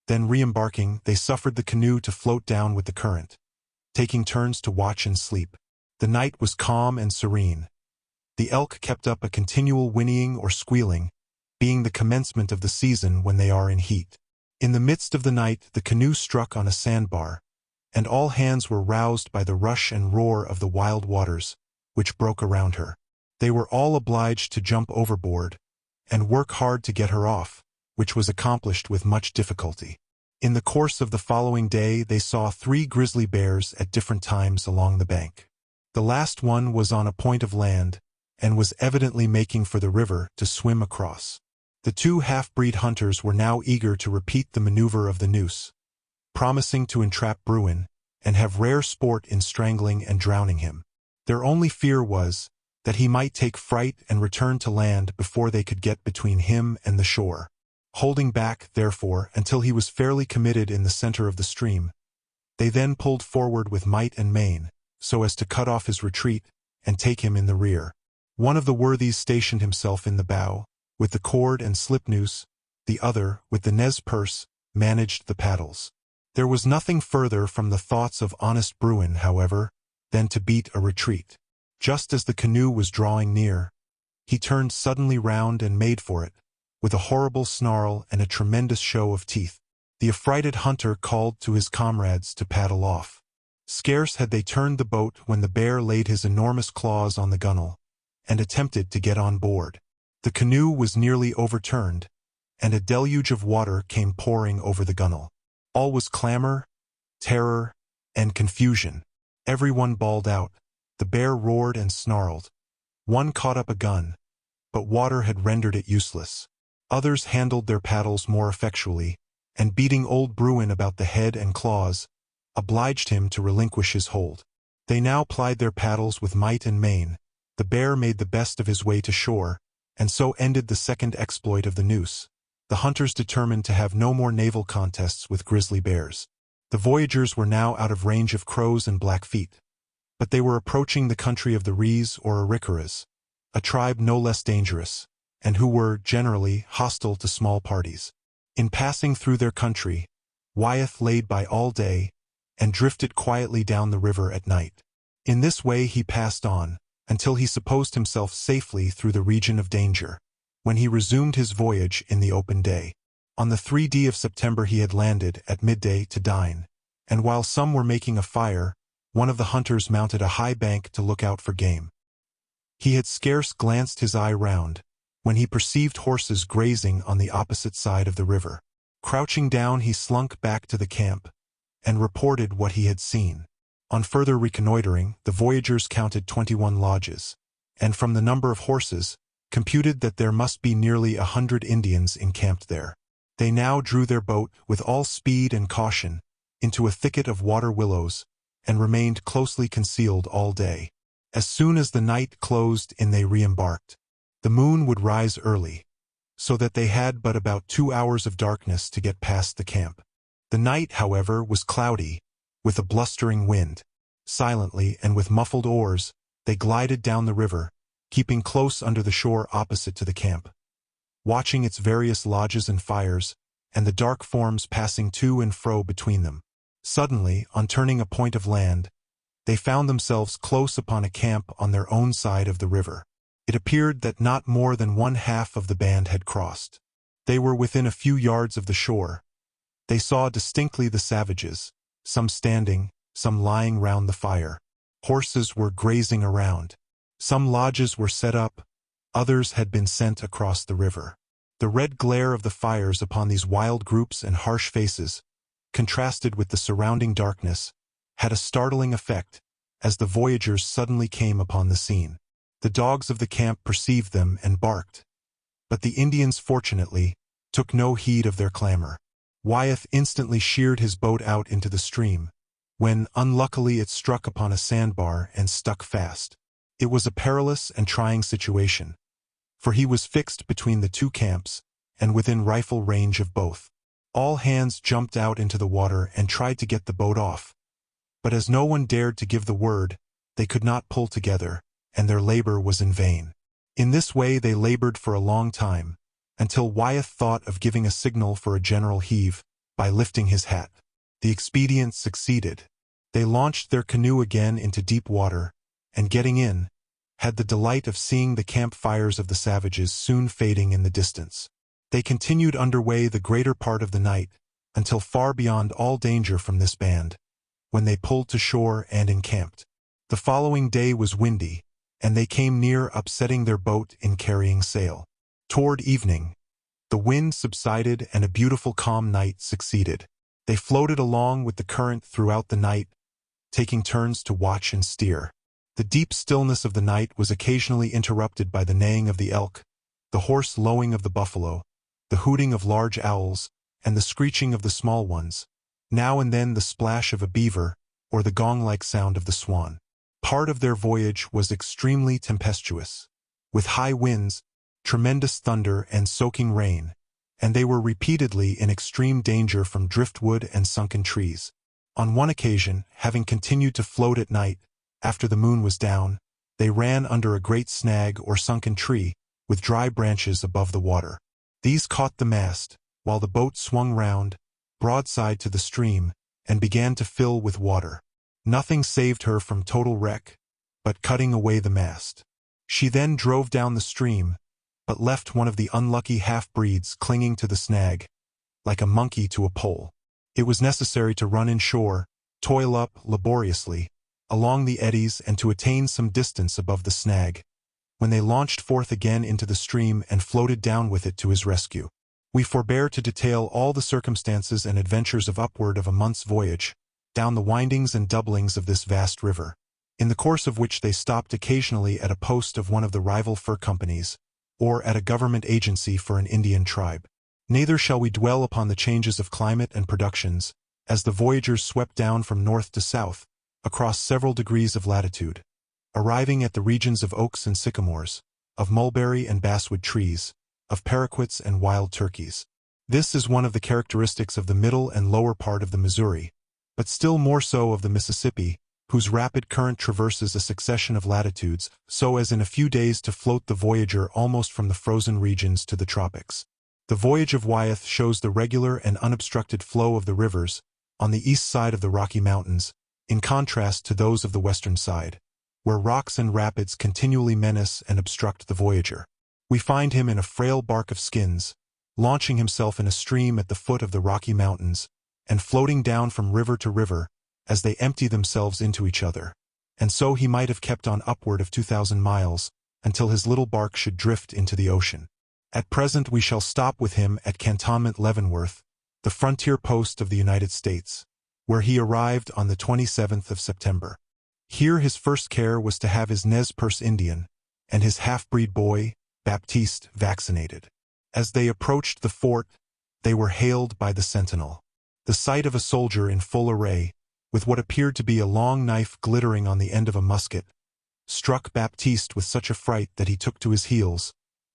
Then re-embarking, they suffered the canoe to float down with the current, taking turns to watch and sleep. The night was calm and serene. The elk kept up a continual whinnying or squealing, being the commencement of the season when they are in heat. In the midst of the night the canoe struck on a sandbar, and all hands were roused by the rush and roar of the wild waters, which broke around her. They were all obliged to jump overboard, and work hard to get her off, which was accomplished with much difficulty. In the course of the following day they saw 3 grizzly bears at different times along the bank. The last one was on a point of land, and was evidently making for the river to swim across. The 2 half-breed hunters were now eager to repeat the maneuver of the noose, promising to entrap Bruin, and have rare sport in strangling and drowning him. Their only fear was that he might take fright and return to land before they could get between him and the shore. Holding back, therefore, until he was fairly committed in the center of the stream, they then pulled forward with might and main, so as to cut off his retreat and take him in the rear. One of the worthies stationed himself in the bow, with the cord and slip noose, the other, with the Nez Perce, managed the paddles. There was nothing further from the thoughts of honest Bruin, however, than to beat a retreat. Just as the canoe was drawing near, he turned suddenly round and made for it, with a horrible snarl and a tremendous show of teeth. The affrighted hunter called to his comrades to paddle off. Scarce had they turned the boat when the bear laid his enormous claws on the gunwale, and attempted to get on board. The canoe was nearly overturned, and a deluge of water came pouring over the gunwale. All was clamor, terror, and confusion. Everyone bawled out. The bear roared and snarled. One caught up a gun, but water had rendered it useless. Others handled their paddles more effectually, and beating old Bruin about the head and claws, obliged him to relinquish his hold. They now plied their paddles with might and main. The bear made the best of his way to shore, and so ended the second exploit of the noose. The hunters determined to have no more naval contests with grizzly bears. The voyagers were now out of range of crows and Blackfeet, but they were approaching the country of the Rees or Arikaras, a tribe no less dangerous, and who were, generally, hostile to small parties. In passing through their country, Wyeth laid by all day, and drifted quietly down the river at night. In this way he passed on, until he supposed himself safely through the region of danger, when he resumed his voyage in the open day. On the 3d of September he had landed at midday to dine, and while some were making a fire, one of the hunters mounted a high bank to look out for game. He had scarce glanced his eye round, when he perceived horses grazing on the opposite side of the river. Crouching down he slunk back to the camp, and reported what he had seen. On further reconnoitering, the voyagers counted 21 lodges, and from the number of horses, computed that there must be nearly 100 Indians encamped there. They now drew their boat, with all speed and caution, into a thicket of water willows, and remained closely concealed all day. As soon as the night closed in they re-embarked. The moon would rise early, so that they had but about 2 hours of darkness to get past the camp. The night, however, was cloudy, with a blustering wind. Silently and with muffled oars, They glided down the river, keeping close under the shore opposite to the camp, watching its various lodges and fires, and the dark forms passing to and fro between them. Suddenly, on turning a point of land, they found themselves close upon a camp on their own side of the river. It appeared that not more than one half of the band had crossed. They were within a few yards of the shore. They saw distinctly the savages, some standing, some lying round the fire. Horses were grazing around. Some lodges were set up, others had been sent across the river. The red glare of the fires upon these wild groups and harsh faces, contrasted with the surrounding darkness, had a startling effect as the voyagers suddenly came upon the scene. The dogs of the camp perceived them and barked, but the Indians fortunately took no heed of their clamor. Wyeth instantly sheered his boat out into the stream, when unluckily it struck upon a sandbar and stuck fast. It was a perilous and trying situation, for he was fixed between the two camps and within rifle range of both. All hands jumped out into the water and tried to get the boat off, but as no one dared to give the word, they could not pull together, and their labor was in vain. In this way they labored for a long time, until Wyeth thought of giving a signal for a general heave by lifting his hat. The expedient succeeded. They launched their canoe again into deep water, and getting in, had the delight of seeing the camp fires of the savages soon fading in the distance. They continued underway the greater part of the night, until far beyond all danger from this band, when they pulled to shore and encamped. The following day was windy, and they came near upsetting their boat in carrying sail. Toward evening, the wind subsided and a beautiful calm night succeeded. They floated along with the current throughout the night, taking turns to watch and steer. The deep stillness of the night was occasionally interrupted by the neighing of the elk, the hoarse lowing of the buffalo, the hooting of large owls, and the screeching of the small ones, now and then the splash of a beaver, or the gong-like sound of the swan. Part of their voyage was extremely tempestuous, with high winds, tremendous thunder, and soaking rain, and they were repeatedly in extreme danger from driftwood and sunken trees. On one occasion, having continued to float at night, after the moon was down, they ran under a great snag or sunken tree, with dry branches above the water. These caught the mast, while the boat swung round, broadside to the stream, and began to fill with water. Nothing saved her from total wreck, but cutting away the mast. She then drove down the stream, but left one of the unlucky half-breeds clinging to the snag, like a monkey to a pole. It was necessary to run inshore, toil up laboriously, along the eddies and to attain some distance above the snag, when they launched forth again into the stream and floated down with it to his rescue. We forbear to detail all the circumstances and adventures of upward of a month's voyage, down the windings and doublings of this vast river, in the course of which they stopped occasionally at a post of one of the rival fur companies, or at a government agency for an Indian tribe. Neither shall we dwell upon the changes of climate and productions, as the voyagers swept down from north to south, across several degrees of latitude, arriving at the regions of oaks and sycamores, of mulberry and basswood trees, of paraquets and wild turkeys. This is one of the characteristics of the middle and lower part of the Missouri, but still more so of the Mississippi, whose rapid current traverses a succession of latitudes, so as in a few days to float the voyager almost from the frozen regions to the tropics. The voyage of Wyeth shows the regular and unobstructed flow of the rivers on the east side of the Rocky Mountains, in contrast to those of the western side, where rocks and rapids continually menace and obstruct the voyager. We find him in a frail bark of skins, launching himself in a stream at the foot of the Rocky Mountains, and floating down from river to river as they empty themselves into each other, and so he might have kept on upward of 2,000 miles, until his little bark should drift into the ocean. At present we shall stop with him at Cantonment Leavenworth, the frontier post of the United States, where he arrived on the 27th of September. Here his first care was to have his Nez Perce Indian and his half-breed boy, Baptiste, vaccinated. As they approached the fort, they were hailed by the sentinel. The sight of a soldier in full array, with what appeared to be a long knife glittering on the end of a musket, struck Baptiste with such a fright that he took to his heels,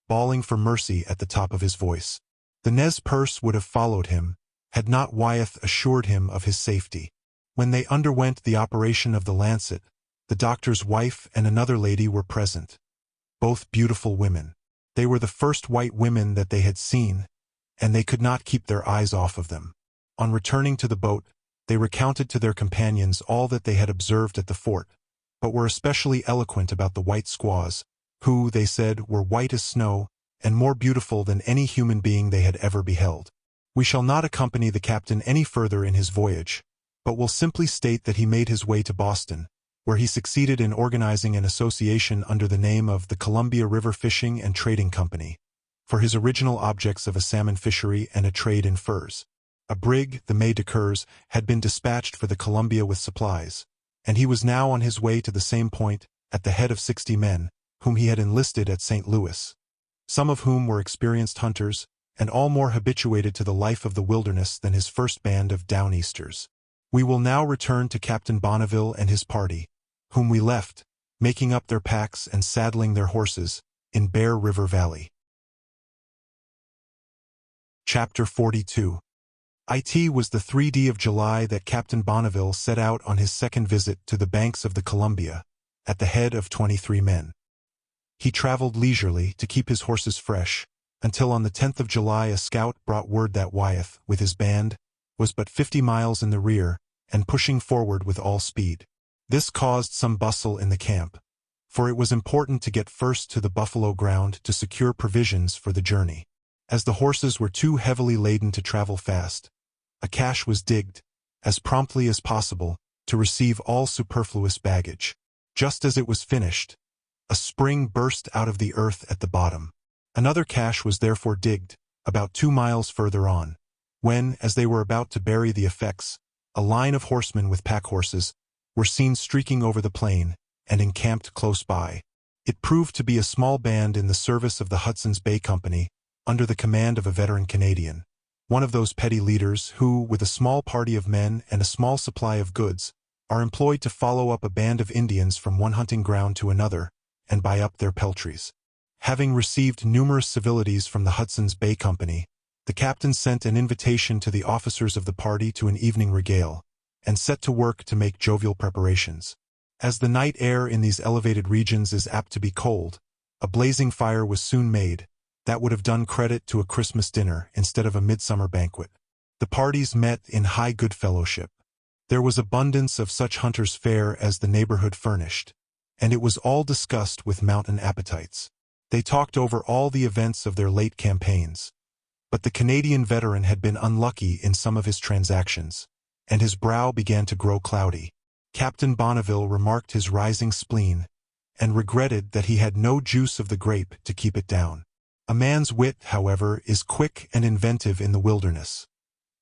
bawling for mercy at the top of his voice. The Nez Perce would have followed him, had not Wyeth assured him of his safety. When they underwent the operation of the lancet, The doctor's wife and another lady were present, both beautiful women. They were the first white women that they had seen, and they could not keep their eyes off of them. On returning to the boat, they recounted to their companions all that they had observed at the fort, but were especially eloquent about the white squaws, who, they said, were white as snow, and more beautiful than any human being they had ever beheld. We shall not accompany the captain any further in his voyage, but will simply state that he made his way to Boston, where he succeeded in organizing an association under the name of the Columbia River Fishing and Trading Company, for his original objects of a salmon fishery and a trade in furs. A brig, the May de Coeurs, had been dispatched for the Columbia with supplies, and he was now on his way to the same point, at the head of 60 men, whom he had enlisted at St. Louis, some of whom were experienced hunters, and all more habituated to the life of the wilderness than his first band of Downeasters. We will now return to Captain Bonneville and his party, whom we left, making up their packs and saddling their horses, in Bear River Valley. Chapter 42. It was the 3d of July that Captain Bonneville set out on his second visit to the banks of the Columbia, at the head of 23 men. He traveled leisurely to keep his horses fresh, until on the 10th of July a scout brought word that Wyeth, with his band, was but 50 miles in the rear, and pushing forward with all speed. This caused some bustle in the camp, for it was important to get first to the buffalo ground to secure provisions for the journey. As the horses were too heavily laden to travel fast, a cache was digged, as promptly as possible, to receive all superfluous baggage. Just as it was finished, a spring burst out of the earth at the bottom. Another cache was therefore digged, about 2 miles further on, when, as they were about to bury the effects, a line of horsemen with pack-horses were seen streaking over the plain and encamped close by. It proved to be a small band in the service of the Hudson's Bay Company, under the command of a veteran Canadian, one of those petty leaders who, with a small party of men and a small supply of goods, are employed to follow up a band of Indians from one hunting ground to another and buy up their peltries. Having received numerous civilities from the Hudson's Bay Company, the captain sent an invitation to the officers of the party to an evening regale, and set to work to make jovial preparations. As the night air in these elevated regions is apt to be cold, a blazing fire was soon made, that would have done credit to a Christmas dinner instead of a midsummer banquet. The parties met in high good fellowship. There was abundance of such hunters' fare as the neighborhood furnished, and it was all discussed with mountain appetites. They talked over all the events of their late campaigns. But the Canadian veteran had been unlucky in some of his transactions, and his brow began to grow cloudy. Captain Bonneville remarked his rising spleen, and regretted that he had no juice of the grape to keep it down. A man's wit, however, is quick and inventive in the wilderness.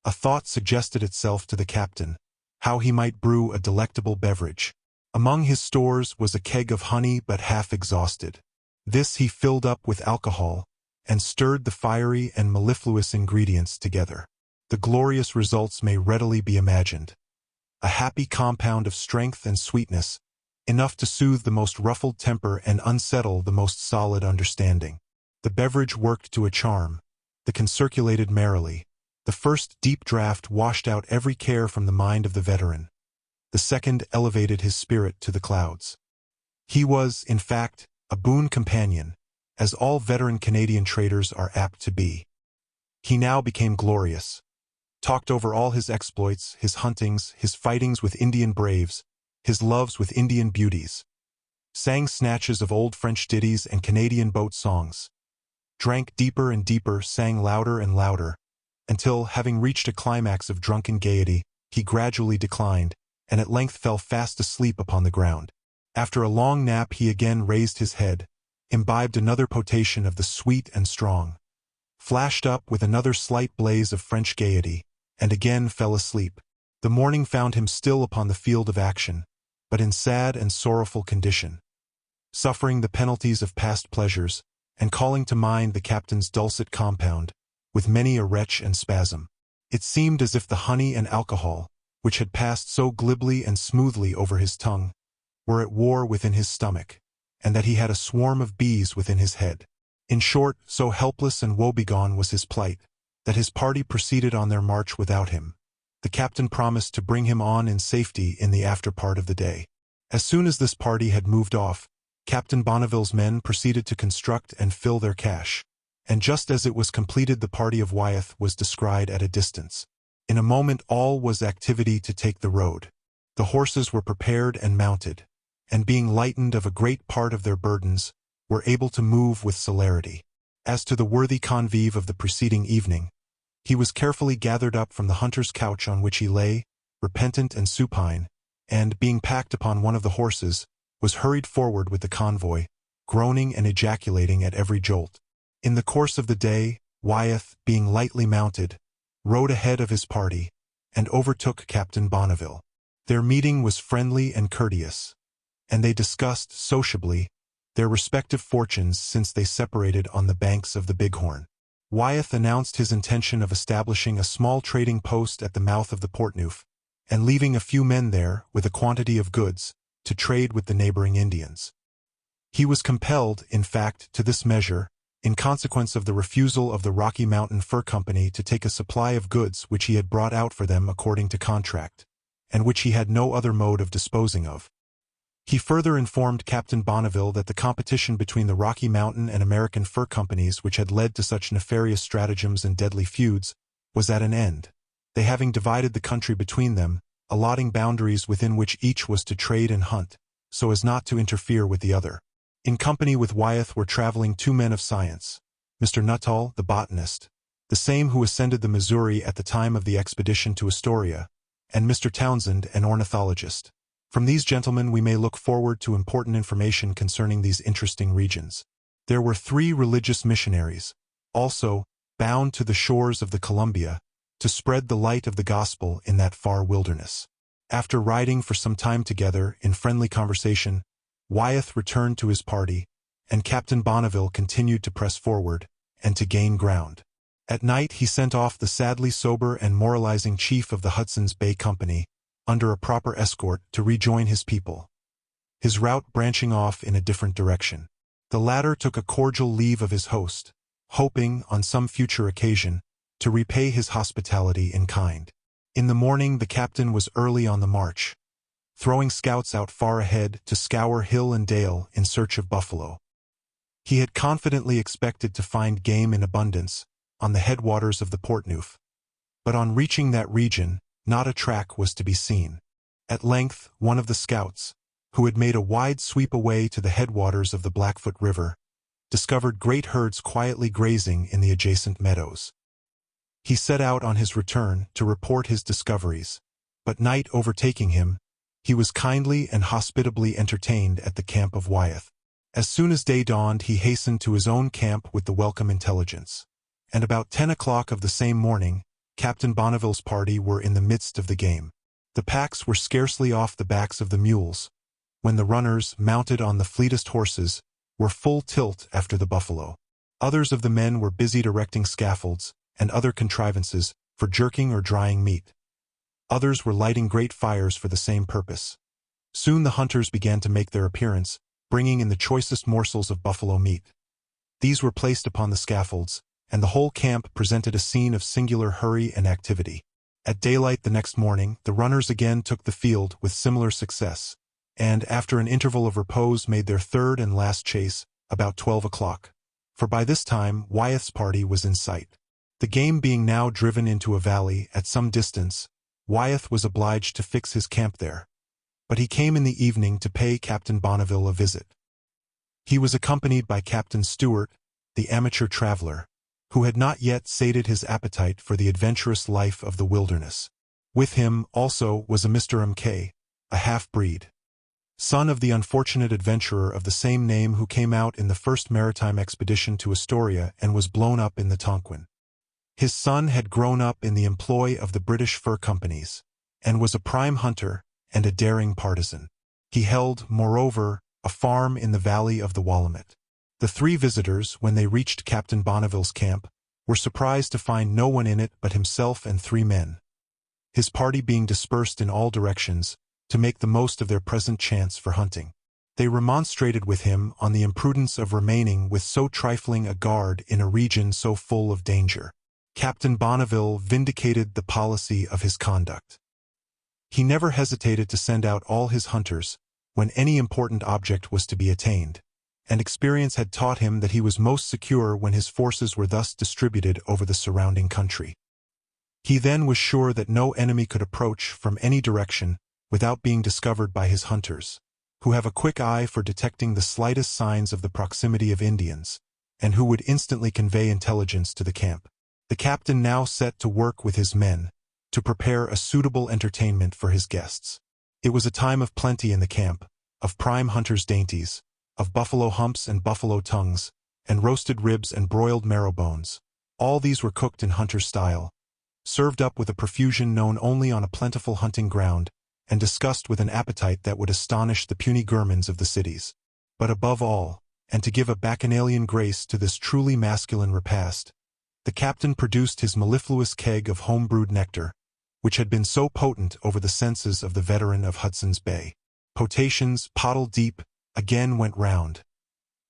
A thought suggested itself to the captain, how he might brew a delectable beverage. Among his stores was a keg of honey but half exhausted. This he filled up with alcohol, and stirred the fiery and mellifluous ingredients together. The glorious results may readily be imagined. A happy compound of strength and sweetness, enough to soothe the most ruffled temper and unsettle the most solid understanding. The beverage worked to a charm. The concirculated merrily. The first deep draught washed out every care from the mind of the veteran. The second elevated his spirit to the clouds. He was, in fact, a boon companion, as all veteran Canadian traders are apt to be. He now became glorious. Talked over all his exploits, his huntings, his fightings with Indian braves, his loves with Indian beauties. Sang snatches of old French ditties and Canadian boat songs. Drank deeper and deeper, sang louder and louder, until, having reached a climax of drunken gaiety, he gradually declined, and at length fell fast asleep upon the ground. After a long nap he again raised his head, imbibed another potation of the sweet and strong, flashed up with another slight blaze of French gaiety, and again fell asleep. The morning found him still upon the field of action, but in sad and sorrowful condition, suffering the penalties of past pleasures, and calling to mind the captain's dulcet compound, with many a retch and spasm. It seemed as if the honey and alcohol, which had passed so glibly and smoothly over his tongue, were at war within his stomach, and that he had a swarm of bees within his head. In short, so helpless and woebegone was his plight, that his party proceeded on their march without him. The captain promised to bring him on in safety in the after part of the day. As soon as this party had moved off, Captain Bonneville's men proceeded to construct and fill their cache, and just as it was completed the party of Wyeth was descried at a distance. In a moment all was activity to take the road. The horses were prepared and mounted, and being lightened of a great part of their burdens, were able to move with celerity. As to the worthy convive of the preceding evening, he was carefully gathered up from the hunter's couch on which he lay, repentant and supine, and, being packed upon one of the horses, was hurried forward with the convoy, groaning and ejaculating at every jolt. In the course of the day, Wyeth, being lightly mounted, rode ahead of his party, and overtook Captain Bonneville. Their meeting was friendly and courteous, and they discussed, sociably, their respective fortunes since they separated on the banks of the Bighorn. Wyeth announced his intention of establishing a small trading post at the mouth of the Portneuf, and leaving a few men there, with a quantity of goods, to trade with the neighboring Indians. He was compelled, in fact, to this measure, in consequence of the refusal of the Rocky Mountain Fur Company to take a supply of goods which he had brought out for them according to contract, and which he had no other mode of disposing of. He further informed Captain Bonneville that the competition between the Rocky Mountain and American fur companies which had led to such nefarious stratagems and deadly feuds was at an end, they having divided the country between them, allotting boundaries within which each was to trade and hunt, so as not to interfere with the other. In company with Wyeth were traveling two men of science, Mr. Nuttall, the botanist, the same who ascended the Missouri at the time of the expedition to Astoria, and Mr. Townsend, an ornithologist. From these gentlemen we may look forward to important information concerning these interesting regions. There were 3 religious missionaries, also, bound to the shores of the Columbia, to spread the light of the gospel in that far wilderness. After riding for some time together in friendly conversation, Wyeth returned to his party, and Captain Bonneville continued to press forward, and to gain ground. At night he sent off the sadly sober and moralizing chief of the Hudson's Bay Company, under a proper escort, to rejoin his people, his route branching off in a different direction. The latter took a cordial leave of his host, hoping, on some future occasion, to repay his hospitality in kind. In the morning the captain was early on the march, throwing scouts out far ahead to scour hill and dale in search of buffalo. He had confidently expected to find game in abundance on the headwaters of the Portneuf, but on reaching that region, not a track was to be seen. At length, one of the scouts, who had made a wide sweep away to the headwaters of the Blackfoot River, discovered great herds quietly grazing in the adjacent meadows. He set out on his return to report his discoveries, but night overtaking him, he was kindly and hospitably entertained at the camp of Wyeth. As soon as day dawned he hastened to his own camp with the welcome intelligence, and about 10 o'clock of the same morning, Captain Bonneville's party were in the midst of the game. The packs were scarcely off the backs of the mules, when the runners, mounted on the fleetest horses, were full tilt after the buffalo. Others of the men were busied erecting scaffolds and other contrivances for jerking or drying meat. Others were lighting great fires for the same purpose. Soon the hunters began to make their appearance, bringing in the choicest morsels of buffalo meat. These were placed upon the scaffolds, and the whole camp presented a scene of singular hurry and activity. At daylight the next morning, the runners again took the field with similar success, and, after an interval of repose, made their third and last chase, about 12 o'clock. For by this time Wyeth's party was in sight. The game being now driven into a valley at some distance, Wyeth was obliged to fix his camp there, but he came in the evening to pay Captain Bonneville a visit. He was accompanied by Captain Stewart, the amateur traveler, who had not yet sated his appetite for the adventurous life of the wilderness. With him, also, was a Mr. M.K., a half-breed, son of the unfortunate adventurer of the same name who came out in the first maritime expedition to Astoria and was blown up in the Tonquin. His son had grown up in the employ of the British fur companies, and was a prime hunter and a daring partisan. He held, moreover, a farm in the valley of the Willamette. The 3 visitors, when they reached Captain Bonneville's camp, were surprised to find no one in it but himself and 3 men, his party being dispersed in all directions to make the most of their present chance for hunting. They remonstrated with him on the imprudence of remaining with so trifling a guard in a region so full of danger. Captain Bonneville vindicated the policy of his conduct. He never hesitated to send out all his hunters, when any important object was to be attained, and experience had taught him that he was most secure when his forces were thus distributed over the surrounding country. He then was sure that no enemy could approach from any direction without being discovered by his hunters, who have a quick eye for detecting the slightest signs of the proximity of Indians, and who would instantly convey intelligence to the camp. The captain now set to work with his men to prepare a suitable entertainment for his guests. It was a time of plenty in the camp, of prime hunter's dainties, of buffalo humps and buffalo tongues, and roasted ribs and broiled marrow bones. All these were cooked in hunter style, served up with a profusion known only on a plentiful hunting ground, and discussed with an appetite that would astonish the puny gourmands of the cities. But above all, and to give a bacchanalian grace to this truly masculine repast, the captain produced his mellifluous keg of home-brewed nectar, which had been so potent over the senses of the veteran of Hudson's Bay. Potations, pottle deep, again went round.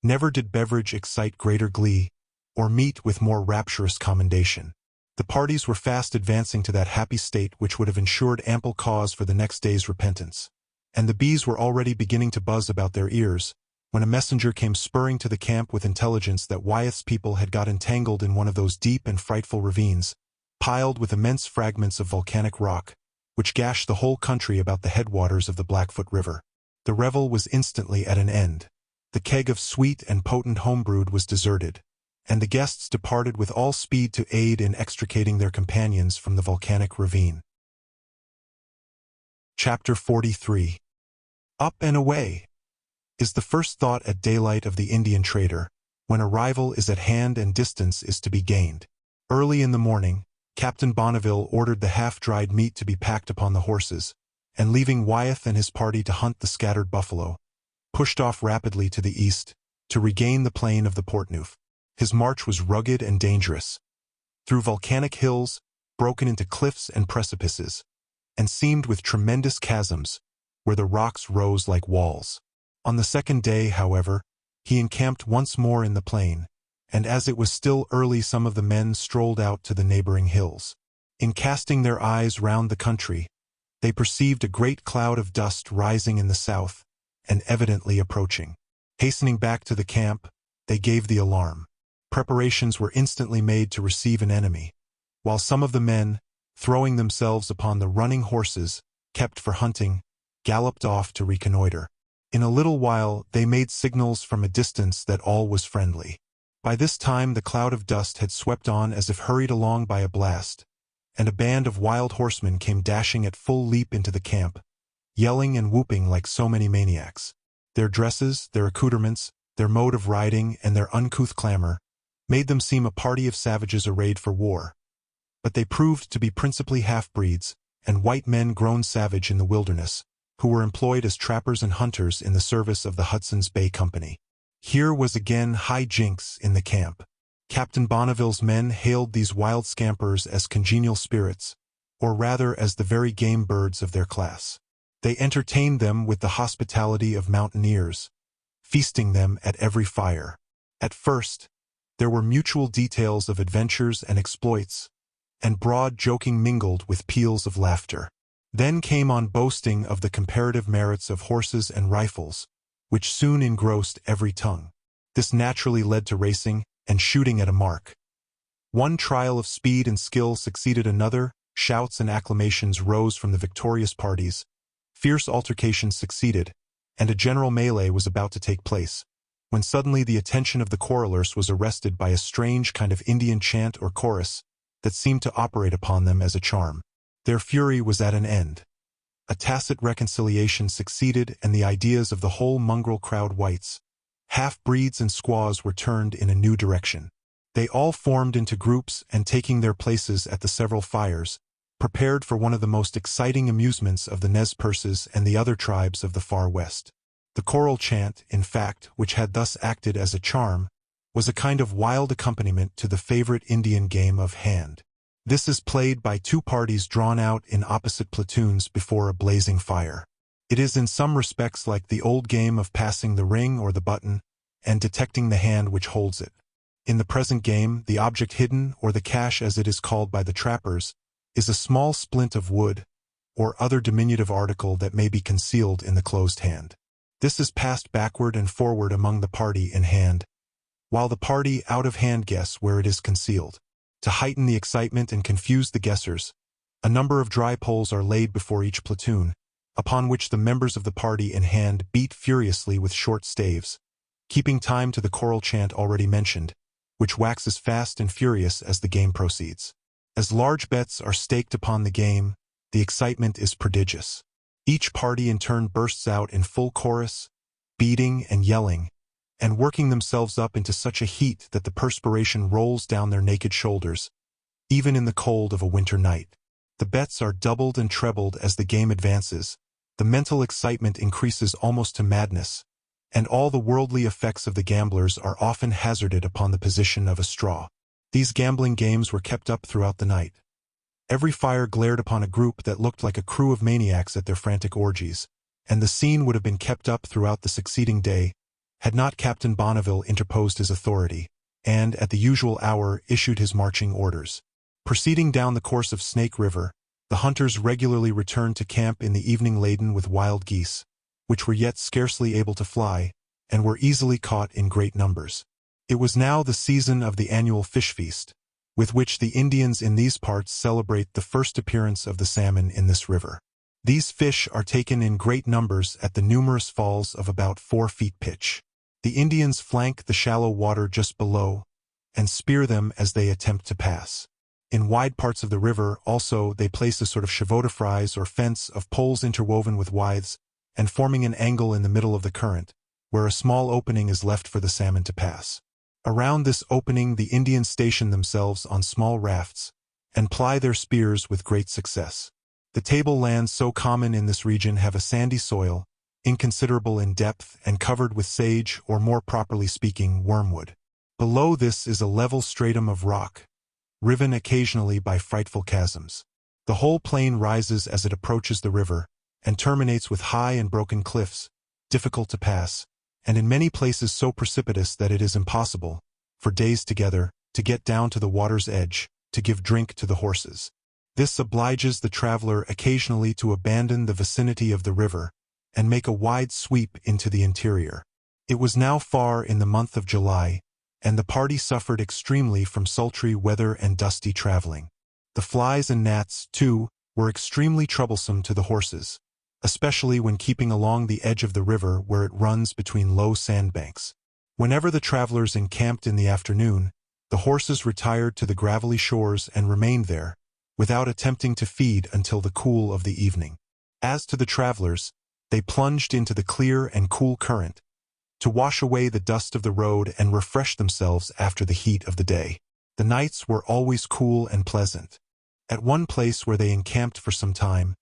Never did beverage excite greater glee, or meat with more rapturous commendation. The parties were fast advancing to that happy state which would have ensured ample cause for the next day's repentance, and the bees were already beginning to buzz about their ears, when a messenger came spurring to the camp with intelligence that Wyeth's people had got entangled in one of those deep and frightful ravines, piled with immense fragments of volcanic rock, which gashed the whole country about the headwaters of the Blackfoot River. The revel was instantly at an end. The keg of sweet and potent homebrewed was deserted, and the guests departed with all speed to aid in extricating their companions from the volcanic ravine. Chapter 43. Up and away is the first thought at daylight of the Indian trader, when a rival is at hand and distance is to be gained. Early in the morning, Captain Bonneville ordered the half-dried meat to be packed upon the horses, and leaving Wyeth and his party to hunt the scattered buffalo, pushed off rapidly to the east, to regain the plain of the Portneuf. His march was rugged and dangerous, through volcanic hills, broken into cliffs and precipices, and seamed with tremendous chasms, where the rocks rose like walls. On the second day, however, he encamped once more in the plain, and as it was still early some of the men strolled out to the neighboring hills. In casting their eyes round the country, they perceived a great cloud of dust rising in the south, and evidently approaching. Hastening back to the camp, they gave the alarm. Preparations were instantly made to receive an enemy, while some of the men, throwing themselves upon the running horses, kept for hunting, galloped off to reconnoiter. In a little while they made signals from a distance that all was friendly. By this time the cloud of dust had swept on as if hurried along by a blast, and a band of wild horsemen came dashing at full leap into the camp, yelling and whooping like so many maniacs. Their dresses, their accoutrements, their mode of riding, and their uncouth clamor made them seem a party of savages arrayed for war. But they proved to be principally half-breeds, and white men grown savage in the wilderness, who were employed as trappers and hunters in the service of the Hudson's Bay Company. Here was again high jinks in the camp. Captain Bonneville's men hailed these wild scampers as congenial spirits, or rather as the very game birds of their class. They entertained them with the hospitality of mountaineers, feasting them at every fire. At first, there were mutual details of adventures and exploits, and broad joking mingled with peals of laughter. Then came on boasting of the comparative merits of horses and rifles, which soon engrossed every tongue. This naturally led to racing and shooting at a mark. One trial of speed and skill succeeded another, shouts and acclamations rose from the victorious parties, fierce altercations succeeded, and a general melee was about to take place, when suddenly the attention of the quarrelers was arrested by a strange kind of Indian chant or chorus that seemed to operate upon them as a charm. Their fury was at an end. A tacit reconciliation succeeded, and the ideas of the whole mongrel crowd, whites, half-breeds and squaws, were turned in a new direction. They all formed into groups and, taking their places at the several fires, prepared for one of the most exciting amusements of the Nez Perces and the other tribes of the far west. The choral chant, in fact, which had thus acted as a charm, was a kind of wild accompaniment to the favorite Indian game of hand. This is played by two parties drawn out in opposite platoons before a blazing fire. It is in some respects like the old game of passing the ring or the button, and detecting the hand which holds it. In the present game, the object hidden, or the cache as it is called by the trappers, is a small splint of wood, or other diminutive article that may be concealed in the closed hand. This is passed backward and forward among the party in hand, while the party out of hand guess where it is concealed. To heighten the excitement and confuse the guessers, a number of dry poles are laid before each platoon, upon which the members of the party in hand beat furiously with short staves, keeping time to the choral chant already mentioned, which waxes fast and furious as the game proceeds. As large bets are staked upon the game, the excitement is prodigious. Each party in turn bursts out in full chorus, beating and yelling, and working themselves up into such a heat that the perspiration rolls down their naked shoulders, even in the cold of a winter night. The bets are doubled and trebled as the game advances, the mental excitement increases almost to madness, and all the worldly effects of the gamblers are often hazarded upon the position of a straw. These gambling games were kept up throughout the night. Every fire glared upon a group that looked like a crew of maniacs at their frantic orgies, and the scene would have been kept up throughout the succeeding day, had not Captain Bonneville interposed his authority, and, at the usual hour, issued his marching orders. Proceeding down the course of Snake River, the hunters regularly returned to camp in the evening laden with wild geese, which were yet scarcely able to fly, and were easily caught in great numbers. It was now the season of the annual fish feast, with which the Indians in these parts celebrate the first appearance of the salmon in this river. These fish are taken in great numbers at the numerous falls of about 4 feet pitch. The Indians flank the shallow water just below, and spear them as they attempt to pass. In wide parts of the river, also, they place a sort of chevaux frise or fence of poles interwoven with withes, and forming an angle in the middle of the current, where a small opening is left for the salmon to pass. Around this opening the Indians station themselves on small rafts, and ply their spears with great success. The tablelands so common in this region have a sandy soil, inconsiderable in depth and covered with sage, or more properly speaking, wormwood. Below this is a level stratum of rock, riven occasionally by frightful chasms. The whole plain rises as it approaches the river, and terminates with high and broken cliffs, difficult to pass, and in many places so precipitous that it is impossible, for days together, to get down to the water's edge, to give drink to the horses. This obliges the traveler occasionally to abandon the vicinity of the river, and make a wide sweep into the interior. It was now far in the month of July, and the party suffered extremely from sultry weather and dusty traveling. The flies and gnats, too, were extremely troublesome to the horses, especially when keeping along the edge of the river where it runs between low sandbanks. Whenever the travelers encamped in the afternoon, the horses retired to the gravelly shores and remained there, without attempting to feed until the cool of the evening. As to the travelers, they plunged into the clear and cool current, to wash away the dust of the road and refresh themselves after the heat of the day. The nights were always cool and pleasant. At one place where they encamped for some time,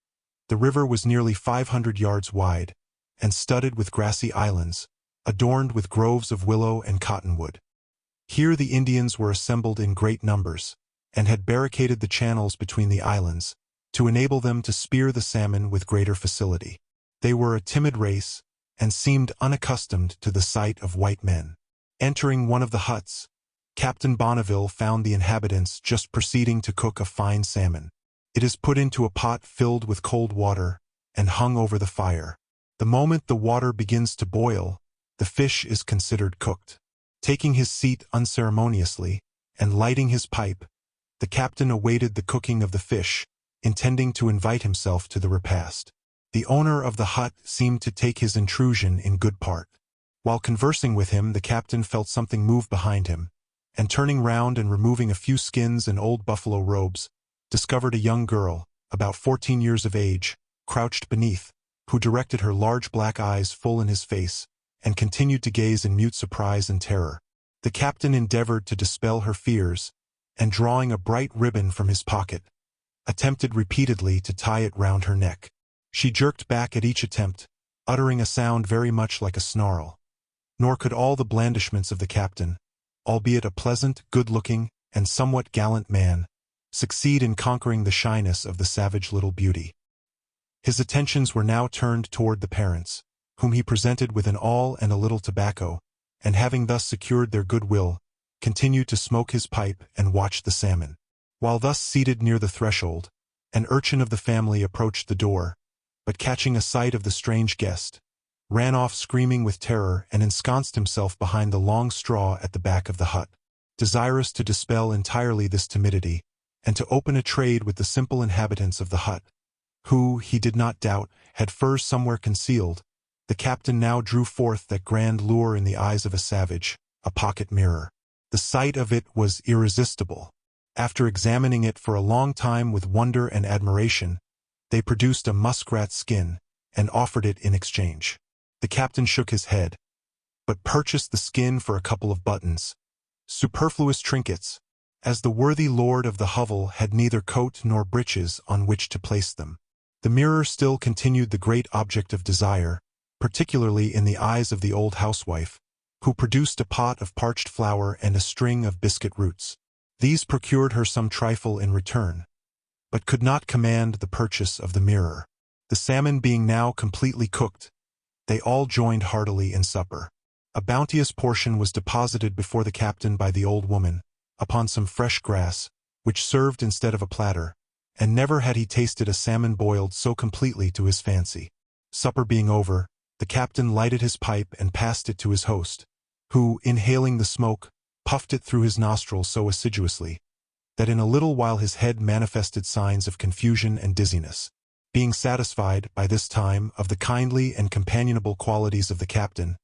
the river was nearly 500 yards wide, and studded with grassy islands, adorned with groves of willow and cottonwood. Here the Indians were assembled in great numbers, and had barricaded the channels between the islands, to enable them to spear the salmon with greater facility. They were a timid race, and seemed unaccustomed to the sight of white men. Entering one of the huts, Captain Bonneville found the inhabitants just proceeding to cook a fine salmon. It is put into a pot filled with cold water, and hung over the fire. The moment the water begins to boil, the fish is considered cooked. Taking his seat unceremoniously, and lighting his pipe, the captain awaited the cooking of the fish, intending to invite himself to the repast. The owner of the hut seemed to take his intrusion in good part. While conversing with him, the captain felt something move behind him, and turning round and removing a few skins and old buffalo robes, discovered a young girl, about 14 years of age, crouched beneath, who directed her large black eyes full in his face, and continued to gaze in mute surprise and terror. The captain endeavored to dispel her fears, and drawing a bright ribbon from his pocket, attempted repeatedly to tie it round her neck. She jerked back at each attempt, uttering a sound very much like a snarl. Nor could all the blandishments of the captain, albeit a pleasant, good-looking, and somewhat gallant man, succeed in conquering the shyness of the savage little beauty. His attentions were now turned toward the parents, whom he presented with an awl and a little tobacco, and having thus secured their goodwill, continued to smoke his pipe and watch the salmon. While thus seated near the threshold, an urchin of the family approached the door, but catching a sight of the strange guest, ran off screaming with terror and ensconced himself behind the long straw at the back of the hut. Desirous to dispel entirely this timidity, and to open a trade with the simple inhabitants of the hut, who, he did not doubt, had furs somewhere concealed, the captain now drew forth that grand lure in the eyes of a savage, a pocket mirror. The sight of it was irresistible. After examining it for a long time with wonder and admiration, they produced a muskrat skin and offered it in exchange. The captain shook his head, but purchased the skin for a couple of buttons, superfluous trinkets, as the worthy lord of the hovel had neither coat nor breeches on which to place them. The mirror still continued the great object of desire, particularly in the eyes of the old housewife, who produced a pot of parched flour and a string of biscuit roots. These procured her some trifle in return, but could not command the purchase of the mirror. The salmon being now completely cooked, they all joined heartily in supper. A bounteous portion was deposited before the captain by the old woman, upon some fresh grass, which served instead of a platter, and never had he tasted a salmon boiled so completely to his fancy. Supper being over, the captain lighted his pipe and passed it to his host, who, inhaling the smoke, puffed it through his nostrils so assiduously, that in a little while his head manifested signs of confusion and dizziness. Being satisfied, by this time, of the kindly and companionable qualities of the captain,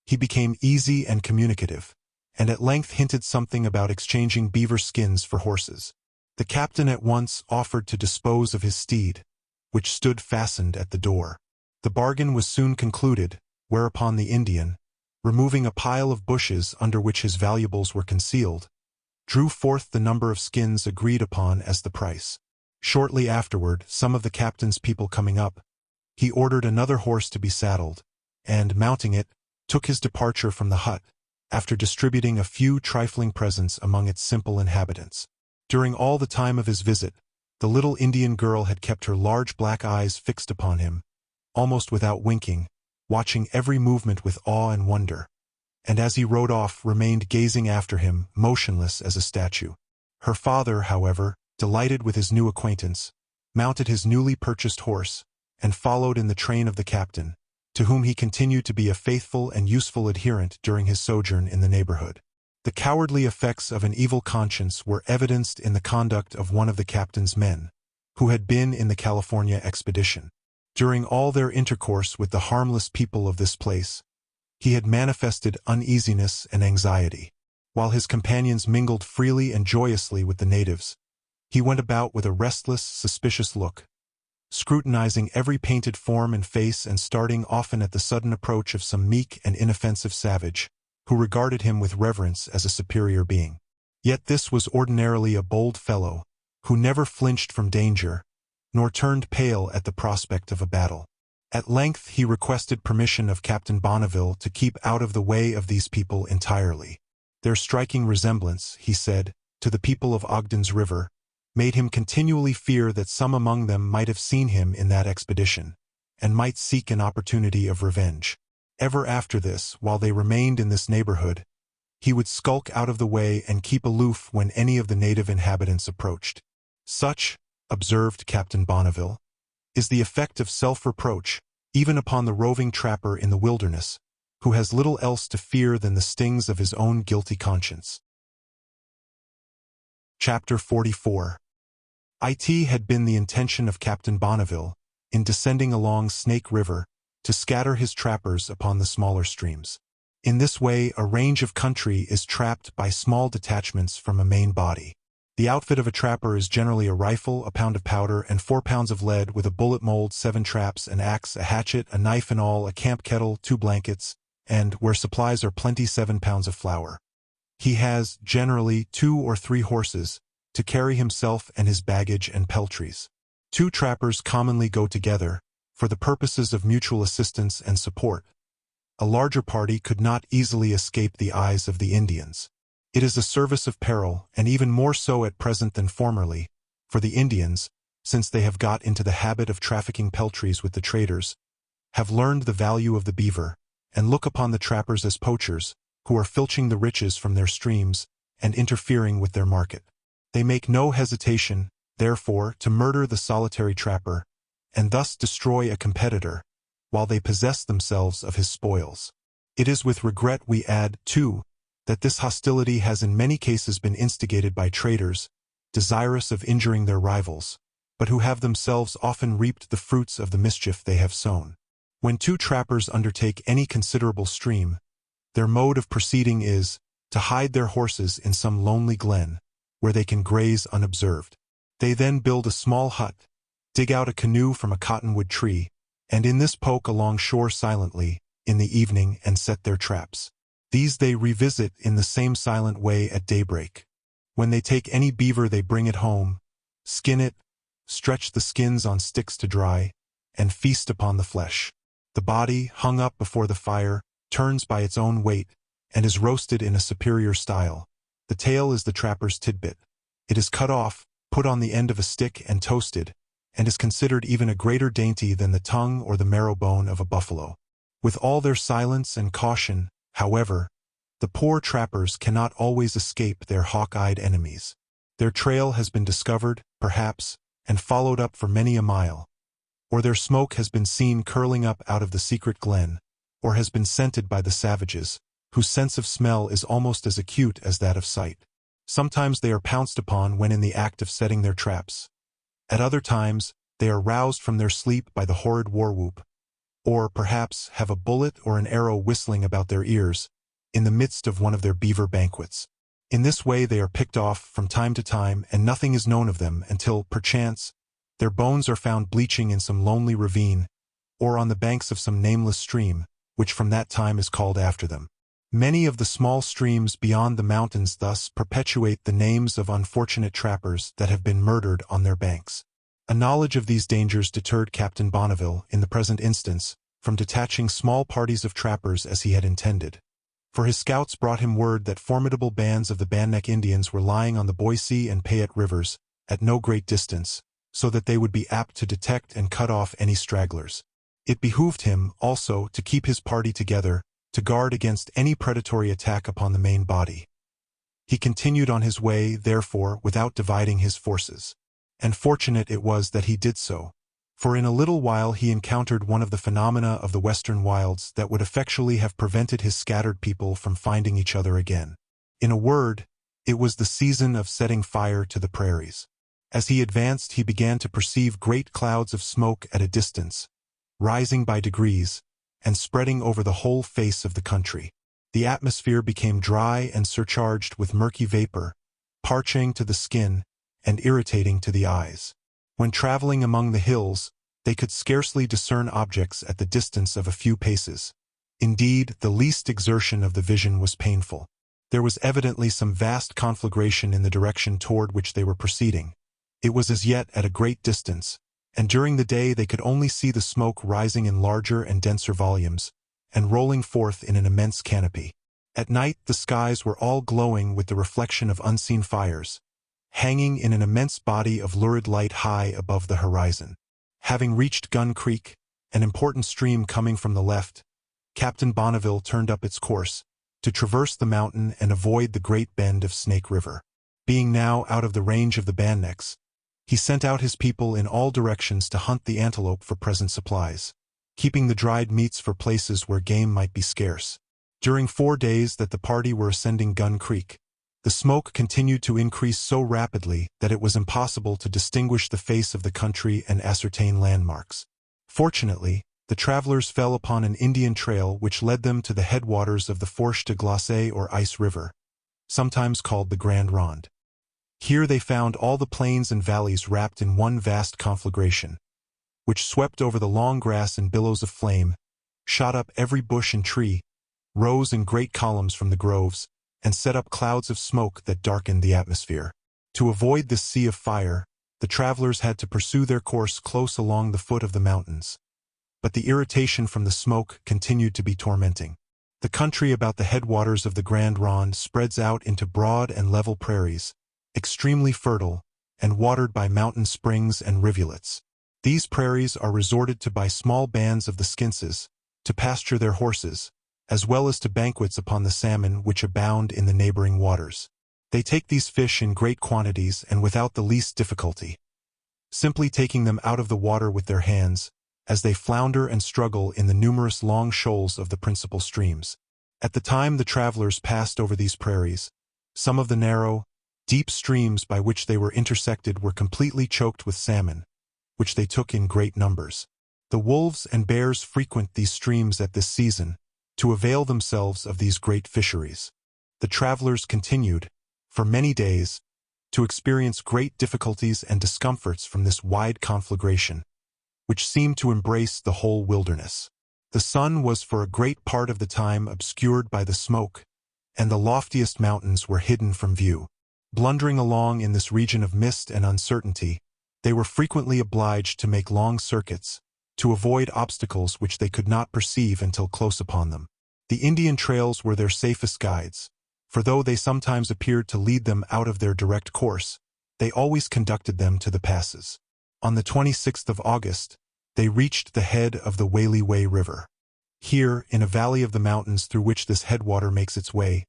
he became easy and communicative, and at length hinted something about exchanging beaver skins for horses. The captain at once offered to dispose of his steed, which stood fastened at the door. The bargain was soon concluded, whereupon the Indian, removing a pile of bushes under which his valuables were concealed, drew forth the number of skins agreed upon as the price. Shortly afterward, some of the captain's people coming up, he ordered another horse to be saddled, and, mounting it, took his departure from the hut, after distributing a few trifling presents among its simple inhabitants. During all the time of his visit, the little Indian girl had kept her large black eyes fixed upon him, almost without winking, watching every movement with awe and wonder, and as he rode off remained gazing after him, motionless as a statue. Her father, however, delighted with his new acquaintance, mounted his newly purchased horse, and followed in the train of the captain, to whom he continued to be a faithful and useful adherent during his sojourn in the neighborhood. The cowardly effects of an evil conscience were evidenced in the conduct of one of the captain's men, who had been in the California expedition. During all their intercourse with the harmless people of this place, he had manifested uneasiness and anxiety. While his companions mingled freely and joyously with the natives, he went about with a restless, suspicious look, scrutinizing every painted form and face and starting often at the sudden approach of some meek and inoffensive savage, who regarded him with reverence as a superior being. Yet this was ordinarily a bold fellow, who never flinched from danger, nor turned pale at the prospect of a battle. At length he requested permission of Captain Bonneville to keep out of the way of these people entirely. Their striking resemblance, he said, to the people of Ogden's River, made him continually fear that some among them might have seen him in that expedition, and might seek an opportunity of revenge. Ever after this, while they remained in this neighborhood, he would skulk out of the way and keep aloof when any of the native inhabitants approached. Such, observed Captain Bonneville, is the effect of self-reproach, even upon the roving trapper in the wilderness, who has little else to fear than the stings of his own guilty conscience. Chapter 44. It had been the intention of Captain Bonneville, in descending along Snake River, to scatter his trappers upon the smaller streams. In this way, a range of country is trapped by small detachments from a main body. The outfit of a trapper is generally a rifle, a pound of powder, and 4 pounds of lead with a bullet mold, 7 traps, an axe, a hatchet, a knife in all, a camp kettle, 2 blankets, and, where supplies are plenty, 7 pounds of flour. He has, generally, 2 or 3 horses, to carry himself and his baggage and peltries. 2 trappers commonly go together, for the purposes of mutual assistance and support. A larger party could not easily escape the eyes of the Indians. It is a service of peril, and even more so at present than formerly, for the Indians, since they have got into the habit of trafficking peltries with the traders, have learned the value of the beaver, and look upon the trappers as poachers, who are filching the riches from their streams and interfering with their market. They make no hesitation, therefore, to murder the solitary trapper, and thus destroy a competitor, while they possess themselves of his spoils. It is with regret we add, too, that this hostility has in many cases been instigated by traders, desirous of injuring their rivals, but who have themselves often reaped the fruits of the mischief they have sown. When two trappers undertake any considerable stream, their mode of proceeding is to hide their horses in some lonely glen, where they can graze unobserved. They then build a small hut, dig out a canoe from a cottonwood tree, and in this poke along shore silently, in the evening, and set their traps. These they revisit in the same silent way at daybreak. When they take any beaver they bring it home, skin it, stretch the skins on sticks to dry, and feast upon the flesh. The body, hung up before the fire, turns by its own weight, and is roasted in a superior style. The tail is the trapper's tidbit. It is cut off, put on the end of a stick and toasted, and is considered even a greater dainty than the tongue or the marrow bone of a buffalo. With all their silence and caution, however, the poor trappers cannot always escape their hawk-eyed enemies. Their trail has been discovered, perhaps, and followed up for many a mile, or their smoke has been seen curling up out of the secret glen, or has been scented by the savages, whose sense of smell is almost as acute as that of sight. Sometimes they are pounced upon when in the act of setting their traps. At other times, they are roused from their sleep by the horrid war-whoop, or, perhaps, have a bullet or an arrow whistling about their ears, in the midst of one of their beaver banquets. In this way they are picked off from time to time, and nothing is known of them until, perchance, their bones are found bleaching in some lonely ravine, or on the banks of some nameless stream, which from that time is called after them. Many of the small streams beyond the mountains thus perpetuate the names of unfortunate trappers that have been murdered on their banks. A knowledge of these dangers deterred Captain Bonneville, in the present instance, from detaching small parties of trappers as he had intended. For his scouts brought him word that formidable bands of the Bandneck Indians were lying on the Boise and Payette rivers, at no great distance, so that they would be apt to detect and cut off any stragglers. It behooved him, also, to keep his party together, to guard against any predatory attack upon the main body. He continued on his way, therefore, without dividing his forces. And fortunate it was that he did so, for in a little while he encountered one of the phenomena of the western wilds that would effectually have prevented his scattered people from finding each other again. In a word, it was the season of setting fire to the prairies. As he advanced he began to perceive great clouds of smoke at a distance, rising by degrees, and spreading over the whole face of the country. The atmosphere became dry and surcharged with murky vapor, parching to the skin and irritating to the eyes. When traveling among the hills, they could scarcely discern objects at the distance of a few paces. Indeed, the least exertion of the vision was painful. There was evidently some vast conflagration in the direction toward which they were proceeding. It was as yet at a great distance, and during the day they could only see the smoke rising in larger and denser volumes, and rolling forth in an immense canopy. At night the skies were all glowing with the reflection of unseen fires, hanging in an immense body of lurid light high above the horizon. Having reached Gun Creek, an important stream coming from the left, Captain Bonneville turned up its course, to traverse the mountain and avoid the great bend of Snake River. Being now out of the range of the Bandnecks, he sent out his people in all directions to hunt the antelope for present supplies, keeping the dried meats for places where game might be scarce. During 4 days that the party were ascending Gun Creek, the smoke continued to increase so rapidly that it was impossible to distinguish the face of the country and ascertain landmarks. Fortunately, the travelers fell upon an Indian trail which led them to the headwaters of the Fourche de Glace or Ice River, sometimes called the Grand Ronde. Here they found all the plains and valleys wrapped in one vast conflagration, which swept over the long grass in billows of flame, shot up every bush and tree, rose in great columns from the groves, and set up clouds of smoke that darkened the atmosphere. To avoid this sea of fire, the travelers had to pursue their course close along the foot of the mountains. But the irritation from the smoke continued to be tormenting. The country about the headwaters of the Grand Ronde spreads out into broad and level prairies, extremely fertile, and watered by mountain springs and rivulets. These prairies are resorted to by small bands of the Skinses, to pasture their horses, as well as to banquets upon the salmon which abound in the neighboring waters. They take these fish in great quantities and without the least difficulty, simply taking them out of the water with their hands, as they flounder and struggle in the numerous long shoals of the principal streams. At the time the travelers passed over these prairies, some of the narrow, deep streams by which they were intersected were completely choked with salmon, which they took in great numbers. The wolves and bears frequent these streams at this season to avail themselves of these great fisheries. The travelers continued, for many days, to experience great difficulties and discomforts from this wide conflagration, which seemed to embrace the whole wilderness. The sun was for a great part of the time obscured by the smoke, and the loftiest mountains were hidden from view. Blundering along in this region of mist and uncertainty, they were frequently obliged to make long circuits, to avoid obstacles which they could not perceive until close upon them. The Indian trails were their safest guides, for though they sometimes appeared to lead them out of their direct course, they always conducted them to the passes. On the 26th of August, they reached the head of the Whaley River. Here, in a valley of the mountains through which this headwater makes its way,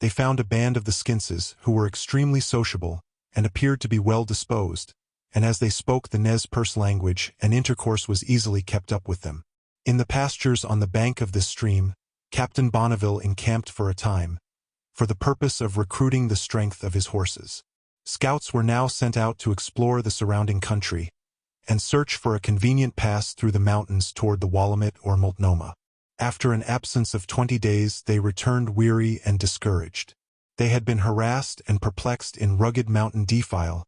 they found a band of the Skinses who were extremely sociable and appeared to be well disposed, and as they spoke the Nez Perce language, an intercourse was easily kept up with them. In the pastures on the bank of this stream, Captain Bonneville encamped for a time, for the purpose of recruiting the strength of his horses. Scouts were now sent out to explore the surrounding country and search for a convenient pass through the mountains toward the Willamette or Multnomah. After an absence of 20 days, they returned weary and discouraged. They had been harassed and perplexed in rugged mountain defile,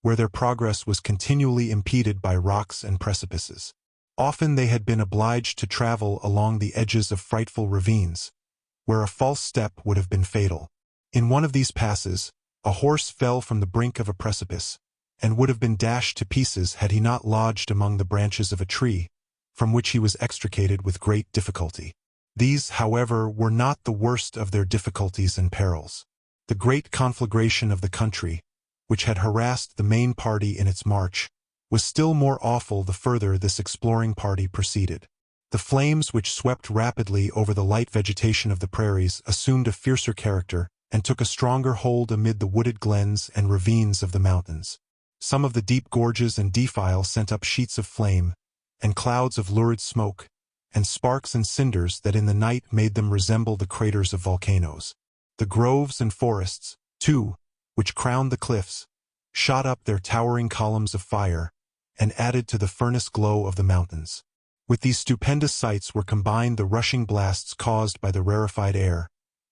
where their progress was continually impeded by rocks and precipices. Often they had been obliged to travel along the edges of frightful ravines, where a false step would have been fatal. In one of these passes, a horse fell from the brink of a precipice, and would have been dashed to pieces had he not lodged among the branches of a tree, from which he was extricated with great difficulty. These, however, were not the worst of their difficulties and perils. The great conflagration of the country, which had harassed the main party in its march, was still more awful the further this exploring party proceeded. The flames which swept rapidly over the light vegetation of the prairies assumed a fiercer character and took a stronger hold amid the wooded glens and ravines of the mountains. Some of the deep gorges and defiles sent up sheets of flame, and clouds of lurid smoke, and sparks and cinders that in the night made them resemble the craters of volcanoes. The groves and forests, too, which crowned the cliffs, shot up their towering columns of fire, and added to the furnace glow of the mountains. With these stupendous sights were combined the rushing blasts caused by the rarefied air,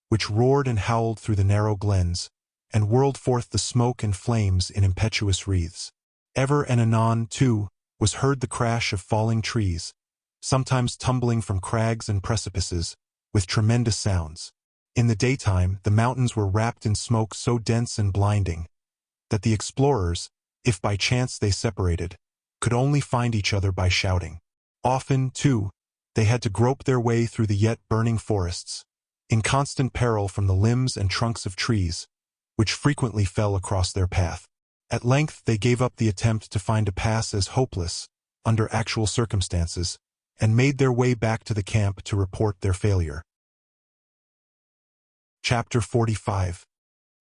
which roared and howled through the narrow glens, and whirled forth the smoke and flames in impetuous wreaths. Ever and anon, too, was heard the crash of falling trees, sometimes tumbling from crags and precipices, with tremendous sounds. In the daytime, the mountains were wrapped in smoke so dense and blinding that the explorers, if by chance they separated, could only find each other by shouting. Often, too, they had to grope their way through the yet burning forests, in constant peril from the limbs and trunks of trees, which frequently fell across their path. At length they gave up the attempt to find a pass as hopeless, under actual circumstances, and made their way back to the camp to report their failure. Chapter 45.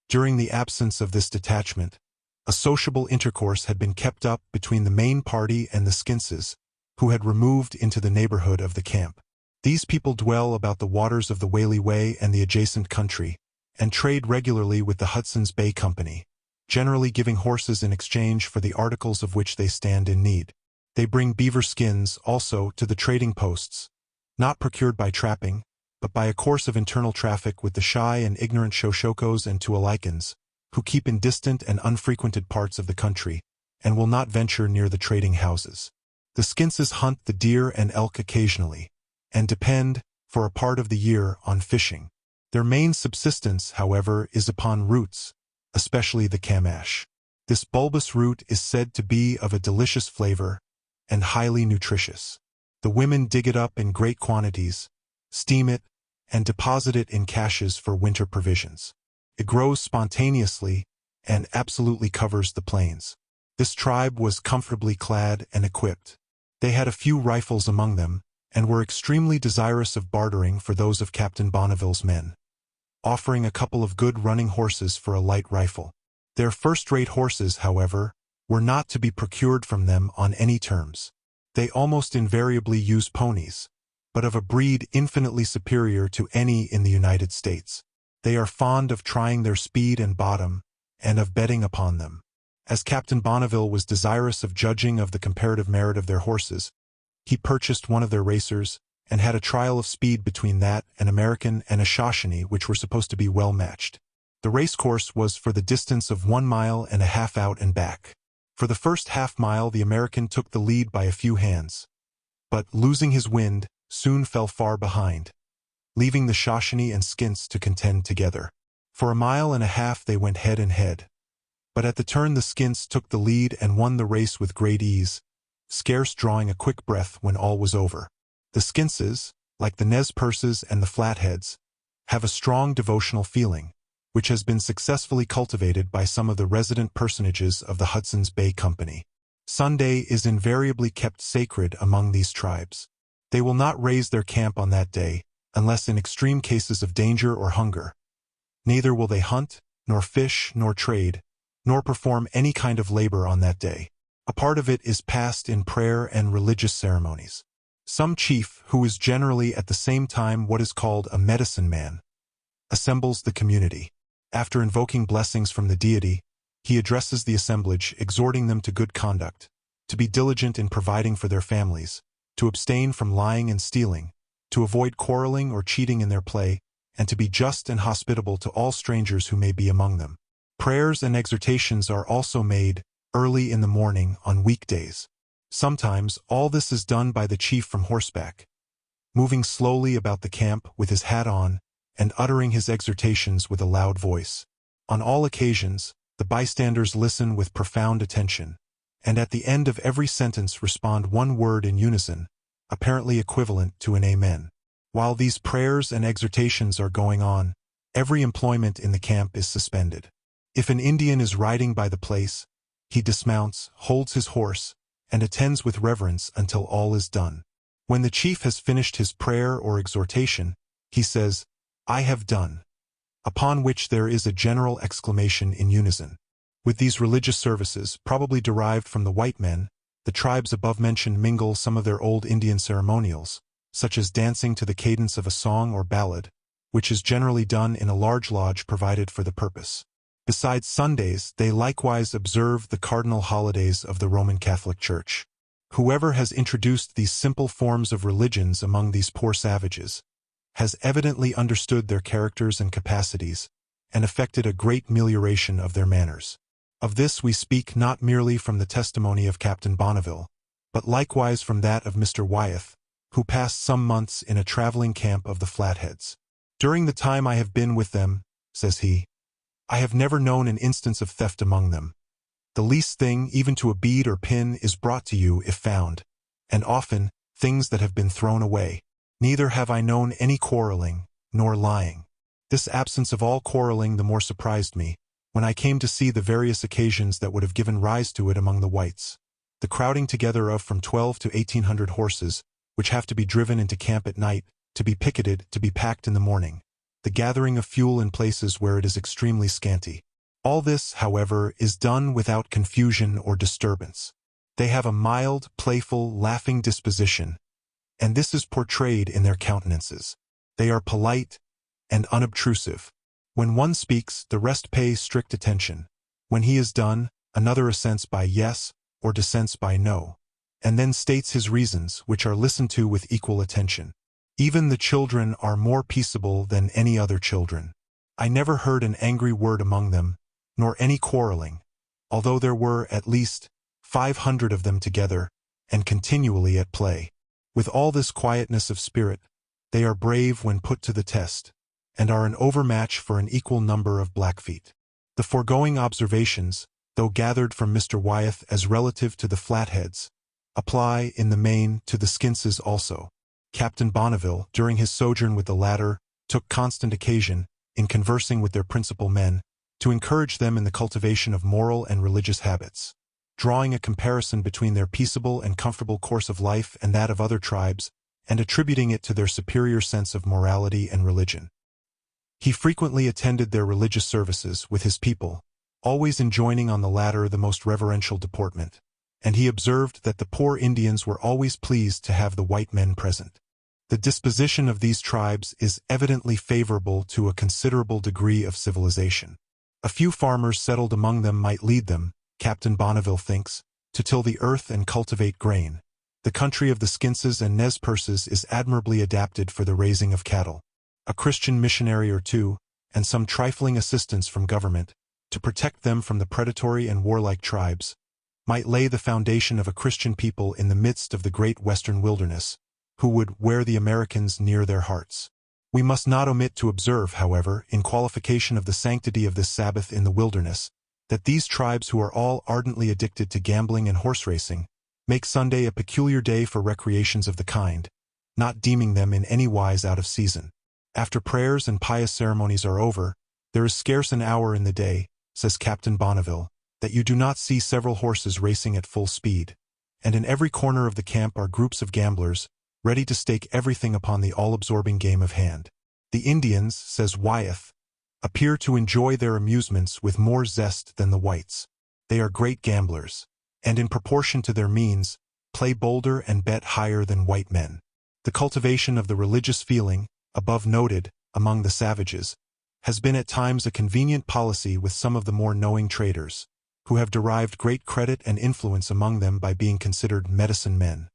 During the absence of this detachment, a sociable intercourse had been kept up between the main party and the Skinses, who had removed into the neighborhood of the camp. These people dwell about the waters of the Whaley Way and the adjacent country, and trade regularly with the Hudson's Bay Company, generally giving horses in exchange for the articles of which they stand in need. They bring beaver skins, also, to the trading posts, not procured by trapping, but by a course of internal traffic with the shy and ignorant Shoshokos and Tualikans, who keep in distant and unfrequented parts of the country, and will not venture near the trading houses. The Skinses hunt the deer and elk occasionally, and depend, for a part of the year, on fishing. Their main subsistence, however, is upon roots, especially the camash. This bulbous root is said to be of a delicious flavor and highly nutritious. The women dig it up in great quantities, steam it, and deposit it in caches for winter provisions. It grows spontaneously and absolutely covers the plains. This tribe was comfortably clad and equipped. They had a few rifles among them, and were extremely desirous of bartering for those of Captain Bonneville's men, offering a couple of good running horses for a light rifle. Their first-rate horses, however, were not to be procured from them on any terms. They almost invariably use ponies, but of a breed infinitely superior to any in the United States. They are fond of trying their speed and bottom, and of betting upon them. As Captain Bonneville was desirous of judging of the comparative merit of their horses, he purchased one of their racers, and had a trial of speed between that, an American, and a Shoshone, which were supposed to be well matched. The racecourse was for the distance of 1.5 miles out and back. For the first half-mile the American took the lead by a few hands, but, losing his wind, soon fell far behind, leaving the Shoshone and Skints to contend together. For 1.5 miles they went head and head, but at the turn the Skints took the lead and won the race with great ease, scarce drawing a quick breath when all was over. The Skintses, like the Nez Perces and the Flatheads, have a strong devotional feeling, which has been successfully cultivated by some of the resident personages of the Hudson's Bay Company. Sunday is invariably kept sacred among these tribes. They will not raise their camp on that day, unless in extreme cases of danger or hunger. Neither will they hunt, nor fish, nor trade, nor perform any kind of labor on that day. A part of it is passed in prayer and religious ceremonies. Some chief, who is generally at the same time what is called a medicine man, assembles the community. After invoking blessings from the deity, he addresses the assemblage, exhorting them to good conduct, to be diligent in providing for their families, to abstain from lying and stealing, to avoid quarreling or cheating in their play, and to be just and hospitable to all strangers who may be among them. Prayers and exhortations are also made early in the morning on weekdays. Sometimes all this is done by the chief from horseback, moving slowly about the camp with his hat on and uttering his exhortations with a loud voice. On all occasions, the bystanders listen with profound attention, and at the end of every sentence respond one word in unison, apparently equivalent to an amen. While these prayers and exhortations are going on, every employment in the camp is suspended. If an Indian is riding by the place, he dismounts, holds his horse, and attends with reverence until all is done. When the chief has finished his prayer or exhortation, he says, "I have done," upon which there is a general exclamation in unison. With these religious services, probably derived from the white men, the tribes above mentioned mingle some of their old Indian ceremonials, such as dancing to the cadence of a song or ballad, which is generally done in a large lodge provided for the purpose. Besides Sundays, they likewise observe the cardinal holidays of the Roman Catholic Church. Whoever has introduced these simple forms of religions among these poor savages has evidently understood their characters and capacities, and effected a great melioration of their manners. Of this we speak not merely from the testimony of Captain Bonneville, but likewise from that of Mr. Wyeth, who passed some months in a traveling camp of the Flatheads. "During the time I have been with them," says he, "I have never known an instance of theft among them. The least thing, even to a bead or pin, is brought to you if found, and often things that have been thrown away. Neither have I known any quarreling, nor lying. This absence of all quarreling the more surprised me, when I came to see the various occasions that would have given rise to it among the whites. The crowding together of from 12 to 1800 horses, which have to be driven into camp at night, to be picketed, to be packed in the morning. The gathering of fuel in places where it is extremely scanty. All this, however, is done without confusion or disturbance. They have a mild, playful, laughing disposition, and this is portrayed in their countenances. They are polite and unobtrusive. When one speaks, the rest pay strict attention. When he is done, another assents by yes or dissents by no, and then states his reasons, which are listened to with equal attention. Even the children are more peaceable than any other children. I never heard an angry word among them, nor any quarreling, although there were at least 500 of them together, and continually at play. With all this quietness of spirit, they are brave when put to the test, and are an overmatch for an equal number of Blackfeet. The foregoing observations, though gathered from Mr. Wyeth as relative to the Flatheads, apply, in the main, to the Skintses also. Captain Bonneville, during his sojourn with the latter, took constant occasion, in conversing with their principal men, to encourage them in the cultivation of moral and religious habits. Drawing a comparison between their peaceable and comfortable course of life and that of other tribes, and attributing it to their superior sense of morality and religion. He frequently attended their religious services with his people, always enjoining on the latter the most reverential deportment, and he observed that the poor Indians were always pleased to have the white men present. The disposition of these tribes is evidently favorable to a considerable degree of civilization. A few farmers settled among them might lead them, Captain Bonneville thinks, to till the earth and cultivate grain. The country of the Skinses and Nez Perces is admirably adapted for the raising of cattle. A Christian missionary or two, and some trifling assistance from government, to protect them from the predatory and warlike tribes, might lay the foundation of a Christian people in the midst of the great western wilderness, who would wear the Americans near their hearts. We must not omit to observe, however, in qualification of the sanctity of this Sabbath in the wilderness, that these tribes who are all ardently addicted to gambling and horse racing, make Sunday a peculiar day for recreations of the kind, not deeming them in any wise out of season. After prayers and pious ceremonies are over, there is scarce an hour in the day, says Captain Bonneville, that you do not see several horses racing at full speed, and in every corner of the camp are groups of gamblers, ready to stake everything upon the all-absorbing game of hand. The Indians, says Wyeth, appear to enjoy their amusements with more zest than the whites. They are great gamblers, and in proportion to their means, play bolder and bet higher than white men. The cultivation of the religious feeling, above noted, among the savages, has been at times a convenient policy with some of the more knowing traders, who have derived great credit and influence among them by being considered medicine men.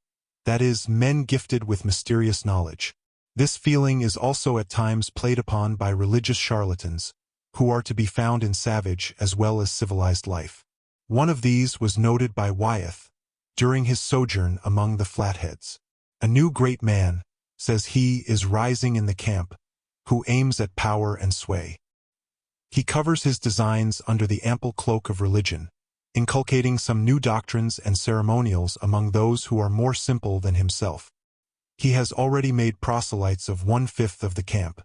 That is, men gifted with mysterious knowledge. This feeling is also at times played upon by religious charlatans, who are to be found in savage as well as civilized life. One of these was noted by Wyeth, during his sojourn among the Flatheads. A new great man, says he, is rising in the camp, who aims at power and sway. He covers his designs under the ample cloak of religion, inculcating some new doctrines and ceremonials among those who are more simple than himself. He has already made proselytes of 1/5 of the camp,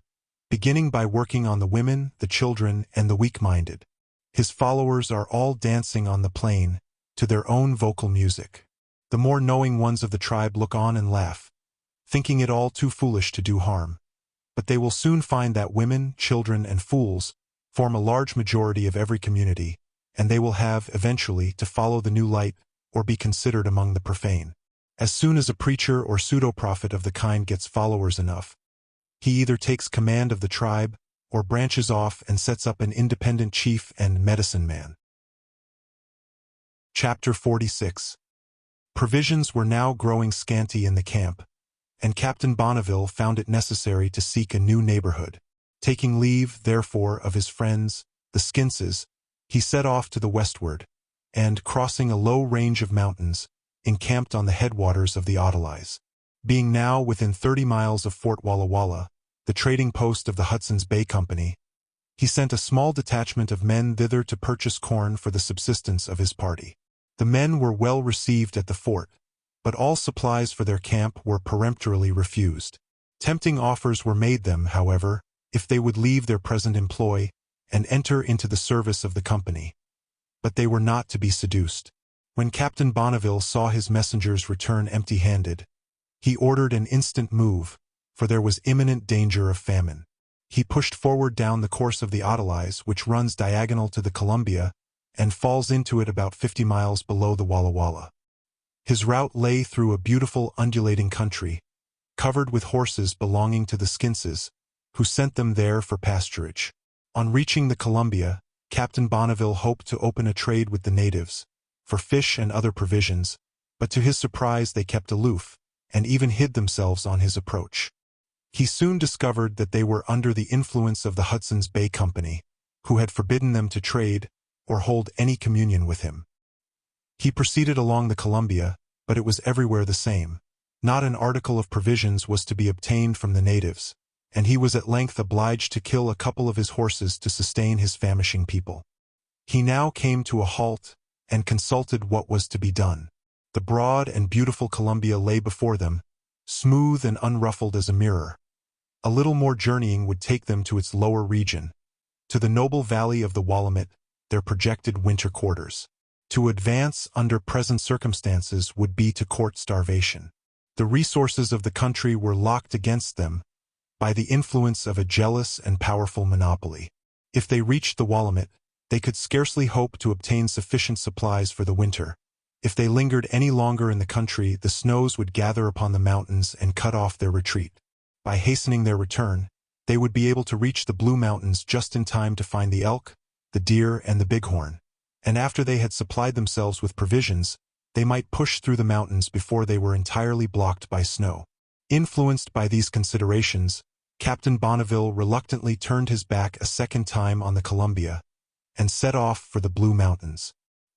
beginning by working on the women, the children, and the weak-minded. His followers are all dancing on the plain, to their own vocal music. The more knowing ones of the tribe look on and laugh, thinking it all too foolish to do harm. But they will soon find that women, children, and fools form a large majority of every community, and they will have, eventually, to follow the new light or be considered among the profane. As soon as a preacher or pseudo-prophet of the kind gets followers enough, he either takes command of the tribe or branches off and sets up an independent chief and medicine man. Chapter 46. Provisions were now growing scanty in the camp, and Captain Bonneville found it necessary to seek a new neighborhood. Taking leave, therefore, of his friends, the Skinses, he set off to the westward, and, crossing a low range of mountains, encamped on the headwaters of the Odelais. Being now within 30 miles of Fort Walla Walla, the trading post of the Hudson's Bay Company, he sent a small detachment of men thither to purchase corn for the subsistence of his party. The men were well received at the fort, but all supplies for their camp were peremptorily refused. Tempting offers were made them, however, if they would leave their present employ and enter into the service of the company. But they were not to be seduced. When Captain Bonneville saw his messengers return empty-handed, he ordered an instant move, for there was imminent danger of famine. He pushed forward down the course of the Odelais, which runs diagonal to the Columbia and falls into it about 50 miles below the Walla Walla. His route lay through a beautiful undulating country, covered with horses belonging to the Skinses, who sent them there for pasturage. On reaching the Columbia, Captain Bonneville hoped to open a trade with the natives, for fish and other provisions, but to his surprise they kept aloof, and even hid themselves on his approach. He soon discovered that they were under the influence of the Hudson's Bay Company, who had forbidden them to trade or hold any communion with him. He proceeded along the Columbia, but it was everywhere the same. Not an article of provisions was to be obtained from the natives, and he was at length obliged to kill a couple of his horses to sustain his famishing people. He now came to a halt and consulted what was to be done. The broad and beautiful Columbia lay before them, smooth and unruffled as a mirror. A little more journeying would take them to its lower region, to the noble valley of the Willamette, their projected winter quarters. To advance under present circumstances would be to court starvation. The resources of the country were locked against them by the influence of a jealous and powerful monopoly. If they reached the Willamette, they could scarcely hope to obtain sufficient supplies for the winter, If they lingered any longer in the country, the snows would gather upon the mountains and cut off their retreat. By hastening their return, they would be able to reach the Blue Mountains just in time to find the elk, the deer, and the bighorn. And after they had supplied themselves with provisions, they might push through the mountains before they were entirely blocked by snow. Influenced by these considerations, Captain Bonneville reluctantly turned his back a second time on the Columbia and set off for the Blue Mountains.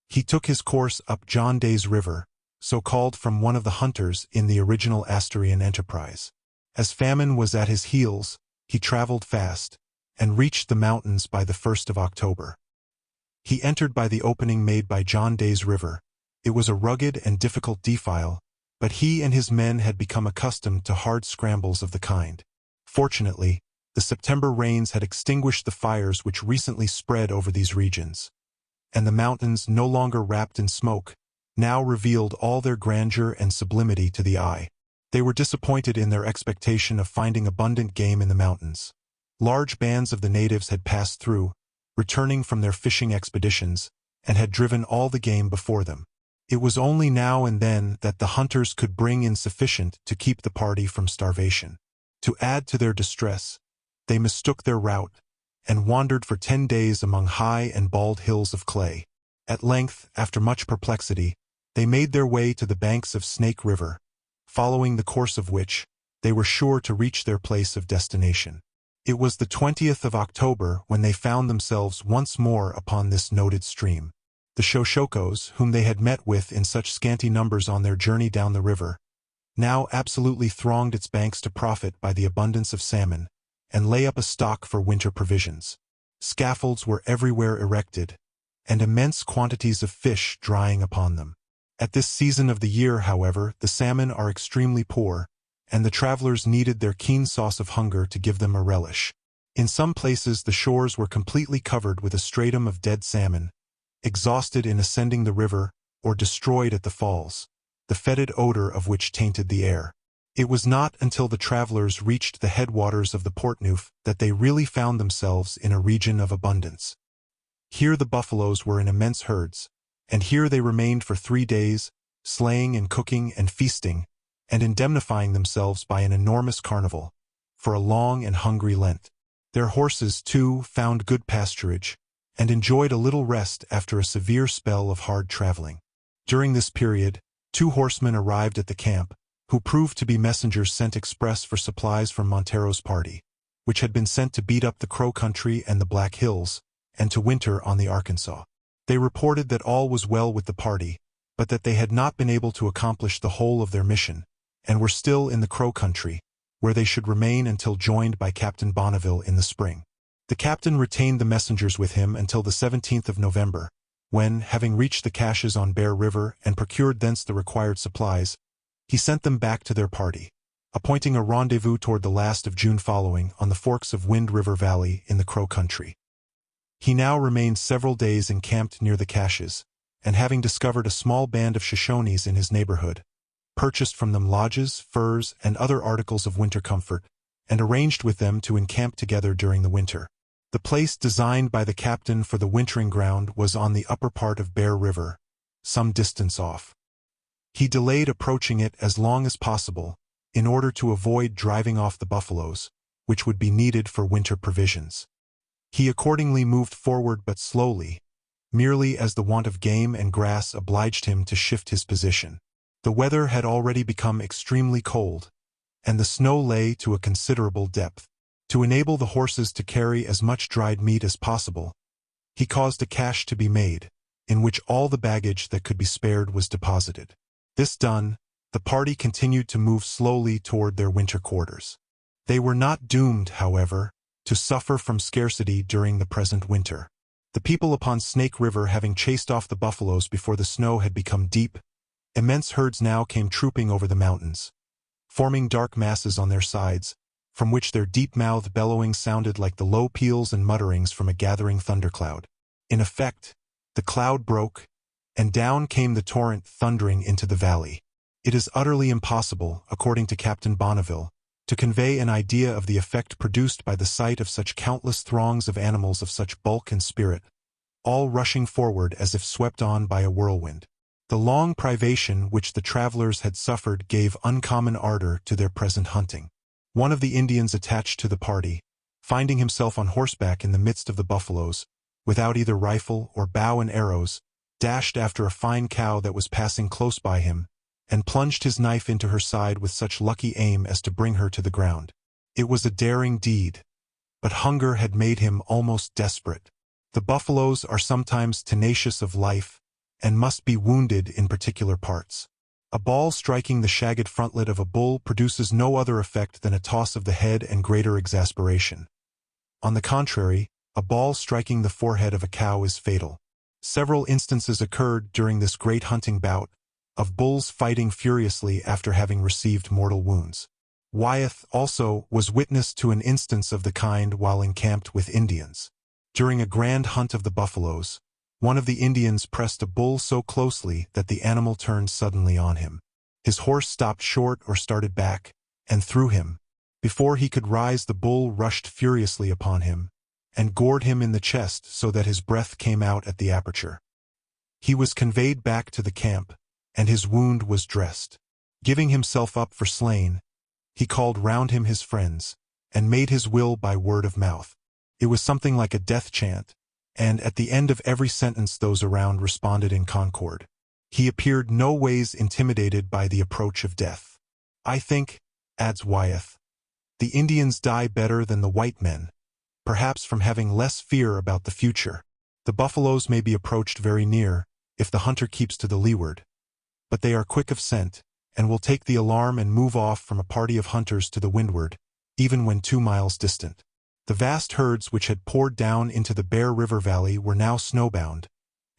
He took his course up John Day's River, so called from one of the hunters in the original Astorian enterprise. As famine was at his heels, he traveled fast and reached the mountains by the 1st of October. He entered by the opening made by John Day's River. It was a rugged and difficult defile, but he and his men had become accustomed to hard scrambles of the kind. Fortunately, the September rains had extinguished the fires which recently spread over these regions, and the mountains, no longer wrapped in smoke, now revealed all their grandeur and sublimity to the eye. They were disappointed in their expectation of finding abundant game in the mountains. Large bands of the natives had passed through, returning from their fishing expeditions, and had driven all the game before them. It was only now and then that the hunters could bring in sufficient to keep the party from starvation. To add to their distress, they mistook their route, and wandered for 10 days among high and bald hills of clay. At length, after much perplexity, they made their way to the banks of Snake River, following the course of which, they were sure to reach their place of destination. It was the 20th of October when they found themselves once more upon this noted stream. The Shoshokos, whom they had met with in such scanty numbers on their journey down the river, now absolutely thronged its banks to profit by the abundance of salmon, and lay up a stock for winter provisions. Scaffolds were everywhere erected, and immense quantities of fish drying upon them. At this season of the year, however, the salmon are extremely poor, and the travelers needed their keen sauce of hunger to give them a relish. In some places the shores were completely covered with a stratum of dead salmon, exhausted in ascending the river, or destroyed at the falls, the fetid odor of which tainted the air. It was not until the travelers reached the headwaters of the Portneuf that they really found themselves in a region of abundance. Here the buffaloes were in immense herds, and here they remained for 3 days, slaying and cooking and feasting, and indemnifying themselves by an enormous carnival, for a long and hungry Lent. Their horses, too, found good pasturage, and enjoyed a little rest after a severe spell of hard traveling. During this period, 2 horsemen arrived at the camp, who proved to be messengers sent express for supplies from Montero's party, which had been sent to beat up the Crow country and the Black Hills, and to winter on the Arkansas. They reported that all was well with the party, but that they had not been able to accomplish the whole of their mission, and were still in the Crow country, where they should remain until joined by Captain Bonneville in the spring. The captain retained the messengers with him until the 17th of November, when, having reached the caches on Bear River and procured thence the required supplies, he sent them back to their party, appointing a rendezvous toward the last of June following on the forks of Wind River Valley in the Crow country. He now remained several days encamped near the caches, and having discovered a small band of Shoshones in his neighborhood, purchased from them lodges, furs, and other articles of winter comfort, and arranged with them to encamp together during the winter. The place designed by the captain for the wintering ground was on the upper part of Bear River, some distance off. He delayed approaching it as long as possible, in order to avoid driving off the buffaloes, which would be needed for winter provisions. He accordingly moved forward but slowly, merely as the want of game and grass obliged him to shift his position. The weather had already become extremely cold, and the snow lay to a considerable depth. To enable the horses to carry as much dried meat as possible, he caused a cache to be made, in which all the baggage that could be spared was deposited. This done, the party continued to move slowly toward their winter quarters. They were not doomed, however, to suffer from scarcity during the present winter. The people upon Snake River having chased off the buffaloes before the snow had become deep, immense herds now came trooping over the mountains, forming dark masses on their sides, from which their deep-mouthed bellowing sounded like the low peals and mutterings from a gathering thundercloud. In effect, the cloud broke, and down came the torrent thundering into the valley. It is utterly impossible, according to Captain Bonneville, to convey an idea of the effect produced by the sight of such countless throngs of animals of such bulk and spirit, all rushing forward as if swept on by a whirlwind. The long privation which the travelers had suffered gave uncommon ardor to their present hunting. One of the Indians attached to the party, finding himself on horseback in the midst of the buffaloes, without either rifle or bow and arrows, dashed after a fine cow that was passing close by him, and plunged his knife into her side with such lucky aim as to bring her to the ground. It was a daring deed, but hunger had made him almost desperate. The buffaloes are sometimes tenacious of life, and must be wounded in particular parts. A ball striking the shagged frontlet of a bull produces no other effect than a toss of the head and greater exasperation. On the contrary, a ball striking the forehead of a cow is fatal. Several instances occurred during this great hunting bout, of bulls fighting furiously after having received mortal wounds. Wyeth, also, was witness to an instance of the kind while encamped with Indians. During a grand hunt of the buffaloes, one of the Indians pressed a bull so closely that the animal turned suddenly on him. His horse stopped short or started back, and threw him. Before he could rise, the bull rushed furiously upon him, and gored him in the chest so that his breath came out at the aperture. He was conveyed back to the camp, and his wound was dressed. Giving himself up for slain, he called round him his friends, and made his will by word of mouth. It was something like a death chant, and at the end of every sentence those around responded in concord. He appeared no ways intimidated by the approach of death. "I think," adds Wyeth, "the Indians die better than the white men, perhaps from having less fear about the future. The buffaloes may be approached very near, if the hunter keeps to the leeward, but they are quick of scent, and will take the alarm and move off from a party of hunters to the windward, even when 2 miles distant." The vast herds which had poured down into the Bear River Valley were now snowbound,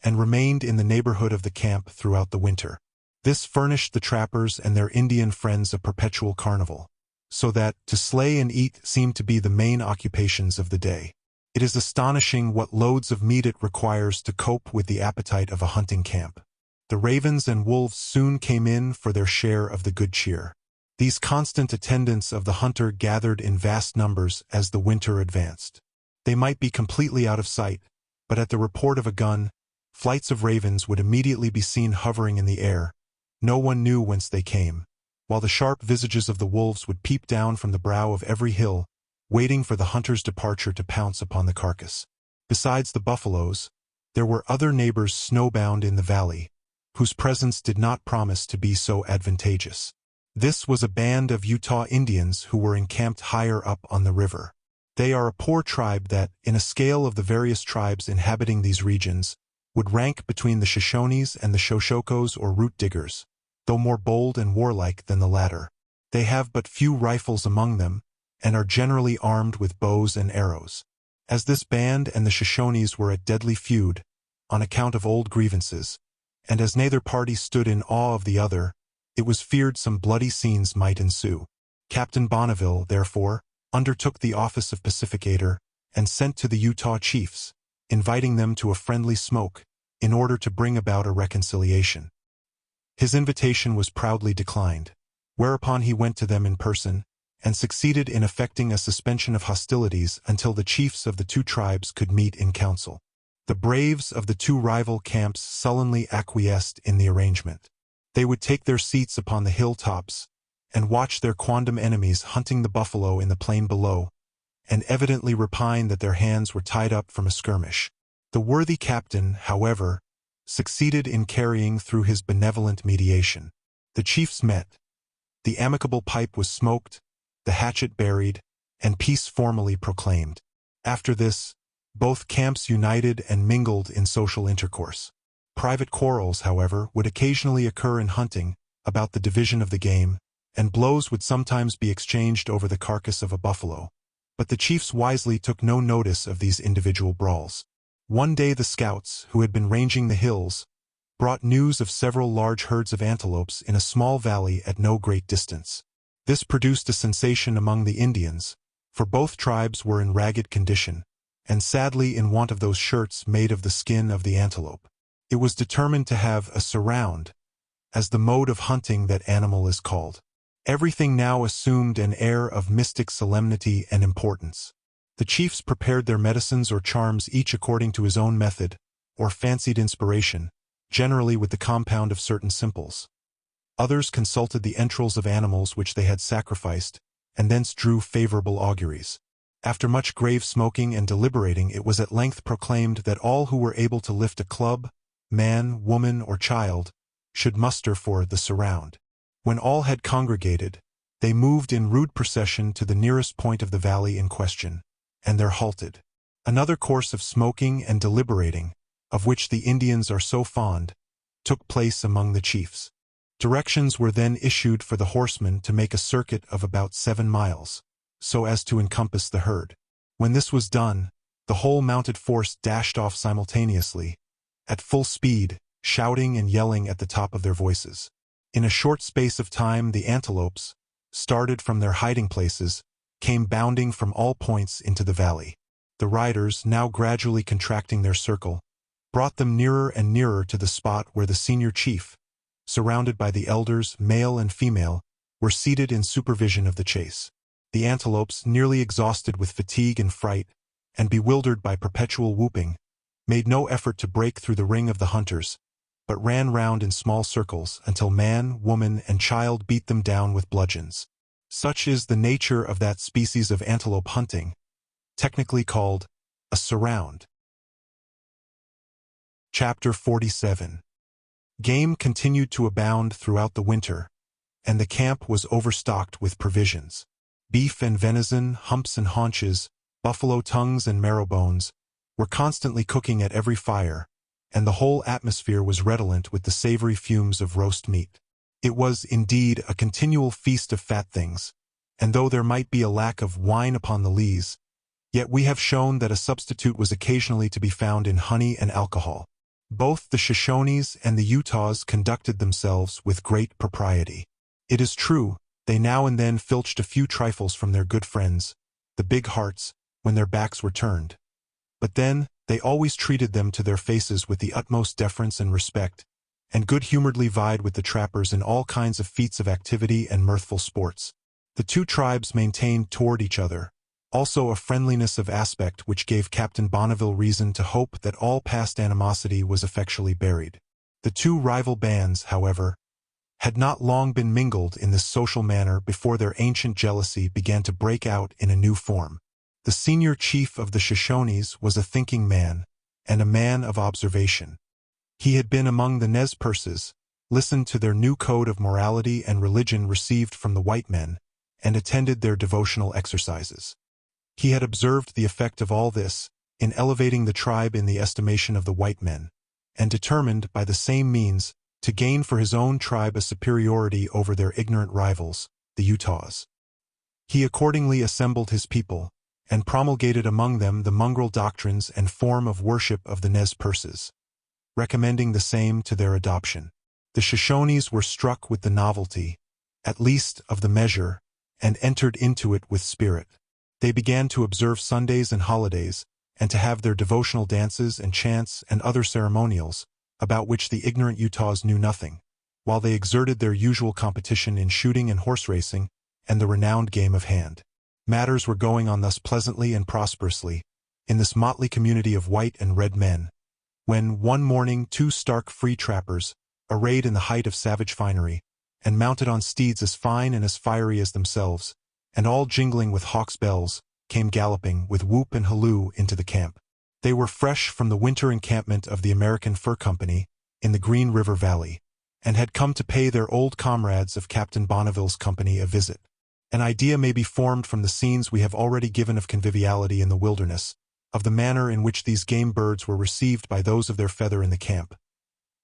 and remained in the neighborhood of the camp throughout the winter. This furnished the trappers and their Indian friends a perpetual carnival, so that to slay and eat seemed to be the main occupations of the day. It is astonishing what loads of meat it requires to cope with the appetite of a hunting camp. The ravens and wolves soon came in for their share of the good cheer. These constant attendants of the hunter gathered in vast numbers as the winter advanced. They might be completely out of sight, but at the report of a gun, flights of ravens would immediately be seen hovering in the air. No one knew whence they came, while the sharp visages of the wolves would peep down from the brow of every hill, waiting for the hunter's departure to pounce upon the carcass. Besides the buffaloes, there were other neighbors snowbound in the valley, whose presence did not promise to be so advantageous. This was a band of Utah Indians who were encamped higher up on the river. They are a poor tribe that, in a scale of the various tribes inhabiting these regions, would rank between the Shoshones and the Shoshokos or root diggers, though more bold and warlike than the latter. They have but few rifles among them, and are generally armed with bows and arrows. As this band and the Shoshones were at deadly feud, on account of old grievances, and as neither party stood in awe of the other, it was feared some bloody scenes might ensue. Captain Bonneville, therefore, undertook the office of pacificator, and sent to the Utah chiefs, inviting them to a friendly smoke, in order to bring about a reconciliation. His invitation was proudly declined, whereupon he went to them in person, and succeeded in effecting a suspension of hostilities until the chiefs of the two tribes could meet in council. The braves of the two rival camps sullenly acquiesced in the arrangement. They would take their seats upon the hilltops, and watch their quondam enemies hunting the buffalo in the plain below, and evidently repine that their hands were tied up from a skirmish. The worthy captain, however, succeeded in carrying through his benevolent mediation. The chiefs met. The amicable pipe was smoked, the hatchet buried, and peace formally proclaimed. After this, both camps united and mingled in social intercourse. Private quarrels, however, would occasionally occur in hunting, about the division of the game, and blows would sometimes be exchanged over the carcass of a buffalo. But the chiefs wisely took no notice of these individual brawls. One day the scouts, who had been ranging the hills, brought news of several large herds of antelopes in a small valley at no great distance. This produced a sensation among the Indians, for both tribes were in ragged condition, and sadly in want of those shirts made of the skin of the antelope. It was determined to have a surround, as the mode of hunting that animal is called. Everything now assumed an air of mystic solemnity and importance. The chiefs prepared their medicines or charms each according to his own method, or fancied inspiration, generally with the compound of certain simples. Others consulted the entrails of animals which they had sacrificed, and thence drew favorable auguries. After much grave smoking and deliberating, it was at length proclaimed that all who were able to lift a club, man, woman, or child, should muster for the surround. When all had congregated, they moved in rude procession to the nearest point of the valley in question, and there halted. Another course of smoking and deliberating, of which the Indians are so fond, took place among the chiefs. Directions were then issued for the horsemen to make a circuit of about 7 miles, so as to encompass the herd. When this was done, the whole mounted force dashed off simultaneously, at full speed, shouting and yelling at the top of their voices. In a short space of time the antelopes, started from their hiding places, came bounding from all points into the valley. The riders, now gradually contracting their circle, brought them nearer and nearer to the spot where the senior chief, surrounded by the elders, male and female, were seated in supervision of the chase. The antelopes, nearly exhausted with fatigue and fright, and bewildered by perpetual whooping, made no effort to break through the ring of the hunters, but ran round in small circles until man, woman, and child beat them down with bludgeons. Such is the nature of that species of antelope hunting, technically called a surround. Chapter 47. Game continued to abound throughout the winter, and the camp was overstocked with provisions. Beef and venison, humps and haunches, buffalo tongues and marrow bones, were constantly cooking at every fire, and the whole atmosphere was redolent with the savory fumes of roast meat. It was, indeed, a continual feast of fat things, and though there might be a lack of wine upon the lees, yet we have shown that a substitute was occasionally to be found in honey and alcohol. Both the Shoshones and the Utahs conducted themselves with great propriety. It is true, they now and then filched a few trifles from their good friends, the Big Hearts, when their backs were turned. But then, they always treated them to their faces with the utmost deference and respect, and good-humoredly vied with the trappers in all kinds of feats of activity and mirthful sports. The two tribes maintained toward each other also a friendliness of aspect which gave Captain Bonneville reason to hope that all past animosity was effectually buried. The two rival bands, however, had not long been mingled in this social manner before their ancient jealousy began to break out in a new form. The senior chief of the Shoshones was a thinking man, and a man of observation. He had been among the Nez Perces, listened to their new code of morality and religion received from the white men, and attended their devotional exercises. He had observed the effect of all this, in elevating the tribe in the estimation of the white men, and determined, by the same means, to gain for his own tribe a superiority over their ignorant rivals, the Utahs. He accordingly assembled his people, and promulgated among them the mongrel doctrines and form of worship of the Nez Perces, recommending the same to their adoption. The Shoshones were struck with the novelty, at least of the measure, and entered into it with spirit. They began to observe Sundays and holidays, and to have their devotional dances and chants and other ceremonials, about which the ignorant Utahs knew nothing, while they exerted their usual competition in shooting and horse racing, and the renowned game of hand. Matters were going on thus pleasantly and prosperously, in this motley community of white and red men, when one morning 2 stark free trappers, arrayed in the height of savage finery, and mounted on steeds as fine and as fiery as themselves, and all jingling with hawks' bells, came galloping with whoop and halloo into the camp. They were fresh from the winter encampment of the American Fur Company in the Green River Valley, and had come to pay their old comrades of Captain Bonneville's company a visit. An idea may be formed from the scenes we have already given of conviviality in the wilderness, of the manner in which these game birds were received by those of their feather in the camp.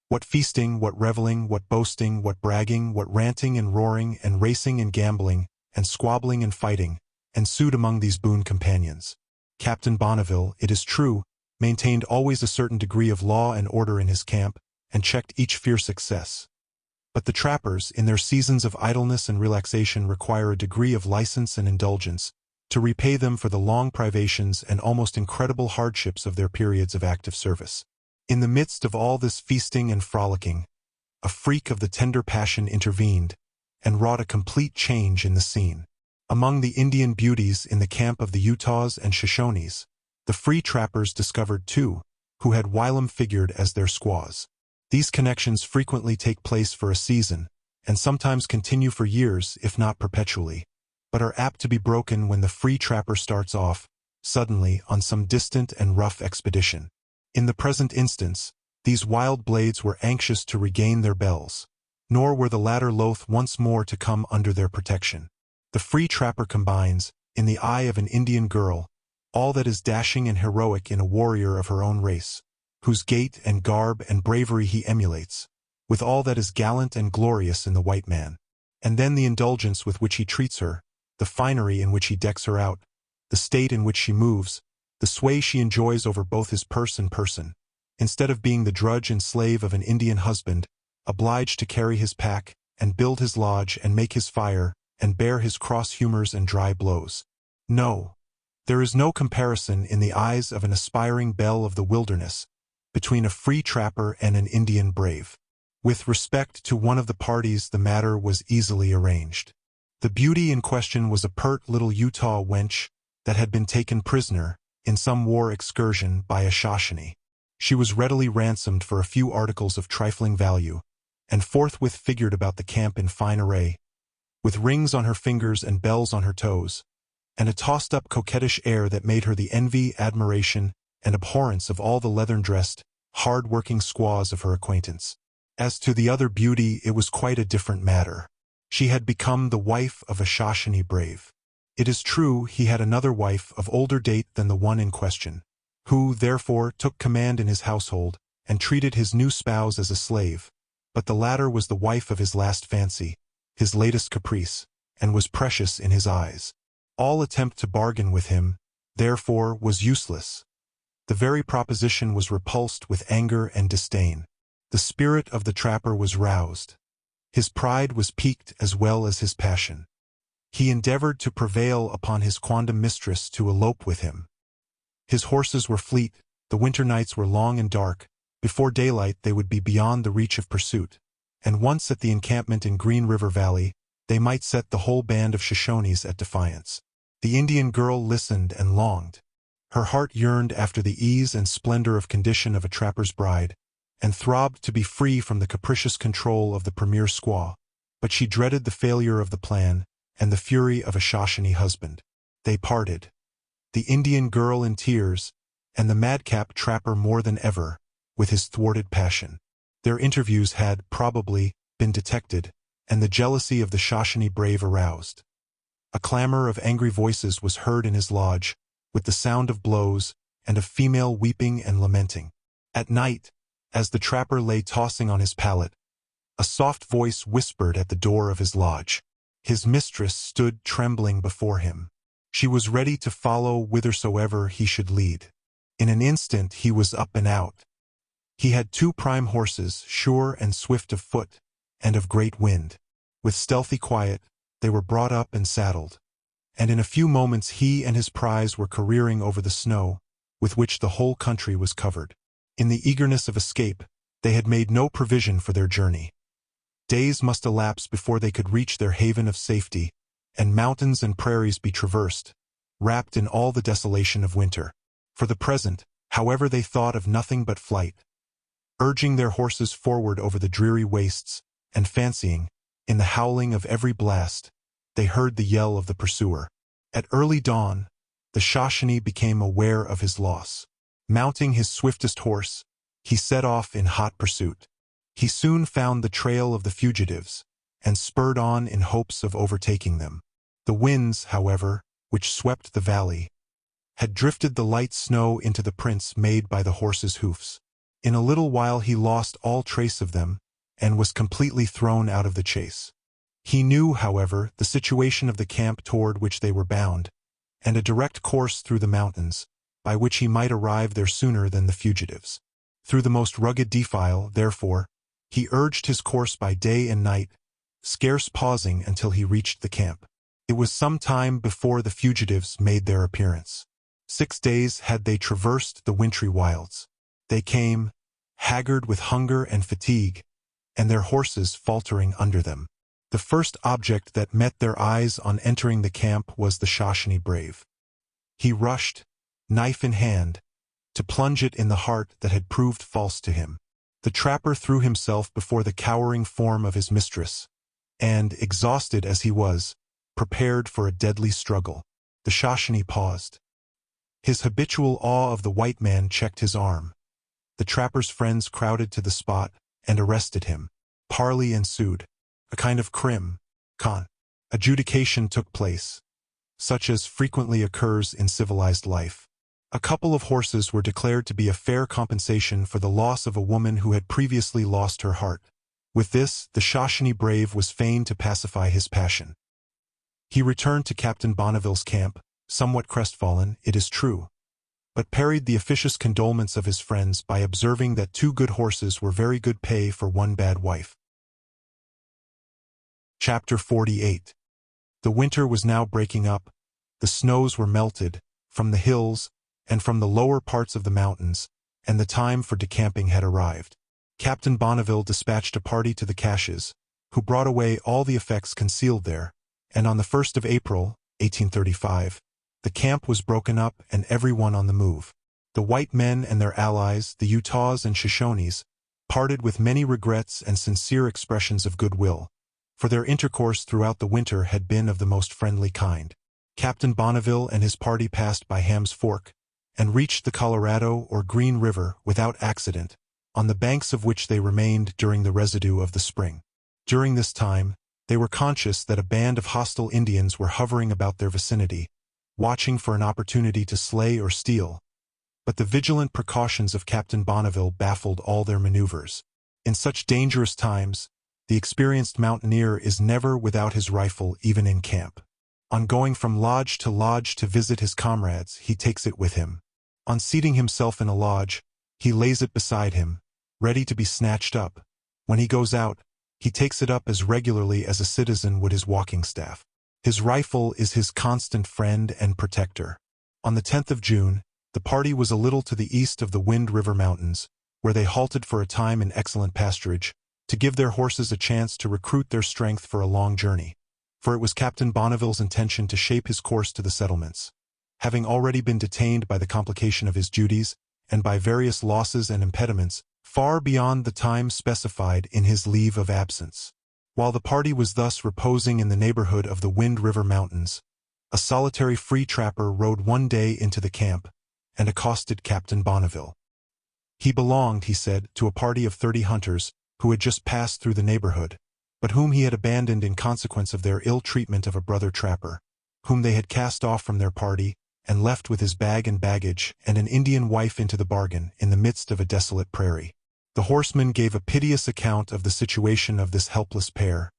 What feasting, what reveling, what boasting, what bragging, what ranting and roaring and racing and gambling, and squabbling and fighting, ensued among these boon companions. Captain Bonneville, it is true, maintained always a certain degree of law and order in his camp, and checked each fierce excess. But the trappers, in their seasons of idleness and relaxation, require a degree of license and indulgence, to repay them for the long privations and almost incredible hardships of their periods of active service. In the midst of all this feasting and frolicking, a freak of the tender passion intervened, and wrought a complete change in the scene. Among the Indian beauties in the camp of the Utahs and Shoshones, the free trappers discovered 2, who had whilom figured as their squaws. These connections frequently take place for a season, and sometimes continue for years, if not perpetually, but are apt to be broken when the free trapper starts off, suddenly, on some distant and rough expedition. In the present instance, these wild blades were anxious to regain their bells, nor were the latter loath once more to come under their protection. The free trapper combines, in the eye of an Indian girl, all that is dashing and heroic in a warrior of her own race, whose gait and garb and bravery he emulates, with all that is gallant and glorious in the white man. And then the indulgence with which he treats her, the finery in which he decks her out, the state in which she moves, the sway she enjoys over both his purse and person, instead of being the drudge and slave of an Indian husband, obliged to carry his pack, and build his lodge, and make his fire, and bear his cross humors and dry blows. No, there is no comparison in the eyes of an aspiring belle of the wilderness between a free trapper and an Indian brave. With respect to one of the parties, the matter was easily arranged. The beauty in question was a pert little Utah wench that had been taken prisoner in some war excursion by a Shoshone. She was readily ransomed for a few articles of trifling value, and forthwith figured about the camp in fine array, with rings on her fingers and bells on her toes, and a tossed-up coquettish air that made her the envy, admiration, and abhorrence of all the leathern-dressed, hard-working squaws of her acquaintance. As to the other beauty, it was quite a different matter. She had become the wife of a Shoshone brave. It is true he had another wife of older date than the one in question, who, therefore, took command in his household, and treated his new spouse as a slave, but the latter was the wife of his last fancy, his latest caprice, and was precious in his eyes. All attempt to bargain with him, therefore, was useless. The very proposition was repulsed with anger and disdain. The spirit of the trapper was roused. His pride was piqued as well as his passion. He endeavored to prevail upon his quondam mistress to elope with him. His horses were fleet, the winter nights were long and dark, before daylight they would be beyond the reach of pursuit, and once at the encampment in Green River Valley, they might set the whole band of Shoshones at defiance. The Indian girl listened and longed. Her heart yearned after the ease and splendor of condition of a trapper's bride, and throbbed to be free from the capricious control of the premier squaw, but she dreaded the failure of the plan and the fury of a Shoshone husband. They parted, the Indian girl in tears, and the madcap trapper more than ever, with his thwarted passion. Their interviews had, probably, been detected, and the jealousy of the Shoshone brave aroused. A clamor of angry voices was heard in his lodge, with the sound of blows, and of female weeping and lamenting. At night, as the trapper lay tossing on his pallet, a soft voice whispered at the door of his lodge. His mistress stood trembling before him. She was ready to follow whithersoever he should lead. In an instant he was up and out. He had 2 prime horses, sure and swift of foot, and of great wind. With stealthy quiet, they were brought up and saddled, and in a few moments he and his prize were careering over the snow, with which the whole country was covered. In the eagerness of escape, they had made no provision for their journey. Days must elapse before they could reach their haven of safety, and mountains and prairies be traversed, wrapped in all the desolation of winter. For the present, however, they thought of nothing but flight, urging their horses forward over the dreary wastes, and fancying, in the howling of every blast, they heard the yell of the pursuer. At early dawn, the Shoshone became aware of his loss. Mounting his swiftest horse, he set off in hot pursuit. He soon found the trail of the fugitives, and spurred on in hopes of overtaking them. The winds, however, which swept the valley, had drifted the light snow into the prints made by the horse's hoofs. In a little while he lost all trace of them, and was completely thrown out of the chase. He knew, however, the situation of the camp toward which they were bound, and a direct course through the mountains, by which he might arrive there sooner than the fugitives. Through the most rugged defile, therefore, he urged his course by day and night, scarce pausing until he reached the camp. It was some time before the fugitives made their appearance. 6 days had they traversed the wintry wilds. They came, haggard with hunger and fatigue, and their horses faltering under them. The first object that met their eyes on entering the camp was the Shoshone brave. He rushed, knife in hand, to plunge it in the heart that had proved false to him. The trapper threw himself before the cowering form of his mistress, and, exhausted as he was, prepared for a deadly struggle. The Shoshone paused. His habitual awe of the white man checked his arm. The trapper's friends crowded to the spot and arrested him. Parley ensued. A kind of con adjudication took place, such as frequently occurs in civilized life. A couple of horses were declared to be a fair compensation for the loss of a woman who had previously lost her heart. With this, the Shoshone brave was fain to pacify his passion. He returned to Captain Bonneville's camp, somewhat crestfallen, it is true, but parried the officious condolements of his friends by observing that 2 good horses were very good pay for 1 bad wife. Chapter 48. The winter was now breaking up. The snows were melted, from the hills, and from the lower parts of the mountains, and the time for decamping had arrived. Captain Bonneville dispatched a party to the caches, who brought away all the effects concealed there, and on the 1st of April, 1835, the camp was broken up and everyone on the move. The white men and their allies, the Utahs and Shoshones, parted with many regrets and sincere expressions of goodwill, for their intercourse throughout the winter had been of the most friendly kind. Captain Bonneville and his party passed by Ham's Fork, and reached the Colorado or Green River without accident, on the banks of which they remained during the residue of the spring. During this time, they were conscious that a band of hostile Indians were hovering about their vicinity, watching for an opportunity to slay or steal, but the vigilant precautions of Captain Bonneville baffled all their maneuvers. In such dangerous times, the experienced mountaineer is never without his rifle even in camp. On going from lodge to visit his comrades, he takes it with him. On seating himself in a lodge, he lays it beside him, ready to be snatched up. When he goes out, he takes it up as regularly as a citizen would his walking staff. His rifle is his constant friend and protector. On the 10th of June, the party was a little to the east of the Wind River Mountains, where they halted for a time in excellent pasturage, to give their horses a chance to recruit their strength for a long journey, for it was Captain Bonneville's intention to shape his course to the settlements. Having already been detained by the complication of his duties, and by various losses and impediments, far beyond the time specified in his leave of absence. While the party was thus reposing in the neighborhood of the Wind River Mountains, a solitary free trapper rode one day into the camp, and accosted Captain Bonneville. He belonged, he said, to a party of 30 hunters, who had just passed through the neighborhood, but whom he had abandoned in consequence of their ill treatment of a brother trapper, whom they had cast off from their party, and left with his bag and baggage, and an Indian wife into the bargain, in the midst of a desolate prairie. The horseman gave a piteous account of the situation of this helpless pair,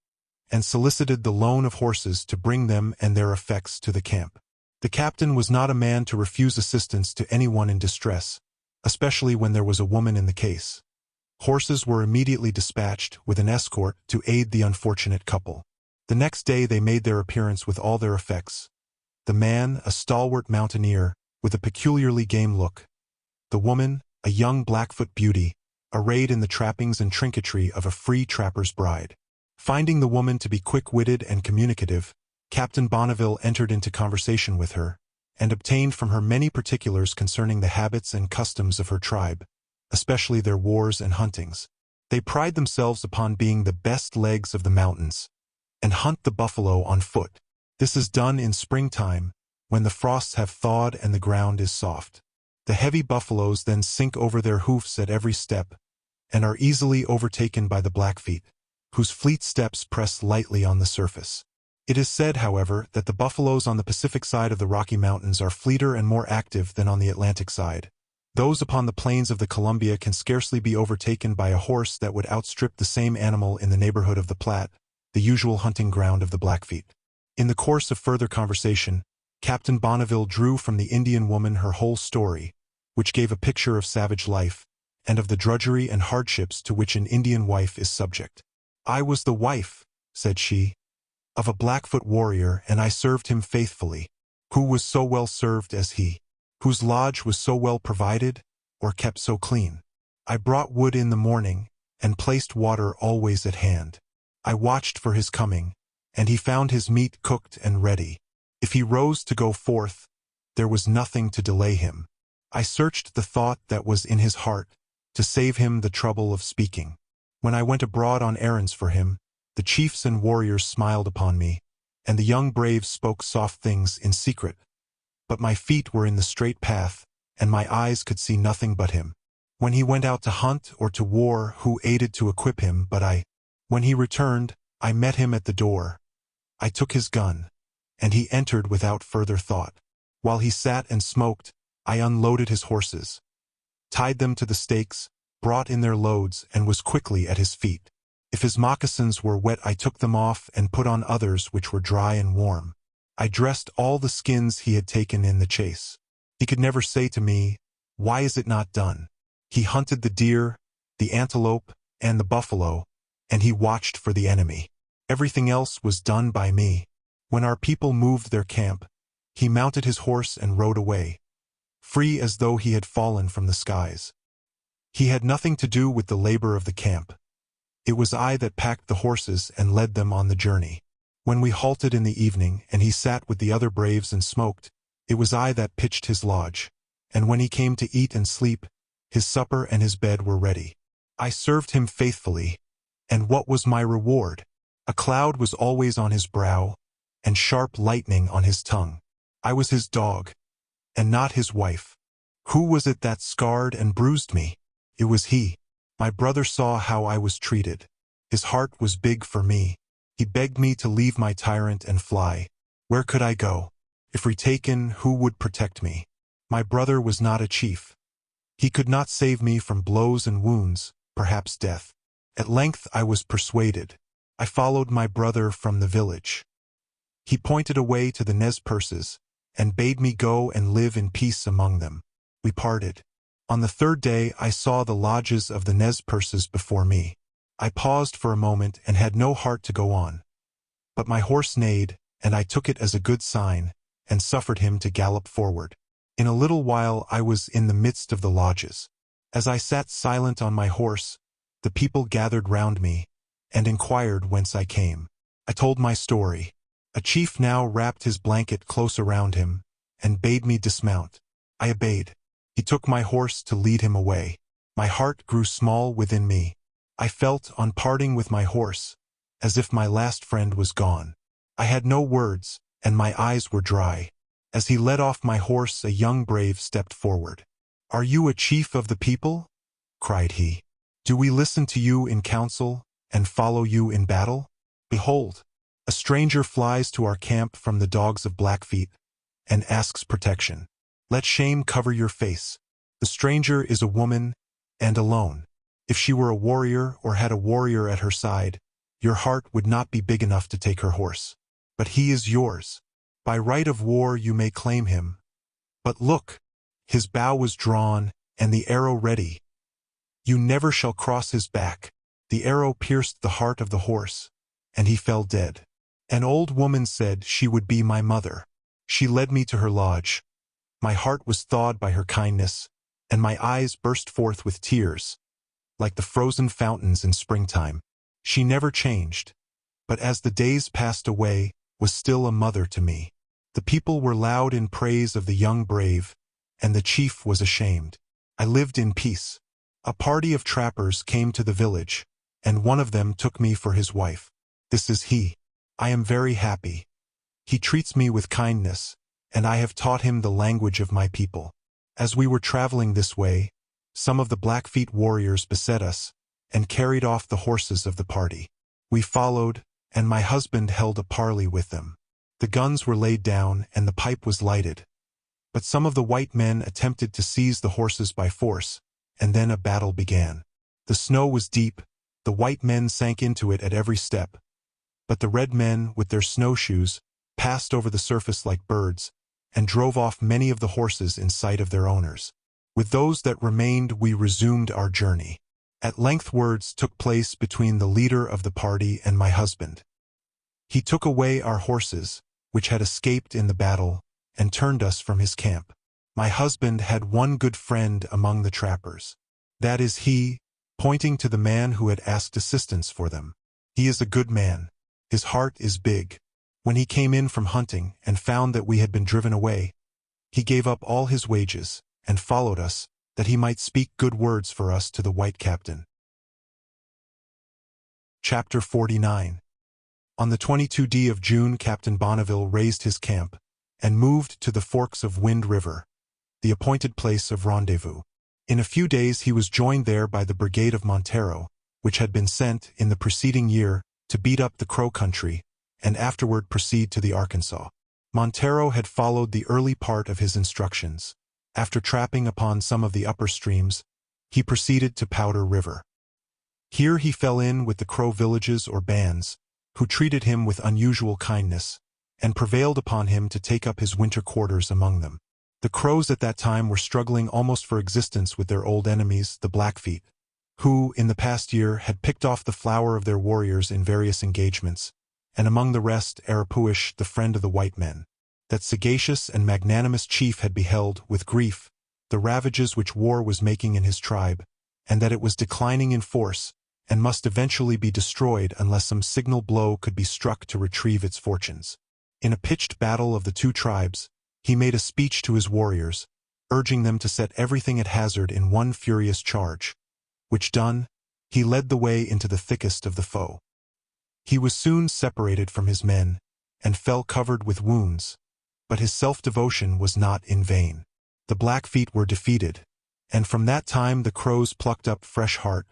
and solicited the loan of horses to bring them and their effects to the camp. The captain was not a man to refuse assistance to anyone in distress, especially when there was a woman in the case. Horses were immediately dispatched, with an escort, to aid the unfortunate couple. The next day they made their appearance with all their effects. The man, a stalwart mountaineer, with a peculiarly game look. The woman, a young Blackfoot beauty, arrayed in the trappings and trinketry of a free trapper's bride. Finding the woman to be quick-witted and communicative, Captain Bonneville entered into conversation with her, and obtained from her many particulars concerning the habits and customs of her tribe, especially their wars and huntings. They pride themselves upon being the best legs of the mountains, and hunt the buffalo on foot. This is done in springtime, when the frosts have thawed and the ground is soft. The heavy buffaloes then sink over their hoofs at every step, and are easily overtaken by the Blackfeet, whose fleet steps press lightly on the surface. It is said, however, that the buffaloes on the Pacific side of the Rocky Mountains are fleeter and more active than on the Atlantic side. Those upon the plains of the Columbia can scarcely be overtaken by a horse that would outstrip the same animal in the neighborhood of the Platte, the usual hunting ground of the Blackfeet. In the course of further conversation, Captain Bonneville drew from the Indian woman her whole story, which gave a picture of savage life, and of the drudgery and hardships to which an Indian wife is subject. "I was the wife," said she, "of a Blackfoot warrior, and I served him faithfully. Who was so well served as he? Whose lodge was so well provided, or kept so clean? I brought wood in the morning, and placed water always at hand. I watched for his coming, and he found his meat cooked and ready. If he rose to go forth, there was nothing to delay him. I searched the thought that was in his heart, to save him the trouble of speaking. When I went abroad on errands for him, the chiefs and warriors smiled upon me, and the young braves spoke soft things in secret. But my feet were in the straight path, and my eyes could see nothing but him. When he went out to hunt or to war, who aided to equip him but I? When he returned, I met him at the door. I took his gun, and he entered without further thought. While he sat and smoked, I unloaded his horses, tied them to the stakes, brought in their loads, and was quickly at his feet. If his moccasins were wet, I took them off and put on others which were dry and warm. I dressed all the skins he had taken in the chase. He could never say to me, "Why is it not done?" He hunted the deer, the antelope, and the buffalo, and he watched for the enemy. Everything else was done by me. When our people moved their camp, he mounted his horse and rode away, free as though he had fallen from the skies. He had nothing to do with the labor of the camp. It was I that packed the horses and led them on the journey. When we halted in the evening and he sat with the other braves and smoked, it was I that pitched his lodge. And when he came to eat and sleep, his supper and his bed were ready. I served him faithfully, and what was my reward? A cloud was always on his brow, and sharp lightning on his tongue. I was his dog, and not his wife. Who was it that scarred and bruised me? It was he. My brother saw how I was treated. His heart was big for me. He begged me to leave my tyrant and fly. Where could I go? If retaken, who would protect me? My brother was not a chief. He could not save me from blows and wounds, perhaps death. At length I was persuaded. I followed my brother from the village. He pointed away to the Nez Perces, and bade me go and live in peace among them. We parted. On the third day I saw the lodges of the Nez Perces before me. I paused for a moment and had no heart to go on. But my horse neighed, and I took it as a good sign, and suffered him to gallop forward. In a little while I was in the midst of the lodges. As I sat silent on my horse, the people gathered round me, and inquired whence I came. I told my story. A chief now wrapped his blanket close around him, and bade me dismount. I obeyed. He took my horse to lead him away. My heart grew small within me. I felt, on parting with my horse, as if my last friend was gone. I had no words, and my eyes were dry. As he led off my horse, a young brave stepped forward. "Are you a chief of the people?" cried he. "Do we listen to you in council, and follow you in battle? Behold, a stranger flies to our camp from the dogs of Blackfeet, and asks protection. Let shame cover your face. The stranger is a woman, and alone. If she were a warrior or had a warrior at her side, your heart would not be big enough to take her horse. But he is yours. By right of war you may claim him. But look, his bow was drawn, and the arrow ready. You never shall cross his back." The arrow pierced the heart of the horse, and he fell dead. An old woman said she would be my mother. She led me to her lodge. My heart was thawed by her kindness, and my eyes burst forth with tears, like the frozen fountains in springtime. She never changed, but as the days passed away, was still a mother to me. The people were loud in praise of the young brave, and the chief was ashamed. I lived in peace. A party of trappers came to the village, and one of them took me for his wife. This is he. I am very happy. He treats me with kindness, and I have taught him the language of my people. As we were traveling this way, some of the Blackfeet warriors beset us, and carried off the horses of the party. We followed, and my husband held a parley with them. The guns were laid down, and the pipe was lighted. But some of the white men attempted to seize the horses by force, and then a battle began. The snow was deep, the white men sank into it at every step, but the red men, with their snowshoes, passed over the surface like birds, and drove off many of the horses in sight of their owners. With those that remained we resumed our journey. At length words took place between the leader of the party and my husband. He took away our horses, which had escaped in the battle, and turned us from his camp. My husband had one good friend among the trappers. That is he, pointing to the man who had asked assistance for them. He is a good man. His heart is big. When he came in from hunting and found that we had been driven away, he gave up all his wages, and followed us, that he might speak good words for us to the white captain. Chapter 49. On the 22nd of June, Captain Bonneville raised his camp and moved to the forks of Wind River, the appointed place of rendezvous. In a few days he was joined there by the brigade of Montero, which had been sent in the preceding year to beat up the Crow country and afterward proceed to the Arkansas. Montero had followed the early part of his instructions. After trapping upon some of the upper streams, he proceeded to Powder River. Here he fell in with the Crow villages or bands, who treated him with unusual kindness, and prevailed upon him to take up his winter quarters among them. The Crows at that time were struggling almost for existence with their old enemies, the Blackfeet, who, in the past year, had picked off the flower of their warriors in various engagements, and among the rest Arapuish, the friend of the white men. That sagacious and magnanimous chief had beheld, with grief, the ravages which war was making in his tribe, and that it was declining in force, and must eventually be destroyed unless some signal blow could be struck to retrieve its fortunes. In a pitched battle of the two tribes, he made a speech to his warriors, urging them to set everything at hazard in one furious charge, which done, he led the way into the thickest of the foe. He was soon separated from his men, and fell covered with wounds, but his self-devotion was not in vain. The Blackfeet were defeated, and from that time the Crows plucked up fresh heart,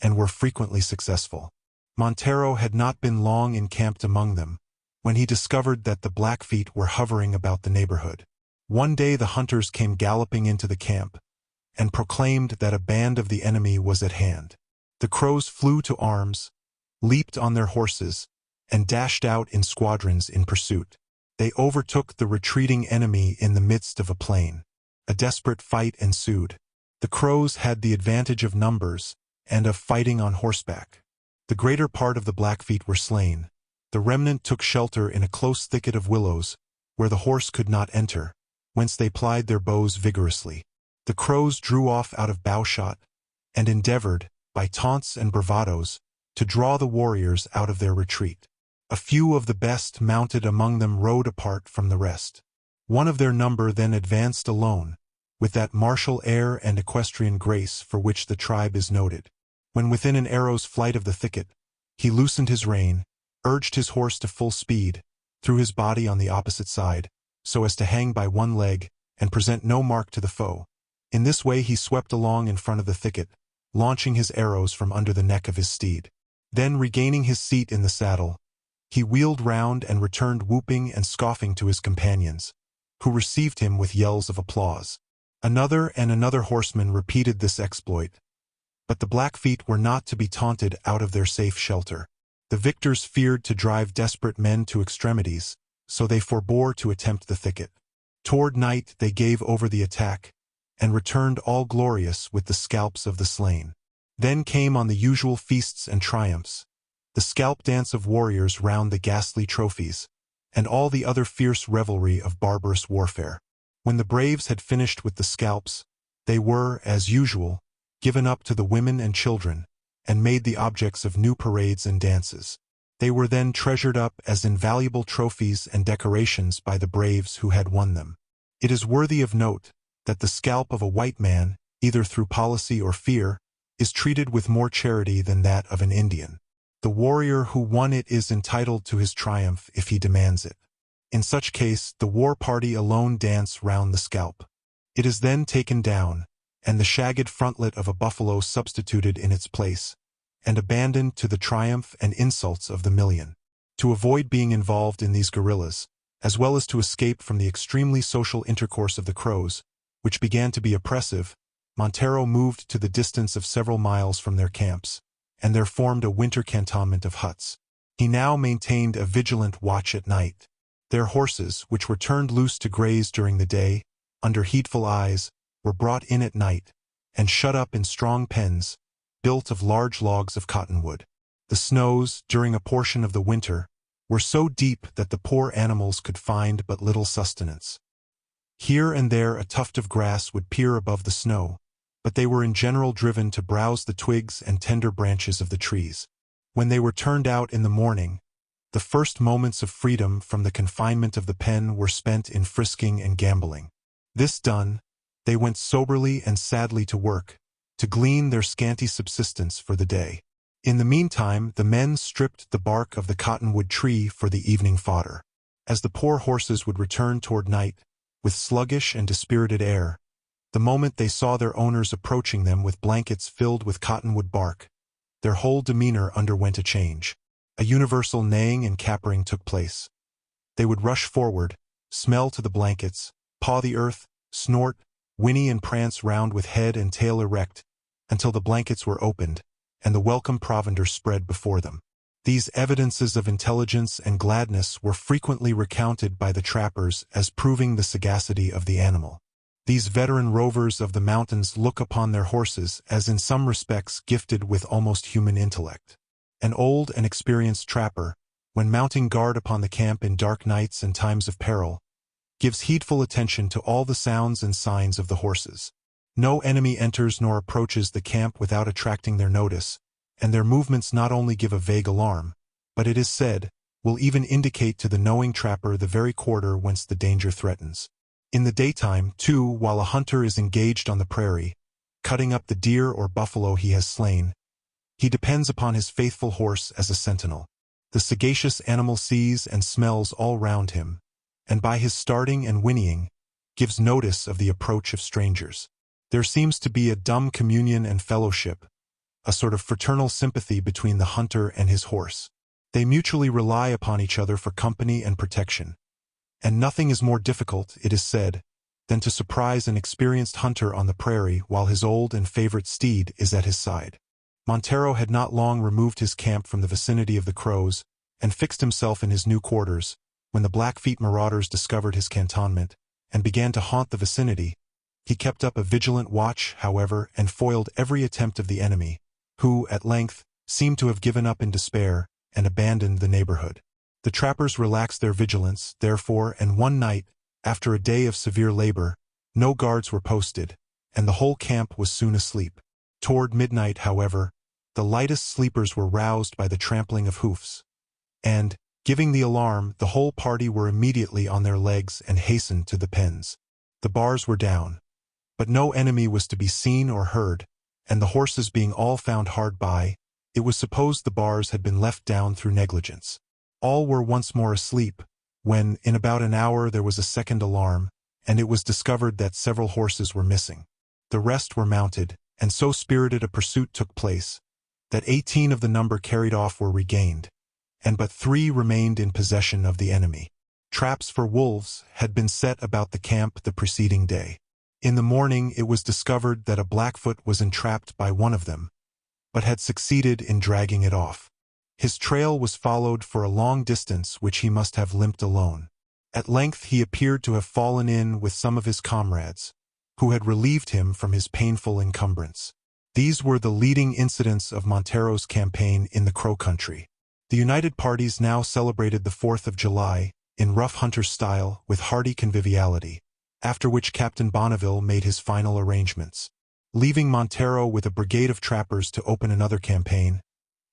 and were frequently successful. Montero had not been long encamped among them, when he discovered that the Blackfeet were hovering about the neighborhood. One day the hunters came galloping into the camp, and proclaimed that a band of the enemy was at hand. The Crows flew to arms, leaped on their horses, and dashed out in squadrons in pursuit. They overtook the retreating enemy in the midst of a plain. A desperate fight ensued. The Crows had the advantage of numbers, and of fighting on horseback. The greater part of the Blackfeet were slain. The remnant took shelter in a close thicket of willows, where the horse could not enter, whence they plied their bows vigorously. The Crows drew off out of bowshot, and endeavored, by taunts and bravados, to draw the warriors out of their retreat. A few of the best mounted among them rode apart from the rest. One of their number then advanced alone, with that martial air and equestrian grace for which the tribe is noted. When within an arrow's flight of the thicket, he loosened his rein, urged his horse to full speed, threw his body on the opposite side, so as to hang by one leg, and present no mark to the foe. In this way he swept along in front of the thicket, launching his arrows from under the neck of his steed. Then, regaining his seat in the saddle, he wheeled round and returned whooping and scoffing to his companions, who received him with yells of applause. Another and another horseman repeated this exploit, but the Blackfeet were not to be taunted out of their safe shelter. The victors feared to drive desperate men to extremities, so they forbore to attempt the thicket. Toward night they gave over the attack, and returned all glorious with the scalps of the slain. Then came on the usual feasts and triumphs, the scalp dance of warriors round the ghastly trophies, and all the other fierce revelry of barbarous warfare. When the braves had finished with the scalps, they were, as usual, given up to the women and children, and made the objects of new parades and dances. They were then treasured up as invaluable trophies and decorations by the braves who had won them. It is worthy of note that the scalp of a white man, either through policy or fear, is treated with more charity than that of an Indian. The warrior who won it is entitled to his triumph if he demands it. In such case, the war party alone dance round the scalp. It is then taken down, and the shagged frontlet of a buffalo substituted in its place, and abandoned to the triumph and insults of the million. To avoid being involved in these guerrillas, as well as to escape from the extremely social intercourse of the Crows, which began to be oppressive, Montero moved to the distance of several miles from their camps, and there formed a winter cantonment of huts. He now maintained a vigilant watch at night. Their horses, which were turned loose to graze during the day, under heedful eyes, were brought in at night, and shut up in strong pens, built of large logs of cottonwood. The snows, during a portion of the winter, were so deep that the poor animals could find but little sustenance. Here and there a tuft of grass would peer above the snow, but they were in general driven to browse the twigs and tender branches of the trees. When they were turned out in the morning, the first moments of freedom from the confinement of the pen were spent in frisking and gambling. This done, They went soberly and sadly to work, to glean their scanty subsistence for the day. In the meantime, the men stripped the bark of the cottonwood tree for the evening fodder. As the poor horses would return toward night, with sluggish and dispirited air, the moment they saw their owners approaching them with blankets filled with cottonwood bark, their whole demeanor underwent a change. A universal neighing and capering took place. They would rush forward, smell to the blankets, paw the earth, snort, whinny and prance round with head and tail erect, until the blankets were opened, and the welcome provender spread before them. These evidences of intelligence and gladness were frequently recounted by the trappers as proving the sagacity of the animal. These veteran rovers of the mountains look upon their horses as in some respects gifted with almost human intellect. An old and experienced trapper, when mounting guard upon the camp in dark nights and times of peril, gives heedful attention to all the sounds and signs of the horses. No enemy enters nor approaches the camp without attracting their notice, and their movements not only give a vague alarm, but it is said, will even indicate to the knowing trapper the very quarter whence the danger threatens. In the daytime, too, while a hunter is engaged on the prairie, cutting up the deer or buffalo he has slain, he depends upon his faithful horse as a sentinel. The sagacious animal sees and smells all round him, and by his starting and whinnying, gives notice of the approach of strangers. There seems to be a dumb communion and fellowship, a sort of fraternal sympathy between the hunter and his horse. They mutually rely upon each other for company and protection. And nothing is more difficult, it is said, than to surprise an experienced hunter on the prairie while his old and favorite steed is at his side. Montero had not long removed his camp from the vicinity of the Crows and fixed himself in his new quarters, when the Blackfeet marauders discovered his cantonment and began to haunt the vicinity. He kept up a vigilant watch, however, and foiled every attempt of the enemy, who, at length, seemed to have given up in despair and abandoned the neighborhood. The trappers relaxed their vigilance, therefore, and one night, after a day of severe labor, no guards were posted, and the whole camp was soon asleep. Toward midnight, however, the lightest sleepers were roused by the trampling of hoofs, and, giving the alarm, the whole party were immediately on their legs and hastened to the pens. The bars were down, but no enemy was to be seen or heard, and the horses being all found hard by, it was supposed the bars had been left down through negligence. All were once more asleep, when, in about an hour, there was a second alarm, and it was discovered that several horses were missing. The rest were mounted, and so spirited a pursuit took place, that 18 of the number carried off were regained, and but 3 remained in possession of the enemy. Traps for wolves had been set about the camp the preceding day. In the morning it was discovered that a Blackfoot was entrapped by one of them, but had succeeded in dragging it off. His trail was followed for a long distance which he must have limped alone. At length he appeared to have fallen in with some of his comrades, who had relieved him from his painful encumbrance. These were the leading incidents of Montero's campaign in the Crow country. The united parties now celebrated the 4th of July, in rough hunter style, with hearty conviviality, after which Captain Bonneville made his final arrangements. Leaving Montero with a brigade of trappers to open another campaign,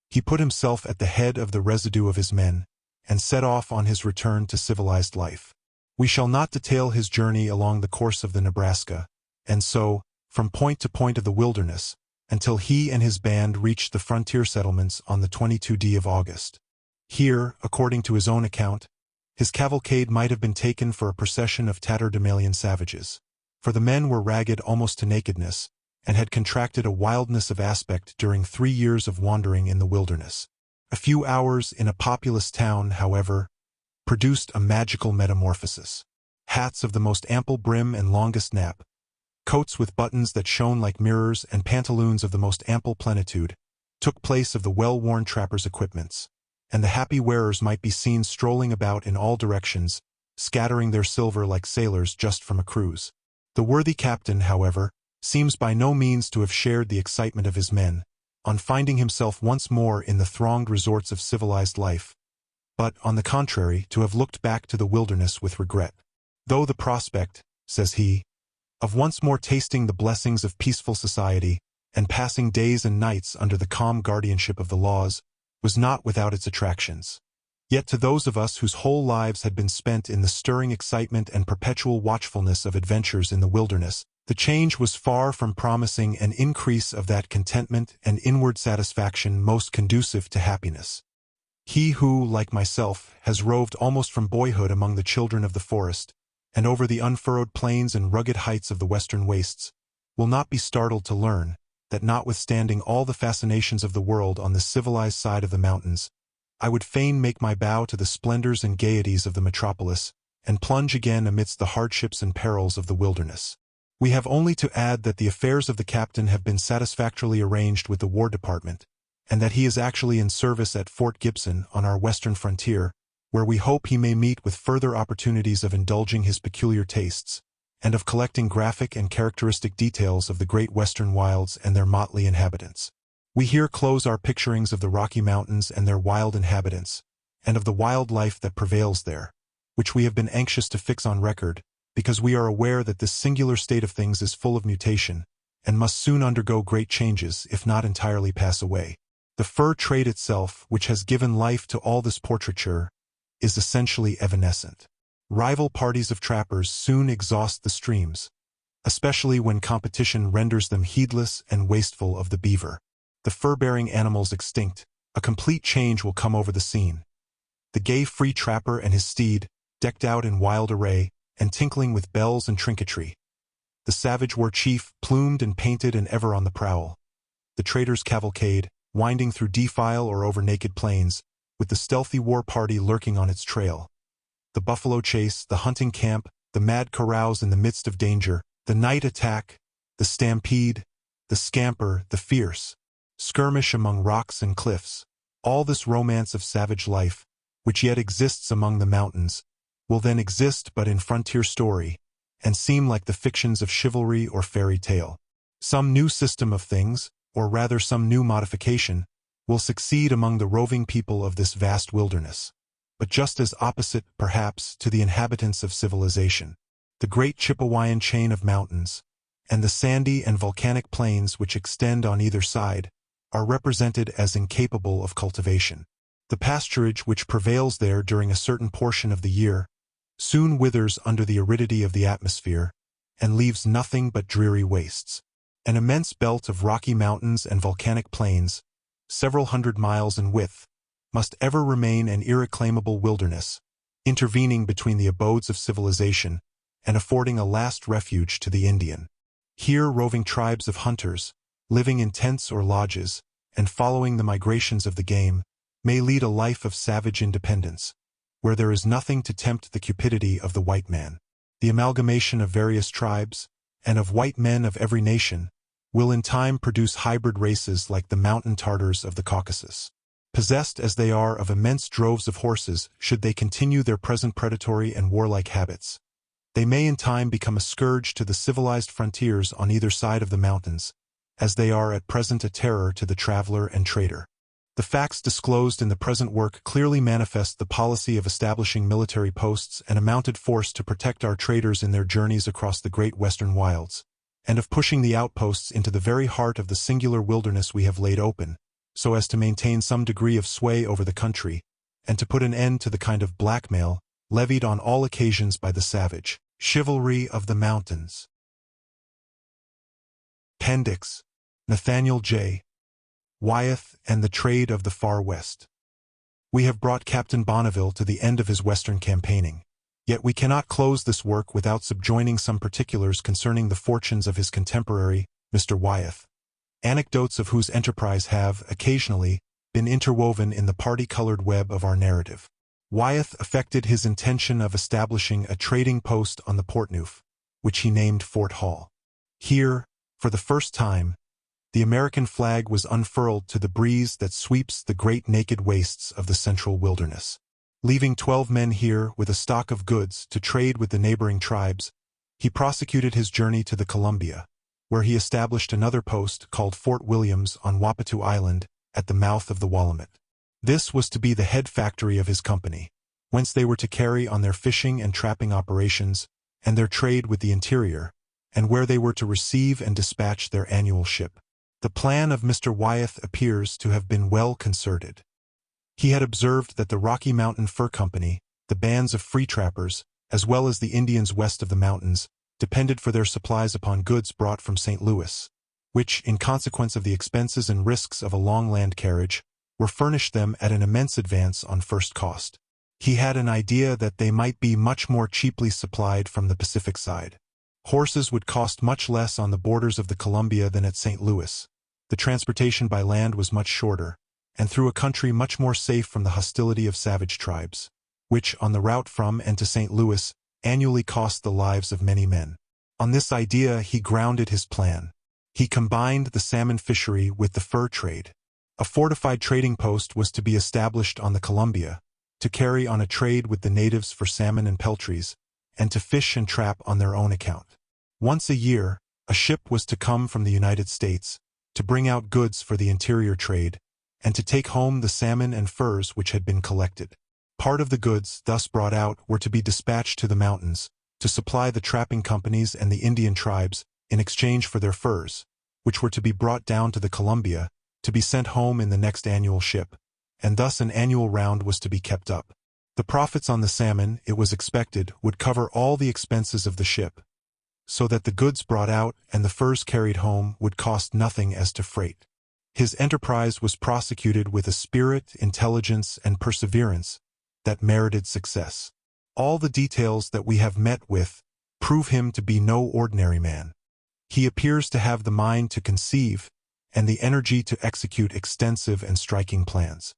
he put himself at the head of the residue of his men, and set off on his return to civilized life. We shall not detail his journey along the course of the Nebraska, and so, from point to point of the wilderness, until he and his band reached the frontier settlements on the 22d of August. Here, according to his own account, his cavalcade might have been taken for a procession of tatterdemalion savages, for the men were ragged almost to nakedness, and had contracted a wildness of aspect during 3 years of wandering in the wilderness. A few hours in a populous town, however, produced a magical metamorphosis. Hats of the most ample brim and longest nap, coats with buttons that shone like mirrors, and pantaloons of the most ample plenitude, took place of the well-worn trappers' equipments, and the happy wearers might be seen strolling about in all directions, scattering their silver like sailors just from a cruise. The worthy captain, however, seems by no means to have shared the excitement of his men, on finding himself once more in the thronged resorts of civilized life, but, on the contrary, to have looked back to the wilderness with regret. Though the prospect, says he, of once more tasting the blessings of peaceful society, and passing days and nights under the calm guardianship of the laws, was not without its attractions. Yet to those of us whose whole lives had been spent in the stirring excitement and perpetual watchfulness of adventures in the wilderness, The change was far from promising an increase of that contentment and inward satisfaction most conducive to happiness. He who, like myself, has roved almost from boyhood among the children of the forest, and over the unfurrowed plains and rugged heights of the western wastes, will not be startled to learn that notwithstanding all the fascinations of the world on the civilized side of the mountains, I would fain make my bow to the splendors and gaieties of the metropolis, and plunge again amidst the hardships and perils of the wilderness. We have only to add that the affairs of the captain have been satisfactorily arranged with the War Department, and that he is actually in service at Fort Gibson on our western frontier, where we hope he may meet with further opportunities of indulging his peculiar tastes, and of collecting graphic and characteristic details of the great western wilds and their motley inhabitants. We here close our picturings of the Rocky Mountains and their wild inhabitants, and of the wild life that prevails there, which we have been anxious to fix on record, because we are aware that this singular state of things is full of mutation, and must soon undergo great changes, if not entirely pass away. The fur trade itself, which has given life to all this portraiture, is essentially evanescent. Rival parties of trappers soon exhaust the streams, especially when competition renders them heedless and wasteful of the beaver. The fur-bearing animals extinct, a complete change will come over the scene. The gay free trapper and his steed, decked out in wild array, and tinkling with bells and trinketry. The savage war chief, plumed and painted and ever on the prowl. The trader's cavalcade, winding through defile or over naked plains, with the stealthy war party lurking on its trail. The buffalo chase, the hunting camp, the mad carouse in the midst of danger, the night attack, the stampede, the scamper, the fierce skirmish among rocks and cliffs. All this romance of savage life, which yet exists among the mountains, will then exist but in frontier story, and seem like the fictions of chivalry or fairy tale. Some new system of things, or rather some new modification, will succeed among the roving people of this vast wilderness, but just as opposite, perhaps, to the inhabitants of civilization. The great Chippewayan chain of mountains, and the sandy and volcanic plains which extend on either side, are represented as incapable of cultivation. The pasturage which prevails there during a certain portion of the year soon withers under the aridity of the atmosphere, and leaves nothing but dreary wastes. An immense belt of rocky mountains and volcanic plains, several hundred miles in width, must ever remain an irreclaimable wilderness, intervening between the abodes of civilization and affording a last refuge to the Indian. Here roving tribes of hunters, living in tents or lodges, and following the migrations of the game, may lead a life of savage independence, where there is nothing to tempt the cupidity of the white man. The amalgamation of various tribes, and of white men of every nation, will in time produce hybrid races like the mountain Tartars of the Caucasus. Possessed as they are of immense droves of horses, should they continue their present predatory and warlike habits, they may in time become a scourge to the civilized frontiers on either side of the mountains, as they are at present a terror to the traveler and trader. The facts disclosed in the present work clearly manifest the policy of establishing military posts and a mounted force to protect our traders in their journeys across the great western wilds, and of pushing the outposts into the very heart of the singular wilderness we have laid open, so as to maintain some degree of sway over the country, and to put an end to the kind of blackmail levied on all occasions by the savage chivalry of the mountains. Appendix: Nathaniel J. Wyeth and the Trade of the Far West. We have brought Captain Bonneville to the end of his western campaigning, yet we cannot close this work without subjoining some particulars concerning the fortunes of his contemporary, Mr. Wyeth, anecdotes of whose enterprise have, occasionally, been interwoven in the party-colored web of our narrative. Wyeth effected his intention of establishing a trading post on the Portneuf, which he named Fort Hall. Here, for the first time, the American flag was unfurled to the breeze that sweeps the great naked wastes of the central wilderness. Leaving 12 men here with a stock of goods to trade with the neighboring tribes, he prosecuted his journey to the Columbia, where he established another post called Fort Williams on Wapatu Island at the mouth of the Willamette. This was to be the head factory of his company, whence they were to carry on their fishing and trapping operations and their trade with the interior, and where they were to receive and dispatch their annual ship. The plan of Mr. Wyeth appears to have been well concerted. He had observed that the Rocky Mountain Fur Company, the bands of free trappers, as well as the Indians west of the mountains, depended for their supplies upon goods brought from St. Louis, which, in consequence of the expenses and risks of a long land carriage, were furnished them at an immense advance on first cost. He had an idea that they might be much more cheaply supplied from the Pacific side. Horses would cost much less on the borders of the Columbia than at St. Louis. The transportation by land was much shorter, and through a country much more safe from the hostility of savage tribes, which, on the route from and to St. Louis, annually cost the lives of many men. On this idea he grounded his plan. He combined the salmon fishery with the fur trade. A fortified trading post was to be established on the Columbia, to carry on a trade with the natives for salmon and peltries, and to fish and trap on their own account. Once a year, a ship was to come from the United States, to bring out goods for the interior trade, and to take home the salmon and furs which had been collected. Part of the goods thus brought out were to be dispatched to the mountains, to supply the trapping companies and the Indian tribes in exchange for their furs, which were to be brought down to the Columbia, to be sent home in the next annual ship, and thus an annual round was to be kept up. The profits on the salmon, it was expected, would cover all the expenses of the ship, so that the goods brought out and the furs carried home would cost nothing as to freight. His enterprise was prosecuted with a spirit, intelligence, and perseverance that merited success. All the details that we have met with prove him to be no ordinary man. He appears to have the mind to conceive and the energy to execute extensive and striking plans.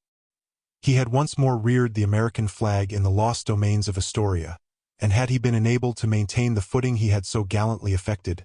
He had once more reared the American flag in the lost domains of Astoria, and had he been enabled to maintain the footing he had so gallantly effected,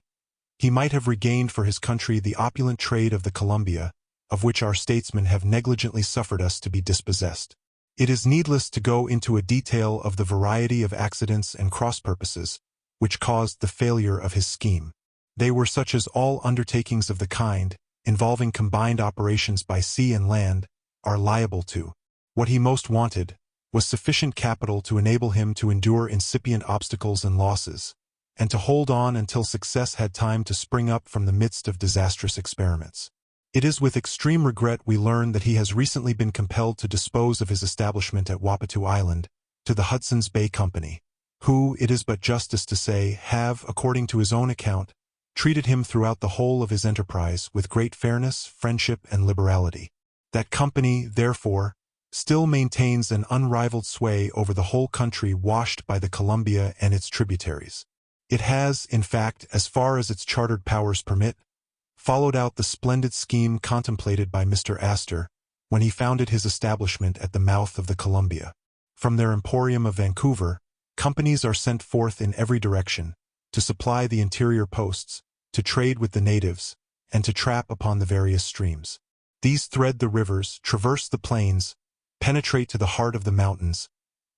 he might have regained for his country the opulent trade of the Columbia, of which our statesmen have negligently suffered us to be dispossessed. It is needless to go into a detail of the variety of accidents and cross-purposes which caused the failure of his scheme. They were such as all undertakings of the kind, involving combined operations by sea and land, are liable to. What he most wanted was sufficient capital to enable him to endure incipient obstacles and losses, and to hold on until success had time to spring up from the midst of disastrous experiments. It is with extreme regret we learn that he has recently been compelled to dispose of his establishment at Wapatu Island to the Hudson's Bay Company, who, it is but justice to say, have, according to his own account, treated him throughout the whole of his enterprise with great fairness, friendship, and liberality. That company, therefore, still maintains an unrivaled sway over the whole country washed by the Columbia and its tributaries. It has, in fact, as far as its chartered powers permit, followed out the splendid scheme contemplated by Mr. Astor when he founded his establishment at the mouth of the Columbia. From their emporium of Vancouver, companies are sent forth in every direction, to supply the interior posts, to trade with the natives, and to trap upon the various streams. These thread the rivers, traverse the plains, penetrate to the heart of the mountains,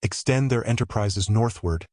extend their enterprises northward,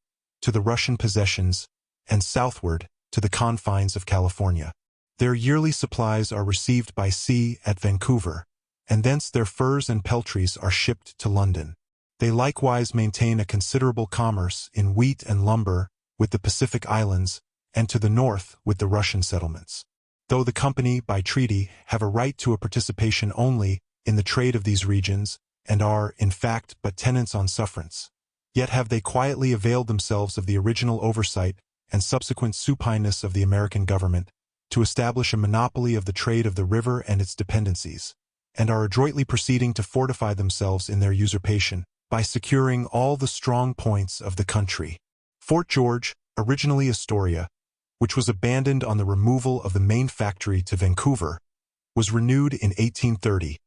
to the Russian possessions, and southward, to the confines of California. Their yearly supplies are received by sea at Vancouver, and thence their furs and peltries are shipped to London. They likewise maintain a considerable commerce in wheat and lumber with the Pacific Islands, and to the north with the Russian settlements. Though the company, by treaty, have a right to a participation only in the trade of these regions, and are, in fact, but tenants on sufferance, yet have they quietly availed themselves of the original oversight and subsequent supineness of the American government to establish a monopoly of the trade of the river and its dependencies, and are adroitly proceeding to fortify themselves in their usurpation by securing all the strong points of the country. Fort George, originally Astoria, which was abandoned on the removal of the main factory to Vancouver, was renewed in 1830,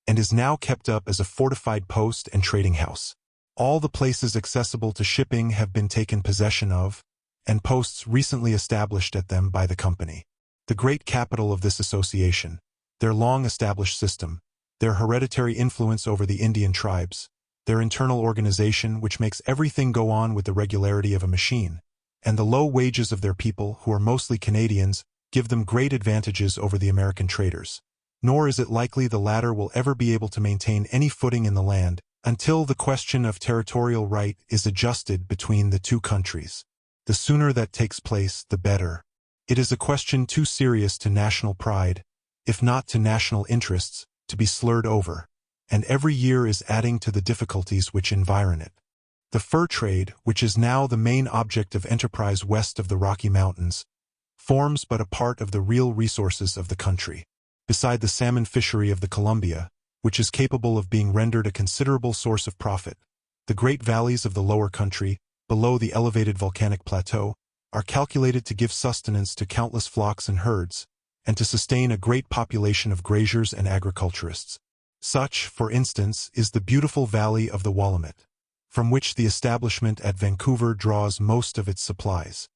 and is now kept up as a fortified post and trading house. All the places accessible to shipping have been taken possession of, and posts recently established at them by the company. The great capital of this association, their long-established system, their hereditary influence over the Indian tribes, their internal organization which makes everything go on with the regularity of a machine, and the low wages of their people, who are mostly Canadians, give them great advantages over the American traders. Nor is it likely the latter will ever be able to maintain any footing in the land until the question of territorial right is adjusted between the two countries. The sooner that takes place, the better. It is a question too serious to national pride, if not to national interests, to be slurred over, and every year is adding to the difficulties which environ it. The fur trade, which is now the main object of enterprise west of the Rocky Mountains, forms but a part of the real resources of the country. Beside the salmon fishery of the Columbia, which is capable of being rendered a considerable source of profit, the great valleys of the lower country, below the elevated volcanic plateau, are calculated to give sustenance to countless flocks and herds, and to sustain a great population of graziers and agriculturists. Such, for instance, is the beautiful valley of the Willamette, from which the establishment at Vancouver draws most of its supplies.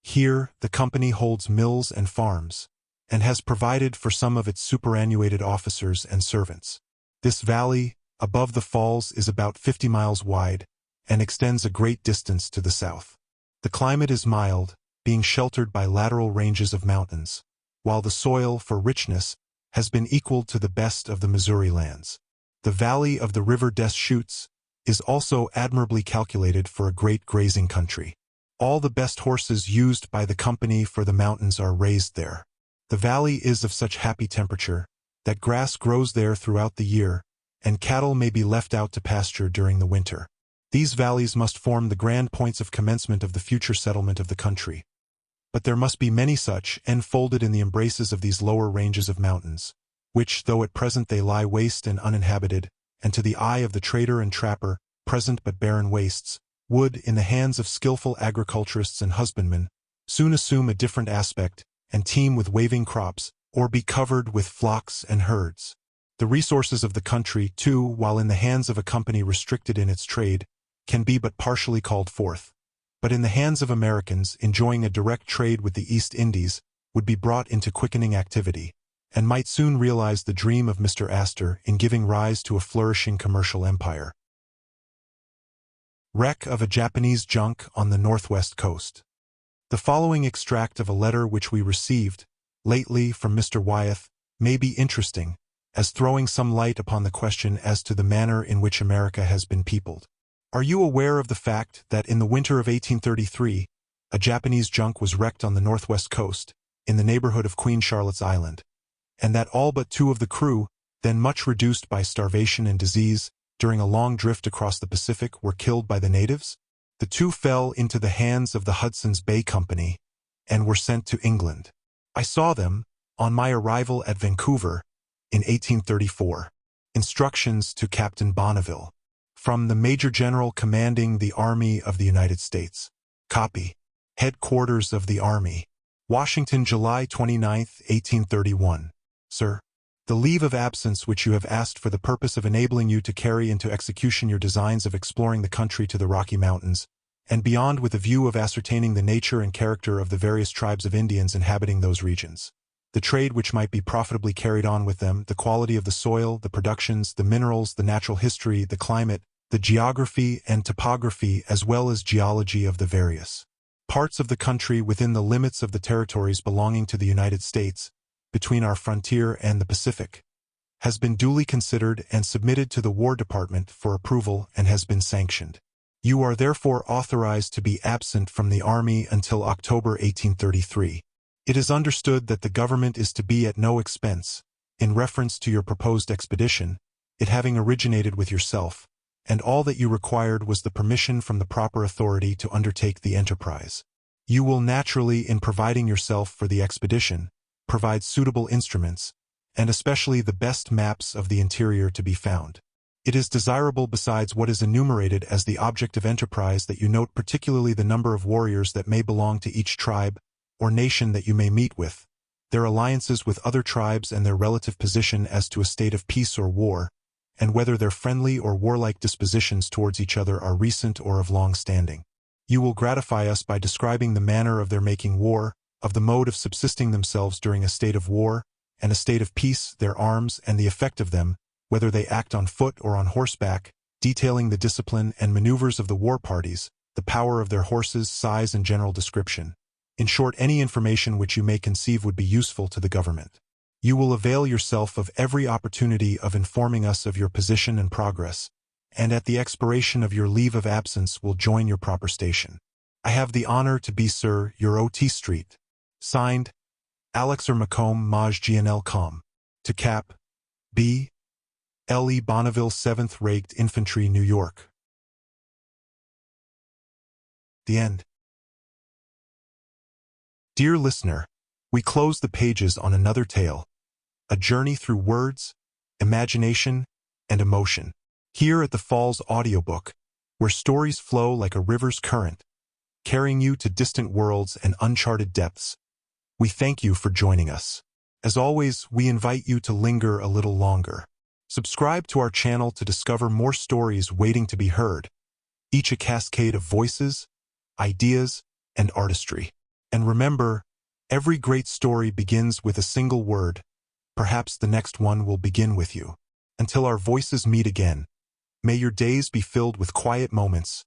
Here, the company holds mills and farms, and has provided for some of its superannuated officers and servants. This valley, above the falls, is about 50 miles wide, and extends a great distance to the south. The climate is mild, being sheltered by lateral ranges of mountains, while the soil, for richness, has been equaled to the best of the Missouri lands. The valley of the River des Chutes is also admirably calculated for a great grazing country. All the best horses used by the company for the mountains are raised there. The valley is of such happy temperature that grass grows there throughout the year, and cattle may be left out to pasture during the winter. These valleys must form the grand points of commencement of the future settlement of the country. But there must be many such, enfolded in the embraces of these lower ranges of mountains, which, though at present they lie waste and uninhabited, and to the eye of the trader and trapper, present but barren wastes, would, in the hands of skillful agriculturists and husbandmen, soon assume a different aspect, and teem with waving crops, or be covered with flocks and herds. The resources of the country, too, while in the hands of a company restricted in its trade, can be but partially called forth, but in the hands of Americans enjoying a direct trade with the East Indies, would be brought into quickening activity, and might soon realize the dream of Mr. Astor in giving rise to a flourishing commercial empire. Wreck of a Japanese junk on the northwest coast. The following extract of a letter which we received, lately, from Mr. Wyeth, may be interesting, as throwing some light upon the question as to the manner in which America has been peopled. Are you aware of the fact that in the winter of 1833, a Japanese junk was wrecked on the northwest coast, in the neighborhood of Queen Charlotte's Island, and that all but 2 of the crew, then much reduced by starvation and disease, during a long drift across the Pacific, were killed by the natives? The 2 fell into the hands of the Hudson's Bay Company, and were sent to England. I saw them, on my arrival at Vancouver, in 1834. Instructions to Captain Bonneville. From the Major General commanding the Army of the United States. Copy. Headquarters of the Army. Washington, July 29, 1831. Sir, the leave of absence which you have asked for the purpose of enabling you to carry into execution your designs of exploring the country to the Rocky Mountains, and beyond, with a view of ascertaining the nature and character of the various tribes of Indians inhabiting those regions, the trade which might be profitably carried on with them, the quality of the soil, the productions, the minerals, the natural history, the climate, the geography and topography, as well as geology of the various parts of the country within the limits of the territories belonging to the United States, between our frontier and the Pacific, has been duly considered and submitted to the War Department for approval and has been sanctioned. You are therefore authorized to be absent from the Army until October 1833. It is understood that the government is to be at no expense, in reference to your proposed expedition, it having originated with yourself, and all that you required was the permission from the proper authority to undertake the enterprise. You will naturally, in providing yourself for the expedition, provide suitable instruments, and especially the best maps of the interior to be found. It is desirable, besides what is enumerated as the object of enterprise, that you note particularly the number of warriors that may belong to each tribe or nation that you may meet with, their alliances with other tribes and their relative position as to a state of peace or war, and whether their friendly or warlike dispositions towards each other are recent or of long standing. You will gratify us by describing the manner of their making war, of the mode of subsisting themselves during a state of war and a state of peace, their arms and the effect of them, whether they act on foot or on horseback, detailing the discipline and maneuvers of the war parties, the power of their horses, size and general description. In short, any information which you may conceive would be useful to the government. You will avail yourself of every opportunity of informing us of your position and progress, and at the expiration of your leave of absence will join your proper station. I have the honor to be, sir, your O.T. Street. Signed, Alexer Macomb Maj GNL Com. To Cap. B. L.E. Bonneville, 7th Raked Infantry, New York. The end. Dear listener, we close the pages on another tale, a journey through words, imagination, and emotion. Here at the Falls Audiobook, where stories flow like a river's current, carrying you to distant worlds and uncharted depths, we thank you for joining us. As always, we invite you to linger a little longer. Subscribe to our channel to discover more stories waiting to be heard, each a cascade of voices, ideas, and artistry. And remember, every great story begins with a single word. Perhaps the next one will begin with you. Until our voices meet again, may your days be filled with quiet moments,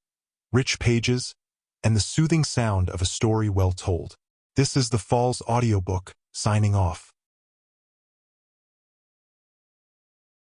rich pages, and the soothing sound of a story well told. This is the Falls Audiobook, signing off.